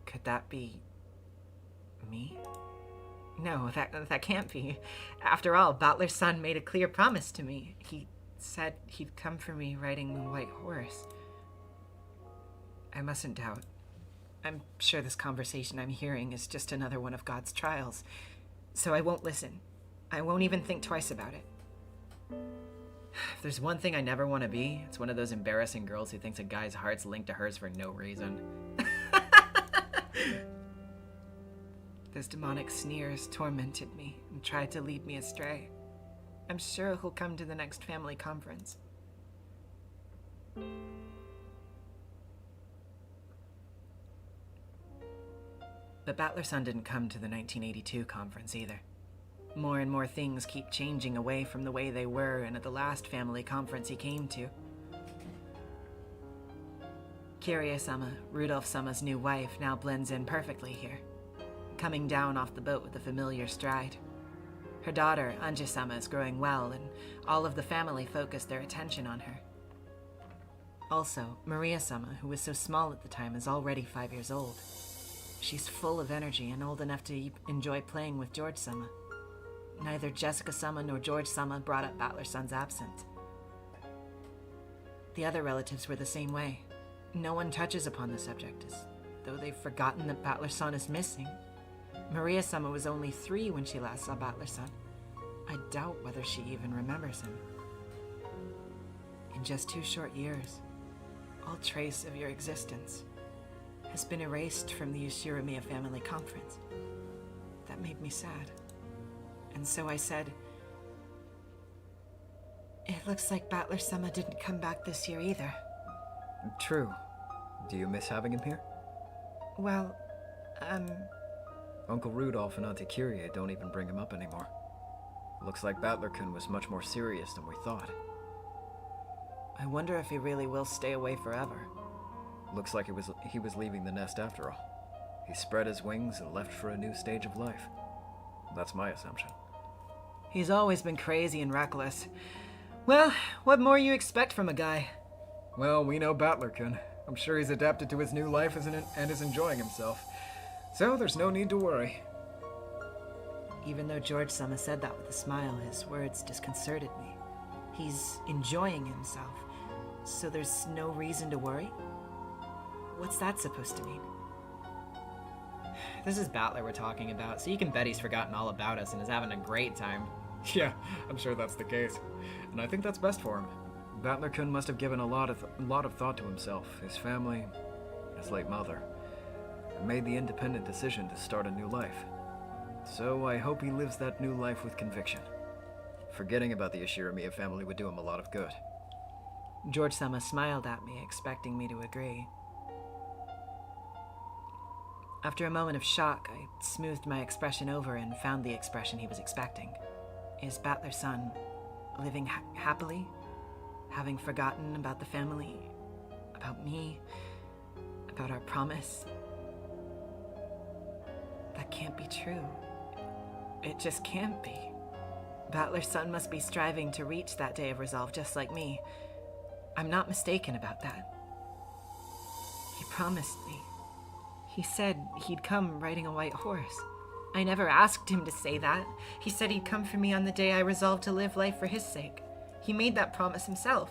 could that be me? No, that can't be. After all, Battler's son made a clear promise to me. He said he'd come for me riding a white horse. I mustn't doubt. I'm sure this conversation I'm hearing is just another one of God's trials, so I won't listen. I won't even think twice about it. If there's one thing I never want to be, it's one of those embarrassing girls who thinks a guy's heart's linked to hers for no reason. Those demonic sneers tormented me and tried to lead me astray. I'm sure he'll come to the next family conference. But Battler's son didn't come to the 1982 conference either. More and more things keep changing away from the way they were, and at the last family conference he came to, Kirie-sama, Rudolph-sama's new wife, now blends in perfectly here, coming down off the boat with a familiar stride. Her daughter, Anje-sama, is growing well, and all of the family focused their attention on her. Also, Maria-sama, who was so small at the time, is already 5 years old. She's full of energy and old enough to enjoy playing with George-sama. Neither Jessica-sama nor George-sama brought up Battler's son's absence. The other relatives were the same way. No one touches upon the subject, as though they've forgotten that Battler's son is missing. Maria-sama was only 3 when she last saw Battler's son. I doubt whether she even remembers him. In just 2 short years, all trace of your existence has been erased from the Ushiramiya family conference. That made me sad. And so I said, "It looks like Battler-sama didn't come back this year either."
True. Do you miss having him here?
Well,
Uncle Rudolph and Auntie Kirie don't even bring him up anymore. Looks like Battler-kun was much more serious than we thought.
I wonder if he really will stay away forever.
Looks like he was leaving the nest after all. He spread his wings and left for a new stage of life. That's my assumption.
He's always been crazy and reckless. Well, what more you expect from a guy?
Well, we know Battler-kun. I'm sure he's adapted to his new life and is enjoying himself. So there's no need to worry.
Even though George-sama said that with a smile, his words disconcerted me. He's enjoying himself, so there's no reason to worry? What's that supposed to mean? This is Battler we're talking about, so you can bet he's forgotten all about us and is having a great time.
Yeah, I'm sure that's the case. And I think that's best for him. Battler-kun must have given a lot of thought to himself, his family, his late mother, and made the independent decision to start a new life. So I hope he lives that new life with conviction.
Forgetting about the Ushiramiya family would do him a lot of good.
George-sama smiled at me, expecting me to agree. After a moment of shock, I smoothed my expression over and found the expression he was expecting. Is Battler's son living happily? Having forgotten about the family? About me? About our promise? That can't be true. It just can't be. Battler's son must be striving to reach that day of resolve just like me. I'm not mistaken about that. He promised me. He said he'd come riding a white horse. I never asked him to say that. He said he'd come for me on the day I resolved to live life for his sake. He made that promise himself.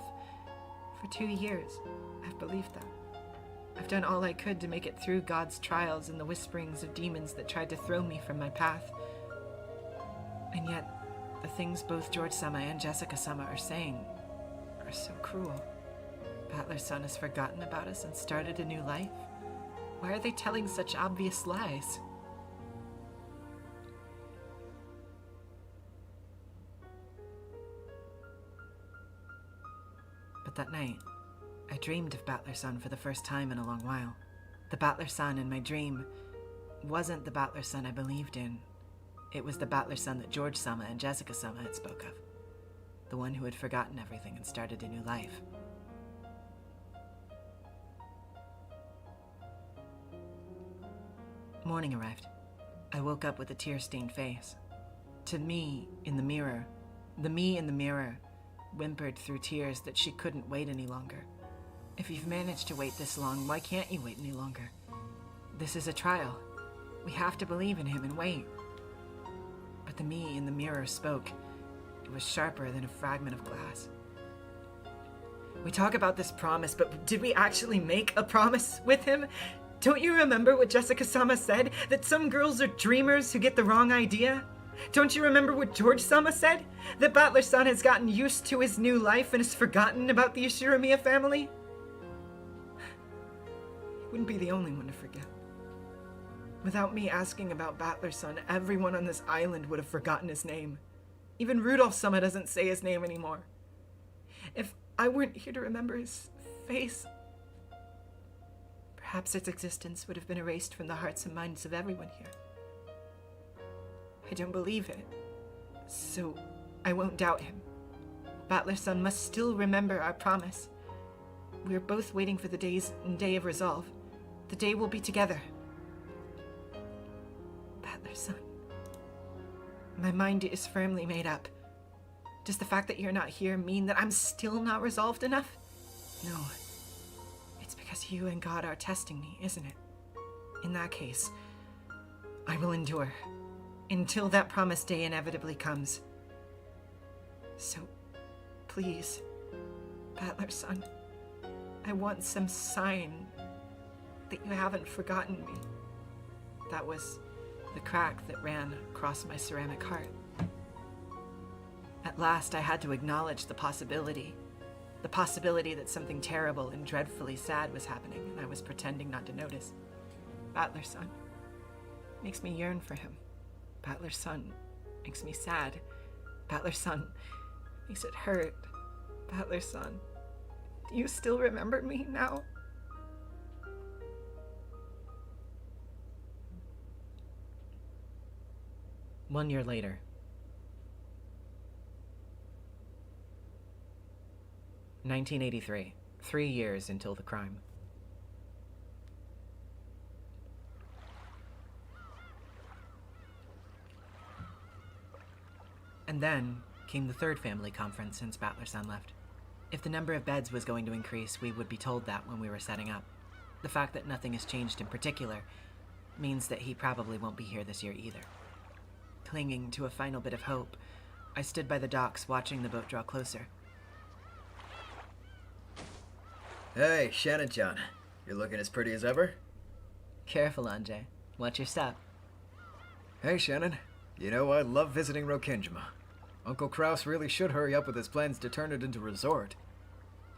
For 2 years, I've believed that. I've done all I could to make it through God's trials and the whisperings of demons that tried to throw me from my path. And yet, the things both George-sama and Jessica-sama are saying are so cruel. Battler's son has forgotten about us and started a new life? Why are they telling such obvious lies?
But that night, I dreamed of Battler-san for the first time in a long while. The Battler-san in my dream wasn't the Battler-san I believed in. It was the Battler-san that George-sama and Jessica-sama had spoke of. The one who had forgotten everything and started a new life. Morning arrived. I woke up with a tear-stained face. To me, in the mirror, the me in the mirror whimpered through tears that she couldn't wait any longer. If you've managed to wait this long, why can't you wait any longer? This is a trial. We have to believe in him and wait. But the me in the mirror spoke. It was sharper than a fragment of glass. We talk about this promise, but did we actually make a promise with him? Don't you remember what Jessica-sama said? That some girls are dreamers who get the wrong idea? Don't you remember what George-sama said? That Battler-san has gotten used to his new life and has forgotten about the Ishiramiya family? He wouldn't be the only one to forget. Without me asking about Battler-san, everyone on this island would have forgotten his name. Even Rudolph-sama doesn't say his name anymore. If I weren't here to remember his face, perhaps its existence would have been erased from the hearts and minds of everyone here. I don't believe it, so I won't doubt him. Battler-san must still remember our promise. We are both waiting for the day of resolve. The day we'll be together. Battler-san, my mind is firmly made up. Does the fact that you're not here mean that I'm still not resolved enough? No. It's because you and God are testing me, isn't it? In that case, I will endure. Until that promised day inevitably comes. So, please, Battler-san, I want some sign that you haven't forgotten me. That was the crack that ran across my ceramic heart. At last, I had to acknowledge the possibility that something terrible and dreadfully sad was happening, and I was pretending not to notice. Battler-san makes me yearn for him. Battler-san makes me sad. Battler-san makes it hurt. Battler-san, do you still remember me now?
One year later. (1983), 3 years until the crime. And then came the third family conference since Battler-san left. If the number of beds was going to increase, we would be told that when we were setting up. The fact that nothing has changed in particular means that he probably won't be here this year either. Clinging to a final bit of hope, I stood by the docks watching the boat draw closer.
Hey, Shannon-chan. You're looking as pretty as ever?
Careful, Anjay. Watch your step.
Hey, Shannon. You know, I love visiting Rokenjima. Uncle Kraus really should hurry up with his plans to turn it into a resort.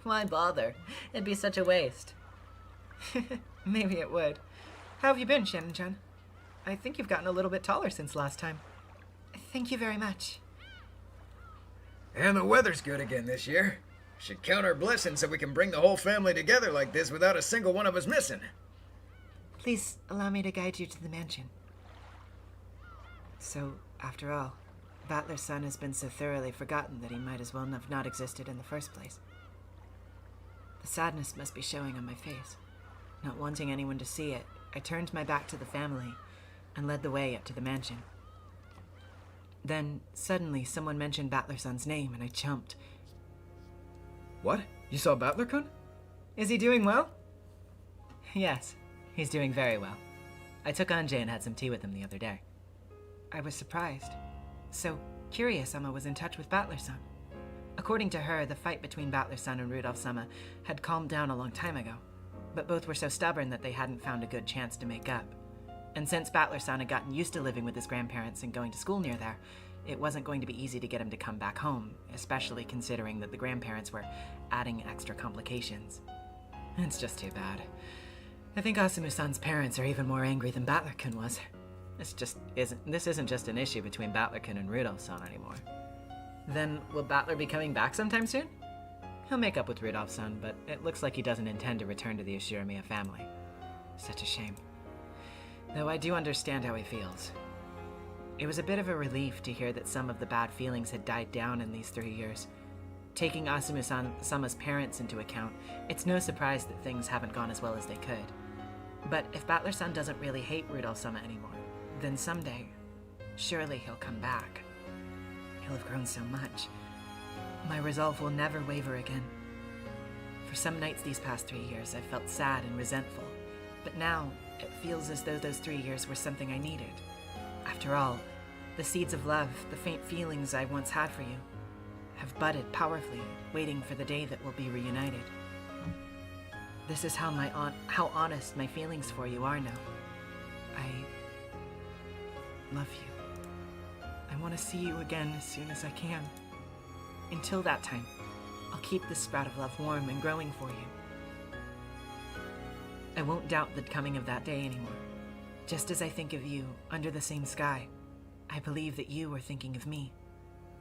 Why bother? It'd be such a waste.
Maybe it would. How have you been, Shannon-chan? I think you've gotten a little bit taller since last time. Thank you very much.
And the weather's good again this year. Should count our blessings so we can bring the whole family together like this without a single one of us missing.
Please allow me to guide you to the mansion. So, after all, Battler's son has been so thoroughly forgotten that he might as well have not existed in the first place. The sadness must be showing on my face. Not wanting anyone to see it, I turned my back to the family and led the way up to the mansion. Then, suddenly, someone mentioned Battler-san's name, and I jumped.
What? You saw Battler-kun?
Is he doing well?
Yes, he's doing very well. I took Anjay and had some tea with him the other day.
I was surprised. So, Kiria-sama was in touch with Battler-san. According to her, the fight between Battler-san and Rudolph-sama had calmed down a long time ago, but both were so stubborn that they hadn't found a good chance to make up. And since Battler-san had gotten used to living with his grandparents and going to school near there, it wasn't going to be easy to get him to come back home, especially considering that the grandparents were adding extra complications. It's just too bad. I think Asumu-san's parents are even more angry than Battler-kun was. This isn't just an issue between Battler-kun and Rudolph-san anymore. Then, will Battler be coming back sometime soon?
He'll make up with Rudolph's-son, but it looks like he doesn't intend to return to the Ashiramiya family. Such a shame. Though I do understand how he feels. It was a bit of a relief to hear that some of the bad feelings had died down in these 3 years. Taking Asumu-sama's parents into account, it's no surprise that things haven't gone as well as they could. But if Battler-san doesn't really hate Rudolph-sama anymore, then someday, surely he'll come back. He'll have grown so much. My resolve will never waver again. For some nights these past 3 years, I've felt sad and resentful, but now it feels as though those 3 years were something I needed. After all, the seeds of love, the faint feelings I once had for you, have budded powerfully, waiting for the day that we'll be reunited. This is how how honest my feelings for you are now. I love you. I want to see you again as soon as I can. Until that time, I'll keep this sprout of love warm and growing for you. I won't doubt the coming of that day anymore. Just as I think of you under the same sky, I believe that you are thinking of me.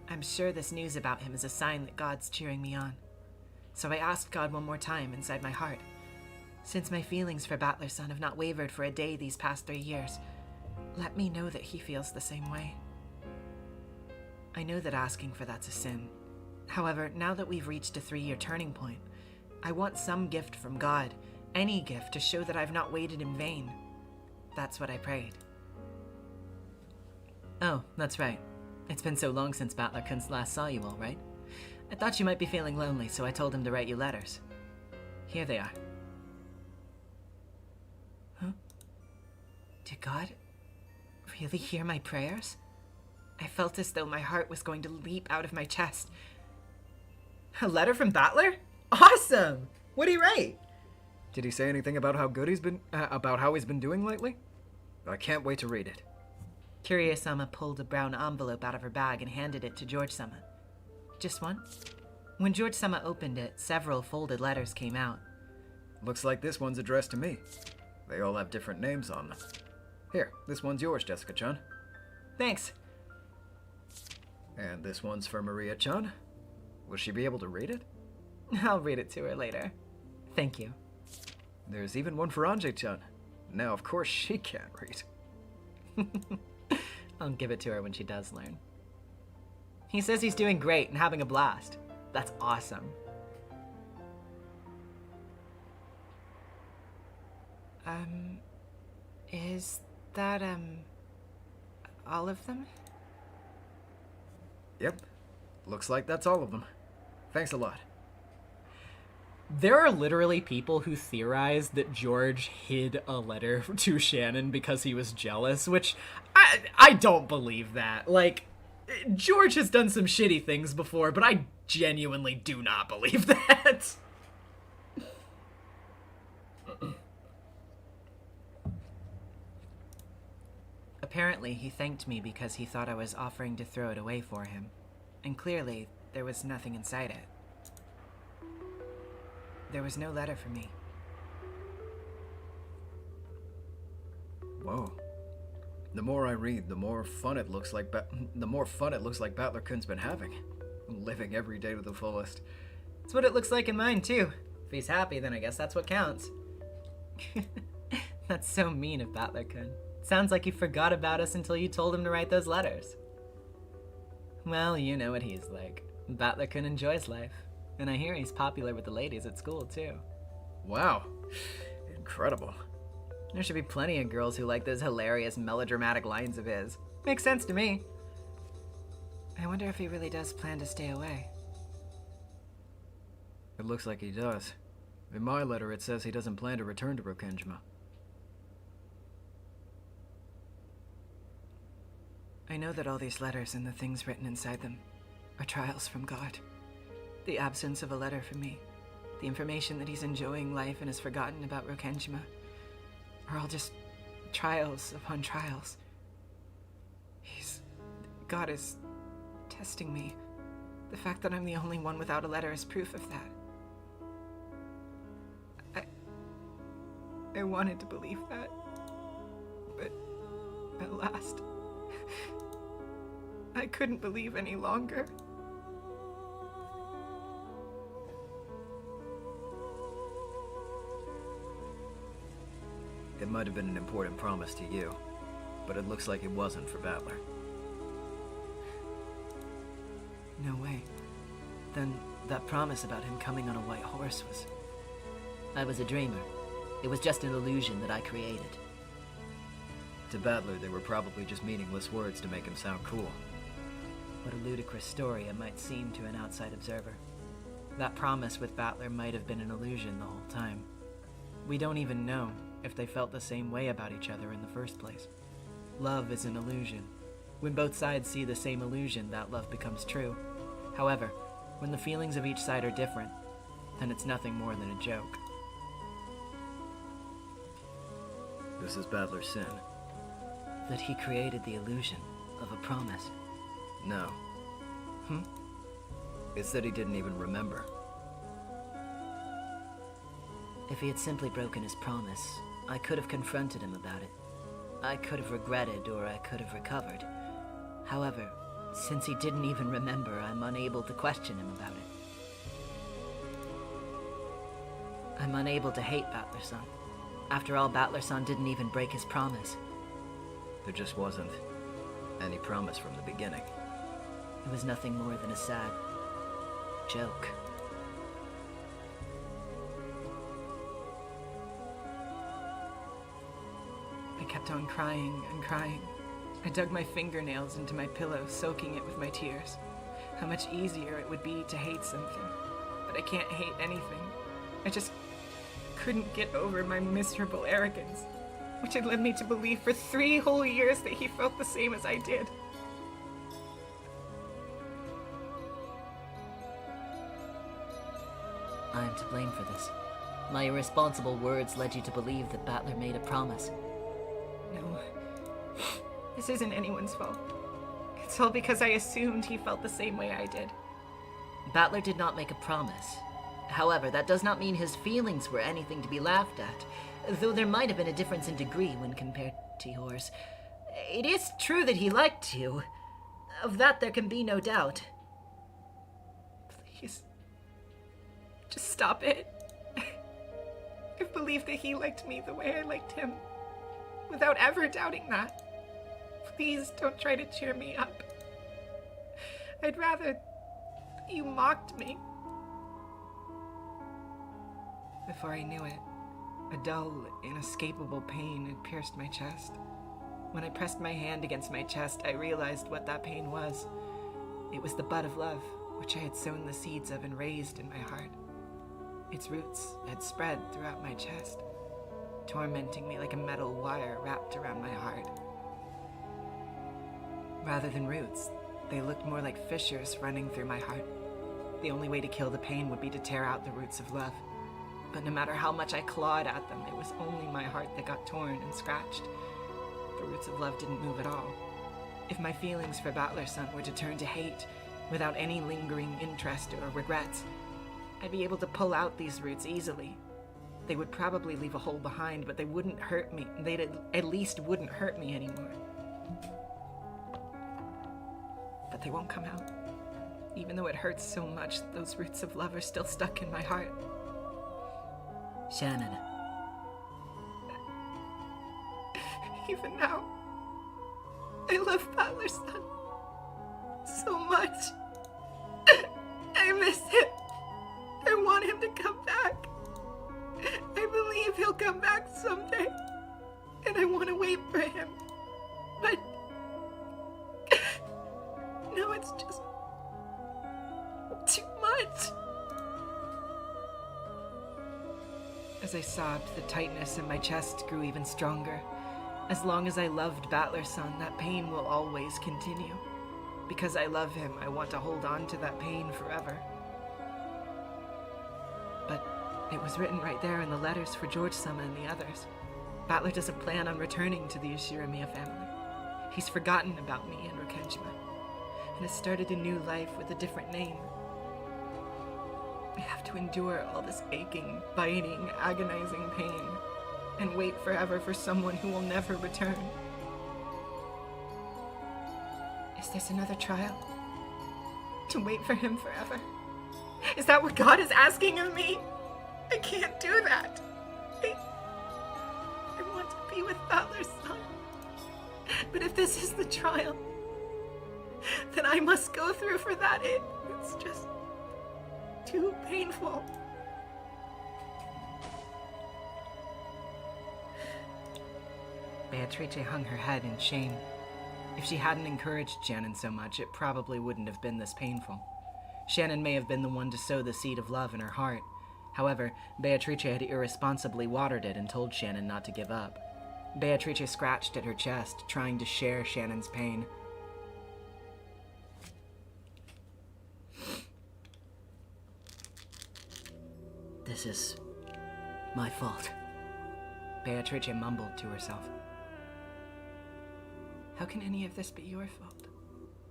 I'm sure this news about him is a sign that God's cheering me on. So I asked God one more time inside my heart. Since my feelings for Battler-san have not wavered for a day these past 3 years, let me know that he feels the same way. I know that asking for that's a sin. However, now that we've reached a 3-year turning point, I want some gift from God, any gift to show that I've not waited in vain. That's what I prayed. Oh, that's right. It's been so long since Battler-kun last saw you all, right? I thought you might be feeling lonely, so I told him to write you letters. Here they are. Huh? Did God really hear my prayers? I felt as though my heart was going to leap out of my chest. A letter from Battler? Awesome! What'd he write?
Did he say anything about how good he's been, about how he's been doing lately? I can't wait to read it.
Kirie-sama pulled a brown envelope out of her bag and handed it to George-sama. Just one? When George-sama opened it, several folded letters came out.
Looks like this one's addressed to me. They all have different names on them. Here, this one's yours, Jessica-chan.
Thanks.
And this one's for Maria-chan. Will she be able to read it?
I'll read it to her later. Thank you.
There's even one for Anjay-chan. Now, of course, she can't read.
I'll give it to her when she does learn. He says he's doing great and having a blast. That's awesome. Is that, all of them?
Yep. Looks like that's all of them. Thanks a lot.
There are literally people who theorize that George hid a letter to Shannon because he was jealous, which I don't believe that. Like, George has done some shitty things before, but I genuinely do not believe that. Apparently, he thanked me because he thought I was offering to throw it away for him. And clearly, there was nothing inside it. There was no letter for me.
Whoa. The more I read, the more fun it looks like Battler-kun's been having. Living every day to the fullest.
That's what it looks like in mine, too. If he's happy, then I guess that's what counts. That's so mean of Battler-kun. Sounds like he forgot about us until you told him to write those letters. Well, you know what he's like. Battler-kun enjoys life. And I hear he's popular with the ladies at school, too.
Wow. Incredible.
There should be plenty of girls who like those hilarious melodramatic lines of his. Makes sense to me. I wonder if he really does plan to stay away.
It looks like he does. In my letter, it says he doesn't plan to return to Rokkenjima.
I know that all these letters and the things written inside them are trials from God. The absence of a letter from me, the information that he's enjoying life and has forgotten about Rokkenjima, are all just trials upon trials. God is testing me. The fact that I'm the only one without a letter is proof of that. I wanted to believe that, but at last, I couldn't believe any longer.
It might have been an important promise to you, but it looks like it wasn't for Battler.
No way. Then that promise about him coming on a white horse was...
I was a dreamer. It was just an illusion that I created.
To Battler, they were probably just meaningless words to make him sound cool.
What a ludicrous story it might seem to an outside observer. That promise with Battler might have been an illusion the whole time. We don't even know if they felt the same way about each other in the first place. Love is an illusion. When both sides see the same illusion, that love becomes true. However, when the feelings of each side are different, then it's nothing more than a joke.
This is Battler's sin.
That he created the illusion of a promise.
No. It's that he didn't even remember.
If he had simply broken his promise, I could have confronted him about it. I could have regretted, or I could have recovered. However, since he didn't even remember, I'm unable to question him about it. I'm unable to hate Battler-san. After all, Battler-san didn't even break his promise.
There just wasn't any promise from the beginning.
It was nothing more than a sad joke. I kept on crying and crying. I dug my fingernails into my pillow, soaking it with my tears. How much easier it would be to hate something. But I can't hate anything. I just couldn't get over my miserable arrogance, which had led me to believe for 3 whole years that he felt the same as I did.
I am to blame for this. My irresponsible words led you to believe that Battler made a promise.
No, this isn't anyone's fault. It's all because I assumed he felt the same way I did.
Battler did not make a promise. However, that does not mean his feelings were anything to be laughed at, though there might have been a difference in degree when compared to yours. It is true that he liked you. Of that there can be no doubt.
Please, just stop it. I've believed that he liked me the way I liked him, without ever doubting that. Please don't try to cheer me up. I'd rather you mocked me. Before I knew it, a dull, inescapable pain had pierced my chest. When I pressed my hand against my chest, I realized what that pain was. It was the bud of love, which I had sown the seeds of and raised in my heart. Its roots had spread throughout my chest, tormenting me like a metal wire wrapped around my heart. Rather than roots, they looked more like fissures running through my heart. The only way to kill the pain would be to tear out the roots of love. But no matter how much I clawed at them, it was only my heart that got torn and scratched. The roots of love didn't move at all. If my feelings for Battler-san were to turn to hate, without any lingering interest or regrets, I'd be able to pull out these roots easily. They would probably leave a hole behind, but they wouldn't hurt me. They at least wouldn't hurt me anymore. But they won't come out. Even though it hurts so much, those roots of love are still stuck in my heart.
Shannon.
Even now, I love Battler-san so much. I miss him. I want him to come back. I believe he'll come back someday, and I want to wait for him. But no, it's just too much. As I sobbed, the tightness in my chest grew even stronger. As long as I loved Battler-san, that pain will always continue. Because I love him, I want to hold on to that pain forever. But it was written right there in the letters for George-sama and the others. Battler doesn't plan on returning to the Ushiramiya family. He's forgotten about me and Rokenjima, and has started a new life with a different name. I have to endure all this aching, biting, agonizing pain, and wait forever for someone who will never return. Is this another trial? To wait for him forever? Is that what God is asking of me? I can't do that. I
want to be with Battler's son. But if this is the trial, then I must go through for that. It's just too painful.
Beatrice hung her head in shame. If she hadn't encouraged Shannon so much, it probably wouldn't have been this painful. Shannon may have been the one to sow the seed of love in her heart. However, Beatrice had irresponsibly watered it and told Shannon not to give up. Beatrice scratched at her chest, trying to share Shannon's pain.
This is my fault.
Beatrice mumbled to herself. How can any of this be your fault?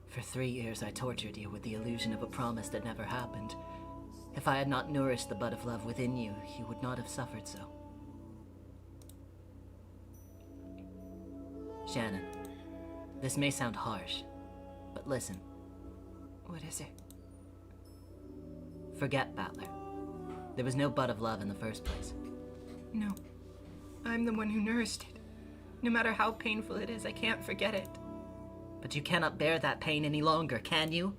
For 3 years I tortured you with the illusion of a promise that never happened. If I had not nourished the bud of love within you, you would not have suffered so. Shannon, this may sound harsh, but listen.
What is it?
Forget Battler. There was no bud of love in the first place.
No. I'm the one who nourished it. No matter how painful it is, I can't forget it.
But you cannot bear that pain any longer, can you?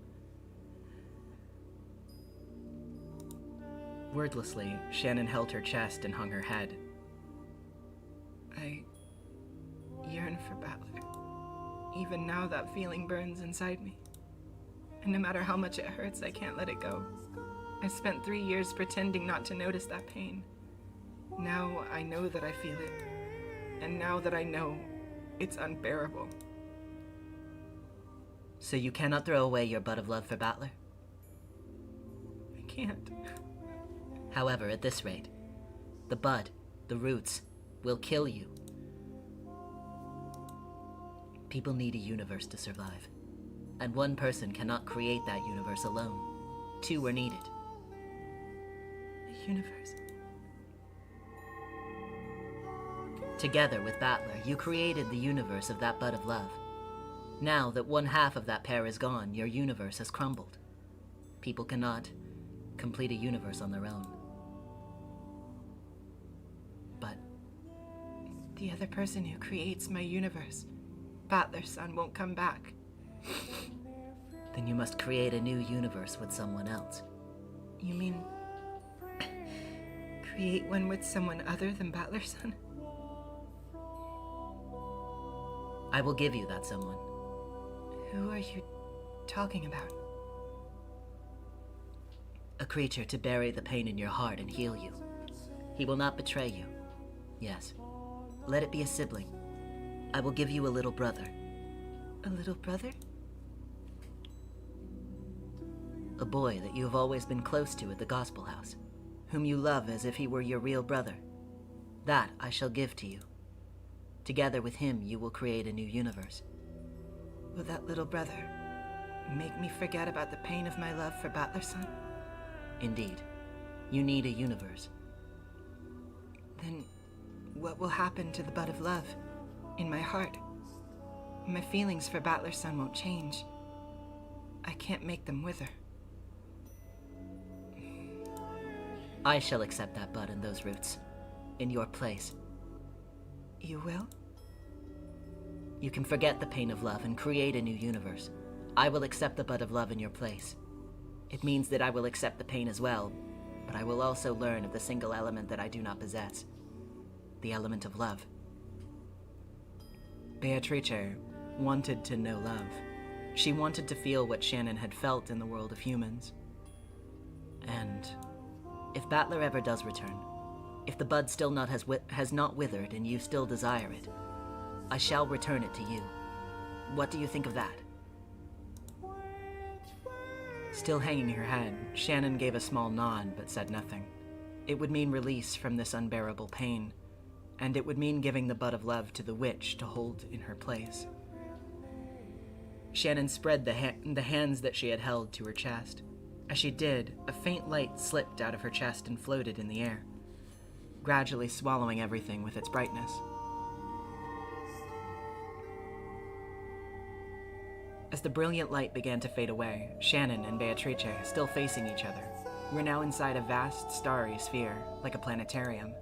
Wordlessly, Shannon held her chest and hung her head. I yearn for Battler. Even now, that feeling burns inside me. And no matter how much it hurts, I can't let it go. I spent 3 years pretending not to notice that pain. Now I know that I feel it. And now that I know, it's unbearable.
So you cannot throw away your bud of love for Battler?
I can't.
However, at this rate, the bud, the roots, will kill you. People need a universe to survive. And one person cannot create that universe alone. 2 are needed.
A universe.
Together with Battler, you created the universe of that bud of love. Now that 1/2 of that pair is gone, your universe has crumbled. People cannot complete a universe on their own. But
the other person who creates my universe, Battler's son, won't come back.
Then you must create a new universe with someone else.
You mean create one with someone other than Battler's son?
I will give you that someone.
Who are you talking about?
A creature to bury the pain in your heart and heal you. He will not betray you. Yes. Let it be a sibling. I will give you a little brother.
A little brother?
A boy that you have always been close to at the Gospel House, whom you love as if he were your real brother. That I shall give to you. Together with him, you will create a new universe.
Will that little brother make me forget about the pain of my love for Battler's son?
Indeed. You need a universe.
Then what will happen to the bud of love in my heart? My feelings for Battler's son won't change. I can't make them wither.
I shall accept that bud and those roots. In your place.
You will?
You can forget the pain of love and create a new universe. I will accept the bud of love in your place. It means that I will accept the pain as well, but I will also learn of the single element that I do not possess. The element of love.
Beatrice wanted to know love. She wanted to feel what Shannon had felt in the world of humans.
And if Battler ever does return, if the bud still has not withered and you still desire it, I shall return it to you. What do you think of that?
Still hanging her head, Shannon gave a small nod but said nothing. It would mean release from this unbearable pain, and it would mean giving the bud of love to the witch to hold in her place. Shannon spread the hands that she had held to her chest. As she did, a faint light slipped out of her chest and floated in the air, gradually swallowing everything with its brightness. As the brilliant light began to fade away, Shannon and Beatrice, still facing each other, were now inside a vast starry sphere, like a planetarium.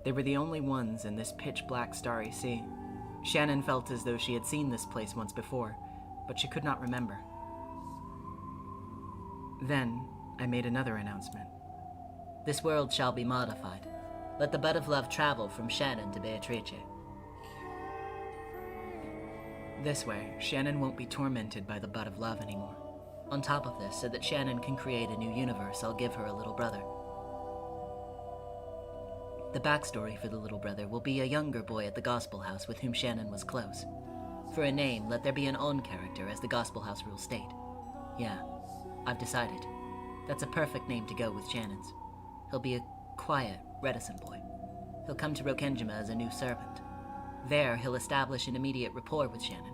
They were the only ones in this pitch-black starry sea. Shannon felt as though she had seen this place once before, but she could not remember. Then, I made another announcement.
This world shall be modified. Let the bud of love travel from Shannon to Beatrice.
This way, Shannon won't be tormented by the bud of love anymore.
On top of this, so that Shannon can create a new universe, I'll give her a little brother. The backstory for the little brother will be a younger boy at the Gospel House with whom Shannon was close. For a name, let there be an on character, as the Gospel House rules state. Yeah, I've decided. That's a perfect name to go with Shannon's. He'll be a quiet, reticent boy. He'll come to Rokenjima as a new servant. There, he'll establish an immediate rapport with Shannon.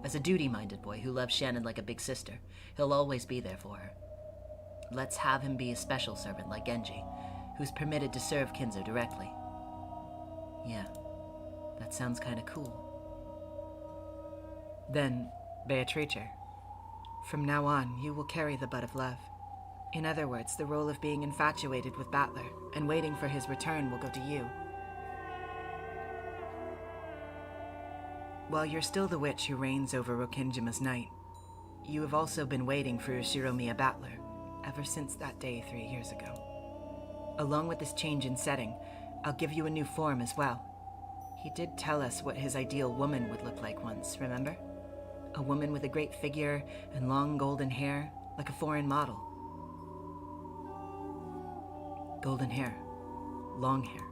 As a duty-minded boy who loves Shannon like a big sister, he'll always be there for her. Let's have him be a special servant like Genji, who's permitted to serve Kinzo directly. Yeah, that sounds kinda cool.
Then, Beatrice, from now on, you will carry the bud of love. In other words, the role of being infatuated with Battler and waiting for his return will go to you. While you're still the witch who reigns over Rokenjima's night, you have also been waiting for Shiromiya Battler ever since that day 3 years ago. Along with this change in setting, I'll give you a new form as well. He did tell us what his ideal woman would look like once, remember? A woman with a great figure and long golden hair, like a foreign model. Golden hair, long hair,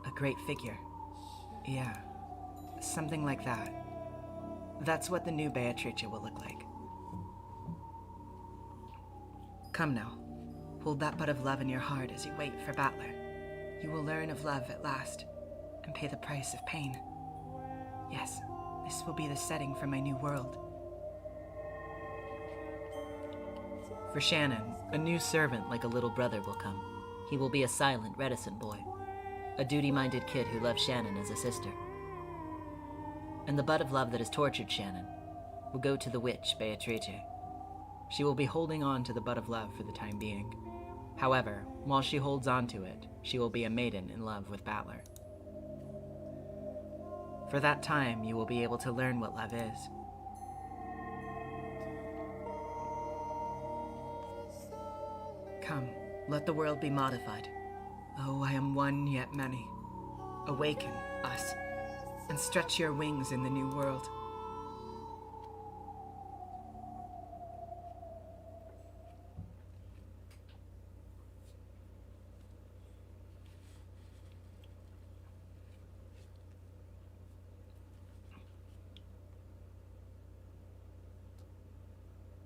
a great figure. Yeah, something like that. That's what the new Beatrice will look like. Come now, hold that bud of love in your heart as you wait for Battler. You will learn of love at last, and pay the price of pain. Yes, this will be the setting for my new world.
For Shannon, a new servant like a little brother will come.
He will be a silent, reticent boy. A duty-minded kid who loves Shannon as a sister. And the bud of love that has tortured Shannon will go to the witch, Beatrice. She will be holding on to the bud of love for the time being. However, while she holds on to it, she will be a maiden in love with Battler. For that time, you will be able to learn what love is. Come, let the world be modified. Oh, I am one yet many. Awaken us, and stretch your wings in the new world.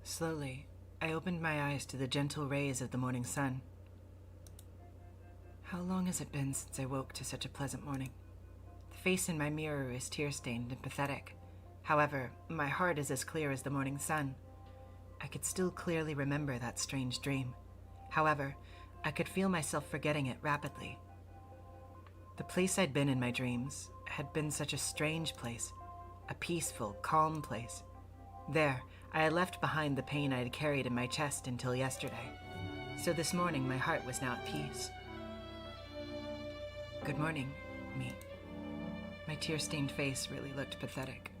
Slowly, I opened my eyes to the gentle rays of the morning sun. How long has it been since I woke to such a pleasant morning? The face in my mirror is tear-stained and pathetic. However, my heart is as clear as the morning sun. I could still clearly remember that strange dream. However, I could feel myself forgetting it rapidly. The place I'd been in my dreams had been such a strange place, a peaceful, calm place. There, I had left behind the pain I had carried in my chest until yesterday. So this morning, my heart was now at peace. Good morning, me. My tear-stained face really looked pathetic.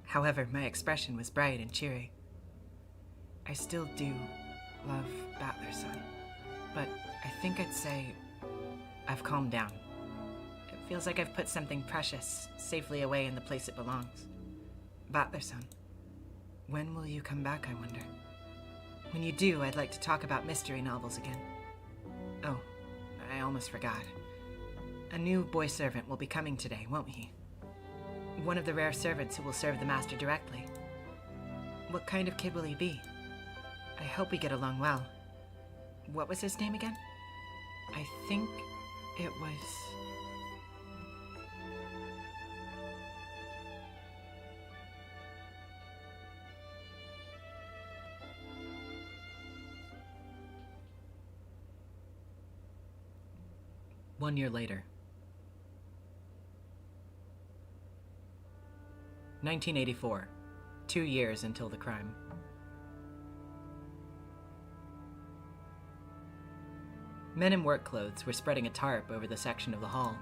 However, my expression was bright and cheery. I still do love Battler-san, but I think I'd say I've calmed down. It feels like I've put something precious safely away in the place it belongs. Battler-san, when will you come back, I wonder? When you do, I'd like to talk about mystery novels again. Oh, I almost forgot. A new boy servant will be coming today, won't he? One of the rare servants who will serve the master directly. What kind of kid will he be? I hope we get along well. What was his name again? I think it was...
One year later. 1984. 2 years until the crime. Men in work clothes were spreading a tarp over the section of the hall.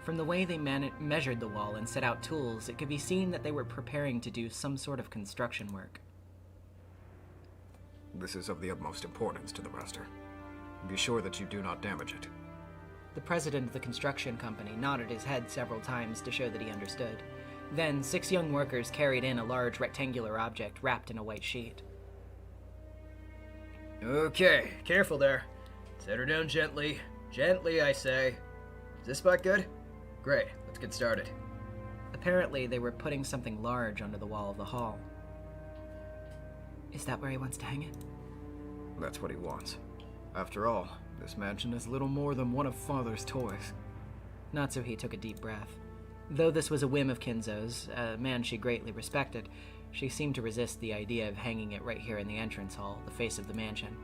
From the way they measured the wall and set out tools, it could be seen that they were preparing to do some sort of construction work.
This is of the utmost importance to the Master. Be sure that you do not damage it.
The president of the construction company nodded his head several times to show that he understood. Then, 6 young workers carried in a large rectangular object wrapped in a white sheet.
Okay, careful there. Set her down gently. Gently, I say. Is this spot good? Great, let's get started.
Apparently, they were putting something large under the wall of the hall. Is that where he wants to hang it?
That's what he wants. After all, this mansion is little more than one of Father's toys.
Natsuhi took a deep breath. Though this was a whim of Kinzo's, a man she greatly respected, she seemed to resist the idea of hanging it right here in the entrance hall, the face of the mansion.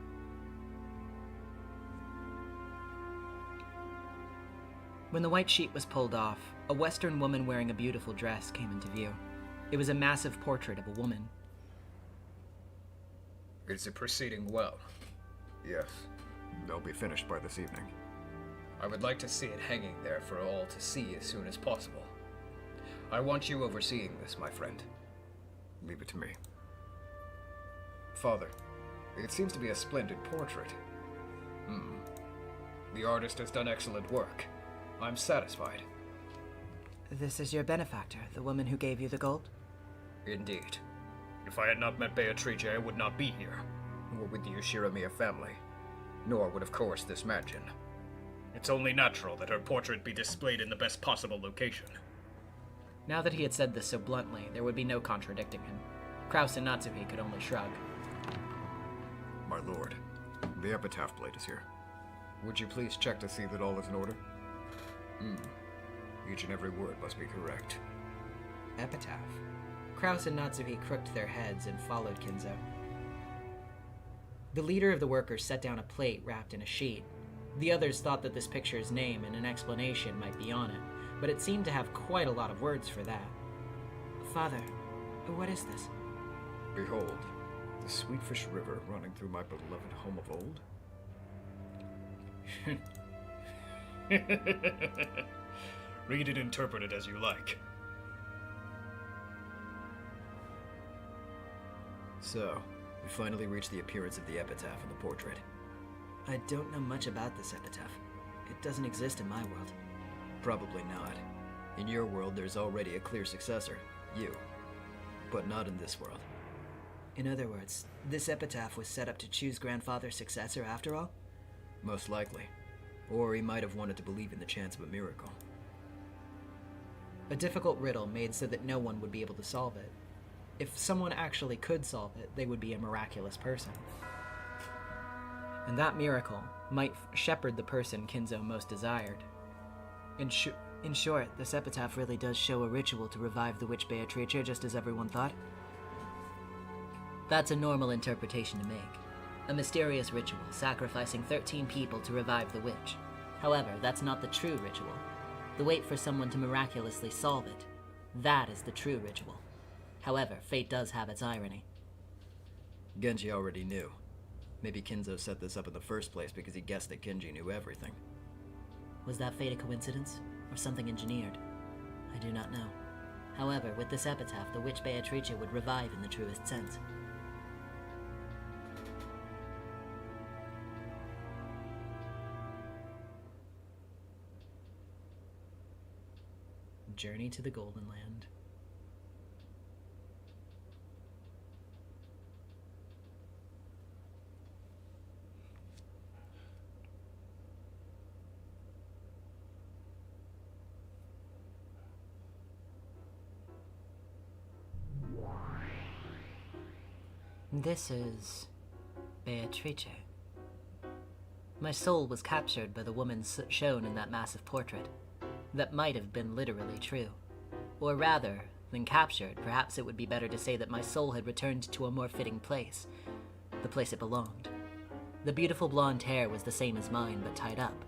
When the white sheet was pulled off, a Western woman wearing a beautiful dress came into view. It was a massive portrait of a woman.
Is it proceeding well? Yes. They'll be finished by this evening. I would like to see it hanging there for all to see as soon as possible. I want you overseeing this, my friend. Leave it to me. Father, it seems to be a splendid portrait. The artist has done excellent work. I'm satisfied.
This is your benefactor, the woman who gave you the gold?
Indeed. If I had not met Beatrice, I would not be here, nor would the Ushiramiya family, nor would, of course, this mansion.
It's only natural that her portrait be displayed in the best possible location.
Now that he had said this so bluntly, there would be no contradicting him. Kraus and Natsuhi could only shrug.
My lord, the epitaph plate is here. Would you please check to see that all is in order? Each and every word must be correct.
Epitaph? Kraus and Natsuhi crooked their heads and followed Kinzo. The leader of the workers set down a plate wrapped in a sheet. The others thought that this picture's name and an explanation might be on it, but it seemed to have quite a lot of words for that. Father, what is this?
Behold, the Sweetfish River running through my beloved home of old.
Read it, interpret it as you like.
So, we finally reached the appearance of the epitaph in the portrait.
I don't know much about this epitaph. It doesn't exist in my world.
Probably not. In your world, there's already a clear successor, you. But not in this world.
In other words, this epitaph was set up to choose grandfather's successor after all?
Most likely. Or he might have wanted to believe in the chance of a miracle.
A difficult riddle made so that no one would be able to solve it. If someone actually could solve it, they would be a miraculous person. And that miracle might shepherd the person Kinzo most desired.
In short, this epitaph really does show a ritual to revive the witch Beatrice, just as everyone thought?
That's a normal interpretation to make. A mysterious ritual sacrificing 13 people to revive the witch. However, that's not the true ritual. The wait for someone to miraculously solve it. That is the true ritual. However, fate does have its irony.
Genji already knew. Maybe Kinzo set this up in the first place because he guessed that Genji knew everything.
Was that fate a coincidence, or something engineered? I do not know. However, with this epitaph, the witch Beatrice would revive in the truest sense.
Journey to the Golden Land.
This is Beatrice. My soul was captured by the woman shown in that massive portrait. That might have been literally true. Or rather than captured, perhaps it would be better to say that my soul had returned to a more fitting place, the place it belonged. The beautiful blonde hair was the same as mine, but tied up.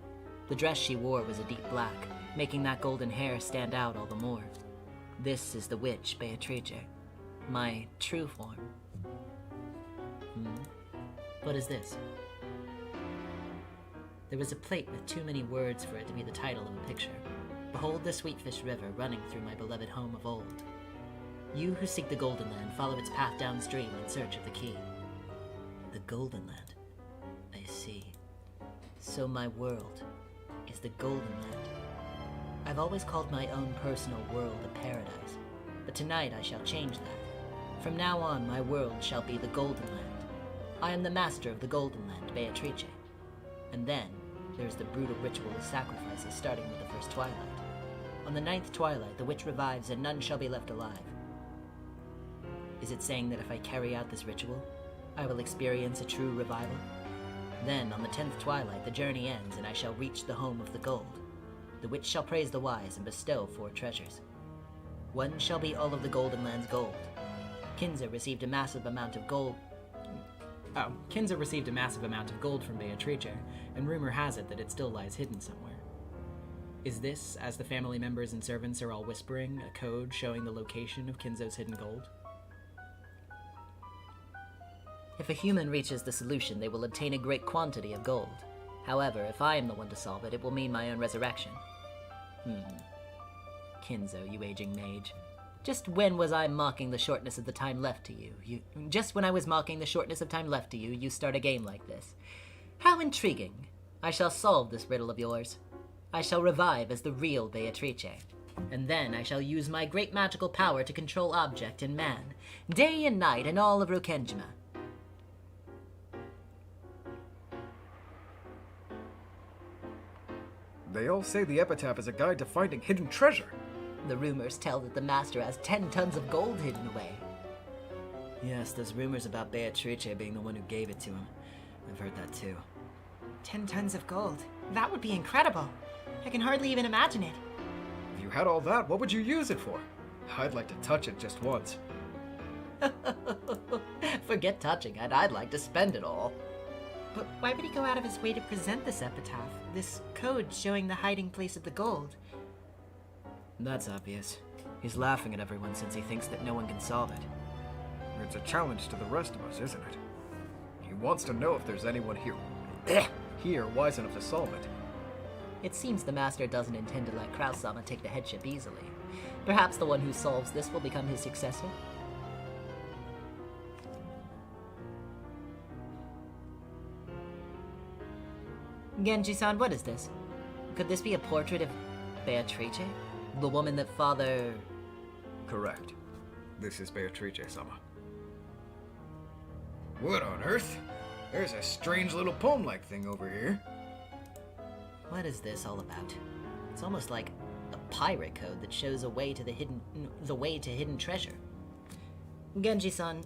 The dress she wore was a deep black, making that golden hair stand out all the more. This is the witch Beatrice, my true form. What is this? There was a plate with too many words for it to be the title of a picture. Behold the Sweetfish River running through my beloved home of old. You who seek the Golden Land, follow its path downstream in search of the key. The Golden Land. I see. So my world is the Golden Land. I've always called my own personal world a paradise, but tonight I shall change that. From now on, my world shall be the Golden Land. I am the master of the Golden Land, Beatrice. And then, there is the brutal ritual of sacrifices starting with the first twilight. On the 9th twilight, the witch revives and none shall be left alive. Is it saying that if I carry out this ritual, I will experience a true revival? Then, on the 10th twilight, the journey ends and I shall reach the home of the gold. The witch shall praise the wise and bestow 4 treasures. One shall be all of the Golden Land's gold. Kinza received a massive amount of gold.
Kinza received a massive amount of gold from Beatrice, and rumor has it that it still lies hidden somewhere. Is this, as the family members and servants are all whispering, a code showing the location of Kinzo's hidden gold?
If a human reaches the solution, they will obtain a great quantity of gold. However, if I am the one to solve it, it will mean my own resurrection. Kinzo, you aging mage. Just when was I mocking the shortness of the time left to you? Just when I was mocking the shortness of time left to you, you start a game like this. How intriguing. I shall solve this riddle of yours. I shall revive as the real Beatrice. And then I shall use my great magical power to control object and man, day and night in all of Rokenjima.
They all say the epitaph is a guide to finding hidden treasure.
The rumors tell that the master has 10 tons of gold hidden away.
Yes, there's rumors about Beatrice being the one who gave it to him. I've heard that too.
10 tons of gold. That would be incredible. I can hardly even imagine it.
If you had all that, what would you use it for? I'd like to touch it just once.
Forget touching it, I'd like to spend it all.
But why would he go out of his way to present this epitaph? This code showing the hiding place of the gold?
That's obvious. He's laughing at everyone since he thinks that no one can solve it.
It's a challenge to the rest of us, isn't it? He wants to know if there's anyone here wise enough to solve it.
It seems the master doesn't intend to let Kraus-sama take the headship easily. Perhaps the one who solves this will become his successor? Genji-san, what is this? Could this be a portrait of Beatrice? The woman that father...
Correct. This is Beatrice-sama. What on earth? There's a strange little poem-like thing over here.
What is this all about? It's almost like a pirate code that shows a way to the hidden treasure. Genji-san,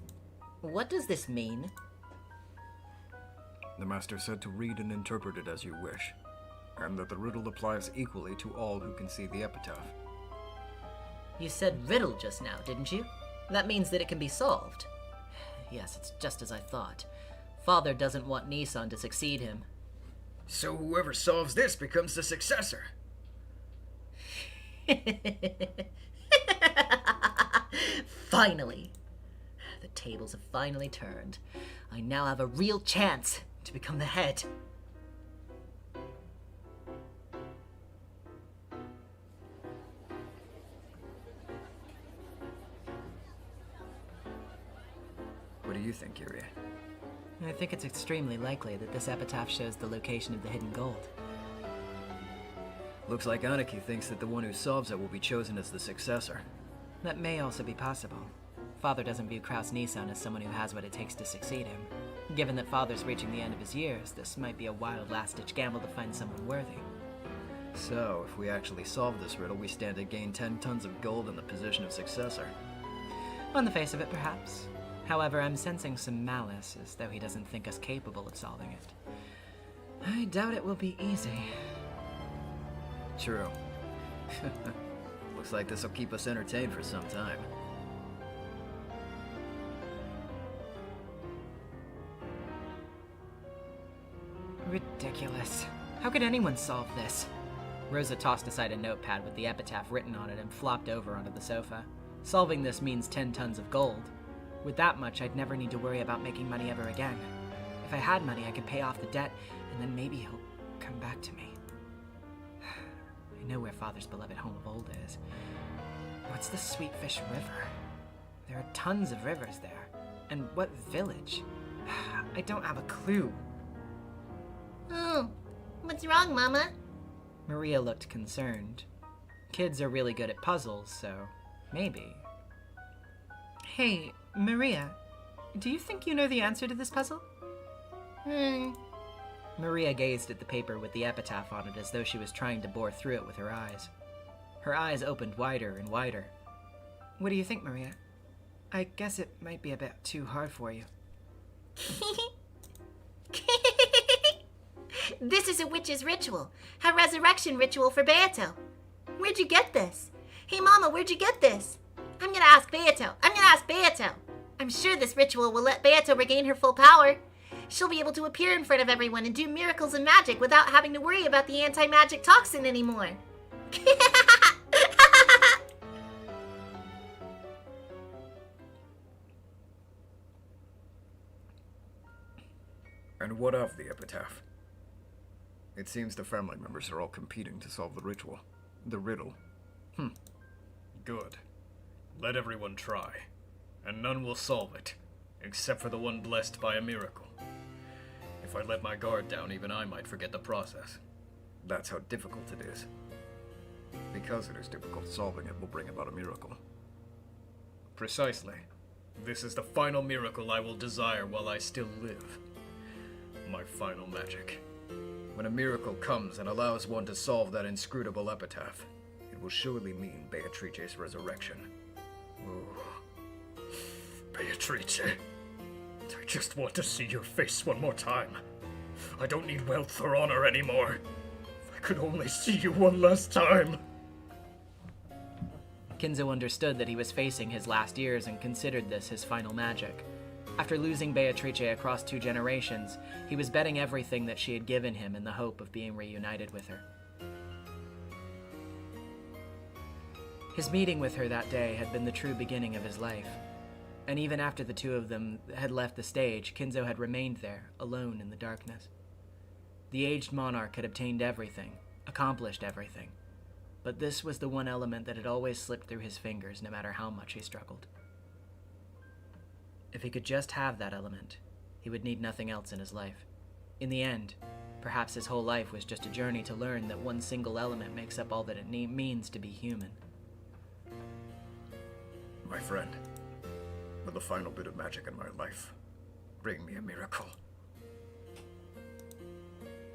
what does this mean?
The master said to read and interpret it as you wish, and that the riddle applies equally to all who can see the epitaph.
You said riddle just now, didn't you? That means that it can be solved. Yes, it's just as I thought. Father doesn't want Nissan to succeed him.
So whoever solves this becomes the successor.
Finally! The tables have finally turned. I now have a real chance to become the head.
What do you think, Yuri?
I think it's extremely likely that this epitaph shows the location of the hidden gold.
Looks like Aniki thinks that the one who solves it will be chosen as the successor.
That may also be possible. Father doesn't view Kraus Nissan as someone who has what it takes to succeed him. Given that Father's reaching the end of his years, this might be a wild last-ditch gamble to find someone worthy.
So, if we actually solve this riddle, we stand to gain 10 tons of gold in the position of successor.
On the face of it, perhaps. However, I'm sensing some malice, as though he doesn't think us capable of solving it. I doubt it will be easy.
True. Looks like this will keep us entertained for some time.
Ridiculous. How could anyone solve this? Rosa tossed aside a notepad with the epitaph written on it and flopped over onto the sofa. Solving this means 10 tons of gold. With that much, I'd never need to worry about making money ever again. If I had money, I could pay off the debt, and then maybe he'll come back to me. I know where Father's beloved home of old is. What's the Sweetfish River? There are tons of rivers there. And what village? I don't have a clue.
Oh, what's wrong, Mama?
Maria looked concerned. Kids are really good at puzzles, so maybe. Hey, Maria, do you think you know the answer to this puzzle? Maria gazed at the paper with the epitaph on it as though she was trying to bore through it with her eyes. Her eyes opened wider and wider. What do you think, Maria? I guess it might be a bit too hard for you.
This is a witch's ritual. A resurrection ritual for Beato. Where'd you get this? Hey, Mama, where'd you get this? I'm gonna ask Beato. I'm sure this ritual will let Beato regain her full power. She'll be able to appear in front of everyone and do miracles and magic without having to worry about the anti-magic toxin anymore.
And what of the epitaph? It seems the family members are all competing to solve the ritual. The riddle.
Good. Let everyone try, and none will solve it, except for the one blessed by a miracle. If I let my guard down, even I might forget the process.
That's how difficult it is. Because it is difficult, solving it will bring about a miracle.
Precisely. This is the final miracle I will desire while I still live. My final magic.
When a miracle comes and allows one to solve that inscrutable epitaph, it will surely mean Beatrice's resurrection.
Oh, Beatrice. I just want to see your face one more time. I don't need wealth or honor anymore. If I could only see you one last time.
Kinzo understood that he was facing his last years and considered this his final magic. After losing Beatrice across 2 generations, he was betting everything that she had given him in the hope of being reunited with her. His meeting with her that day had been the true beginning of his life. And even after the two of them had left the stage, Kinzo had remained there, alone in the darkness. The aged monarch had obtained everything, accomplished everything. But this was the one element that had always slipped through his fingers, no matter how much he struggled. If he could just have that element, he would need nothing else in his life. In the end, perhaps his whole life was just a journey to learn that one single element makes up all that it means to be human.
My friend, for the final bit of magic in my life, bring me a miracle.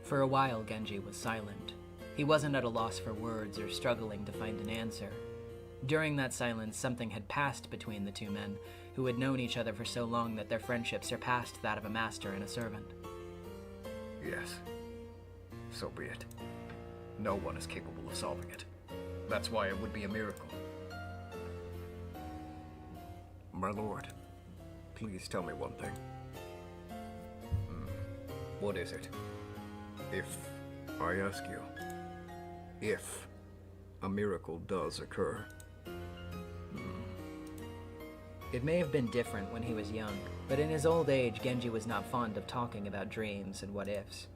For a while, Genji was silent. He wasn't at a loss for words or struggling to find an answer. During that silence, something had passed between the two men, who had known each other for so long that their friendship surpassed that of a master and a servant.
Yes, so be it. No one is capable of solving it. That's why it would be a miracle. My lord, please tell me one thing. What is it? If I ask you, if a miracle does occur.
It may have been different when he was young, but in his old age, Genji was not fond of talking about dreams and what-ifs.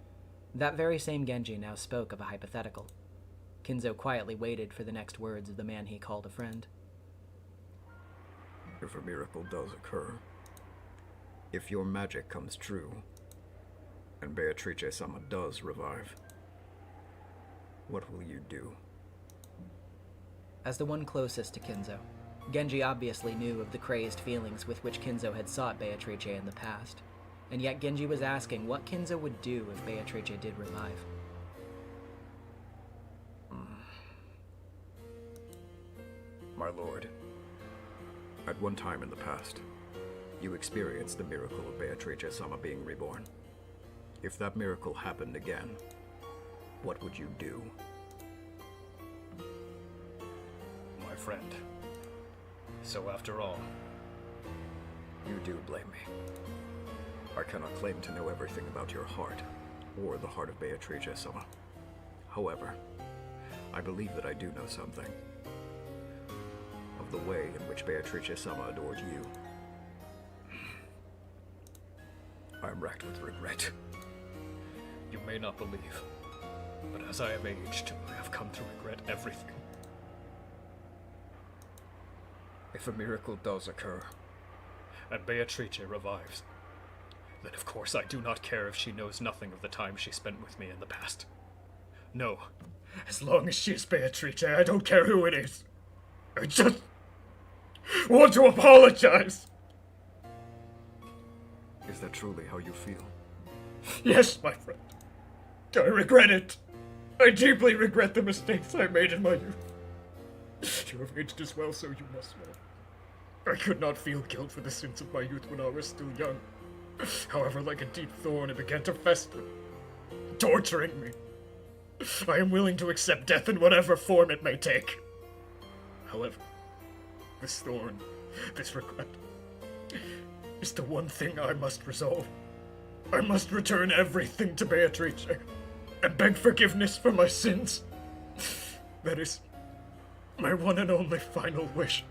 That very same Genji now spoke of a hypothetical. Kinzo quietly waited for the next words of the man he called a friend.
If a miracle does occur, if your magic comes true, and Beatrice-sama does revive, what will you do?
As the one closest to Kinzo, Genji obviously knew of the crazed feelings with which Kinzo had sought Beatrice in the past, and yet Genji was asking what Kinzo would do if Beatrice did revive.
My lord, at one time in the past, you experienced the miracle of Beatrice-sama being reborn. If that miracle happened again, what would you do?
My friend. So after all,
you do blame me. I cannot claim to know everything about your heart, or the heart of Beatrice-sama. However, I believe that I do know something. Of the way in which Beatrice-sama adored you. I am racked with regret.
you may not believe, But as I have aged, I have come to regret everything. If a miracle does occur, and Beatrice revives, then of course I do not care if she knows nothing of the time she spent with me in the past. No, as long as she is Beatrice, I don't care who it is. I just want to apologize.
Is that truly how you feel?
Yes, my friend. I regret it. I deeply regret the mistakes I made in my youth. You have aged as well, so you must know. I could not feel guilt for the sins of my youth when I was still young. However, like a deep thorn, it began to fester, torturing me. I am willing to accept death in whatever form it may take. However, this thorn, this regret, is the one thing I must resolve. I must return everything to Beatrice and beg forgiveness for my sins. That is my one and only final wish.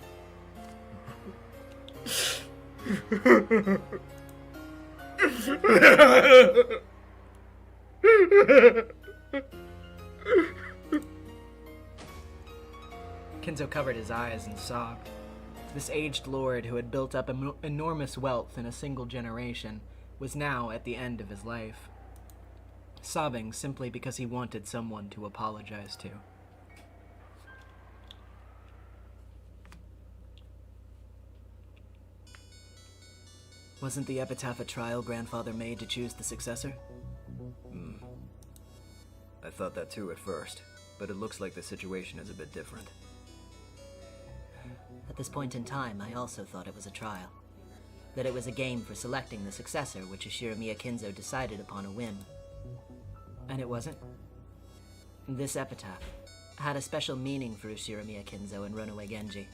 Kinzo covered his eyes and sobbed. This aged lord who had built up enormous wealth in a single generation was now at the end of his life, sobbing simply because he wanted someone to apologize to. Wasn't the epitaph a trial grandfather made to choose the successor?
I thought that too at first, but it looks like the situation is a bit different.
At this point in time, I also thought it was a trial. That it was a game for selecting the successor, which Shiramiya Kinzo decided upon a whim.
And it wasn't?
This epitaph had a special meaning for Shiramiya Kinzo and Runaway Genji.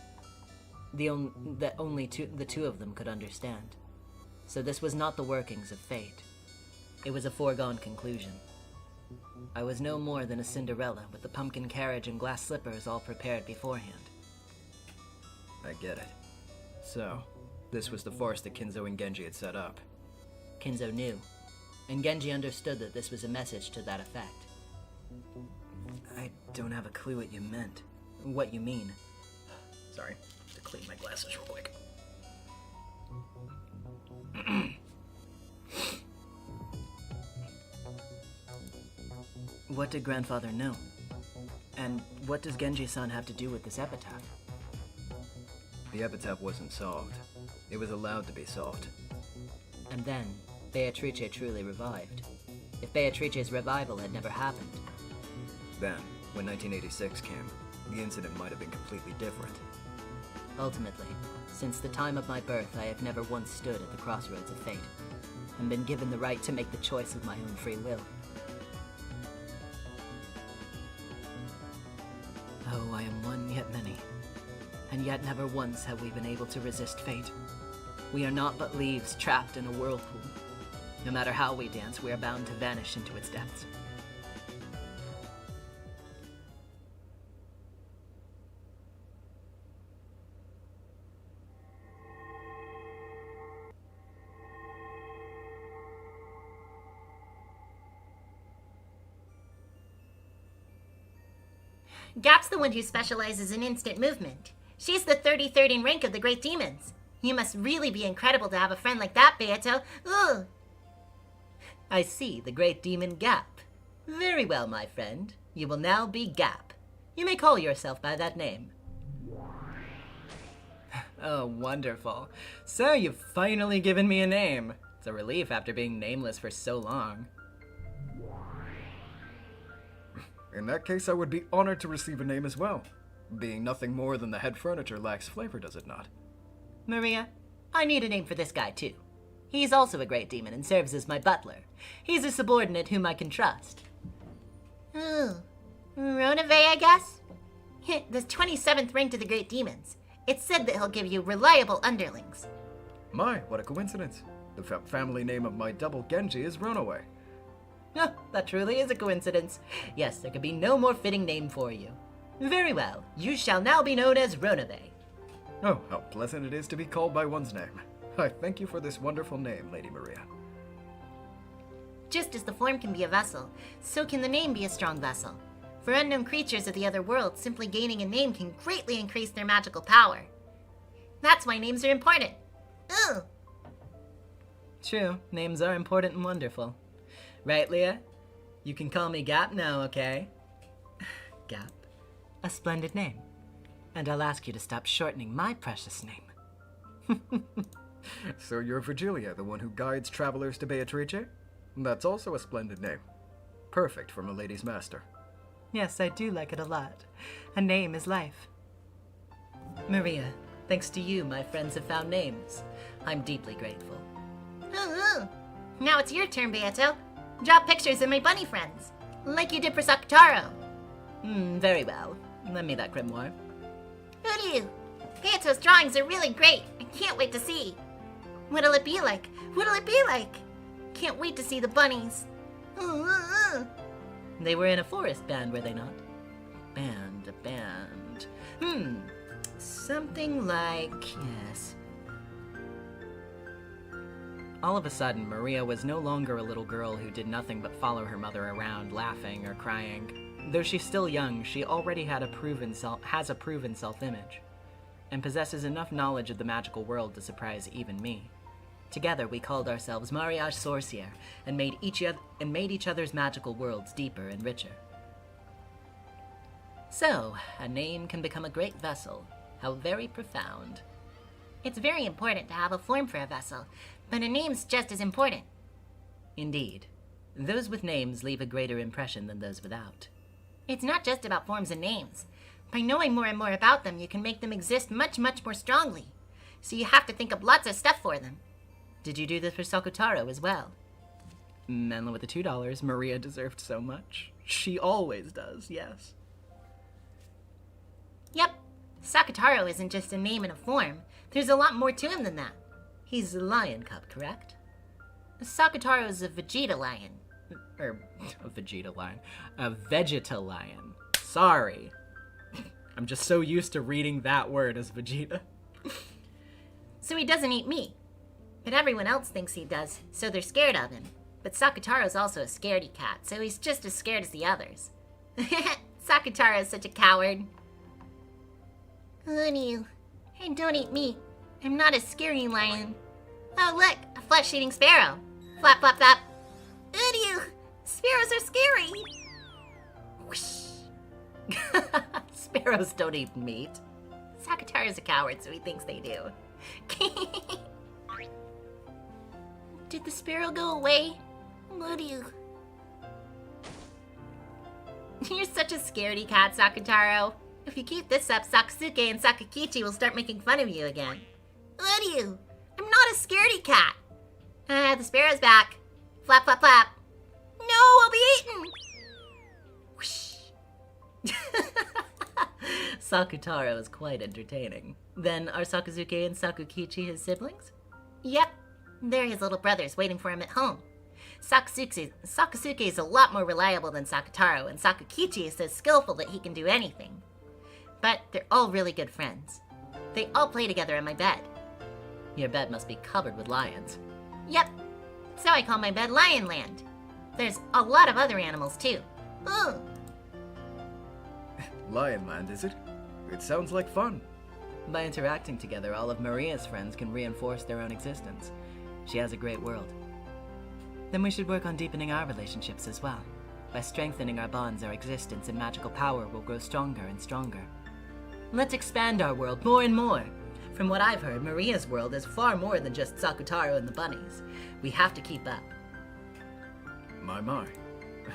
That only the two of them could understand. So this was not the workings of fate. It was a foregone conclusion. I was no more than a Cinderella with the pumpkin carriage and glass slippers all prepared beforehand.
I get it. So, this was the farce that Kinzo and Genji had set up.
Kinzo knew, and Genji understood that this was a message to that effect.
I don't have a clue what you meant.
What you mean?
Sorry, to clean my glasses real quick.
What did grandfather know? And what does Genji-san have to do with this epitaph?
The epitaph wasn't solved. It was allowed to be solved.
And then, Beatrice truly revived. If Beatrice's revival had never happened.
Then, when 1986 came, the incident might have been completely different.
Ultimately, since the time of my birth, I have never once stood at the crossroads of fate, and been given the right to make the choice of my own free will.
Oh, I am one yet many. And yet never once have we been able to resist fate. We are naught but leaves trapped in a whirlpool. No matter how we dance, we are bound to vanish into its depths.
Gap's the one who specializes in instant movement. She's the 33rd in rank of the Great Demons. You must really be incredible to have a friend like that, Beato. Ugh.
I see, the Great Demon Gap. Very well, my friend. You will now be Gap. You may call yourself by that name.
Oh, wonderful. So you've finally given me a name. It's a relief after being nameless for so long.
In that case, I would be honored to receive a name as well. Being nothing more than the head furniture lacks flavor, does it not?
Maria, I need a name for this guy, too. He's also a great demon and serves as my butler. He's a subordinate whom I can trust.
Ooh. Ronave, I guess? The 27th rank to the Great Demons. It's said that he'll give you reliable underlings.
My, what a coincidence. The family name of my double Genji is Runaway.
Oh, that truly is a coincidence. Yes, there could be no more fitting name for you. Very well, you shall now be known as Ronave.
Oh, how pleasant it is to be called by one's name. I thank you for this wonderful name, Lady Maria.
Just as the form can be a vessel, so can the name be a strong vessel. For unknown creatures of the other world, simply gaining a name can greatly increase their magical power. That's why names are important. Ooh.
True, names are important and wonderful. Right, Leah? You can call me Gap now, okay? Gap. A splendid name. And I'll ask you to stop shortening my precious name.
So you're Virgilia, the one who guides travelers to Beatrice? That's also a splendid name. Perfect for Milady's master.
Yes, I do like it a lot. A name is life. Maria, thanks to you, my friends have found names. I'm deeply grateful.
Ooh. Now it's your turn, Beato. Draw pictures of my bunny friends, like you did for Sakutaro.
Very well. Lend me that grimoire.
Who do you? Beato's drawings are really great. I can't wait to see. What'll it be like? What'll it be like? Can't wait to see the bunnies.
They were in a forest band, were they not? Band. Something like... yes. All of a sudden, Maria was no longer a little girl who did nothing but follow her mother around, laughing or crying. Though she's still young, she already has a proven self-image, and possesses enough knowledge of the magical world to surprise even me. Together, we called ourselves Mariage Sorcière, and made each other's magical worlds deeper and richer. So, a name can become a great vessel. How very profound.
It's very important to have a form for a vessel, but a name's just as important.
Indeed. Those with names leave a greater impression than those without.
It's not just about forms and names. By knowing more and more about them, you can make them exist much, much more strongly. So you have to think up lots of stuff for them.
Did you do this for Sakutaro as well? Menla with the $2. Maria deserved so much. She always does, yes.
Yep. Sakutaro isn't just a name and a form. There's a lot more to him than that.
He's a lion cub, correct?
Sakutaro's a Vegeta lion.
A Vegeta lion. A Vegeta lion. Sorry. I'm just so used to reading that word as Vegeta.
So he doesn't eat meat. But everyone else thinks he does, so they're scared of him. But Sakutaro's also a scaredy cat, so he's just as scared as the others. Sakutaro's such a coward. Honey, I don't eat meat. I'm not a scary lion. Oh look, a flesh-eating sparrow. Flap, flap, flap. Honey, sparrows are scary. Whoosh.
Sparrows don't eat meat.
Sakutaro's a coward, so he thinks they do. Did the sparrow go away? What do you... You're such a scaredy cat, Sakutaro. If you keep this up, Sakasuke and Sakakichi will start making fun of you again. What do you? I'm not a scaredy cat. The sparrow's back. Flap, flap, flap. No, I'll be eaten. Whoosh.
Sakutaro is quite entertaining. Then are Sakazuke and Sakukichi his siblings?
Yep. They're his little brothers waiting for him at home. Sakasuke is a lot more reliable than Sakutaro, and Sakukichi is so skillful that he can do anything. But they're all really good friends. They all play together in my bed.
Your bed must be covered with lions.
Yep. So I call my bed Lionland. There's a lot of other animals too. Ooh.
Lionland, is it? It sounds like fun.
By interacting together, all of Maria's friends can reinforce their own existence. She has a great world. Then we should work on deepening our relationships as well. By strengthening our bonds, our existence and magical power will grow stronger and stronger. Let's expand our world more and more. From what I've heard, Maria's world is far more than just Sakutaro and the bunnies. We have to keep up.
My.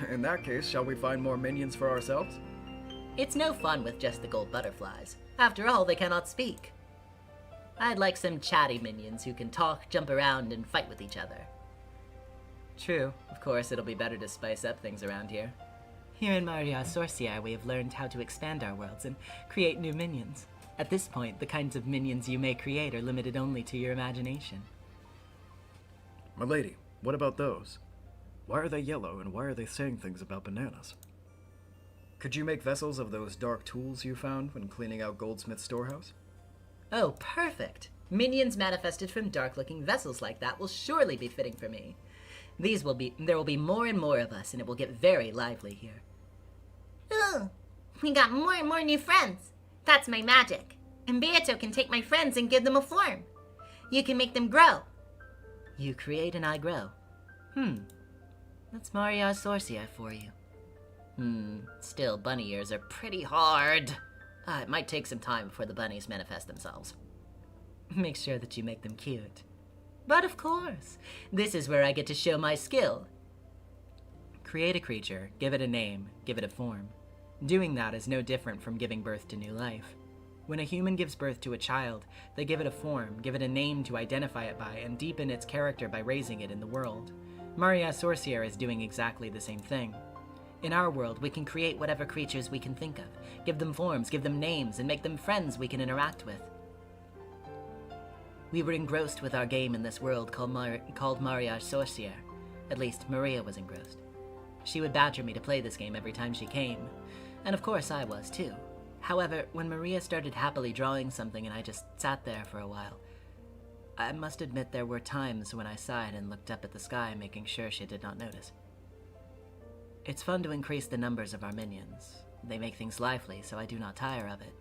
In that case, shall we find more minions for ourselves?
It's no fun with just the gold butterflies. After all, they cannot speak. I'd like some chatty minions who can talk, jump around, and fight with each other. True. Of course, it'll be better to spice up things around here. Here in Mariage Sorcière, we have learned how to expand our worlds and create new minions. At this point, the kinds of minions you may create are limited only to your imagination.
My lady, what about those? Why are they yellow, and why are they saying things about bananas? Could you make vessels of those dark tools you found when cleaning out Goldsmith's storehouse?
Oh, perfect! Minions manifested from dark-looking vessels like that will surely be fitting for me. There will be more and more of us, and it will get very lively here.
Ooh, we got more and more new friends. That's my magic. And Beato can take my friends and give them a form. You can make them grow.
You create and I grow. That's Maria's sorcier for you. Still, bunny ears are pretty hard. It might take some time before the bunnies manifest themselves. Make sure that you make them cute. But of course, this is where I get to show my skill. Create a creature, give it a name, give it a form. Doing that is no different from giving birth to new life. When a human gives birth to a child, they give it a form, give it a name to identify it by, and deepen its character by raising it in the world. Maria Sorcier is doing exactly the same thing. In our world, we can create whatever creatures we can think of, give them forms, give them names, and make them friends we can interact with. We were engrossed with our game in this world called Maria Sorcier. At least, Maria was engrossed. She would badger me to play this game every time she came. And of course I was too. However, when Maria started happily drawing something and I just sat there for a while, I must admit there were times when I sighed and looked up at the sky, making sure she did not notice. It's fun to increase the numbers of our minions. They make things lively, so I do not tire of it.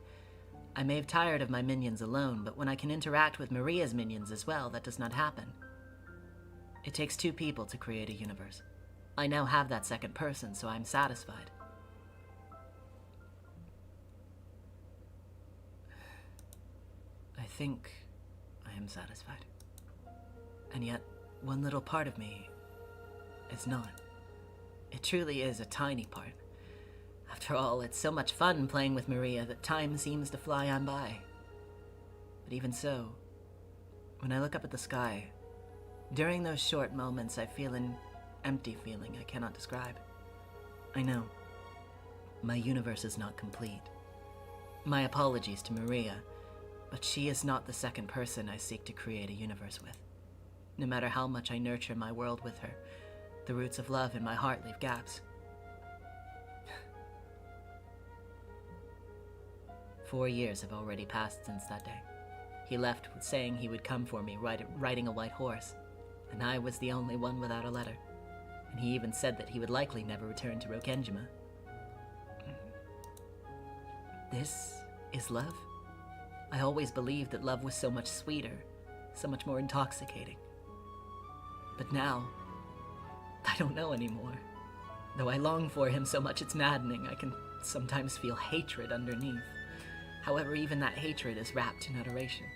I may have tired of my minions alone, but when I can interact with Maria's minions as well, that does not happen. It takes two people to create a universe. I now have that second person, so I'm satisfied. I think I am satisfied. And yet, one little part of me is not. It truly is a tiny part. After all, it's so much fun playing with Maria that time seems to fly on by. But even so, when I look up at the sky, during those short moments I feel an empty feeling I cannot describe. I know, my universe is not complete. My apologies to Maria, but she is not the second person I seek to create a universe with. No matter how much I nurture my world with her, the roots of love in my heart leave gaps. 4 years have already passed since that day. He left saying he would come for me riding a white horse, and I was the only one without a letter. And he even said that he would likely never return to Rokenjima. This is love? I always believed that love was so much sweeter, so much more intoxicating. But now, I don't know anymore. Though I long for him so much it's maddening, I can sometimes feel hatred underneath. However, even that hatred is wrapped in adoration.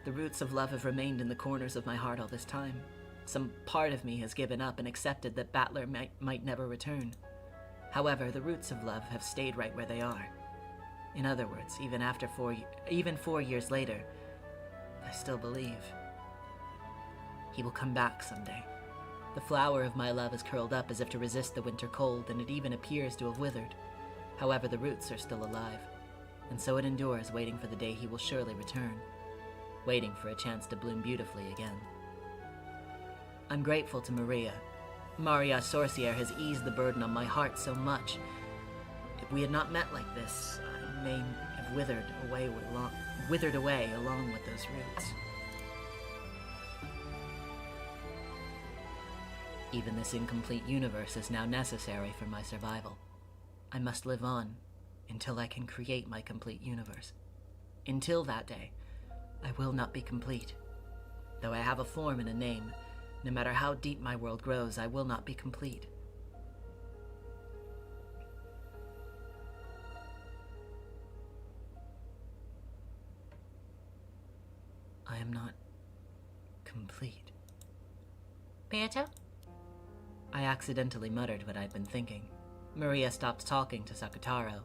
The roots of love have remained in the corners of my heart all this time. Some part of me has given up and accepted that Battler might never return. However, the roots of love have stayed right where they are. In other words, even 4 years later, I still believe he will come back someday. The flower of my love is curled up as if to resist the winter cold, and it even appears to have withered. However, the roots are still alive, and so it endures, waiting for the day he will surely return, waiting for a chance to bloom beautifully again. I'm grateful to Maria. Maria Sorcier has eased the burden on my heart so much. If we had not met like this, I may have withered away along with those roots. Even this incomplete universe is now necessary for my survival. I must live on until I can create my complete universe. Until that day, I will not be complete. Though I have a form and a name, no matter how deep my world grows, I will not be complete. I am not complete.
Beato?
I accidentally muttered what I'd been thinking. Maria stopped talking to Sakutaro.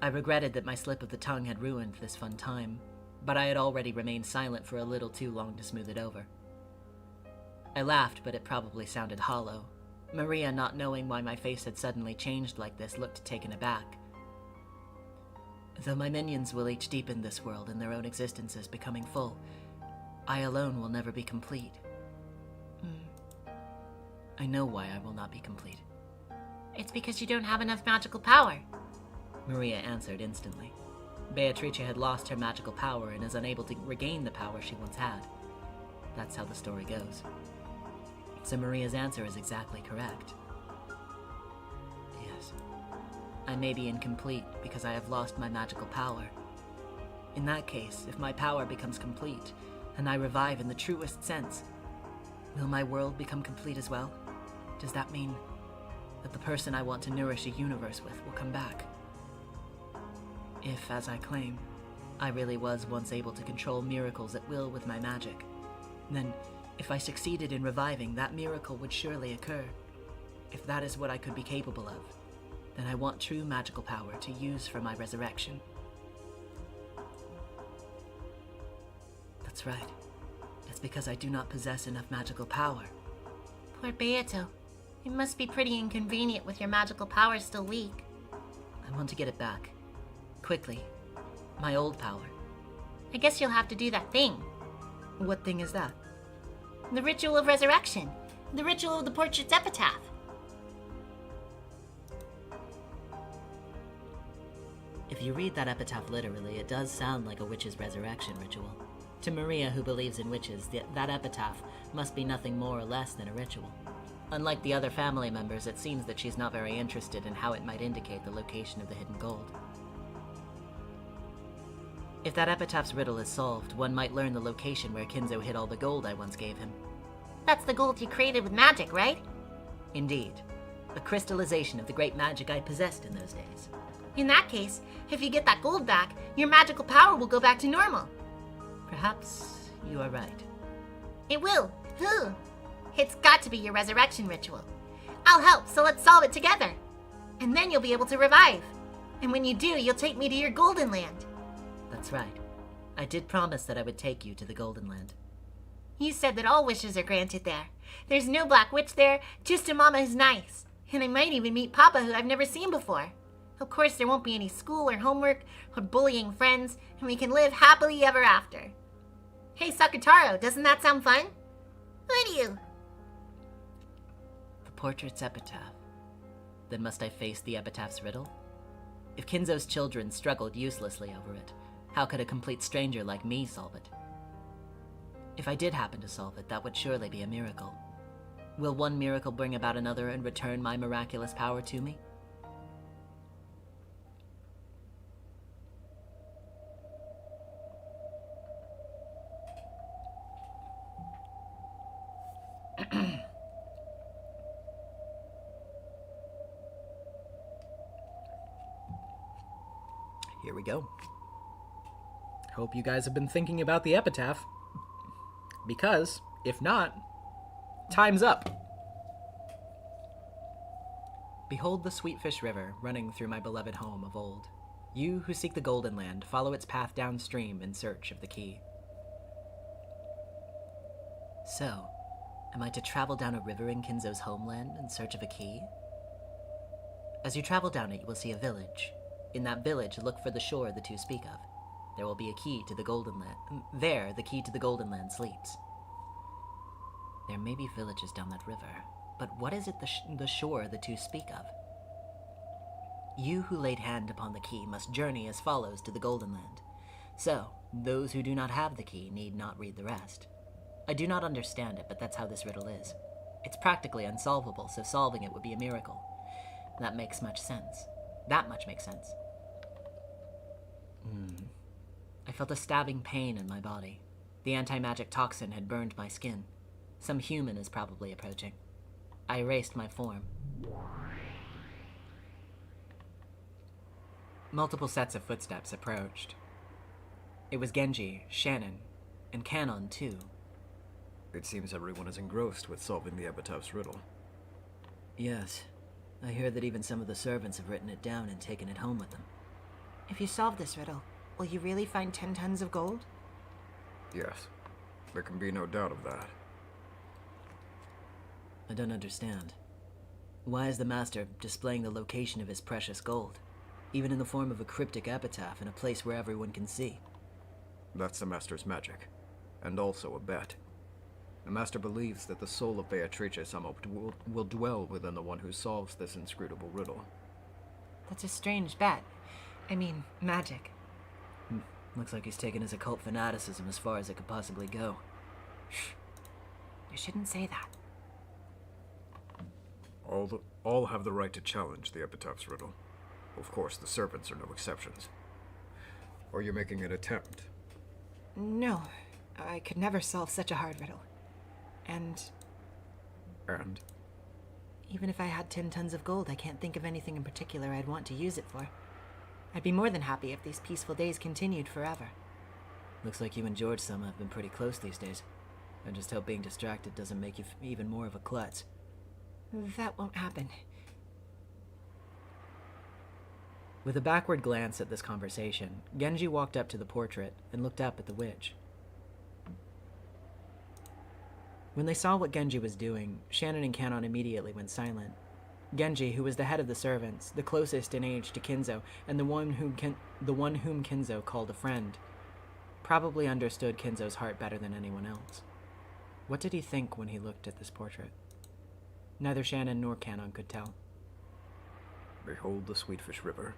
I regretted that my slip of the tongue had ruined this fun time, but I had already remained silent for a little too long to smooth it over. I laughed, but it probably sounded hollow. Maria, not knowing why my face had suddenly changed like this, looked taken aback. Though my minions will each deepen this world in their own existences becoming full, I alone will never be complete. I know why I will not be complete.
It's because you don't have enough magical power.
Maria answered instantly. Beatrice had lost her magical power and is unable to regain the power she once had. That's how the story goes. So Maria's answer is exactly correct. Yes. I may be incomplete because I have lost my magical power. In that case, if my power becomes complete, and I revive in the truest sense, will my world become complete as well? Does that mean that the person I want to nourish a universe with will come back? If, as I claim, I really was once able to control miracles at will with my magic, then if I succeeded in reviving, that miracle would surely occur. If that is what I could be capable of, then I want true magical power to use for my resurrection. That's right. It's because I do not possess enough magical power.
Poor Beato. It must be pretty inconvenient with your magical power still weak.
I want to get it back. Quickly. My old power.
I guess you'll have to do that thing.
What thing is that?
The ritual of resurrection. The ritual of the portrait's epitaph.
If you read that epitaph literally, it does sound like a witch's resurrection ritual. To Maria, who believes in witches, that epitaph must be nothing more or less than a ritual. Unlike the other family members, it seems that she's not very interested in how it might indicate the location of the hidden gold. If that epitaph's riddle is solved, one might learn the location where Kinzo hid all the gold I once gave him.
That's the gold you created with magic, right?
Indeed. A crystallization of the great magic I possessed in those days.
In that case, if you get that gold back, your magical power will go back to normal.
Perhaps you are right.
It will. Who? It's got to be your resurrection ritual. I'll help, so let's solve it together. And then you'll be able to revive. And when you do, you'll take me to your golden land.
That's right. I did promise that I would take you to the Golden Land.
You said that all wishes are granted there. There's no black witch there, just a mama who's nice. And I might even meet Papa, who I've never seen before. Of course, there won't be any school or homework or bullying friends, and we can live happily ever after. Hey, Sakutaro, doesn't that sound fun? What do you?
The portrait's epitaph. Then must I face the epitaph's riddle? If Kinzo's children struggled uselessly over it, how could a complete stranger like me solve it? If I did happen to solve it, that would surely be a miracle. Will one miracle bring about another and return my miraculous power to me?
Here we go. Hope you guys have been thinking about the epitaph. Because, if not, time's up. Behold the Sweetfish River running through my beloved home of old. You who seek the Golden Land, follow its path downstream in search of the key.
So, am I to travel down a river in Kinzo's homeland in search of a key? As you travel down it, you will see a village. In that village, look for the shore the two speak of. There will be a key to the Golden Land. There, the key to the Golden Land sleeps. There may be villages down that river, but what is it the shore the two speak of? You who laid hand upon the key must journey as follows to the Golden Land. So, those who do not have the key need not read the rest. I do not understand it, but that's how this riddle is. It's practically unsolvable, so solving it would be a miracle. That makes much sense. That much makes sense. I felt a stabbing pain in my body. The anti-magic toxin had burned my skin. Some human is probably approaching. I erased my form. Multiple sets of footsteps approached. It was Genji, Shannon, and Canon too.
It seems everyone is engrossed with solving the epitaph's riddle.
Yes. I hear that even some of the servants have written it down and taken it home with them.
If you solve this riddle, will you really find 10 tons of gold?
Yes. There can be no doubt of that.
I don't understand. Why is the Master displaying the location of his precious gold, even in the form of a cryptic epitaph in a place where everyone can see?
That's the Master's magic, and also a bet. The Master believes that the soul of Beatrice-sama will dwell within the one who solves this inscrutable riddle.
That's a strange bet. I mean, magic.
Looks like he's taken his occult fanaticism as far as it could possibly go.
You shouldn't say that.
All have the right to challenge the epitaph's riddle. Of course, the servants are no exceptions. Or you're making an attempt.
No, I could never solve such a hard riddle. And
And?
even if I had 10 tons of gold, I can't think of anything in particular I'd want to use it for. I'd be more than happy if these peaceful days continued forever.
Looks like you and George Sama have been pretty close these days. I just hope being distracted doesn't make you even more of a klutz.
That won't happen.
With a backward glance at this conversation, Genji walked up to the portrait and looked up at the witch. When they saw what Genji was doing, Shannon and Kanon immediately went silent. Genji, who was the head of the servants, the closest in age to Kinzo, and the one whom Kinzo called a friend, probably understood Kinzo's heart better than anyone else. What did he think when he looked at this portrait? Neither Shannon nor Kanon could tell.
Behold the Sweetfish River,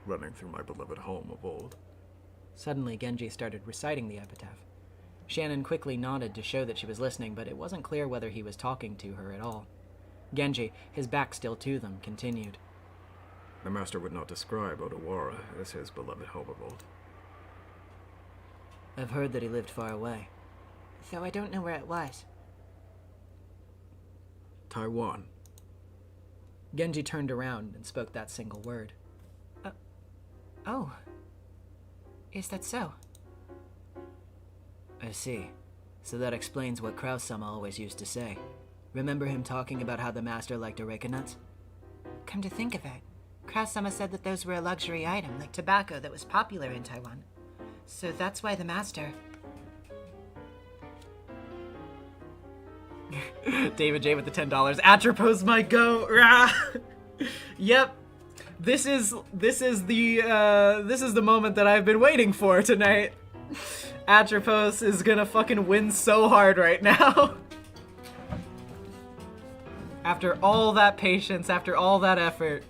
running through my beloved home of old.
Suddenly, Genji started reciting the epitaph. Shannon quickly nodded to show that she was listening, but it wasn't clear whether he was talking to her at all. Genji, his back still to them, continued.
The master would not describe Odawara as his beloved home of old.
I've heard that he lived far away.
Though I don't know where it was.
Taiwan.
Genji turned around and spoke that single word.
Oh. Is that so?
I see. So that explains what Kraus-sama always used to say. Remember him talking about how the master liked areca nuts?
Come to think of it, Kraus-sama said that those were a luxury item, like tobacco that was popular in Taiwan. So that's why the master...
David J with the $10. Atropos my go. Rah! Yep. This is the moment that I've been waiting for tonight. Atropos is gonna fucking win so hard right now. After all that patience, after all that effort.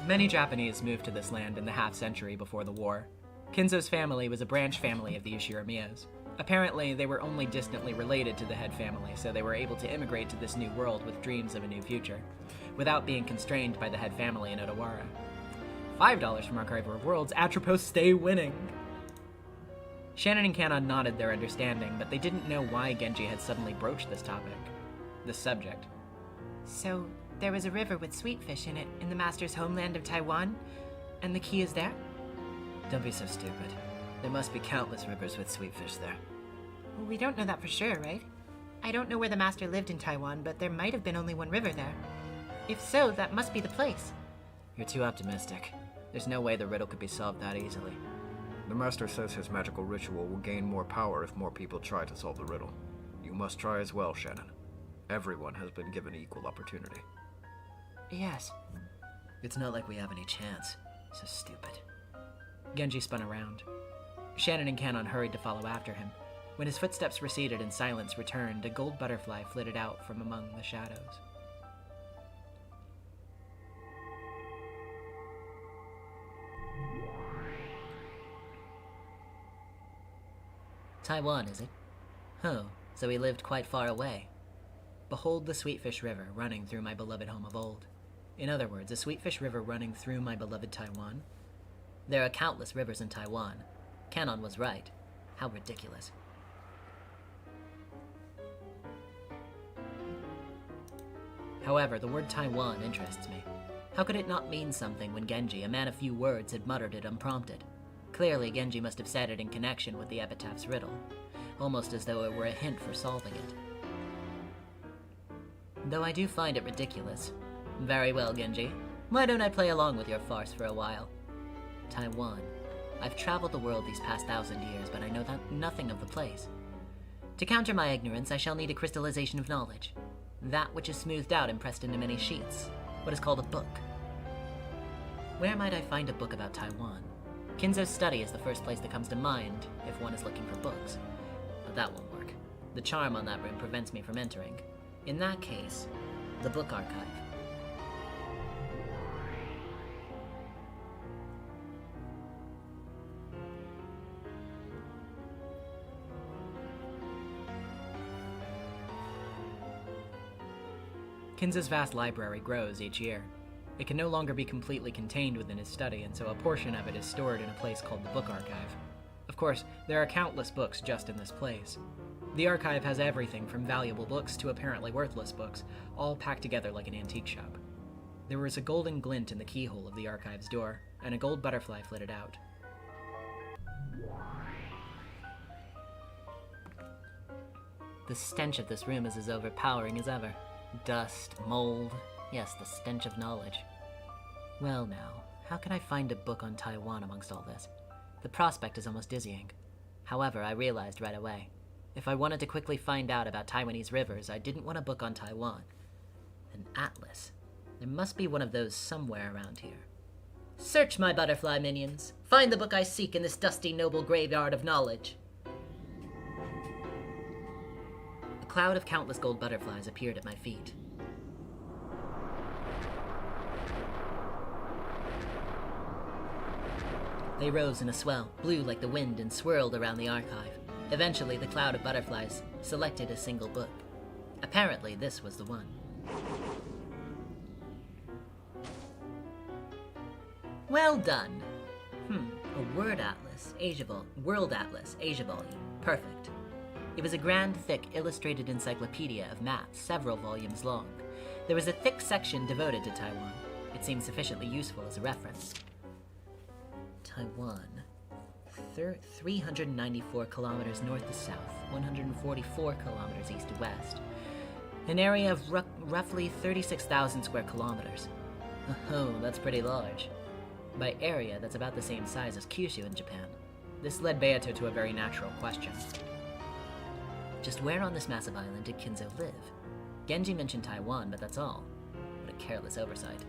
Many Japanese moved to this land in the half-century before the war. Kinzo's family was a branch family of the Ushiramiyas. Apparently, they were only distantly related to the head family, so they were able to immigrate to this new world with dreams of a new future, without being constrained by the head family in Odawara. $5 from Archiver of Worlds, Atropos stay winning! Shannon and Kanon nodded their understanding, but they didn't know why Genji had suddenly broached this subject.
So, there was a river with sweetfish in it in the master's homeland of Taiwan, and the key is there?
Don't be so stupid. There must be countless rivers with sweetfish there.
Well, we don't know that for sure, right? I don't know where the master lived in Taiwan, but there might have been only one river there. If so, that must be the place.
You're too optimistic. There's no way the riddle could be solved that easily.
The master says his magical ritual will gain more power if more people try to solve the riddle. You must try as well, Shannon. Everyone has been given equal opportunity.
Yes.
It's not like we have any chance. So stupid.
Genji spun around. Shannon and Kanon hurried to follow after him. When his footsteps receded and silence returned, a gold butterfly flitted out from among the shadows.
Taiwan, is it? Oh, so he lived quite far away.
Behold the Sweetfish River running through my beloved home of old. In other words, a Sweetfish River running through my beloved Taiwan.
There are countless rivers in Taiwan. Kanon was right. How ridiculous.
However, the word Taiwan interests me. How could it not mean something when Genji, a man of few words, had muttered it unprompted? Clearly, Genji must have said it in connection with the epitaph's riddle, almost as though it were a hint for solving it. Though I do find it ridiculous. Very well, Genji. Why don't I play along with your farce for a while? Taiwan. I've traveled the world these past 1,000 years, but I know nothing of the place. To counter my ignorance, I shall need a crystallization of knowledge. That which is smoothed out and pressed into many sheets. What is called a book. Where might I find a book about Taiwan? Kinzo's study is the first place that comes to mind if one is looking for books. But that won't work. The charm on that room prevents me from entering. In that case, the book archive. Kinzo's vast library grows each year. It can no longer be completely contained within his study, and so a portion of it is stored in a place called the Book Archive. Of course, there are countless books just in this place. The archive has everything from valuable books to apparently worthless books, all packed together like an antique shop. There was a golden glint in the keyhole of the archive's door, and a gold butterfly flitted out.
The stench of this room is as overpowering as ever. Dust, mold, yes, the stench of knowledge. Well now, how can I find a book on Taiwan amongst all this? The prospect is almost dizzying. However, I realized right away, if I wanted to quickly find out about Taiwanese rivers, I didn't want a book on Taiwan. An atlas. There must be one of those somewhere around here. Search, my butterfly minions. Find the book I seek in this dusty noble graveyard of knowledge. A cloud of countless gold butterflies appeared at my feet. They rose in a swell, blew like the wind, and swirled around the archive. Eventually, the cloud of butterflies selected a single book. Apparently, this was the one. Well done. A World Atlas, Asia volume. Perfect. It was a grand, thick, illustrated encyclopedia of maps, several volumes long. There was a thick section devoted to Taiwan. It seemed sufficiently useful as a reference. Taiwan. 394 kilometers north to south, 144 kilometers east to west. An area of roughly 36,000 square kilometers. Oh, that's pretty large. By area, that's about the same size as Kyushu in Japan. This led Beato to a very natural question. Just where on this massive island did Kinzo live? Genji mentioned Taiwan, but that's all. What a careless oversight.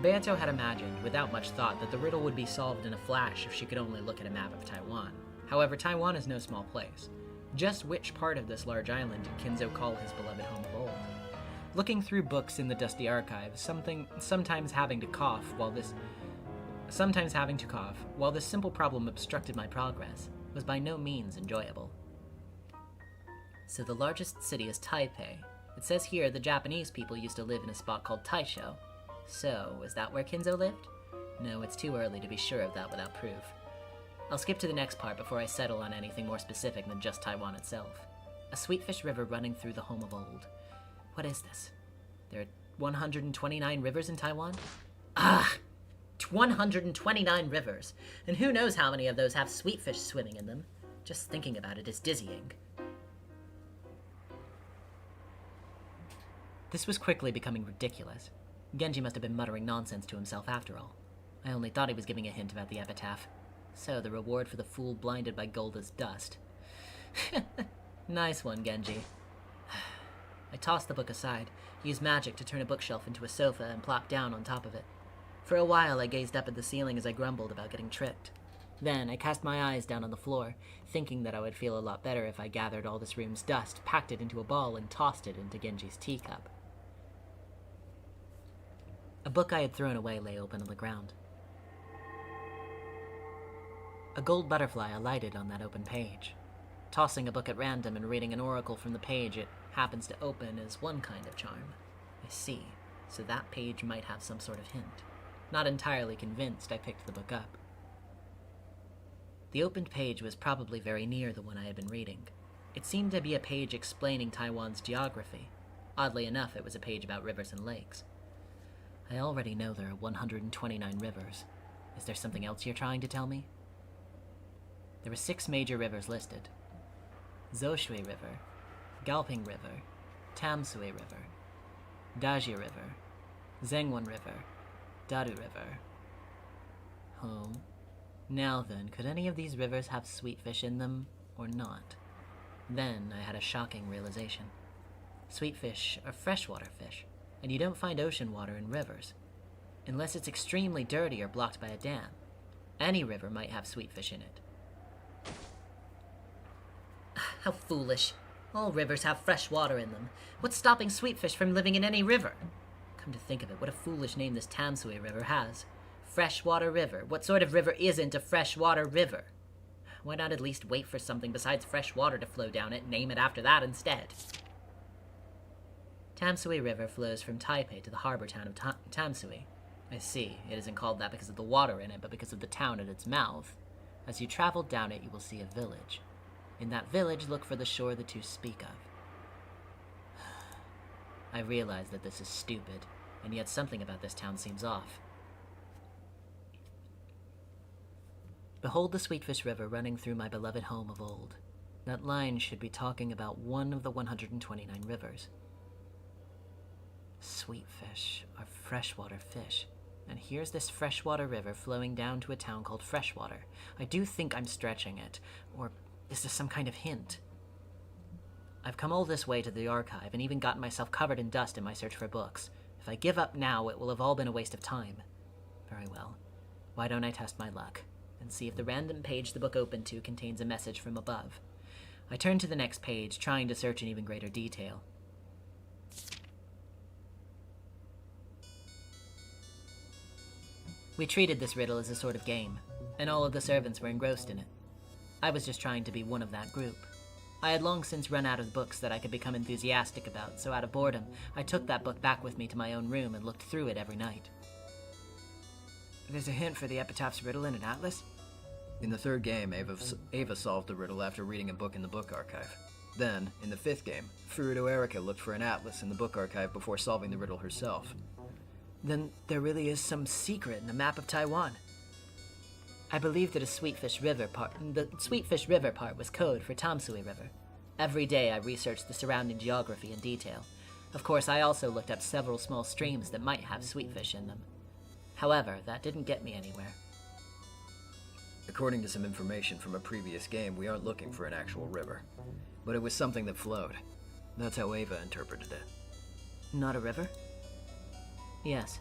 Beato had imagined, without much thought, that the riddle would be solved in a flash if she could only look at a map of Taiwan. However, Taiwan is no small place. Just which part of this large island did Kinzo call his beloved home of old? Looking through books in the dusty archive, sometimes having to cough while this simple problem obstructed my progress, was by no means enjoyable. So the largest city is Taipei. It says here the Japanese people used to live in a spot called Taisho. So, is that where Kinzo lived? No, it's too early to be sure of that without proof. I'll skip to the next part before I settle on anything more specific than just Taiwan itself. A sweetfish river running through the home of old. What is this? There are 129 rivers in Taiwan? 129 rivers! And who knows how many of those have sweetfish swimming in them? Just thinking about it is dizzying. This was quickly becoming ridiculous. Genji must have been muttering nonsense to himself after all. I only thought he was giving a hint about the epitaph. So the reward for the fool blinded by gold is dust. Nice one, Genji. I tossed the book aside, used magic to turn a bookshelf into a sofa, and plopped down on top of it. For a while, I gazed up at the ceiling as I grumbled about getting tricked. Then, I cast my eyes down on the floor, thinking that I would feel a lot better if I gathered all this room's dust, packed it into a ball, and tossed it into Genji's teacup. A book I had thrown away lay open on the ground. A gold butterfly alighted on that open page. Tossing a book at random and reading an oracle from the page it happens to open is one kind of charm. I see, so that page might have some sort of hint. Not entirely convinced, I picked the book up. The opened page was probably very near the one I had been reading. It seemed to be a page explaining Taiwan's geography. Oddly enough, it was a page about rivers and lakes. I already know there are 129 rivers. Is there something else you're trying to tell me? There were 6 major rivers listed. Zoshui River, Galping River, Tamsui River, Daji River, Zengwon River, Daru River. Oh. Now then, could any of these rivers have sweetfish in them, or not? Then I had a shocking realization. Sweetfish are freshwater fish, and you don't find ocean water in rivers, unless it's extremely dirty or blocked by a dam. Any river might have sweetfish in it. How foolish. All rivers have fresh water in them. What's stopping sweetfish from living in any river? Come to think of it, what a foolish name this Tamsui River has. Freshwater river. What sort of river isn't a freshwater river? Why not at least wait for something besides fresh water to flow down it and name it after that instead? Tamsui River flows from Taipei to the harbor town of Tamsui. I see, it isn't called that because of the water in it, but because of the town at its mouth. As you travel down it, you will see a village. In that village, look for the shore the two speak of. I realize that this is stupid, and yet something about this town seems off. Behold the Sweetfish River running through my beloved home of old. That line should be talking about one of the 129 rivers. Sweetfish are freshwater fish. And here's this freshwater river flowing down to a town called Freshwater. I do think I'm stretching it. Or is this some kind of hint? I've come all this way to the archive and even gotten myself covered in dust in my search for books. If I give up now, it will have all been a waste of time. Very well. Why don't I test my luck and see if the random page the book opened to contains a message from above? I turn to the next page, trying to search in even greater detail. We treated this riddle as a sort of game, and all of the servants were engrossed in it. I was just trying to be one of that group. I had long since run out of books that I could become enthusiastic about, so out of boredom, I took that book back with me to my own room and looked through it every night.
There's a hint for the epitaph's riddle in an atlas?
In the third game, Ava solved the riddle after reading a book in the book archive. Then, in the fifth game, Furuto Erika looked for an atlas in the book archive before solving the riddle herself.
Then there really is some secret in the map of Taiwan.
I believe that the Sweetfish River part was code for Tamsui River. Every day I researched the surrounding geography in detail. Of course, I also looked up several small streams that might have sweetfish in them. However, that didn't get me anywhere.
According to some information from a previous game, we aren't looking for an actual river. But it was something that flowed. That's how Ava interpreted it.
Not a river?
Yes.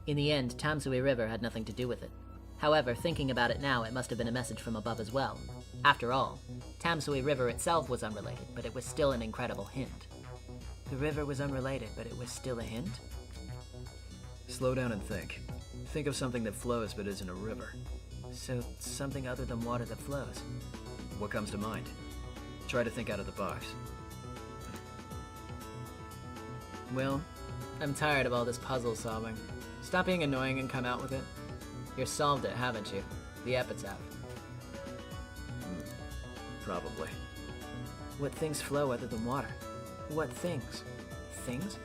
In the end, Tamsui River had nothing to do with it. However, thinking about it now, it must have been a message from above as well. After all, Tamsui River itself was unrelated, but it was still an incredible hint.
The river was unrelated, but it was still a hint?
Slow down and think. Think of something that flows but isn't a river.
So, something other than water that flows.
What comes to mind? Try to think out of the box.
Well, I'm tired of all this puzzle solving. Stop being annoying and come out with it. You solved it, haven't you? The epitaph.
Probably.
What things flow other than water? What things? Things?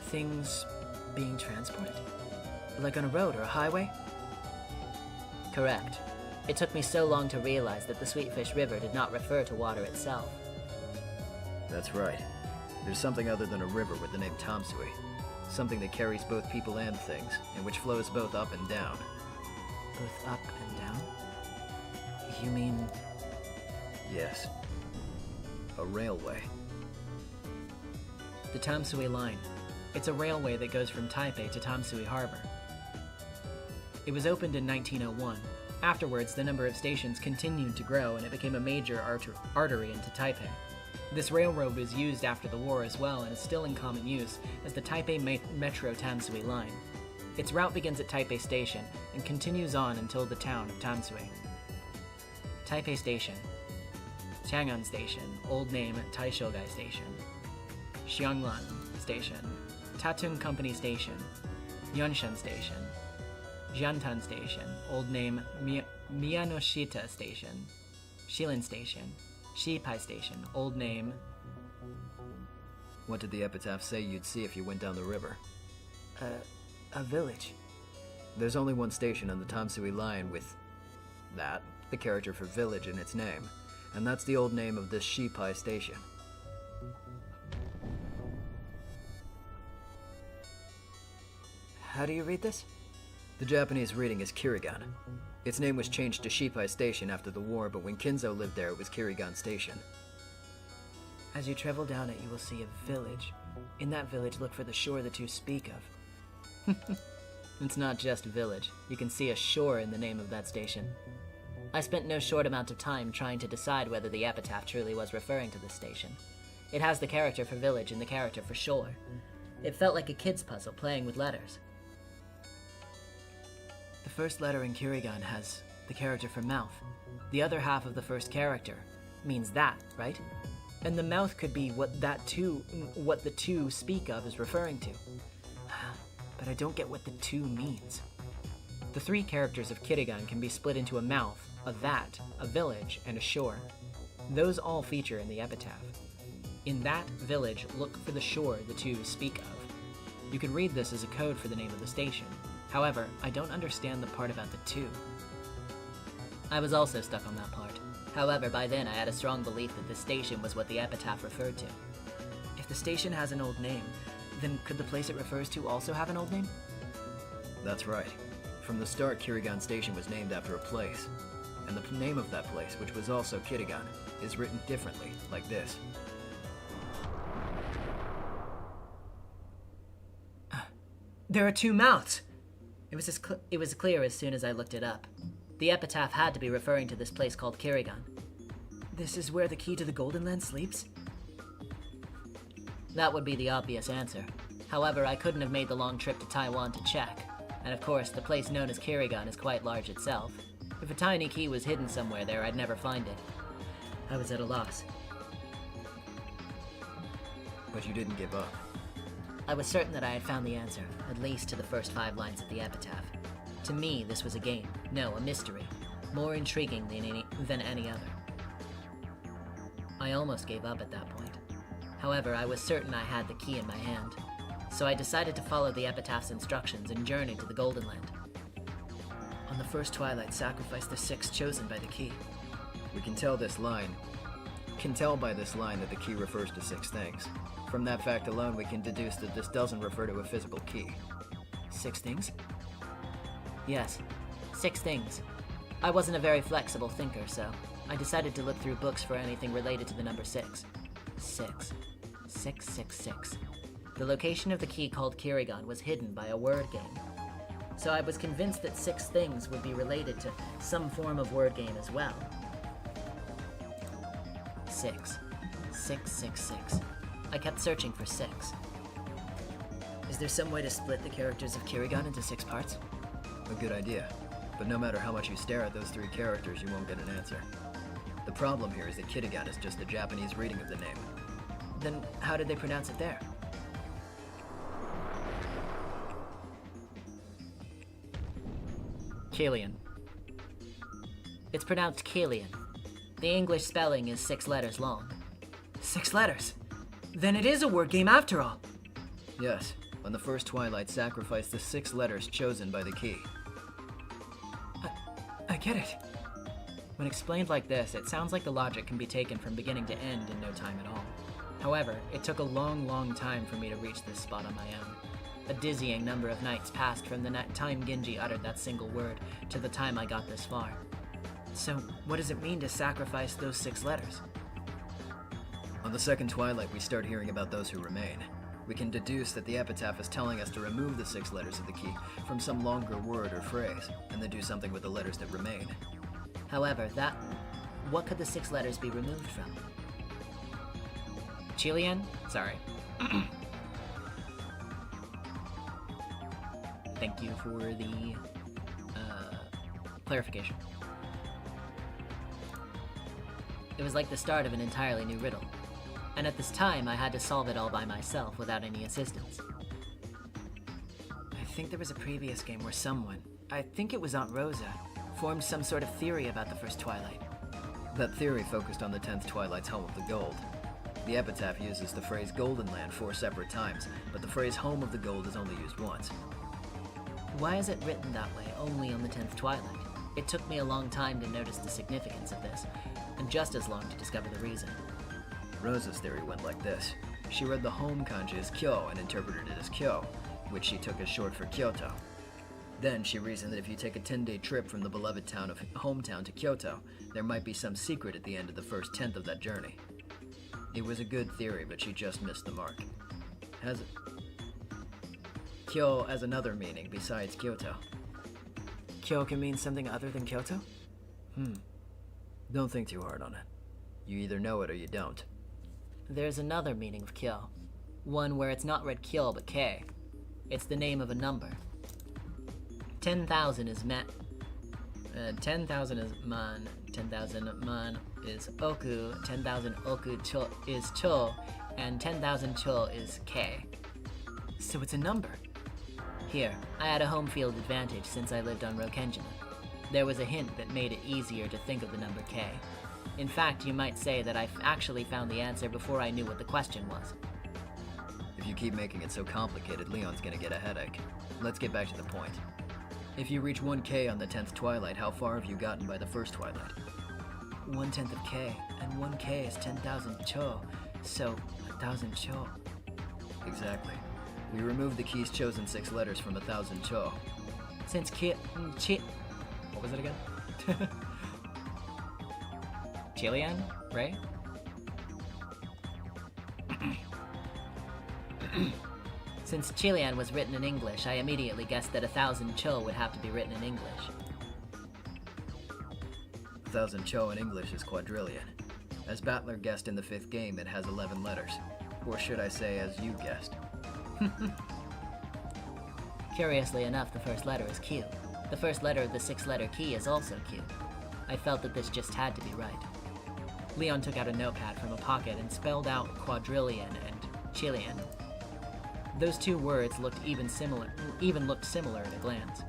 Things being transported? Like on a road or a highway?
Correct. It took me so long to realize that the Sweetfish River did not refer to water itself.
That's right. There's something other than a river with the name Tamsui. Something that carries both people and things, and which flows both up and down.
Both up and down? You mean...
Yes. A railway.
The Tamsui Line. It's a railway that goes from Taipei to Tamsui Harbor. It was opened in 1901. Afterwards, the number of stations continued to grow and it became a major artery into Taipei. This railroad was used after the war as well and is still in common use as the Taipei Metro Tamsui Line. Its route begins at Taipei Station and continues on until the town of Tamsui. Taipei Station. Chang'an Station, old name Taishogai Station. Xianglan Station. Tatun Company Station. Yonshan Station. Jiantan Station, old name Miyanoshita Station. Shilin Station. Shipai Station, old name...
What did the epitaph say you'd see if you went down the river?
A village.
There's only one station on the Tamsui line with... that, the character for village in its name. And that's the old name of this Shipai station.
How do you read this?
The Japanese reading is Kirigan. Its name was changed to Shipai Station after the war, but when Kinzo lived there, it was Kirigan Station.
As you travel down it, you will see a village. In that village, look for the shore the two speak of.
It's not just a village. You can see a shore in the name of that station. I spent no short amount of time trying to decide whether the epitaph truly was referring to this station. It has the character for village and the character for shore. It felt like a kid's puzzle playing with letters.
The first letter in Kirigan has the character for mouth. The other half of the first character means that, right?
And the mouth could be what the two speak of is referring to. But I don't get what the two means. The three characters of Kirigan can be split into a mouth, a vat, a village, and a shore. Those all feature in the epitaph. In that village, look for the shore the two speak of. You could read this as a code for the name of the station. However, I don't understand the part about the two.
I was also stuck on that part. However, by then I had a strong belief that the station was what the epitaph referred to.
If the station has an old name, then could the place it refers to also have an old name?
That's right. From the start, Kirigan Station was named after a place. And the name of that place, which was also Kirigan, is written differently, like this.
There are two mouths!
It was clear as soon as I looked it up. The epitaph had to be referring to this place called Kirigan.
This is where the key to the Golden Land sleeps?
That would be the obvious answer. However, I couldn't have made the long trip to Taiwan to check. And of course, the place known as Kirigan is quite large itself. If a tiny key was hidden somewhere there, I'd never find it. I was at a loss.
But you didn't give up.
I was certain that I had found the answer, at least to the first 5 lines of the epitaph. To me, this was a game. No, a mystery. More intriguing than any other. I almost gave up at that point. However, I was certain I had the key in my hand. So I decided to follow the epitaph's instructions and journey to the Golden Land.
On the first twilight, sacrifice the 6 chosen by the key.
We can tell by this line that the key refers to 6 things. From that fact alone, we can deduce that this doesn't refer to a physical key.
6 things?
Yes, 6 things. I wasn't a very flexible thinker, so I decided to look through books for anything related to the number 6. 6. 666. The location of the key called Kirigan was hidden by a word game. So I was convinced that 6 things would be related to some form of word game as well. 6. 666. I kept searching for 6.
Is there some way to split the characters of Kirigan into 6 parts?
A good idea. But no matter how much you stare at those 3 characters, you won't get an answer. The problem here is that Kirigan is just the Japanese reading of the name.
Then how did they pronounce it there?
Killian. It's pronounced Killian. The English spelling is 6 letters long.
6 letters? Then it is a word game after all.
Yes. On the first twilight, sacrifice the 6 letters chosen by the key.
I get it.
When explained like this, it sounds like the logic can be taken from beginning to end in no time at all. However, it took a long time for me to reach this spot on my own. A dizzying number of nights passed from the time Genji uttered that single word to the time I got this far.
So, what does it mean to sacrifice those 6 letters?
On the second twilight, we start hearing about those who remain. We can deduce that the epitaph is telling us to remove the 6 letters of the key from some longer word or phrase, and then do something with the letters that remain.
However, what could the 6 letters be removed from?
Chilean? Sorry. Thank you for the clarification.
It was like the start of an entirely new riddle. And at this time, I had to solve it all by myself without any assistance.
I think there was a previous game where someone, I think it was Aunt Rosa, formed some sort of theory about the first twilight.
That theory focused on the 10th twilight's home of the gold. The epitaph uses the phrase Golden Land 4 separate times, but the phrase home of the gold is only used once.
Why is it written that way only on the 10th twilight? It took me a long time to notice the significance of this, and just as long to discover the reason.
Rosa's theory went like this. She read the home kanji as Kyo and interpreted it as Kyo, which she took as short for Kyoto. Then she reasoned that if you take a 10-day trip from the beloved hometown to Kyoto, there might be some secret at the end of the first 10th of that journey. It was a good theory, but she just missed the mark. Kyo has another meaning besides Kyoto.
Kyo can mean something other than Kyoto?
Don't think too hard on it. You either know it or you don't.
There's another meaning of Kyo. One where it's not read Kyo but K. It's the name of a number. 10,000 is 10,000 is man. 10,000 man. is oku, 10,000 oku is cho, and 10,000 cho is k.
So it's a number.
Here, I had a home field advantage since I lived on Rokenjima. There was a hint that made it easier to think of the number k. In fact, you might say that I actually found the answer before I knew what the question was.
If you keep making it so complicated, Leon's gonna get a headache. Let's get back to the point. If you reach 1K on the 10th twilight, how far have you gotten by the first twilight?
1/10 of K, and 1K is 10,000 cho, so 1,000 cho.
Exactly. We removed the key's chosen 6 letters from 1,000 cho.
Since what was it again? Chilean, right?
Since Chilean was written in English, I immediately guessed that 1,000 cho would have to be written in English.
1,000 cho in English is quadrillion. As Battler guessed in the 5th game, it has 11 letters. Or should I say, as you guessed.
Curiously enough, the first letter is Q. The first letter of the 6-letter key is also Q. I felt that this just had to be right.
Leon took out a notepad from a pocket and spelled out quadrillion and Chilean. Those two words even looked similar at a glance.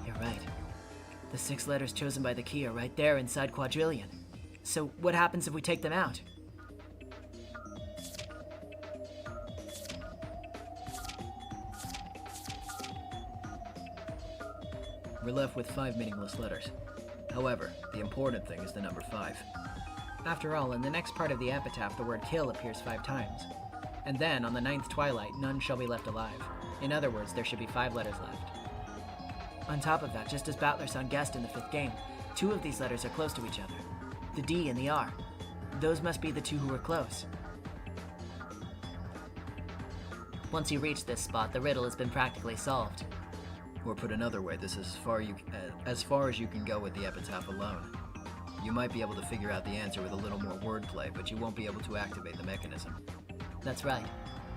You're right. The 6 letters chosen by the key are right there inside quadrillion. So what happens if we take them out?
We're left with 5 meaningless letters. However, the important thing is the number 5.
After all, in the next part of the epitaph, the word kill appears 5 times. And then, on the 9th twilight, none shall be left alive. In other words, there should be 5 letters left.
On top of that, just as Battler-san guessed in the 5th game, 2 of these letters are close to each other. The D and the R. Those must be the 2 who were close.
Once you reach this spot, the riddle has been practically solved.
Or put another way, this is as far as you can go with the epitaph alone. You might be able to figure out the answer with a little more wordplay, but you won't be able to activate the mechanism.
That's right.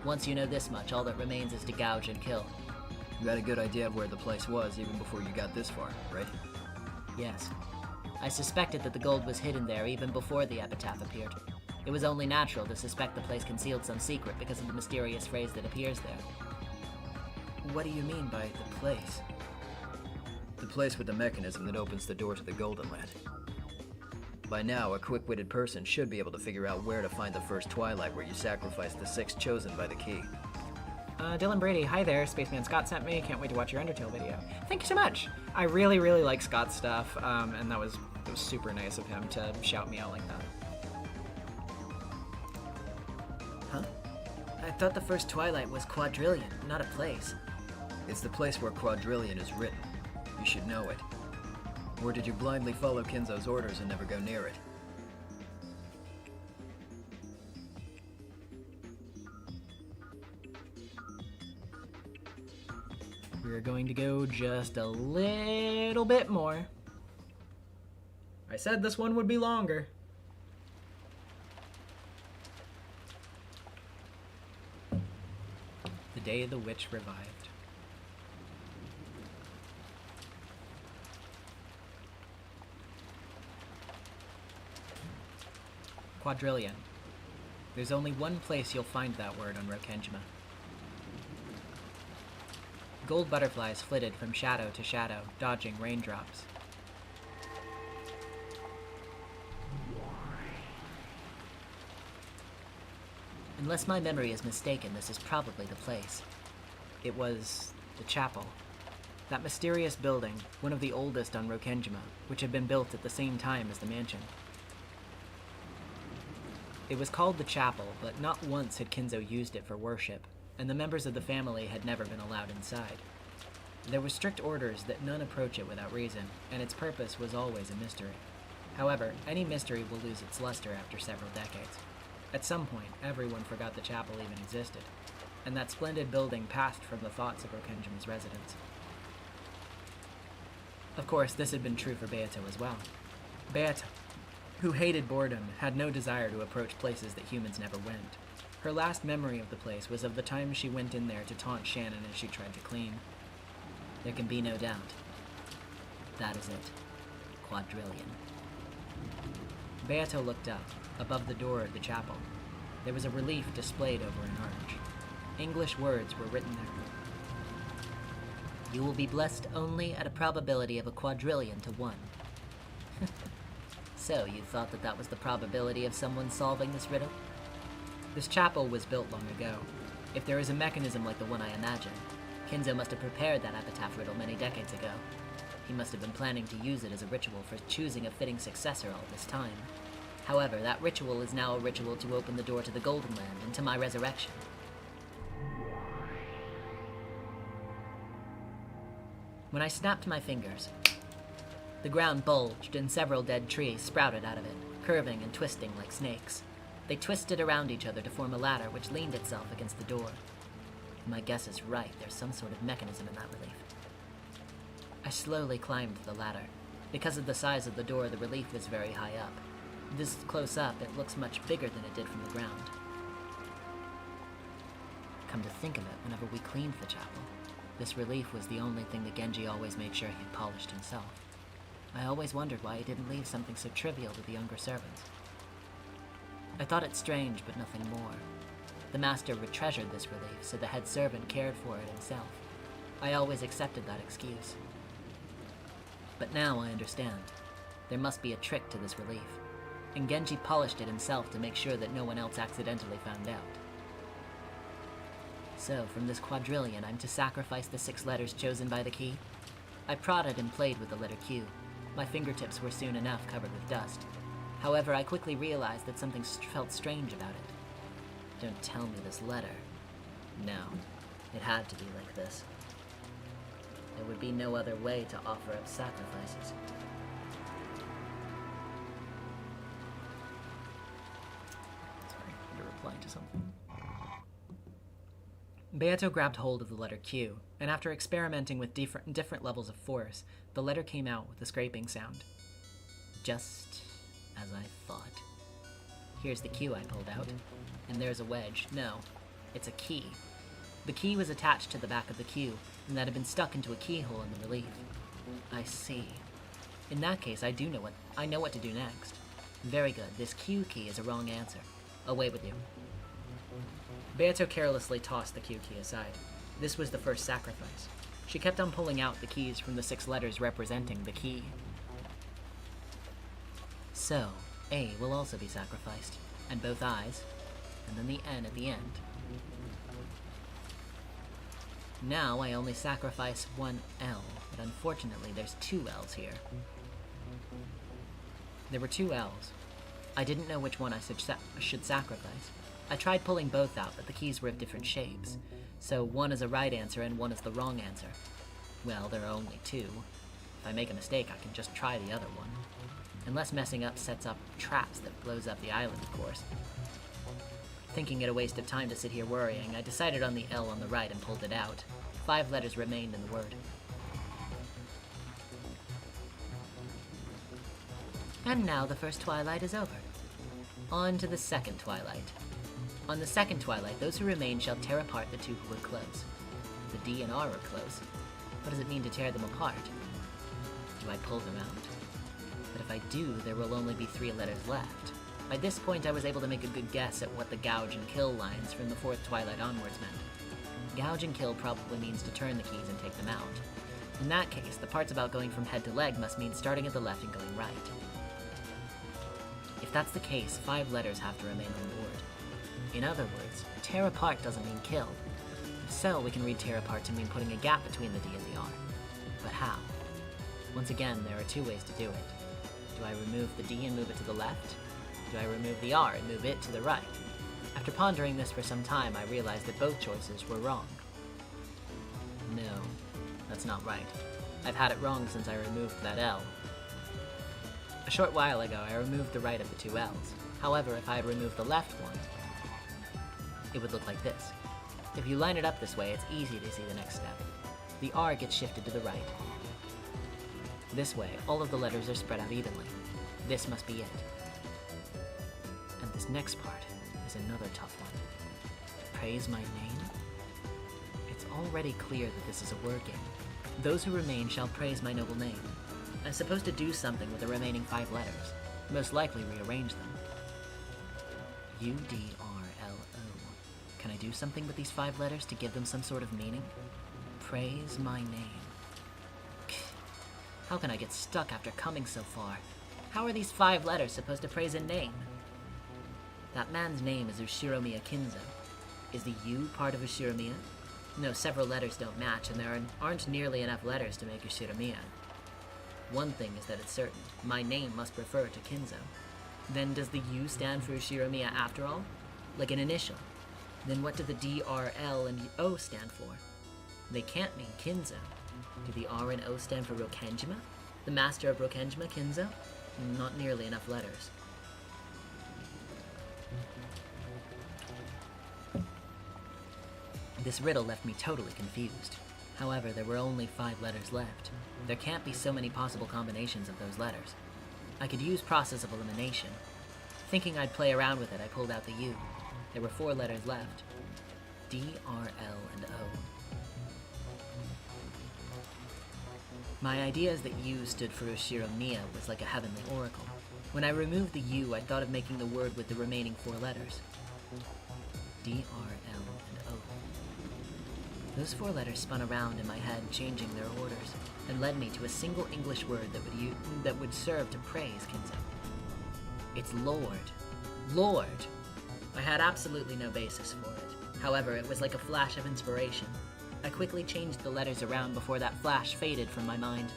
Once you know this much, all that remains is to gouge and kill.
You had a good idea of where the place was even before you got this far, right?
Yes. I suspected that the gold was hidden there even before the epitaph appeared. It was only natural to suspect the place concealed some secret because of the mysterious phrase that appears there.
What do you mean by the place?
The place with the mechanism that opens the door to the Golden Land. By now, a quick-witted person should be able to figure out where to find the first twilight where you sacrifice the 6 chosen by the key.
Dylan Brady, hi there. Spaceman Scott sent me. Can't wait to watch your Undertale video. Thank you so much. I really, really like Scott's stuff, and that was super nice of him to shout me out like that.
Huh? I thought the first twilight was quadrillion, not a place.
It's the place where quadrillion is written. You should know it. Or did you blindly follow Kinzo's orders and never go near it?
We're going to go just a little bit more. I said this one would be longer. The day the witch revived. Quadrillion. There's only one place you'll find that word on Rokenjima. Gold butterflies flitted from shadow to shadow, dodging raindrops.
Unless my memory is mistaken, this is probably the place.
It was the chapel. That mysterious building, one of the oldest on Rokenjima, which had been built at the same time as the mansion. It was called the chapel, but not once had Kinzo used it for worship, and the members of the family had never been allowed inside. There were strict orders that none approach it without reason, and its purpose was always a mystery. However, any mystery will lose its luster after several decades. At some point, everyone forgot the chapel even existed, and that splendid building passed from the thoughts of Rokenjima's residents. Of course, this had been true for Beato as well. Beato, who hated boredom, had no desire to approach places that humans never went. Her last memory of the place was of the time she went in there to taunt Shannon as she tried to clean.
There can be no doubt. That is it. Quadrillion. Beato looked up, above the door of the chapel. There was a relief displayed over an arch. English words were written there. You will be blessed only at a probability of a quadrillion to 1. So, you thought that that was the probability of someone solving this riddle? This chapel was built long ago. If there is a mechanism like the one I imagine, Kinzo must have prepared that epitaph riddle many decades ago. He must have been planning to use it as a ritual for choosing a fitting successor all this time. However, that ritual is now a ritual to open the door to the Golden Land and to my resurrection. When I snapped my fingers, the ground bulged and several dead trees sprouted out of it, curving and twisting like snakes. They twisted around each other to form a ladder which leaned itself against the door. My guess is right, there's some sort of mechanism in that relief. I slowly climbed the ladder. Because of the size of the door, the relief was very high up. This close up, it looks much bigger than it did from the ground. Come to think of it, whenever we cleaned the chapel, this relief was the only thing that Genji always made sure he polished himself. I always wondered why he didn't leave something so trivial to the younger servants. I thought it strange, but nothing more. The master treasured this relief, so the head servant cared for it himself. I always accepted that excuse. But now I understand. There must be a trick to this relief, and Genji polished it himself to make sure that no one else accidentally found out. So, from this quadrillion, I'm to sacrifice the 6 letters chosen by the key? I prodded and played with the letter Q. My fingertips were soon enough covered with dust. However, I quickly realized that something felt strange about it. Don't tell me this letter. No, it had to be like this. There would be no other way to offer up sacrifices.
Sorry, I had to reply to something. Beato grabbed hold of the letter Q, and after experimenting with different levels of force, the letter came out with a scraping sound. Just as I thought. Here's the Q I pulled out, and there's a wedge. No, it's a key. The key was attached to the back of the Q, and that had been stuck into a keyhole in the relief. I see. In that case, I know what to do next. Very good, this Q key is a wrong answer. Away with you. Beato carelessly tossed the Q key aside. This was the first sacrifice. She kept on pulling out the keys from the 6 letters representing the key. So, A will also be sacrificed, and both I's, and then the N at the end. Now I only sacrifice one L, but unfortunately there's 2 L's here. There were 2 L's. I didn't know which one I should sacrifice. I tried pulling both out, but the keys were of different shapes, so one is a right answer and one is the wrong answer. Well, there are only 2. If I make a mistake, I can just try the other one. Unless messing up sets up traps that blows up the island, of course. Thinking it a waste of time to sit here worrying, I decided on the L on the right and pulled it out. 5 letters remained in the word. And now the first twilight is over. On to the second twilight. On the second twilight, those who remain shall tear apart the 2 who were close. The D and R are close. What does it mean to tear them apart? Do I pull them out? But if I do, there will only be 3 letters left. By this point, I was able to make a good guess at what the gouge and kill lines from the 4th twilight onwards meant. Gouge and kill probably means to turn the keys and take them out. In that case, the parts about going from head to leg must mean starting at the left and going right. If that's the case, 5 letters have to remain on the board. In other words, tear apart doesn't mean kill. If so, we can read tear apart to mean putting a gap between the D and the R. But how? Once again, there are 2 ways to do it. Do I remove the D and move it to the left? Do I remove the R and move it to the right? After pondering this for some time, I realized that both choices were wrong. No, that's not right. I've had it wrong since I removed that L. A short while ago, I removed the right of the 2 L's. However, if I had removed the left one, it would look like this. If you line it up this way, it's easy to see the next step. The R gets shifted to the right. This way, all of the letters are spread out evenly. This must be it. And this next part is another tough one. Praise my name? It's already clear that this is a word game. Those who remain shall praise my noble name.
I'm supposed to do something with the remaining 5 letters. Most likely rearrange them. U-D-R-L-O. Can I do something with these 5 letters to give them some sort of meaning? Praise my name. How can I get stuck after coming so far? How are these 5 letters supposed to praise a name? That man's name is Ushiromiya Kinzo. Is the U part of Ushiromiya? No, several letters don't match, and there aren't nearly enough letters to make Ushiromiya. One thing is that it's certain. My name must refer to Kinzo. Then does the U stand for Ushiromiya after all? Like an initial? Then what do the D, R, L, and O stand for? They can't mean Kinzo. Do the R and O stand for Rokenjima? The master of Rokenjima, Kinzo? Not nearly enough letters. This riddle left me totally confused. However, there were only 5 letters left. There can't be so many possible combinations of those letters. I could use process of elimination. Thinking I'd play around with it, I pulled out the U. There were 4 letters left. D, R, L, and O. My idea is that U stood for Ushiromiya was like a heavenly oracle. When I removed the U, I thought of making the word with the remaining 4 letters. D, R, L, and O. Those 4 letters spun around in my head, changing their orders, and led me to a single English word that would serve to praise Kinzo. It's Lord. Lord! I had absolutely no basis for it. However, it was like a flash of inspiration. I quickly changed the letters around before that flash faded from my mind.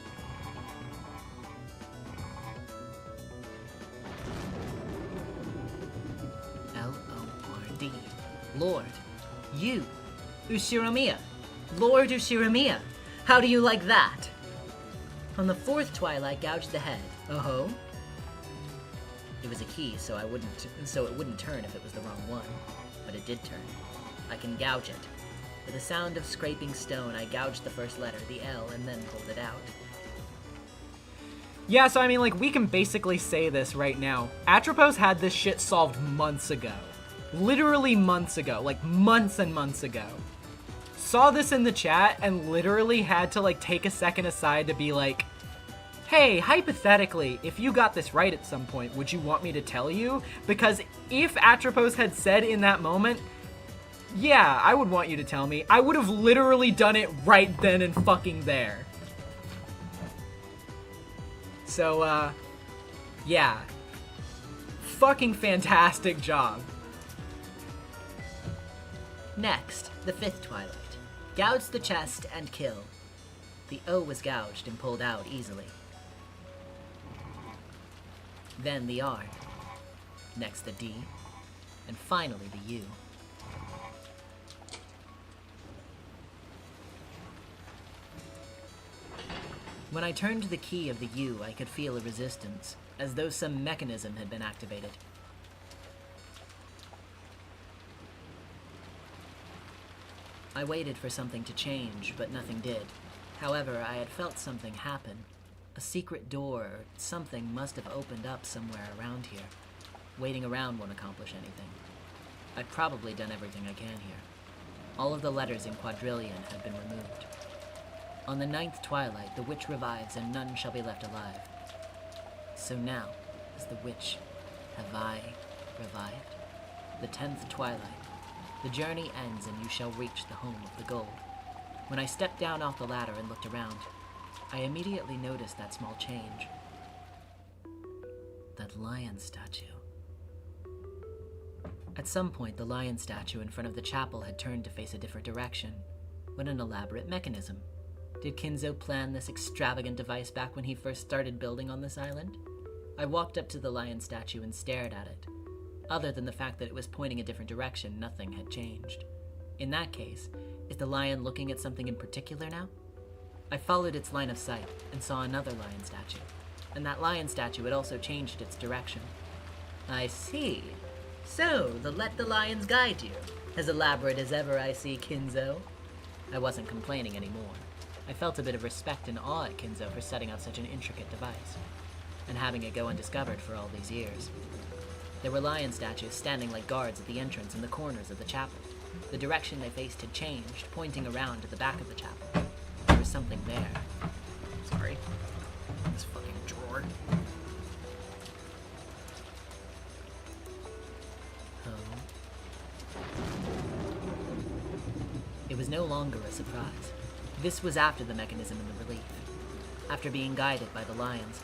L-O-R-D. Lord. You. Ushiromiya. Lord Ushiromiya. How do you like that? On the 4th twilight, gouged the head. Oh-ho. It was a key, so it wouldn't turn if it was the wrong one. But it did turn. I can gouge it. With a sound of scraping stone, I gouged the first letter, the L, and then pulled it out.
Yeah, so I mean, like, we can basically say this right now. Atropos had this shit solved months ago. Literally months ago. Like, months and months ago. Saw this in the chat and literally had to, like, take a second aside to be like, hey, hypothetically, if you got this right at some point, would you want me to tell you? Because if Atropos had said in that moment, yeah, I would want you to tell me, I would have literally done it right then and fucking there. So, yeah. Fucking fantastic job.
Next, the 5th twilight. Gouge the chest and kill. The O was gouged and pulled out easily. Then the R. Next the D. And finally the U. When I turned the key of the U, I could feel a resistance, as though some mechanism had been activated. I waited for something to change, but nothing did. However, I had felt something happen. A secret door or something must have opened up somewhere around here. Waiting around won't accomplish anything. I've probably done everything I can here. All of the letters in quadrillion have been removed. On the 9th twilight, the witch revives and none shall be left alive. So now, as the witch, have I revived? The 10th twilight. The journey ends and you shall reach the home of the gold. When I stepped down off the ladder and looked around, I immediately noticed that small change. That lion statue. At some point, the lion statue in front of the chapel had turned to face a different direction. What an elaborate mechanism. Did Kinzo plan this extravagant device back when he first started building on this island? I walked up to the lion statue and stared at it. Other than the fact that it was pointing a different direction, nothing had changed. In that case, is the lion looking at something in particular now? I followed its line of sight and saw another lion statue. And that lion statue had also changed its direction. I see. So, let the lions guide you. As elaborate as ever, I see, Kinzo. I wasn't complaining anymore. I felt a bit of respect and awe at Kinzo for setting up such an intricate device, and having it go undiscovered for all these years. There were lion statues standing like guards at the entrance and the corners of the chapel. The direction they faced had changed, pointing around to the back of the chapel. There was something there. Sorry.
This fucking drawer.
It was no longer a surprise. This was after the mechanism in the relief, after being guided by the lions.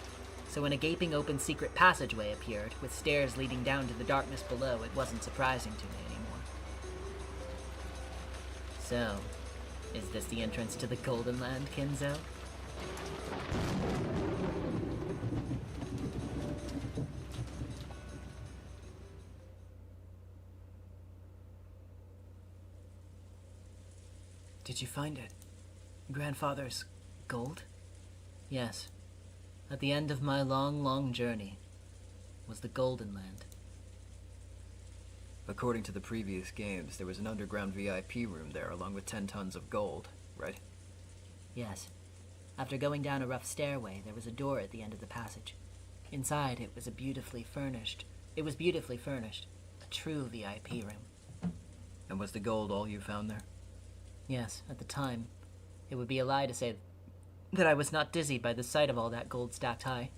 So when a gaping open secret passageway appeared, with stairs leading down to the darkness below, it wasn't surprising to me anymore. So, is this the entrance to the Golden Land, Kinzo?
Did you find it? Grandfather's gold?
Yes. At the end of my long, long journey was the Golden Land.
According to the previous games, there was an underground VIP room there along with 10 tons of gold, right?
Yes. After going down a rough stairway, there was a door at the end of the passage. Inside, it was beautifully furnished. A true VIP room.
And was the gold all you found there?
Yes, at the time. It would be a lie to say that I was not dizzy by the sight of all that gold stacked high.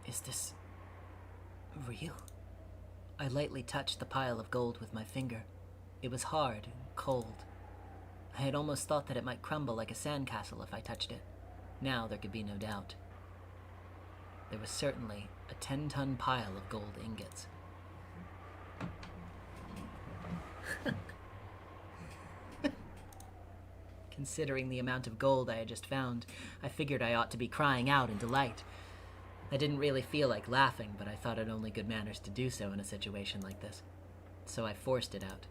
Is this real?
I lightly touched the pile of gold with my finger. It was hard and cold. I had almost thought that it might crumble like a sandcastle if I touched it. Now there could be no doubt. There was certainly a 10-ton pile of gold ingots. Considering the amount of gold I had just found, I figured I ought to be crying out in delight. I didn't really feel like laughing, but I thought it only good manners to do so in a situation like this. So I forced it out.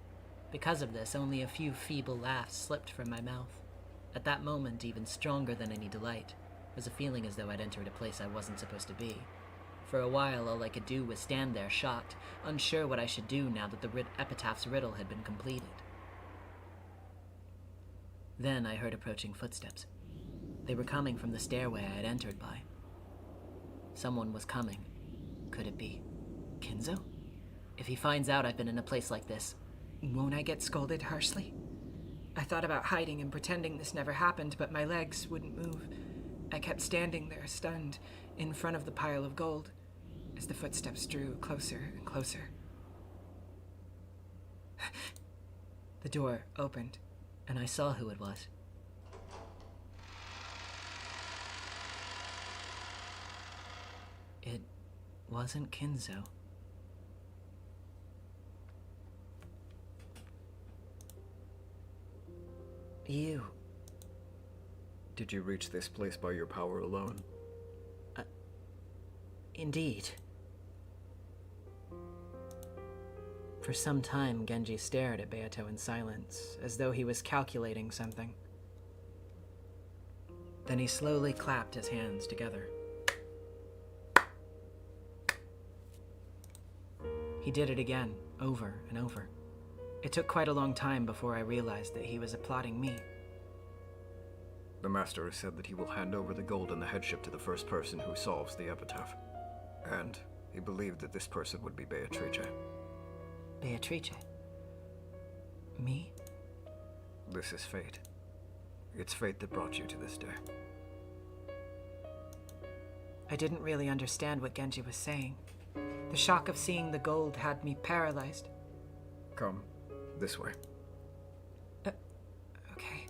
Because of this, only a few feeble laughs slipped from my mouth. At that moment, even stronger than any delight, was a feeling as though I'd entered a place I wasn't supposed to be. For a while, all I could do was stand there, shocked, unsure what I should do now that the epitaph's riddle had been completed. Then I heard approaching footsteps. They were coming from the stairway I had entered by. Someone was coming. Could it be Kinzo? If he finds out I've been in a place like this,
won't I get scolded harshly? I thought about hiding and pretending this never happened, but my legs wouldn't move. I kept standing there, stunned, in front of the pile of gold, as the footsteps drew closer and closer. The door opened,
and I saw who it was. It wasn't Kinzo. You.
Did you reach this place by your power alone?
Indeed. For some time, Genji stared at Beato in silence, as though he was calculating something.
Then he slowly clapped his hands together. He did it again, over and over. It took quite a long time before I realized that he was applauding me.
The Master has said that he will hand over the gold and the headship to the first person who solves the epitaph. And he believed that this person would be Beatrice.
Beatrice? Me?
This is fate. It's fate that brought you to this day.
I didn't really understand what Genji was saying. The shock of seeing the gold had me paralyzed.
Come, this way.
Okay.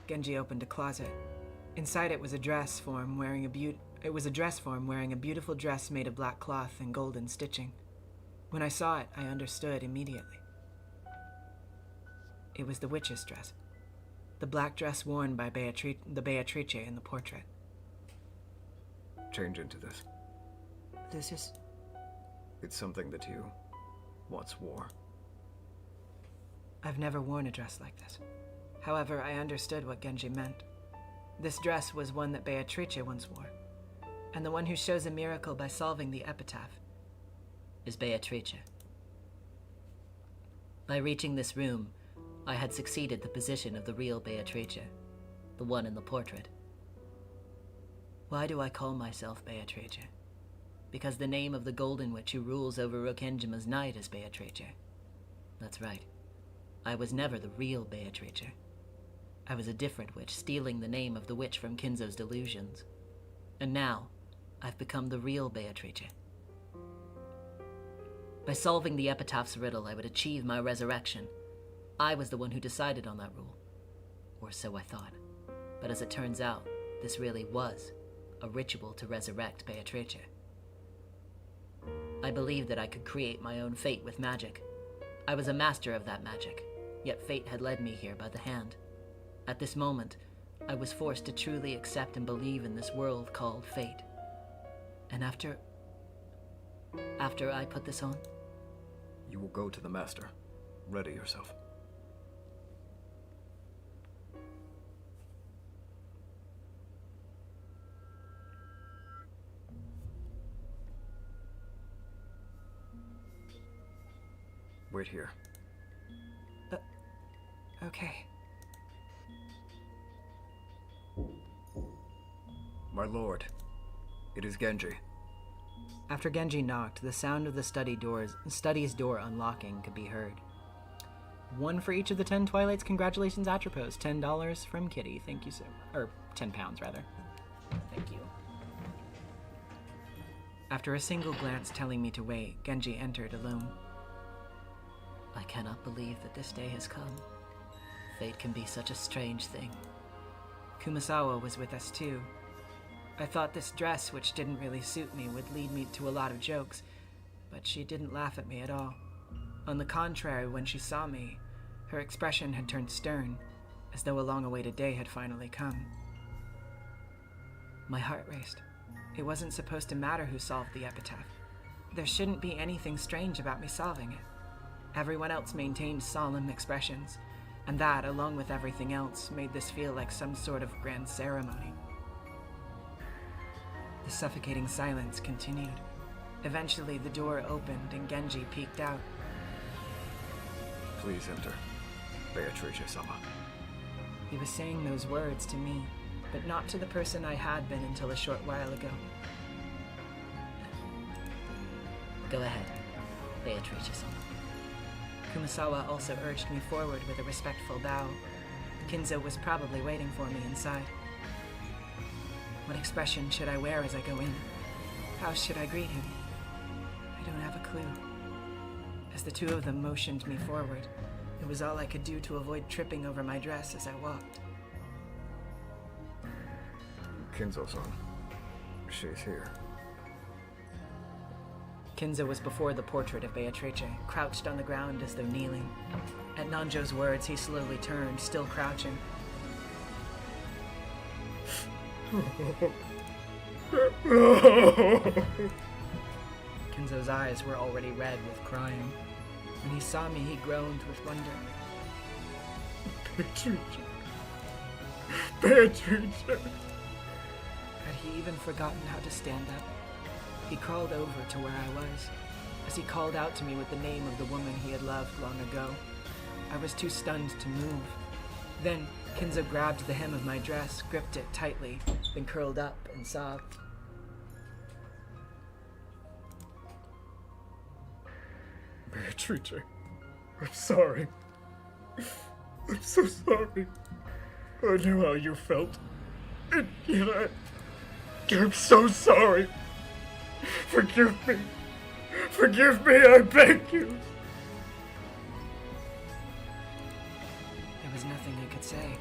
Genji opened a closet. Inside it was a dress form wearing a beautiful dress made of black cloth and golden stitching. When I saw it, I understood immediately. It was the witch's dress. The black dress worn by Beatrice in the portrait.
Change into this.
This is...
It's something that you once wore.
I've never worn a dress like this. However, I understood what Genji meant. This dress was one that Beatrice once wore, and the one who shows a miracle by solving the epitaph
is Beatrice. By reaching this room, I had succeeded the position of the real Beatrice, the one in the portrait. Why do I call myself Beatrice? Because the name of the Golden Witch who rules over Rokenjima's night is Beatrice. That's right. I was never the real Beatrice. I was a different witch, stealing the name of the witch from Kinzo's delusions. And now, I've become the real Beatrice. By solving the epitaph's riddle, I would achieve my resurrection. I was the one who decided on that rule. Or so I thought. But as it turns out, this really was a ritual to resurrect Beatrice. I believed that I could create my own fate with magic. I was a master of that magic, yet fate had led me here by the hand. At this moment, I was forced to truly accept and believe in this world called fate. And after I put this on,
You will go to the master. Ready yourself. Wait here.
Okay.
My lord, it is Genji.
After Genji knocked, the sound of the study's door unlocking could be heard. One for each of the 10 Twilights. Congratulations, Atropos. $10 from Kitty. Thank you so or 10 pounds, rather. Thank you. After a single glance telling me to wait, Genji entered alone.
I cannot believe that this day has come. Fate can be such a strange thing.
Kumasawa was with us too. I thought this dress, which didn't really suit me, would lead me to a lot of jokes, but she didn't laugh at me at all. On the contrary, when she saw me, her expression had turned stern, as though a long-awaited day had finally come. My heart raced. It wasn't supposed to matter who solved the epitaph. There shouldn't be anything strange about me solving it. Everyone else maintained solemn expressions, and that, along with everything else, made this feel like some sort of grand ceremony. The suffocating silence continued. Eventually, the door opened and Genji peeked out.
Please enter, Beatrice-sama.
He was saying those words to me, but not to the person I had been until a short while ago.
Go ahead, Beatrice-sama.
Kumasawa also urged me forward with a respectful bow. Kinzo was probably waiting for me inside. What expression should I wear as I go in? How should I greet him? I don't have a clue. As the two of them motioned me forward, it was all I could do to avoid tripping over my dress as I walked.
Kinzo-san. She's here.
Kinzo was before the portrait of Beatrice, crouched on the ground as though kneeling. At Nanjo's words, he slowly turned, still crouching. Kinzo's eyes were already red with crying. When he saw me, he groaned with wonder.
Beatrice. Beatrice.
Had he even forgotten how to stand up? He crawled over to where I was. As he called out to me with the name of the woman he had loved long ago, I was too stunned to move. Then Kinzo grabbed the hem of my dress, gripped it tightly, then curled up and sobbed.
Beatrice, I'm sorry. I'm so sorry. I knew how you felt. And yet I'm so sorry. Forgive me. Forgive me, I beg you.
There was nothing I could say.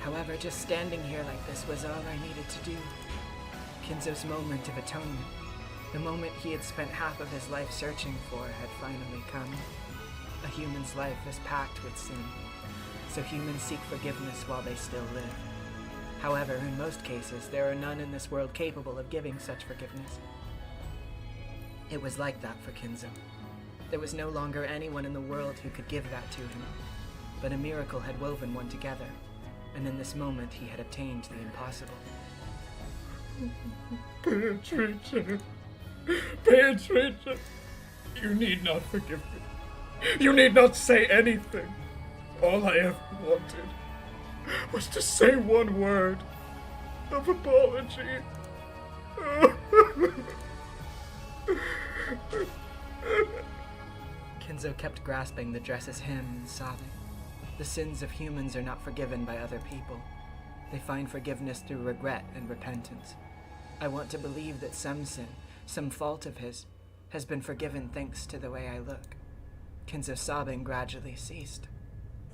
However, just standing here like this was all I needed to do. Kinzo's moment of atonement, the moment he had spent half of his life searching for, had finally come. A human's life is packed with sin, so humans seek forgiveness while they still live. However, in most cases, there are none in this world capable of giving such forgiveness. It was like that for Kinzo. There was no longer anyone in the world who could give that to him, but a miracle had woven one together, and in this moment he had obtained the impossible.
Beatrice. Beatrice. You need not forgive me. You need not say anything. All I ever wanted was to say one word of apology.
Kinzo kept grasping the dress's hem and sobbing. The sins of humans are not forgiven by other people. They find forgiveness through regret and repentance. I want to believe that some sin, some fault of his, has been forgiven thanks to the way I look. Kinzo's sobbing gradually ceased,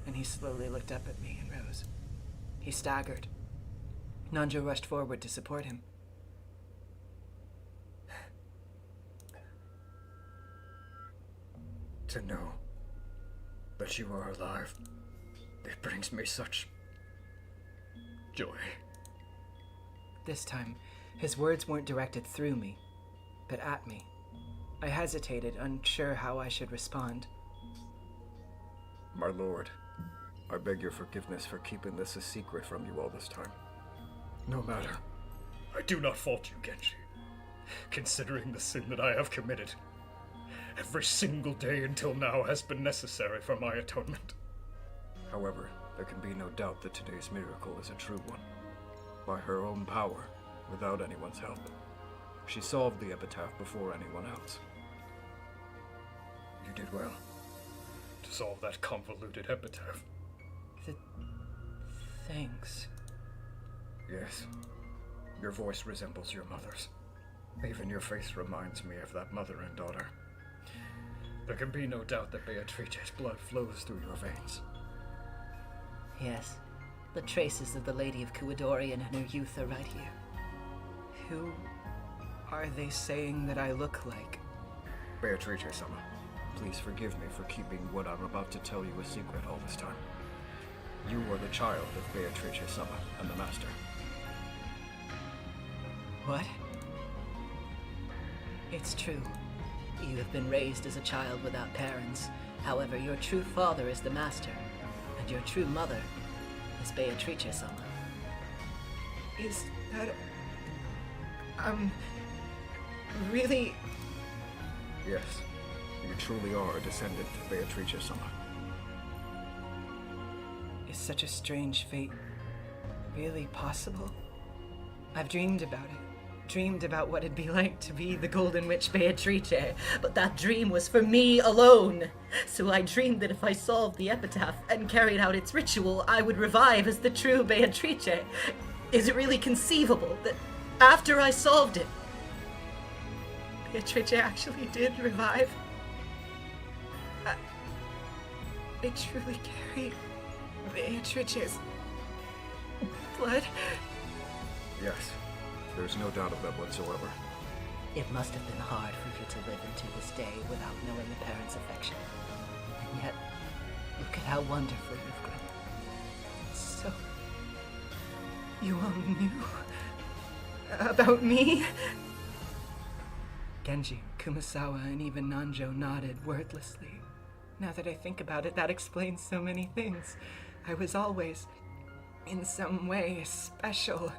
and he slowly looked up at me and rose. He staggered. Nanjo rushed forward to support him.
To know that you are alive, it brings me such joy.
This time, his words weren't directed through me, but at me. I hesitated, unsure how I should respond.
My lord, I beg your forgiveness for keeping this a secret from you all this time. No matter. I do not fault you, Genji. Considering the sin that I have committed, every single day until now has been necessary for my atonement. However, there can be no doubt that today's miracle is a true one. By her own power, without anyone's help. She solved the epitaph before anyone else. You did well to solve that convoluted epitaph.
Thanks.
Yes. Your voice resembles your mother's. Even your face reminds me of that mother and daughter. There can be no doubt that Beatrice's blood flows through your veins.
Yes, the traces of the Lady of Kuidorian and her youth are right here.
Who are they saying that I look like?
Beatrice-sama, please forgive me for keeping what I'm about to tell you a secret all this time. You are the child of Beatrice-sama and the Master.
What? It's true.
You have been raised as a child without parents. However, your true father is the Master, and your true mother is Beatrice-sama.
Is that... really...
Yes, you truly are a descendant of Beatrice-sama.
Is such a strange fate really possible? I've dreamed about it. Dreamed about what it'd be like to be the Golden Witch Beatrice,
But that dream was for me alone. So I dreamed that if I solved the epitaph and carried out its ritual, I would revive as the true Beatrice. Is it really conceivable that after I solved it,
Beatrice actually did revive? I truly carry Beatrice's blood?
Yes, there's no doubt of that whatsoever.
It must have been hard for you to live into this day without knowing a parent's affection. And yet, look at how wonderful you've grown.
So, you all knew about me? Genji, Kumasawa, and even Nanjo nodded wordlessly. Now that I think about it, that explains so many things. I was always, in some way, special.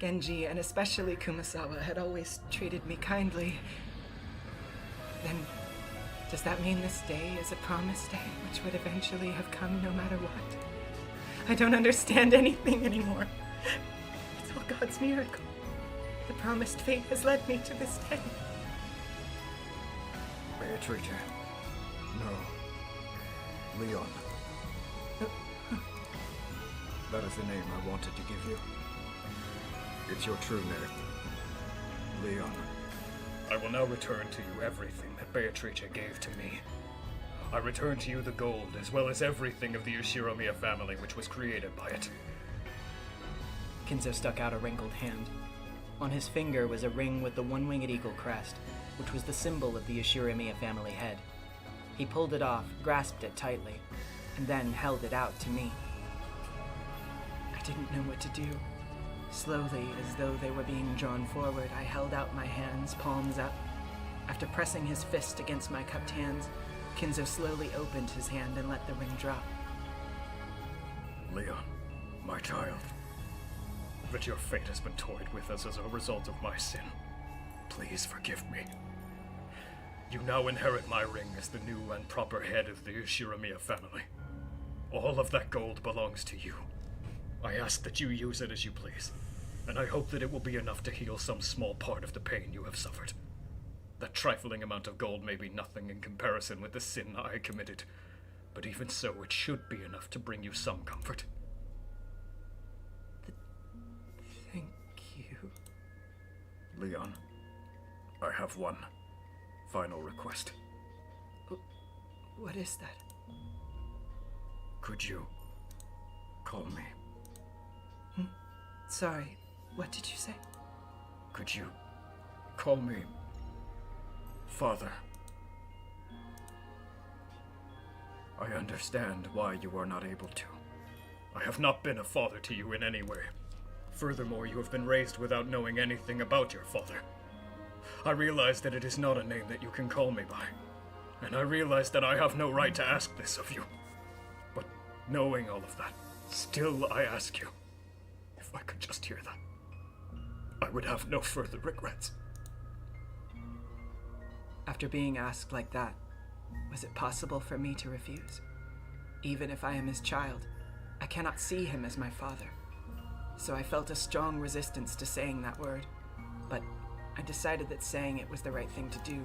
Genji, and especially Kumasawa, had always treated me kindly. Then, does that mean this day is a promised day, which would eventually have come no matter what? I don't understand anything anymore. It's all God's miracle. The promised fate has led me to this day.
Beatrice. No. Leon. That is the name I wanted to give you. It's your true name. Leon. I will now return to you everything that Beatrice gave to me. I return to you the gold, as well as everything of the Ushiromiya family which was created by it.
Kinzo stuck out a wrinkled hand. On his finger was a ring with the one-winged eagle crest, which was the symbol of the Ushiromiya family head. He pulled it off, grasped it tightly, and then held it out to me. I didn't know what to do. Slowly, as though they were being drawn forward, I held out my hands, palms up. After pressing his fist against my cupped hands, Kinzo slowly opened his hand and let the ring drop.
Leon, my child, that your fate has been toyed with us as a result of my sin. Please forgive me. You now inherit my ring as the new and proper head of the Ushiramiya family. All of that gold belongs to you. I ask that you use it as you please, and I hope that it will be enough to heal some small part of the pain you have suffered. That trifling amount of gold may be nothing in comparison with the sin I committed, but even so, it should be enough to bring you some comfort.
Thank you.
Leon, I have one final request.
What is that?
Could you call me?
Sorry, what did you say?
Could you call me Father? I understand why you are not able to. I have not been a father to you in any way. Furthermore, you have been raised without knowing anything about your father. I realize that it is not a name that you can call me by, and I realize that I have no right to ask this of you. But knowing all of that, still I ask you, if I could just hear that, I would have no further regrets.
After being asked like that, was it possible for me to refuse? Even if I am his child, I cannot see him as my father. So I felt a strong resistance to saying that word, but I decided that saying it was the right thing to do.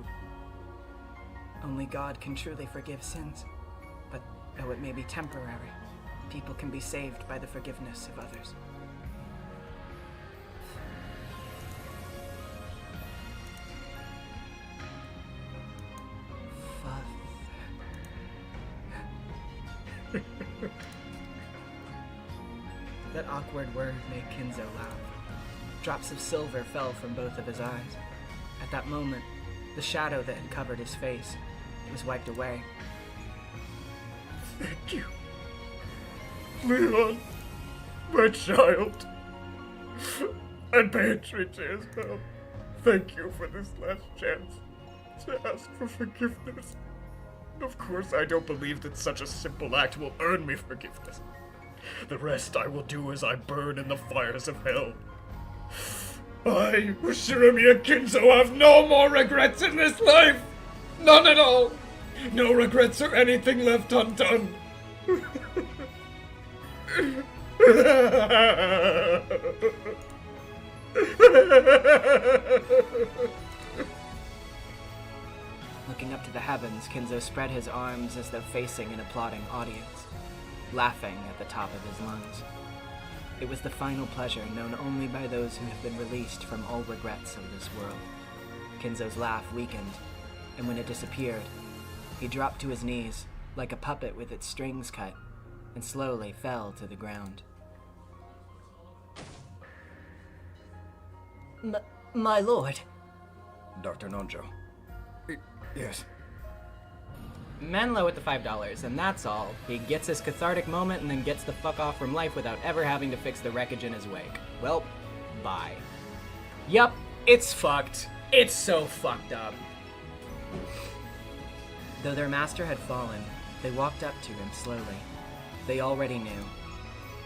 Only God can truly forgive sins, but though it may be temporary, people can be saved by the forgiveness of others. That awkward word made Kinzo laugh. Drops of silver fell from both of his eyes. At that moment, the shadow that had covered his face was wiped away.
Thank you, Leon, my child, and Beatrice as well. Thank you for this last chance to ask for forgiveness. Of course, I don't believe that such a simple act will earn me forgiveness. The rest I will do as I burn in the fires of hell. I, Ushiramiya Kinzo, have no more regrets in this life! None at all! No regrets or anything left undone!
Looking up to the heavens, Kinzo spread his arms as though facing an applauding audience, laughing at the top of his lungs. It was the final pleasure known only by those who have been released from all regrets of this world. Kinzo's laugh weakened, and when it disappeared, he dropped to his knees, like a puppet with its strings cut, and slowly fell to the ground.
My lord.
Dr. Nonjo. Yes.
Menlo with the $5, and that's all. He gets his cathartic moment and then gets the fuck off from life without ever having to fix the wreckage in his wake. Well, bye. Yup, it's fucked. It's so fucked up.
Though their master had fallen, they walked up to him slowly. They already knew.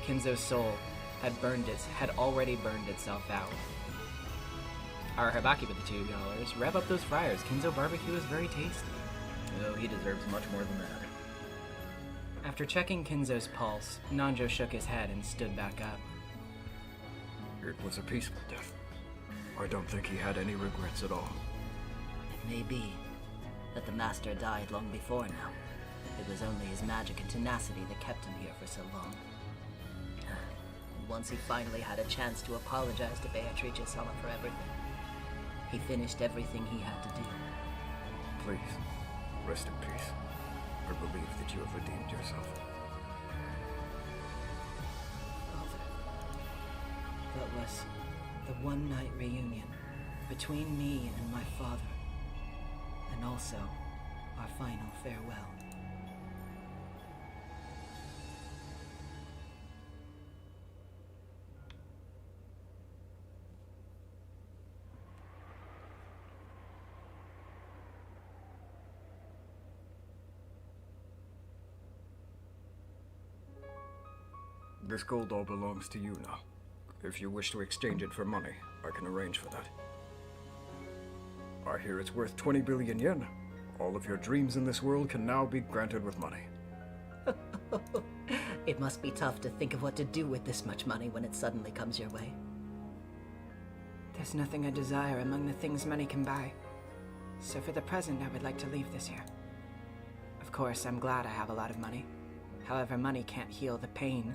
Kinzo's soul had already burned itself out.
Our Habaki with the $2. Rev up those fryers. Kinzo barbecue is very tasty.
Oh, he deserves much more than that.
After checking Kinzo's pulse, Nonjo shook his head and stood back up.
It was a peaceful death. I don't think he had any regrets at all.
It may be that the master died long before now. It was only his magic and tenacity that kept him here for so long. And once he finally had a chance to apologize to Beatrice-sama for everything, he finished everything he had to do.
Please, rest in peace. I believe that you have redeemed yourself.
Father, that was the one-night reunion between me and my father, and also our final farewell.
This gold all belongs to you now. If you wish to exchange it for money, I can arrange for that. I hear it's worth 20 billion yen.
All of your dreams in this world can now be granted with money.
It must be tough to think of what to do with this much money when it suddenly comes your way.
There's nothing I desire among the things money can buy. So for the present, I would like to leave this here. Of course, I'm glad I have a lot of money. However, money can't heal the pain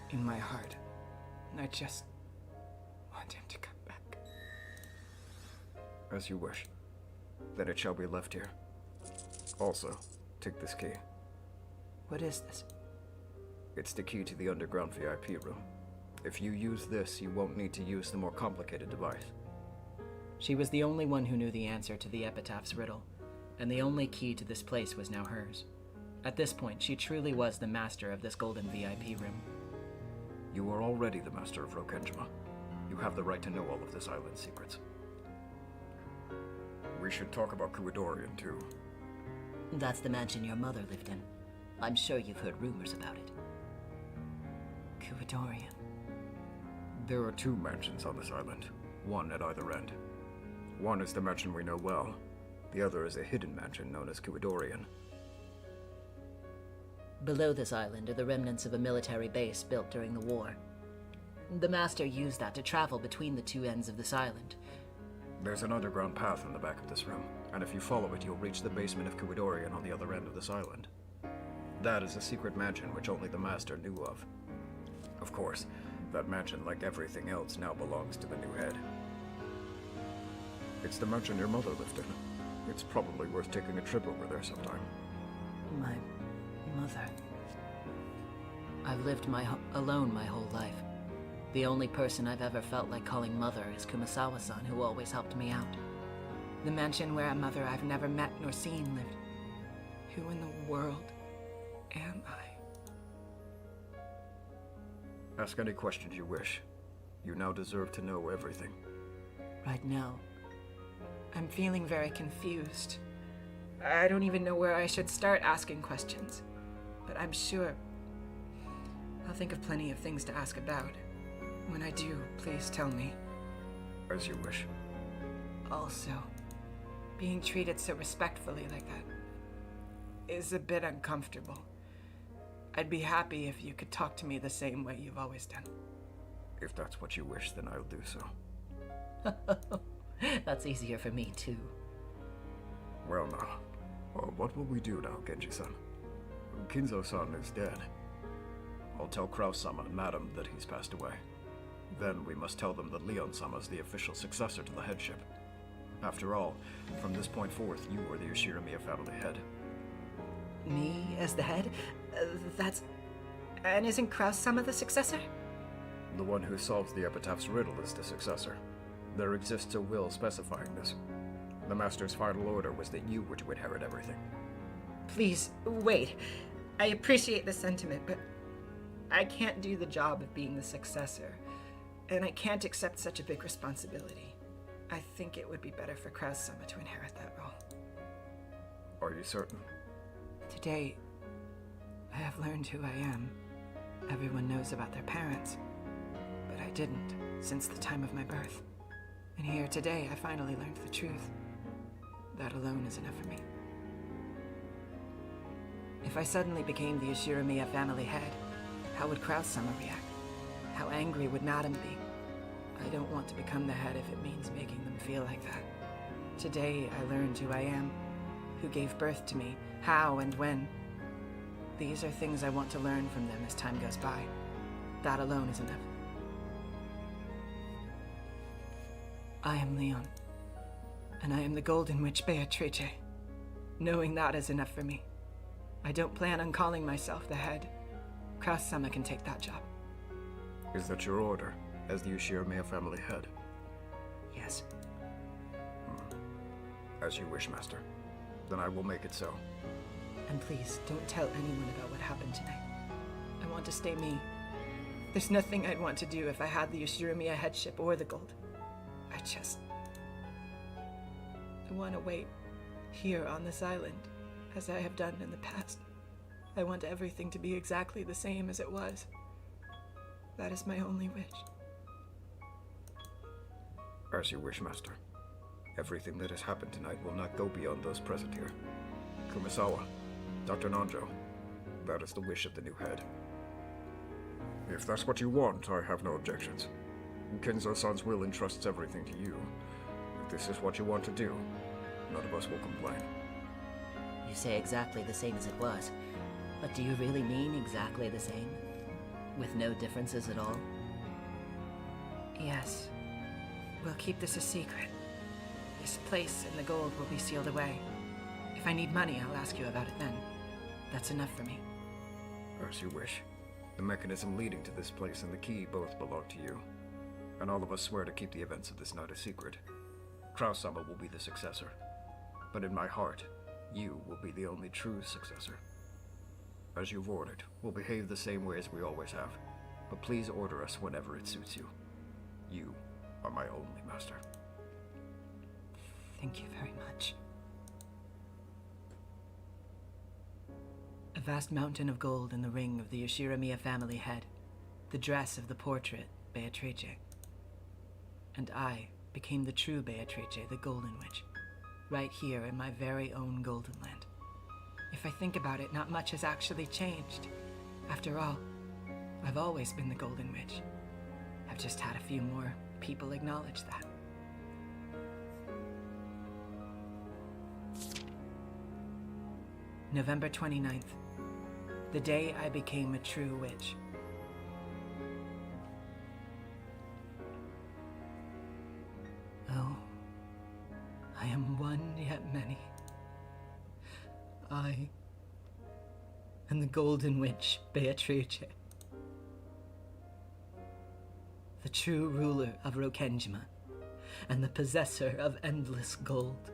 in my heart. And I just want him to come back.
As you wish. Then it shall be left here. Also, take this key.
What is this?
It's the key to the underground VIP room. If you use this, you won't need to use the more complicated device.
She was the only one who knew the answer to the epitaph's riddle, and the only key to this place was now hers. At this point, she truly was the master of this golden VIP room.
You are already the master of Rokenjima. You have the right to know all of this island's secrets. We should talk about Kuidorian, too.
That's the mansion your mother lived in. I'm sure you've heard rumors about it.
Kuidorian.
There are 2 mansions on this island, one at either end. One is the mansion we know well. The other is a hidden mansion known as Kuidorian.
Below this island are the remnants of a military base built during the war. The Master used that to travel between the 2 ends of this island.
There's an underground path in the back of this room, and if you follow it, you'll reach the basement of Kuidorian on the other end of this island. That is a secret mansion which only the Master knew of. Of course, that mansion, like everything else, now belongs to the new head. It's the mansion your mother lived in. It's probably worth taking a trip over there sometime.
My mother.
I've lived alone my whole life. The only person I've ever felt like calling mother is Kumasawa-san, who always helped me out.
The mansion where a mother I've never met nor seen lived. Who in the world am I?
Ask any questions you wish. You now deserve to know everything.
Right now, I'm feeling very confused. I don't even know where I should start asking questions. But I'm sure I'll think of plenty of things to ask about. When I do, please tell me.
As you wish.
Also, being treated so respectfully like that is a bit uncomfortable. I'd be happy if you could talk to me the same way you've always done.
If that's what you wish, then I'll do so.
That's easier for me, too.
Well now, what will we do now, Genji-san? Kinzo-san is dead. I'll tell Kraus-sama and Madam that he's passed away. Then we must tell them that Leon-sama is the official successor to the headship. After all, from this point forth, you are the Yoshirimiya family head.
Me as the head? That's... And isn't Kraus-sama the successor?
The one who solves the epitaph's riddle is the successor. There exists a will specifying this. The Master's final order was that you were to inherit everything.
Please, wait. I appreciate the sentiment, but I can't do the job of being the successor, and I can't accept such a big responsibility. I think it would be better for Kraus-sama to inherit that role.
Are you certain?
Today, I have learned who I am. Everyone knows about their parents, but I didn't since the time of my birth. And here today, I finally learned the truth. That alone is enough for me. If I suddenly became the Yoshirimiya family head, how would Kraus-sama react? How angry would Madam be? I don't want to become the head if it means making them feel like that. Today, I learned who I am, who gave birth to me, how and when. These are things I want to learn from them as time goes by. That alone is enough. I am Leon, and I am the Golden Witch Beatrice. Knowing that is enough for me. I don't plan on calling myself the head. Kraus-sama can take that job.
Is that your order, as the Yoshirimiya family head?
Yes.
As you wish, Master. Then I will make it so.
And please, don't tell anyone about what happened tonight. I want to stay me. There's nothing I'd want to do if I had the Yoshirimiya headship or the gold. I want to wait here on this island, as I have done in the past. I want everything to be exactly the same as it was. That is my only wish.
As you wish, Master. Everything that has happened tonight will not go beyond those present here. Kumasawa, Dr. Nanjo, that is the wish of the new head. If that's what you want, I have no objections. Kenzo-san's will entrusts everything to you. If this is what you want to do, none of us will complain.
You say exactly the same as it was, but do you really mean exactly the same? With no differences at all?
Yes. We'll keep this a secret. This place and the gold will be sealed away. If I need money, I'll ask you about it then. That's enough for me.
As you wish. The mechanism leading to this place and the key both belong to you. And all of us swear to keep the events of this night a secret. Kraus-sama will be the successor. But in my heart, you will be the only true successor. As you've ordered, we'll behave the same way as we always have. But please order us whenever it suits you. You are my only master.
Thank you very much. A vast mountain of gold in the ring of the Yoshiramiya family head. The dress of the portrait, Beatrice. And I became the true Beatrice, the Golden Witch. Right here in my very own Golden Land. If I think about it, not much has actually changed. After all, I've always been the Golden Witch. I've just had a few more people acknowledge that. November 29th. The day I became a true witch. Oh, I am one yet many. I am the Golden Witch, Beatrice. The true ruler of Rokenjima, and the possessor of endless gold.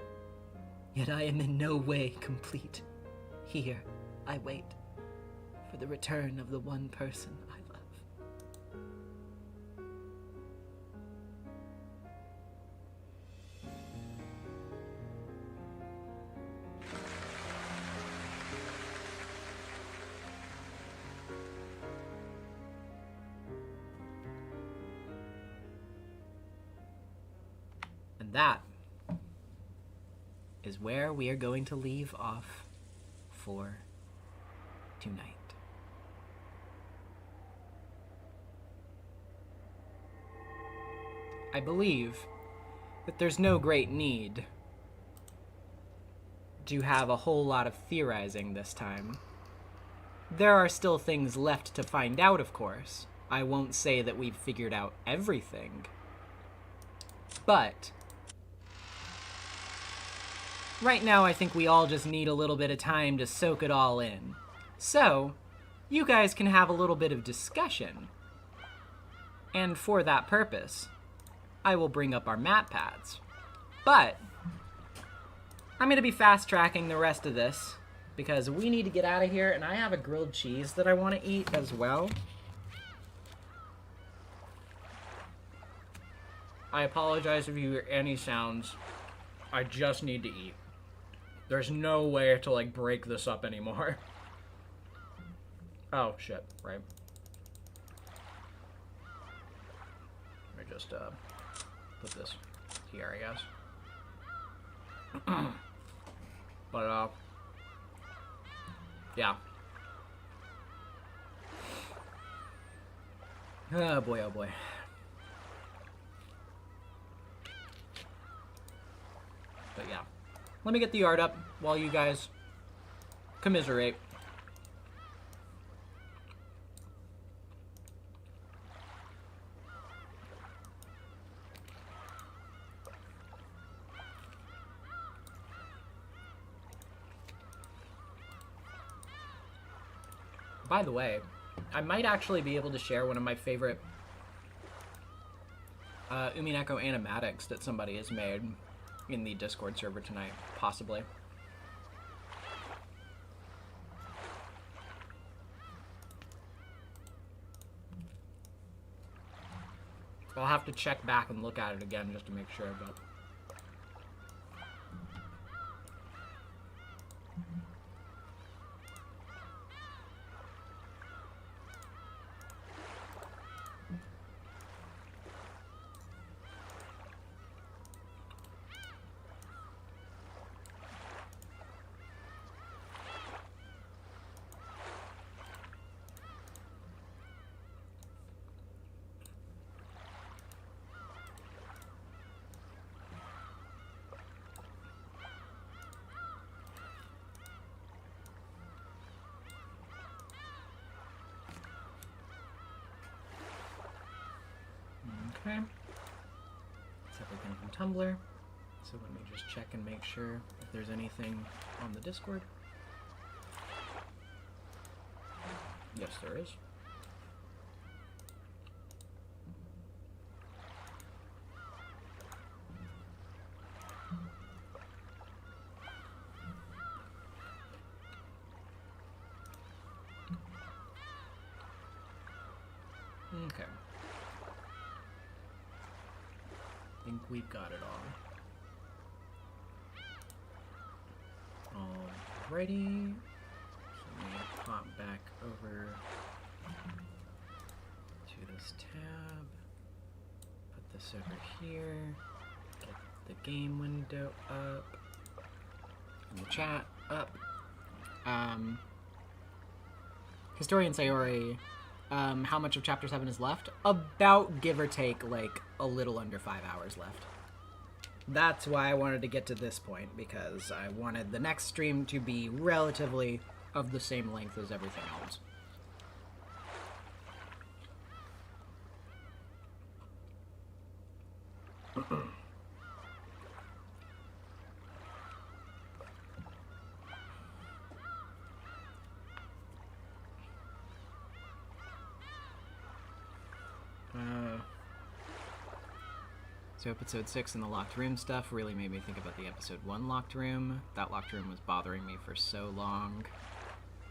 Yet I am in no way complete. Here, I wait for the return of the one person I love. And that is where we are going to leave off for tonight. I believe that there's no great need to have a whole lot of theorizing this time. There are still things left to find out, of course. I won't say that we've figured out everything. But right now, I think we all just need a little bit of time to soak it all in. So, you guys can have a little bit of discussion. And for that purpose, I will bring up our map pads. But I'm going to be fast-tracking the rest of this because we need to get out of here, and I have a grilled cheese that I want to eat as well. I apologize if you hear any sounds. I just need to eat. There's no way to, like, break this up anymore. Oh, shit, right. Let me just, put this here, I guess. But, yeah. Oh, boy, oh, boy. But, yeah. Let me get the art up while you guys commiserate. By the way, I might actually be able to share one of my favorite Umineko animatics that somebody has made in the Discord server tonight, possibly. I'll have to check back and look at it again just to make sure, but
Okay. That's everything from Tumblr. So let me just check and make sure if there's anything on the Discord. Yes, there is. Okay. I think we've got it all. Alrighty. So let me pop back over to this tab. Put this over here. Get the game window up. And the chat up. Historian Sayori, how much of Chapter 7 is left? About, give or take, like, a little under 5 hours left. That's why I wanted to get to this point, because I wanted the next stream to be relatively of the same length as everything else. So episode 6 and the locked room stuff really made me think about the episode 1 locked room. That locked room was bothering me for so long.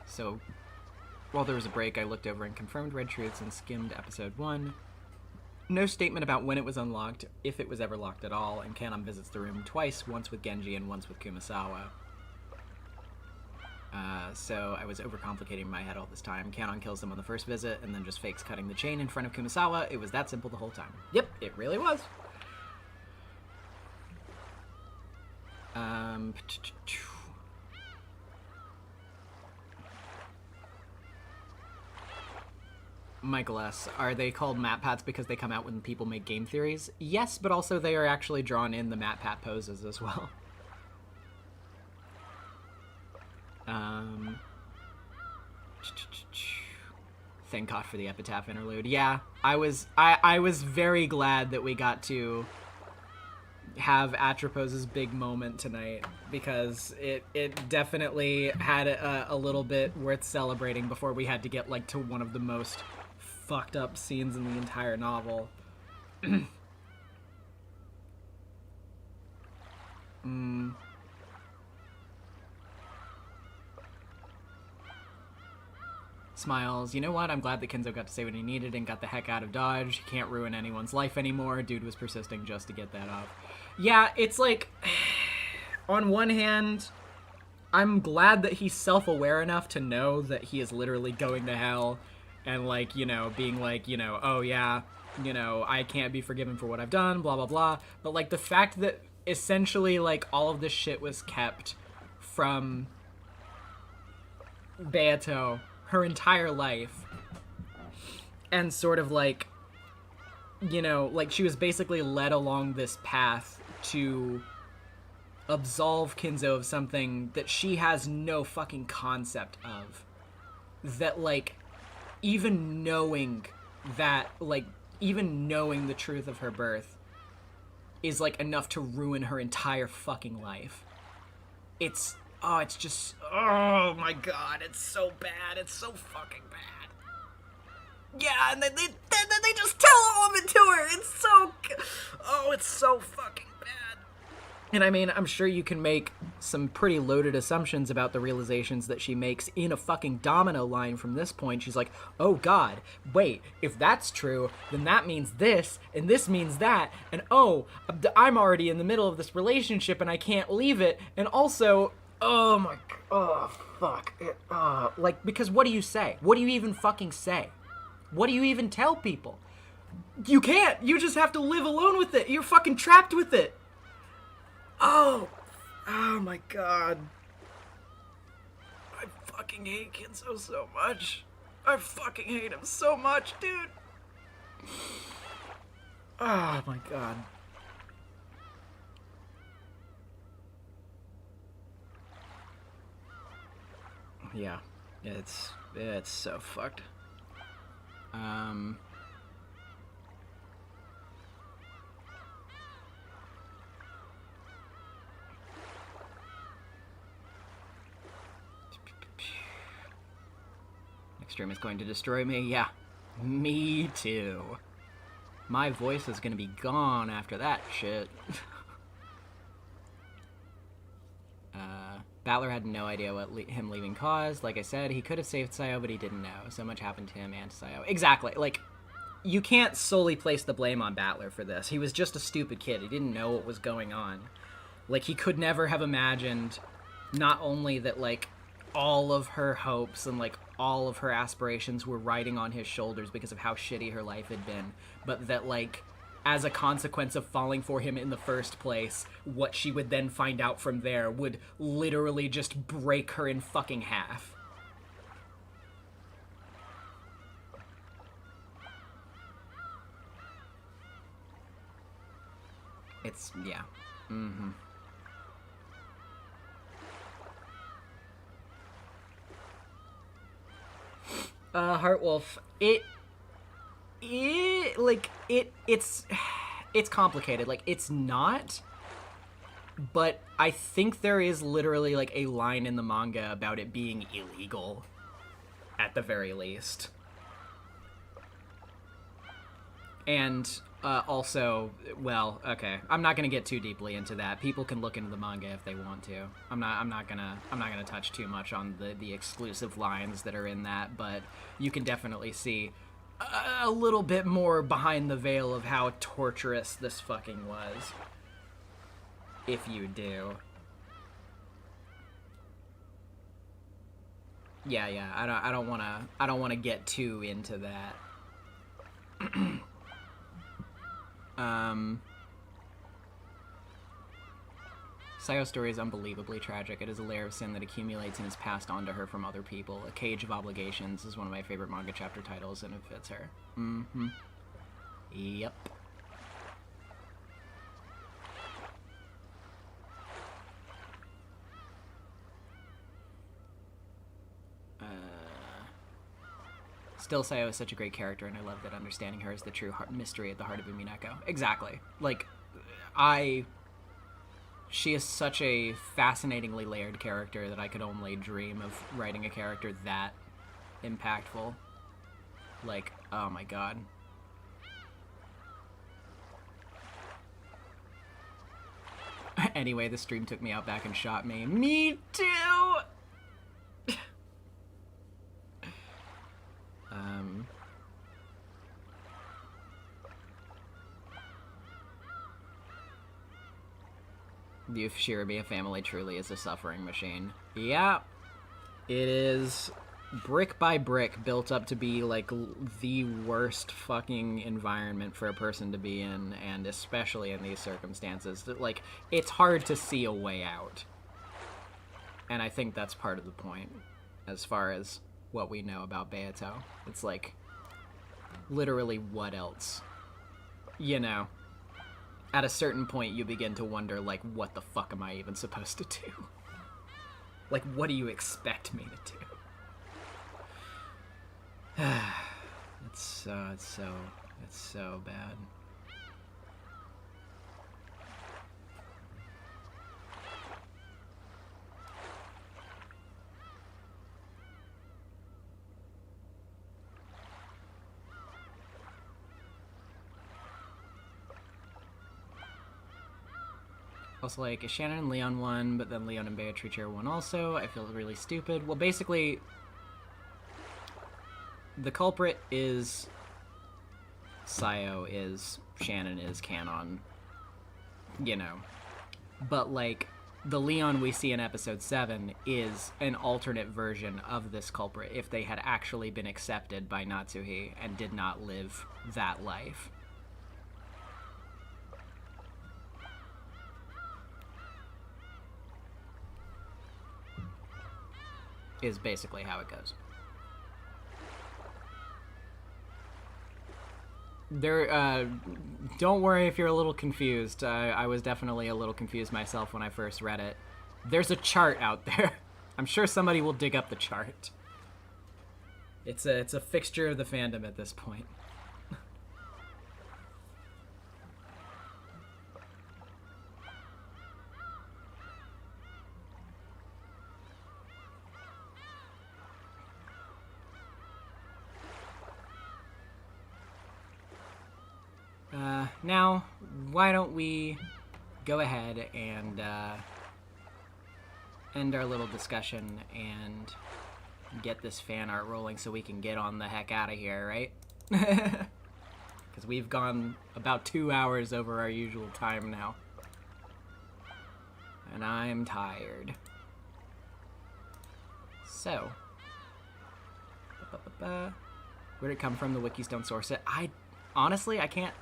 So while there was a break, I looked over and confirmed Red Truths and skimmed episode 1. No statement about when it was unlocked, if it was ever locked at all, and Kanon visits the room twice, once with Genji and once with Kumasawa. So I was overcomplicating my head all this time. Kanon kills them on the first visit and then just fakes cutting the chain in front of Kumasawa. It was that simple the whole time. Yep, it really was. Michael S., are they called MatPats because they come out when people make game theories? Yes, but also they are actually drawn in the MatPat poses as well. Thank God for the epitaph interlude. Yeah, I was very glad that we got to have Atropose's big moment tonight, because it definitely had a little bit worth celebrating before we had to get like to one of the most fucked up scenes in the entire novel. Smiles, you know what? I'm glad that Kenzo got to say what he needed and got the heck out of Dodge. He can't ruin anyone's life anymore. Dude was persisting just to get that off. Yeah, it's like, on one hand, I'm glad that he's self-aware enough to know that he is literally going to hell and, like, you know, being like, you know, oh yeah, you know, I can't be forgiven for what I've done, blah, blah, blah. But, like, the fact that essentially, like, all of this shit was kept from Beato her entire life, and sort of, like, you know, like, she was basically led along this path to absolve Kinzo of something that she has no fucking concept of. That, like, even knowing that, like, even knowing the truth of her birth is, like, enough to ruin her entire fucking life. It's just, oh my god, it's so bad, it's so fucking bad. Yeah, and then they just tell all of it to her, it's so fucking bad. And I mean, I'm sure you can make some pretty loaded assumptions about the realizations that she makes in a fucking domino line from this point. She's like, oh god, wait, if that's true, then that means this, and this means that, and oh, I'm already in the middle of this relationship and I can't leave it, and also, oh my, oh fuck, like, because what do you say? What do you even fucking say? What do you even tell people? You can't, you just have to live alone with it, you're fucking trapped with it. Oh my god. I fucking hate Kinzo so much. I fucking hate him so much, dude. Oh my god. Yeah, it's so fucked. Stream is going to destroy me. Yeah, me too. My voice is gonna be gone after that shit. Battler had no idea what him leaving caused. Like I said, he could have saved Sayo, but he didn't know. So much happened to him and to Sayo. Exactly. Like, you can't solely place the blame on Battler for this. He was just a stupid kid. He didn't know what was going on. Like, he could never have imagined not only that, like, all of her hopes and, like, all of her aspirations were riding on his shoulders because of how shitty her life had been, but that, like, as a consequence of falling for him in the first place, what she would then find out from there would literally just break her in fucking half. It's, yeah. Mm-hmm. Heartwolf, it's complicated. Like, it's not, but I think there is literally, like, a line in the manga about it being illegal, at the very least. And, also, well, okay, I'm not gonna get too deeply into that. People can look into the manga if they want to. I'm not gonna touch too much on the exclusive lines that are in that, but you can definitely see a little bit more behind the veil of how torturous this fucking was. If you do. Yeah, I don't wanna get too into that. Sayo's story is unbelievably tragic. It is a layer of sin that accumulates and is passed on to her from other people. A Cage of Obligations is one of my favorite manga chapter titles, and it fits her. Mm-hmm. Yep. Still, Sayo is such a great character, and I love that understanding her is the true mystery at the heart of Umineko. Exactly. Like, she is such a fascinatingly layered character that I could only dream of writing a character that impactful. Like, oh my god. Anyway, the stream took me out back and shot me. Me too! The Shirobia family truly is a suffering machine. Yeah, it is brick by brick built up to be, like, the worst fucking environment for a person to be in, and especially in these circumstances. Like, it's hard to see a way out. And I think that's part of the point, as far as what we know about Beato. It's like, literally, what else? You know? At a certain point, you begin to wonder, like, what the fuck am I even supposed to do? Like, what do you expect me to do? It's so bad. Also, like, Shannon and Leon won, but then Leon and Beatrice won also. I feel really stupid. Well, basically, the culprit is Sayo, is Shannon, is Canon, you know. But, like, the Leon we see in episode 7 is an alternate version of this culprit if they had actually been accepted by Natsuhi and did not live that life. Is basically how it goes. Don't worry if you're a little confused. I was definitely a little confused myself when I first read it. There's a chart out there. I'm sure somebody will dig up the chart. It's a fixture of the fandom at this point. Now, why don't we go ahead and end our little discussion and get this fan art rolling so we can get on the heck out of here, right? Because we've gone about 2 hours over our usual time now. And I'm tired. So, where'd it come from? The wikis don't source it. Honestly, I can't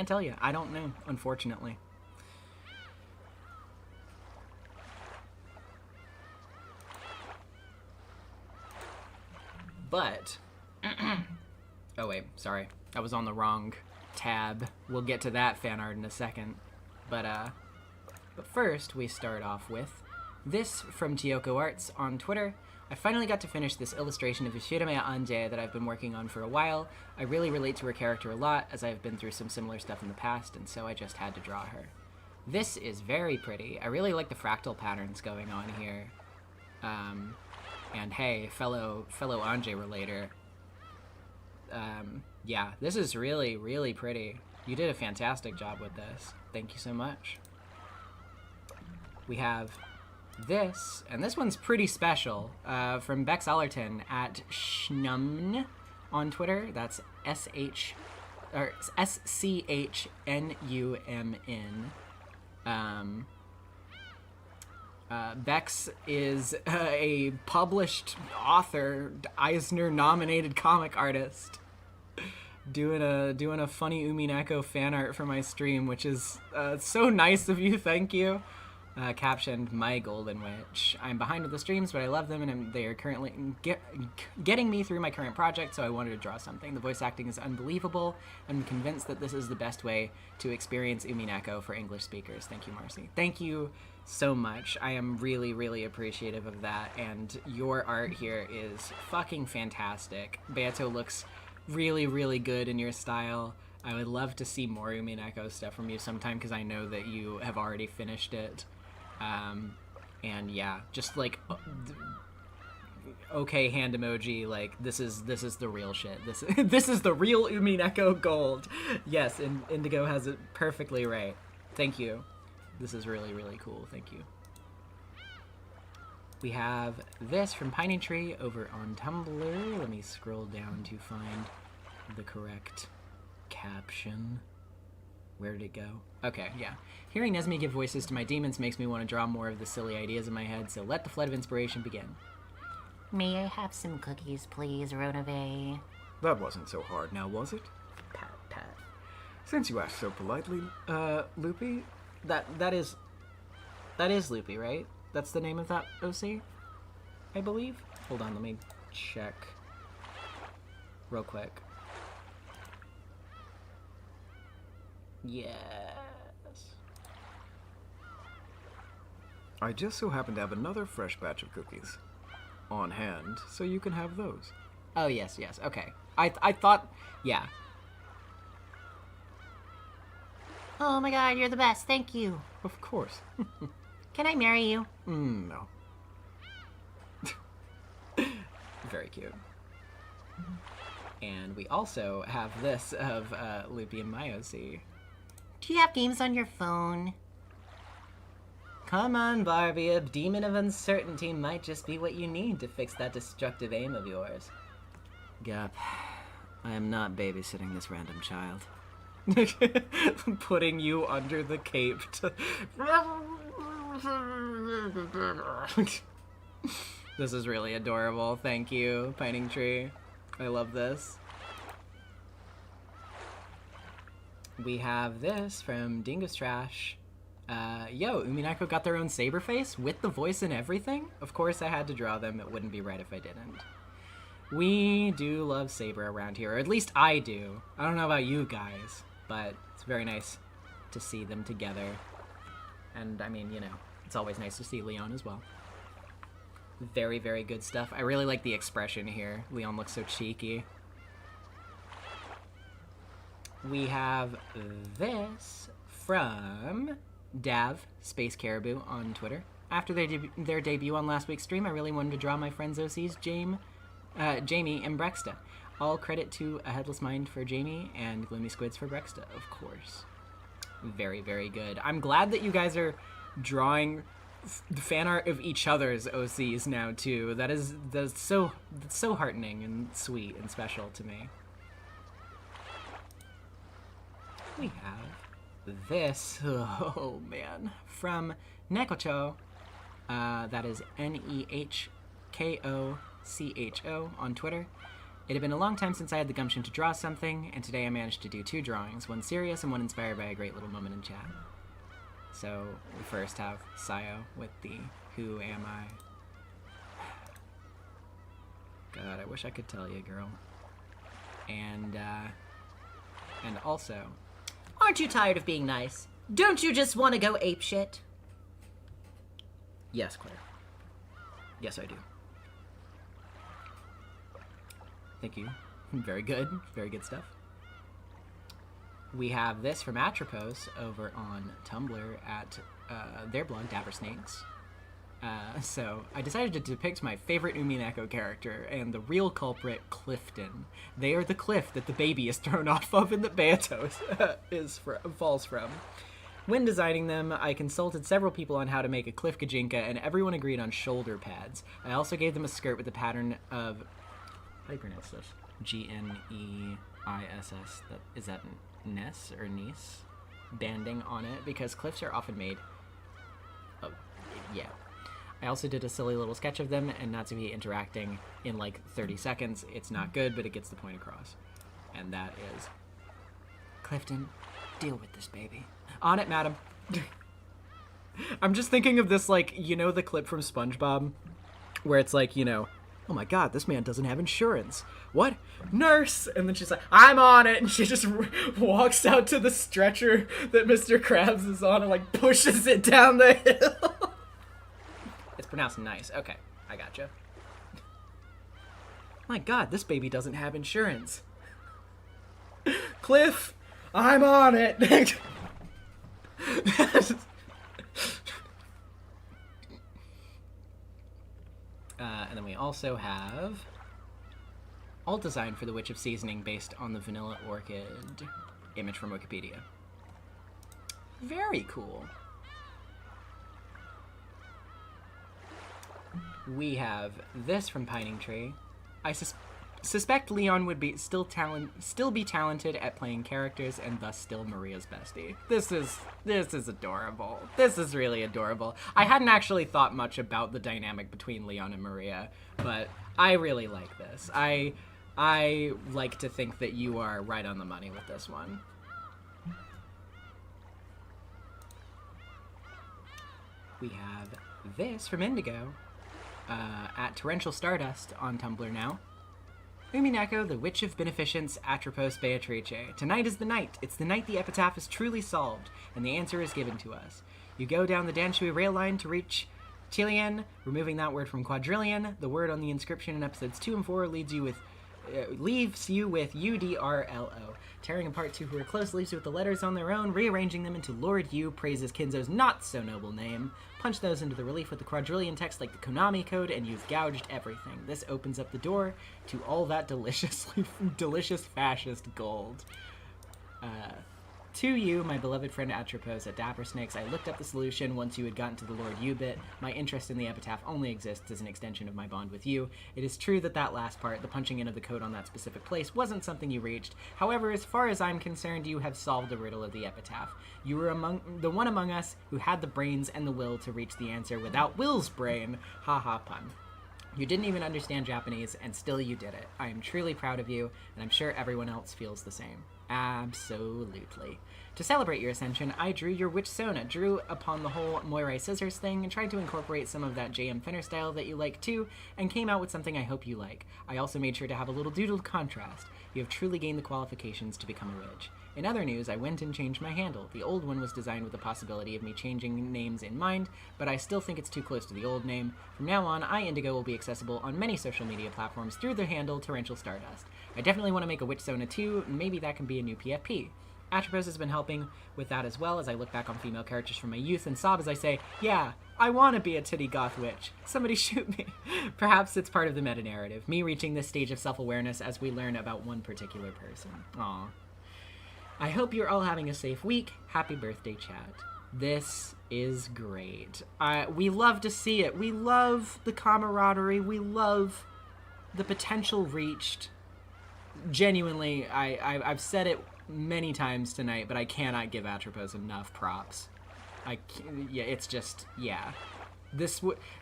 tell you. I don't know, unfortunately. But, oh wait, sorry. I was on the wrong tab. We'll get to that fan art in a second. But first, we start off with this from Tiyoko Arts on Twitter. I finally got to finish this illustration of Ishirame Anje that I've been working on for a while. I really relate to her character a lot, as I've been through some similar stuff in the past, and so I just had to draw her. This is very pretty. I really like the fractal patterns going on here. And hey, fellow Anje relater. Yeah, this is really, really pretty. You did a fantastic job with this. Thank you so much. We have this, and this one's pretty special, from Bex Allerton at Schnumn on Twitter. That's SCHNUMN. Bex is a published author, Eisner-nominated comic artist, doing a funny Umineko fan art for my stream, which is so nice of you. Thank you. Captioned, "My Golden Witch. I'm behind with the streams, but I love them, and they are currently getting me through my current project, so I wanted to draw something. The voice acting is unbelievable. I'm convinced that this is the best way to experience Umineko for English speakers." Thank you, Marcy. Thank you so much. I am really, really appreciative of that, and your art here is fucking fantastic. Beato looks really, really good in your style. I would love to see more Umineko stuff from you sometime, because I know that you have already finished it. And yeah, just like okay hand emoji, like this is the real shit. This is the real Umineko gold. Yes, and Indigo has it perfectly right. Thank you. This is really, really cool. Thank you. We have this from Piney Tree over on Tumblr. Let me scroll down to find the correct caption. Where did it go? Okay, yeah. Hearing Nezumi give voices to my demons makes me want to draw more of the silly ideas in my head, so let the flood of inspiration begin.
May I have some cookies, please, Ronave?
That wasn't so hard now, was it?
Pat, pat.
Since you asked so politely, Loopy?
That is Loopy, right? That's the name of that OC, I believe? Hold on, let me check real quick. Yes.
I just so happen to have another fresh batch of cookies on hand, so you can have those.
Oh, yes, okay. I thought, yeah.
Oh my god, you're the best. Thank you.
Of course.
Can I marry you?
No.
Very cute. And we also have this of Loopy and my OC.
Do you have games on your phone?
Come on, Barbie, a demon of uncertainty might just be what you need to fix that destructive aim of yours.
Gap, I am not babysitting this random child.
Putting you under the cape to... This is really adorable. Thank you, Pining Tree. I love this. We have this from Dingus Trash. Yo, Umineko got their own saber face with the voice and everything? Of course I had to draw them. It wouldn't be right if I didn't. We do love Saber around here, or at least I do. I don't know about you guys, but it's very nice to see them together. And I mean, you know, it's always nice to see Leon as well. Very, very good stuff. I really like the expression here. Leon looks so cheeky. We have this from Dav, Space Caribou, on Twitter. After their debut on last week's stream, I really wanted to draw my friends OCs, Jamie and Brexta. All credit to A Headless Mind for Jamie and Gloomy Squids for Brexta, of course. Very, very good. I'm glad that you guys are drawing the fan art of each other's OCs now too. That's so heartening and sweet and special to me. We have this, oh man, from Nekocho. That is NEHKOCHO on Twitter. It had been a long time since I had the gumption to draw something, and today I managed to do 2 drawings, one serious and one inspired by a great little moment in chat. So we first have Sayo with the "Who am I?" God, I wish I could tell you, girl. And also,
Aren't you tired of being nice? Don't you just want to go apeshit?
yes, Claire. Yes, I do. Thank you. Very good. Very good stuff. We have this from Atropos over on Tumblr at their blog, Dapper Snakes. So I decided to depict my favorite Umineko character and the real culprit, Clifton. They are the cliff that the baby is thrown off of and that Beatos falls from. When designing them, I consulted several people on how to make a cliff Gajinka, and everyone agreed on shoulder pads. I also gave them a skirt with the pattern of... How do you pronounce this? G-N-E-I-S-S. Is that Ness or Nice? Banding on it, because cliffs are often made... Oh, yeah. I also did a silly little sketch of them and Natsuki interacting in like 30 seconds. It's not good, but it gets the point across. And that is... Clifton, deal with this baby. On it, madam. I'm just thinking of this, like, you know the clip from SpongeBob? Where it's like, you know, oh my god, this man doesn't have insurance. What? Nurse! And then she's like, I'm on it! And she just walks out to the stretcher that Mr. Krabs is on and, like, pushes it down the hill. It's pronounced nice. Okay, I gotcha. My god, this baby doesn't have insurance. Cliff, I'm on it! And then we also have alt design for the Witch of Seasoning based on the Vanilla Orchid image from Wikipedia. Very cool. We have this from Pining Tree. I suspect Leon would be still be talented at playing characters and thus still Maria's bestie. This is adorable. This is really adorable. I hadn't actually thought much about the dynamic between Leon and Maria, but I really like this. I like to think that you are right on the money with this one. We have this from Indigo at Torrential Stardust on Tumblr now. Umineko, the Witch of Beneficence, Atropos Beatrice. Tonight is the night. It's the night the epitaph is truly solved, and the answer is given to us. You go down the Danshui rail line to reach Chilian, removing that word from quadrillion. The word on the inscription in episodes 2 and 4 leaves you with UDRLO. Tearing apart two who are close leaves you with the letters on their own, rearranging them into Lord Yu praises Kinzo's not-so-noble name. Punch those into the relief with the quadrillion text like the Konami code, and you've gouged everything. This opens up the door to all that delicious fascist gold. To you, my beloved friend Atropos at Dapper Snakes, I looked up the solution once you had gotten to the Lord Yu bit. My interest in the epitaph only exists as an extension of my bond with you. It is true that that last part, the punching in of the code on that specific place, wasn't something you reached. However, as far as I'm concerned, you have solved the riddle of the epitaph. You were the one among us who had the brains and the will to reach the answer without Will's brain. Ha ha pun. You didn't even understand Japanese, and still you did it. I am truly proud of you, and I'm sure everyone else feels the same. Absolutely. To celebrate your ascension, I drew your Witch Sona, drew upon the whole Moirai Scissors thing, and tried to incorporate some of that J.M. Finner style that you like too, and came out with something I hope you like. I also made sure to have a little doodled contrast. You have truly gained the qualifications to become a witch. In other news, I went and changed my handle. The old one was designed with the possibility of me changing names in mind, but I still think it's too close to the old name. From now on, Indigo will be accessible on many social media platforms through the handle Torrential Stardust. I definitely want to make a Witch Sona too, and maybe that can be a new PFP. Atropos has been helping with that as well as I look back on female characters from my youth and sob as I say, yeah, I want to be a titty goth witch. Somebody shoot me. Perhaps it's part of the meta-narrative, me reaching this stage of self-awareness as we learn about one particular person. Aww. I hope you're all having a safe week. Happy birthday, chat. This is great. We love to see it. We love the camaraderie. We love the potential reached. Genuinely, I've said it many times tonight, but I cannot give Atropos enough props. It's just, yeah.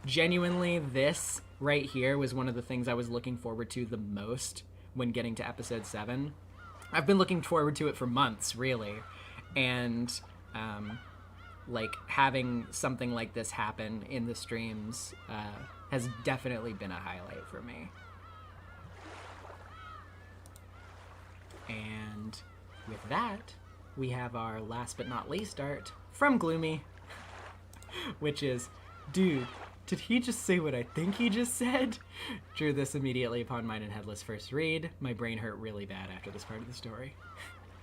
Genuinely, this right here was one of the things I was looking forward to the most when getting to episode 7. I've been looking forward to it for months, really. And, like, having something like this happen in the streams has definitely been a highlight for me. And with that, we have our last but not least art from Gloomy, which is, dude, did he just say what I think he just said? Drew this immediately upon mine and Headless first read. My brain hurt really bad after this part of the story.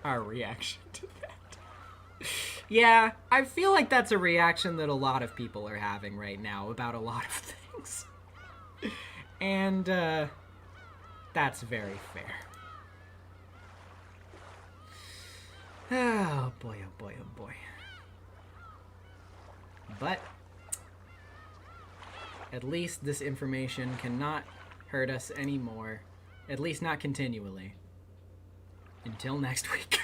Our reaction to that. Yeah, I feel like that's a reaction that a lot of people are having right now about a lot of things. And, that's very fair. Oh boy, oh boy, oh boy. But at least this information cannot hurt us anymore. At least not continually. Until next week.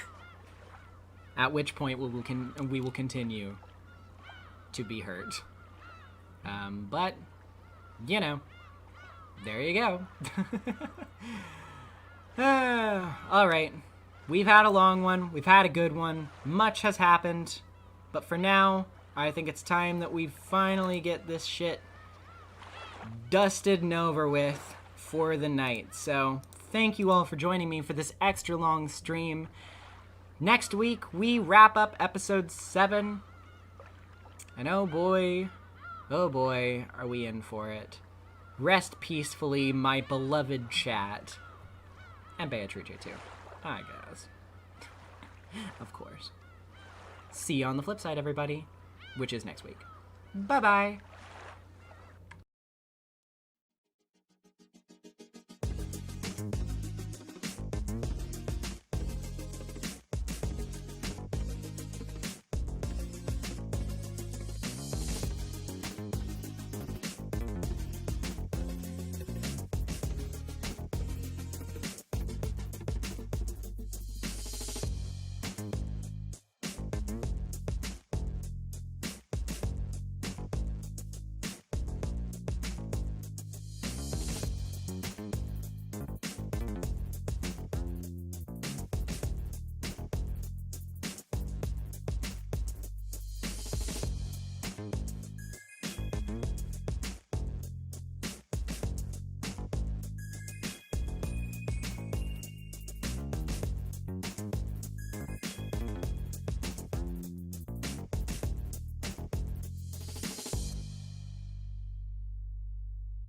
At which point we will continue to be hurt. But, you know, there you go. Alright. We've had a long one. We've had a good one. Much has happened. But for now, I think it's time that we finally get this shit dusted and over with for the night. So, thank you all for joining me for this extra long stream. Next week, we wrap up episode 7. And oh boy, are we in for it. Rest peacefully, my beloved chat. And Beatrice too, I guess. Of course. See you on the flip side, everybody. Which is next week. Bye-bye.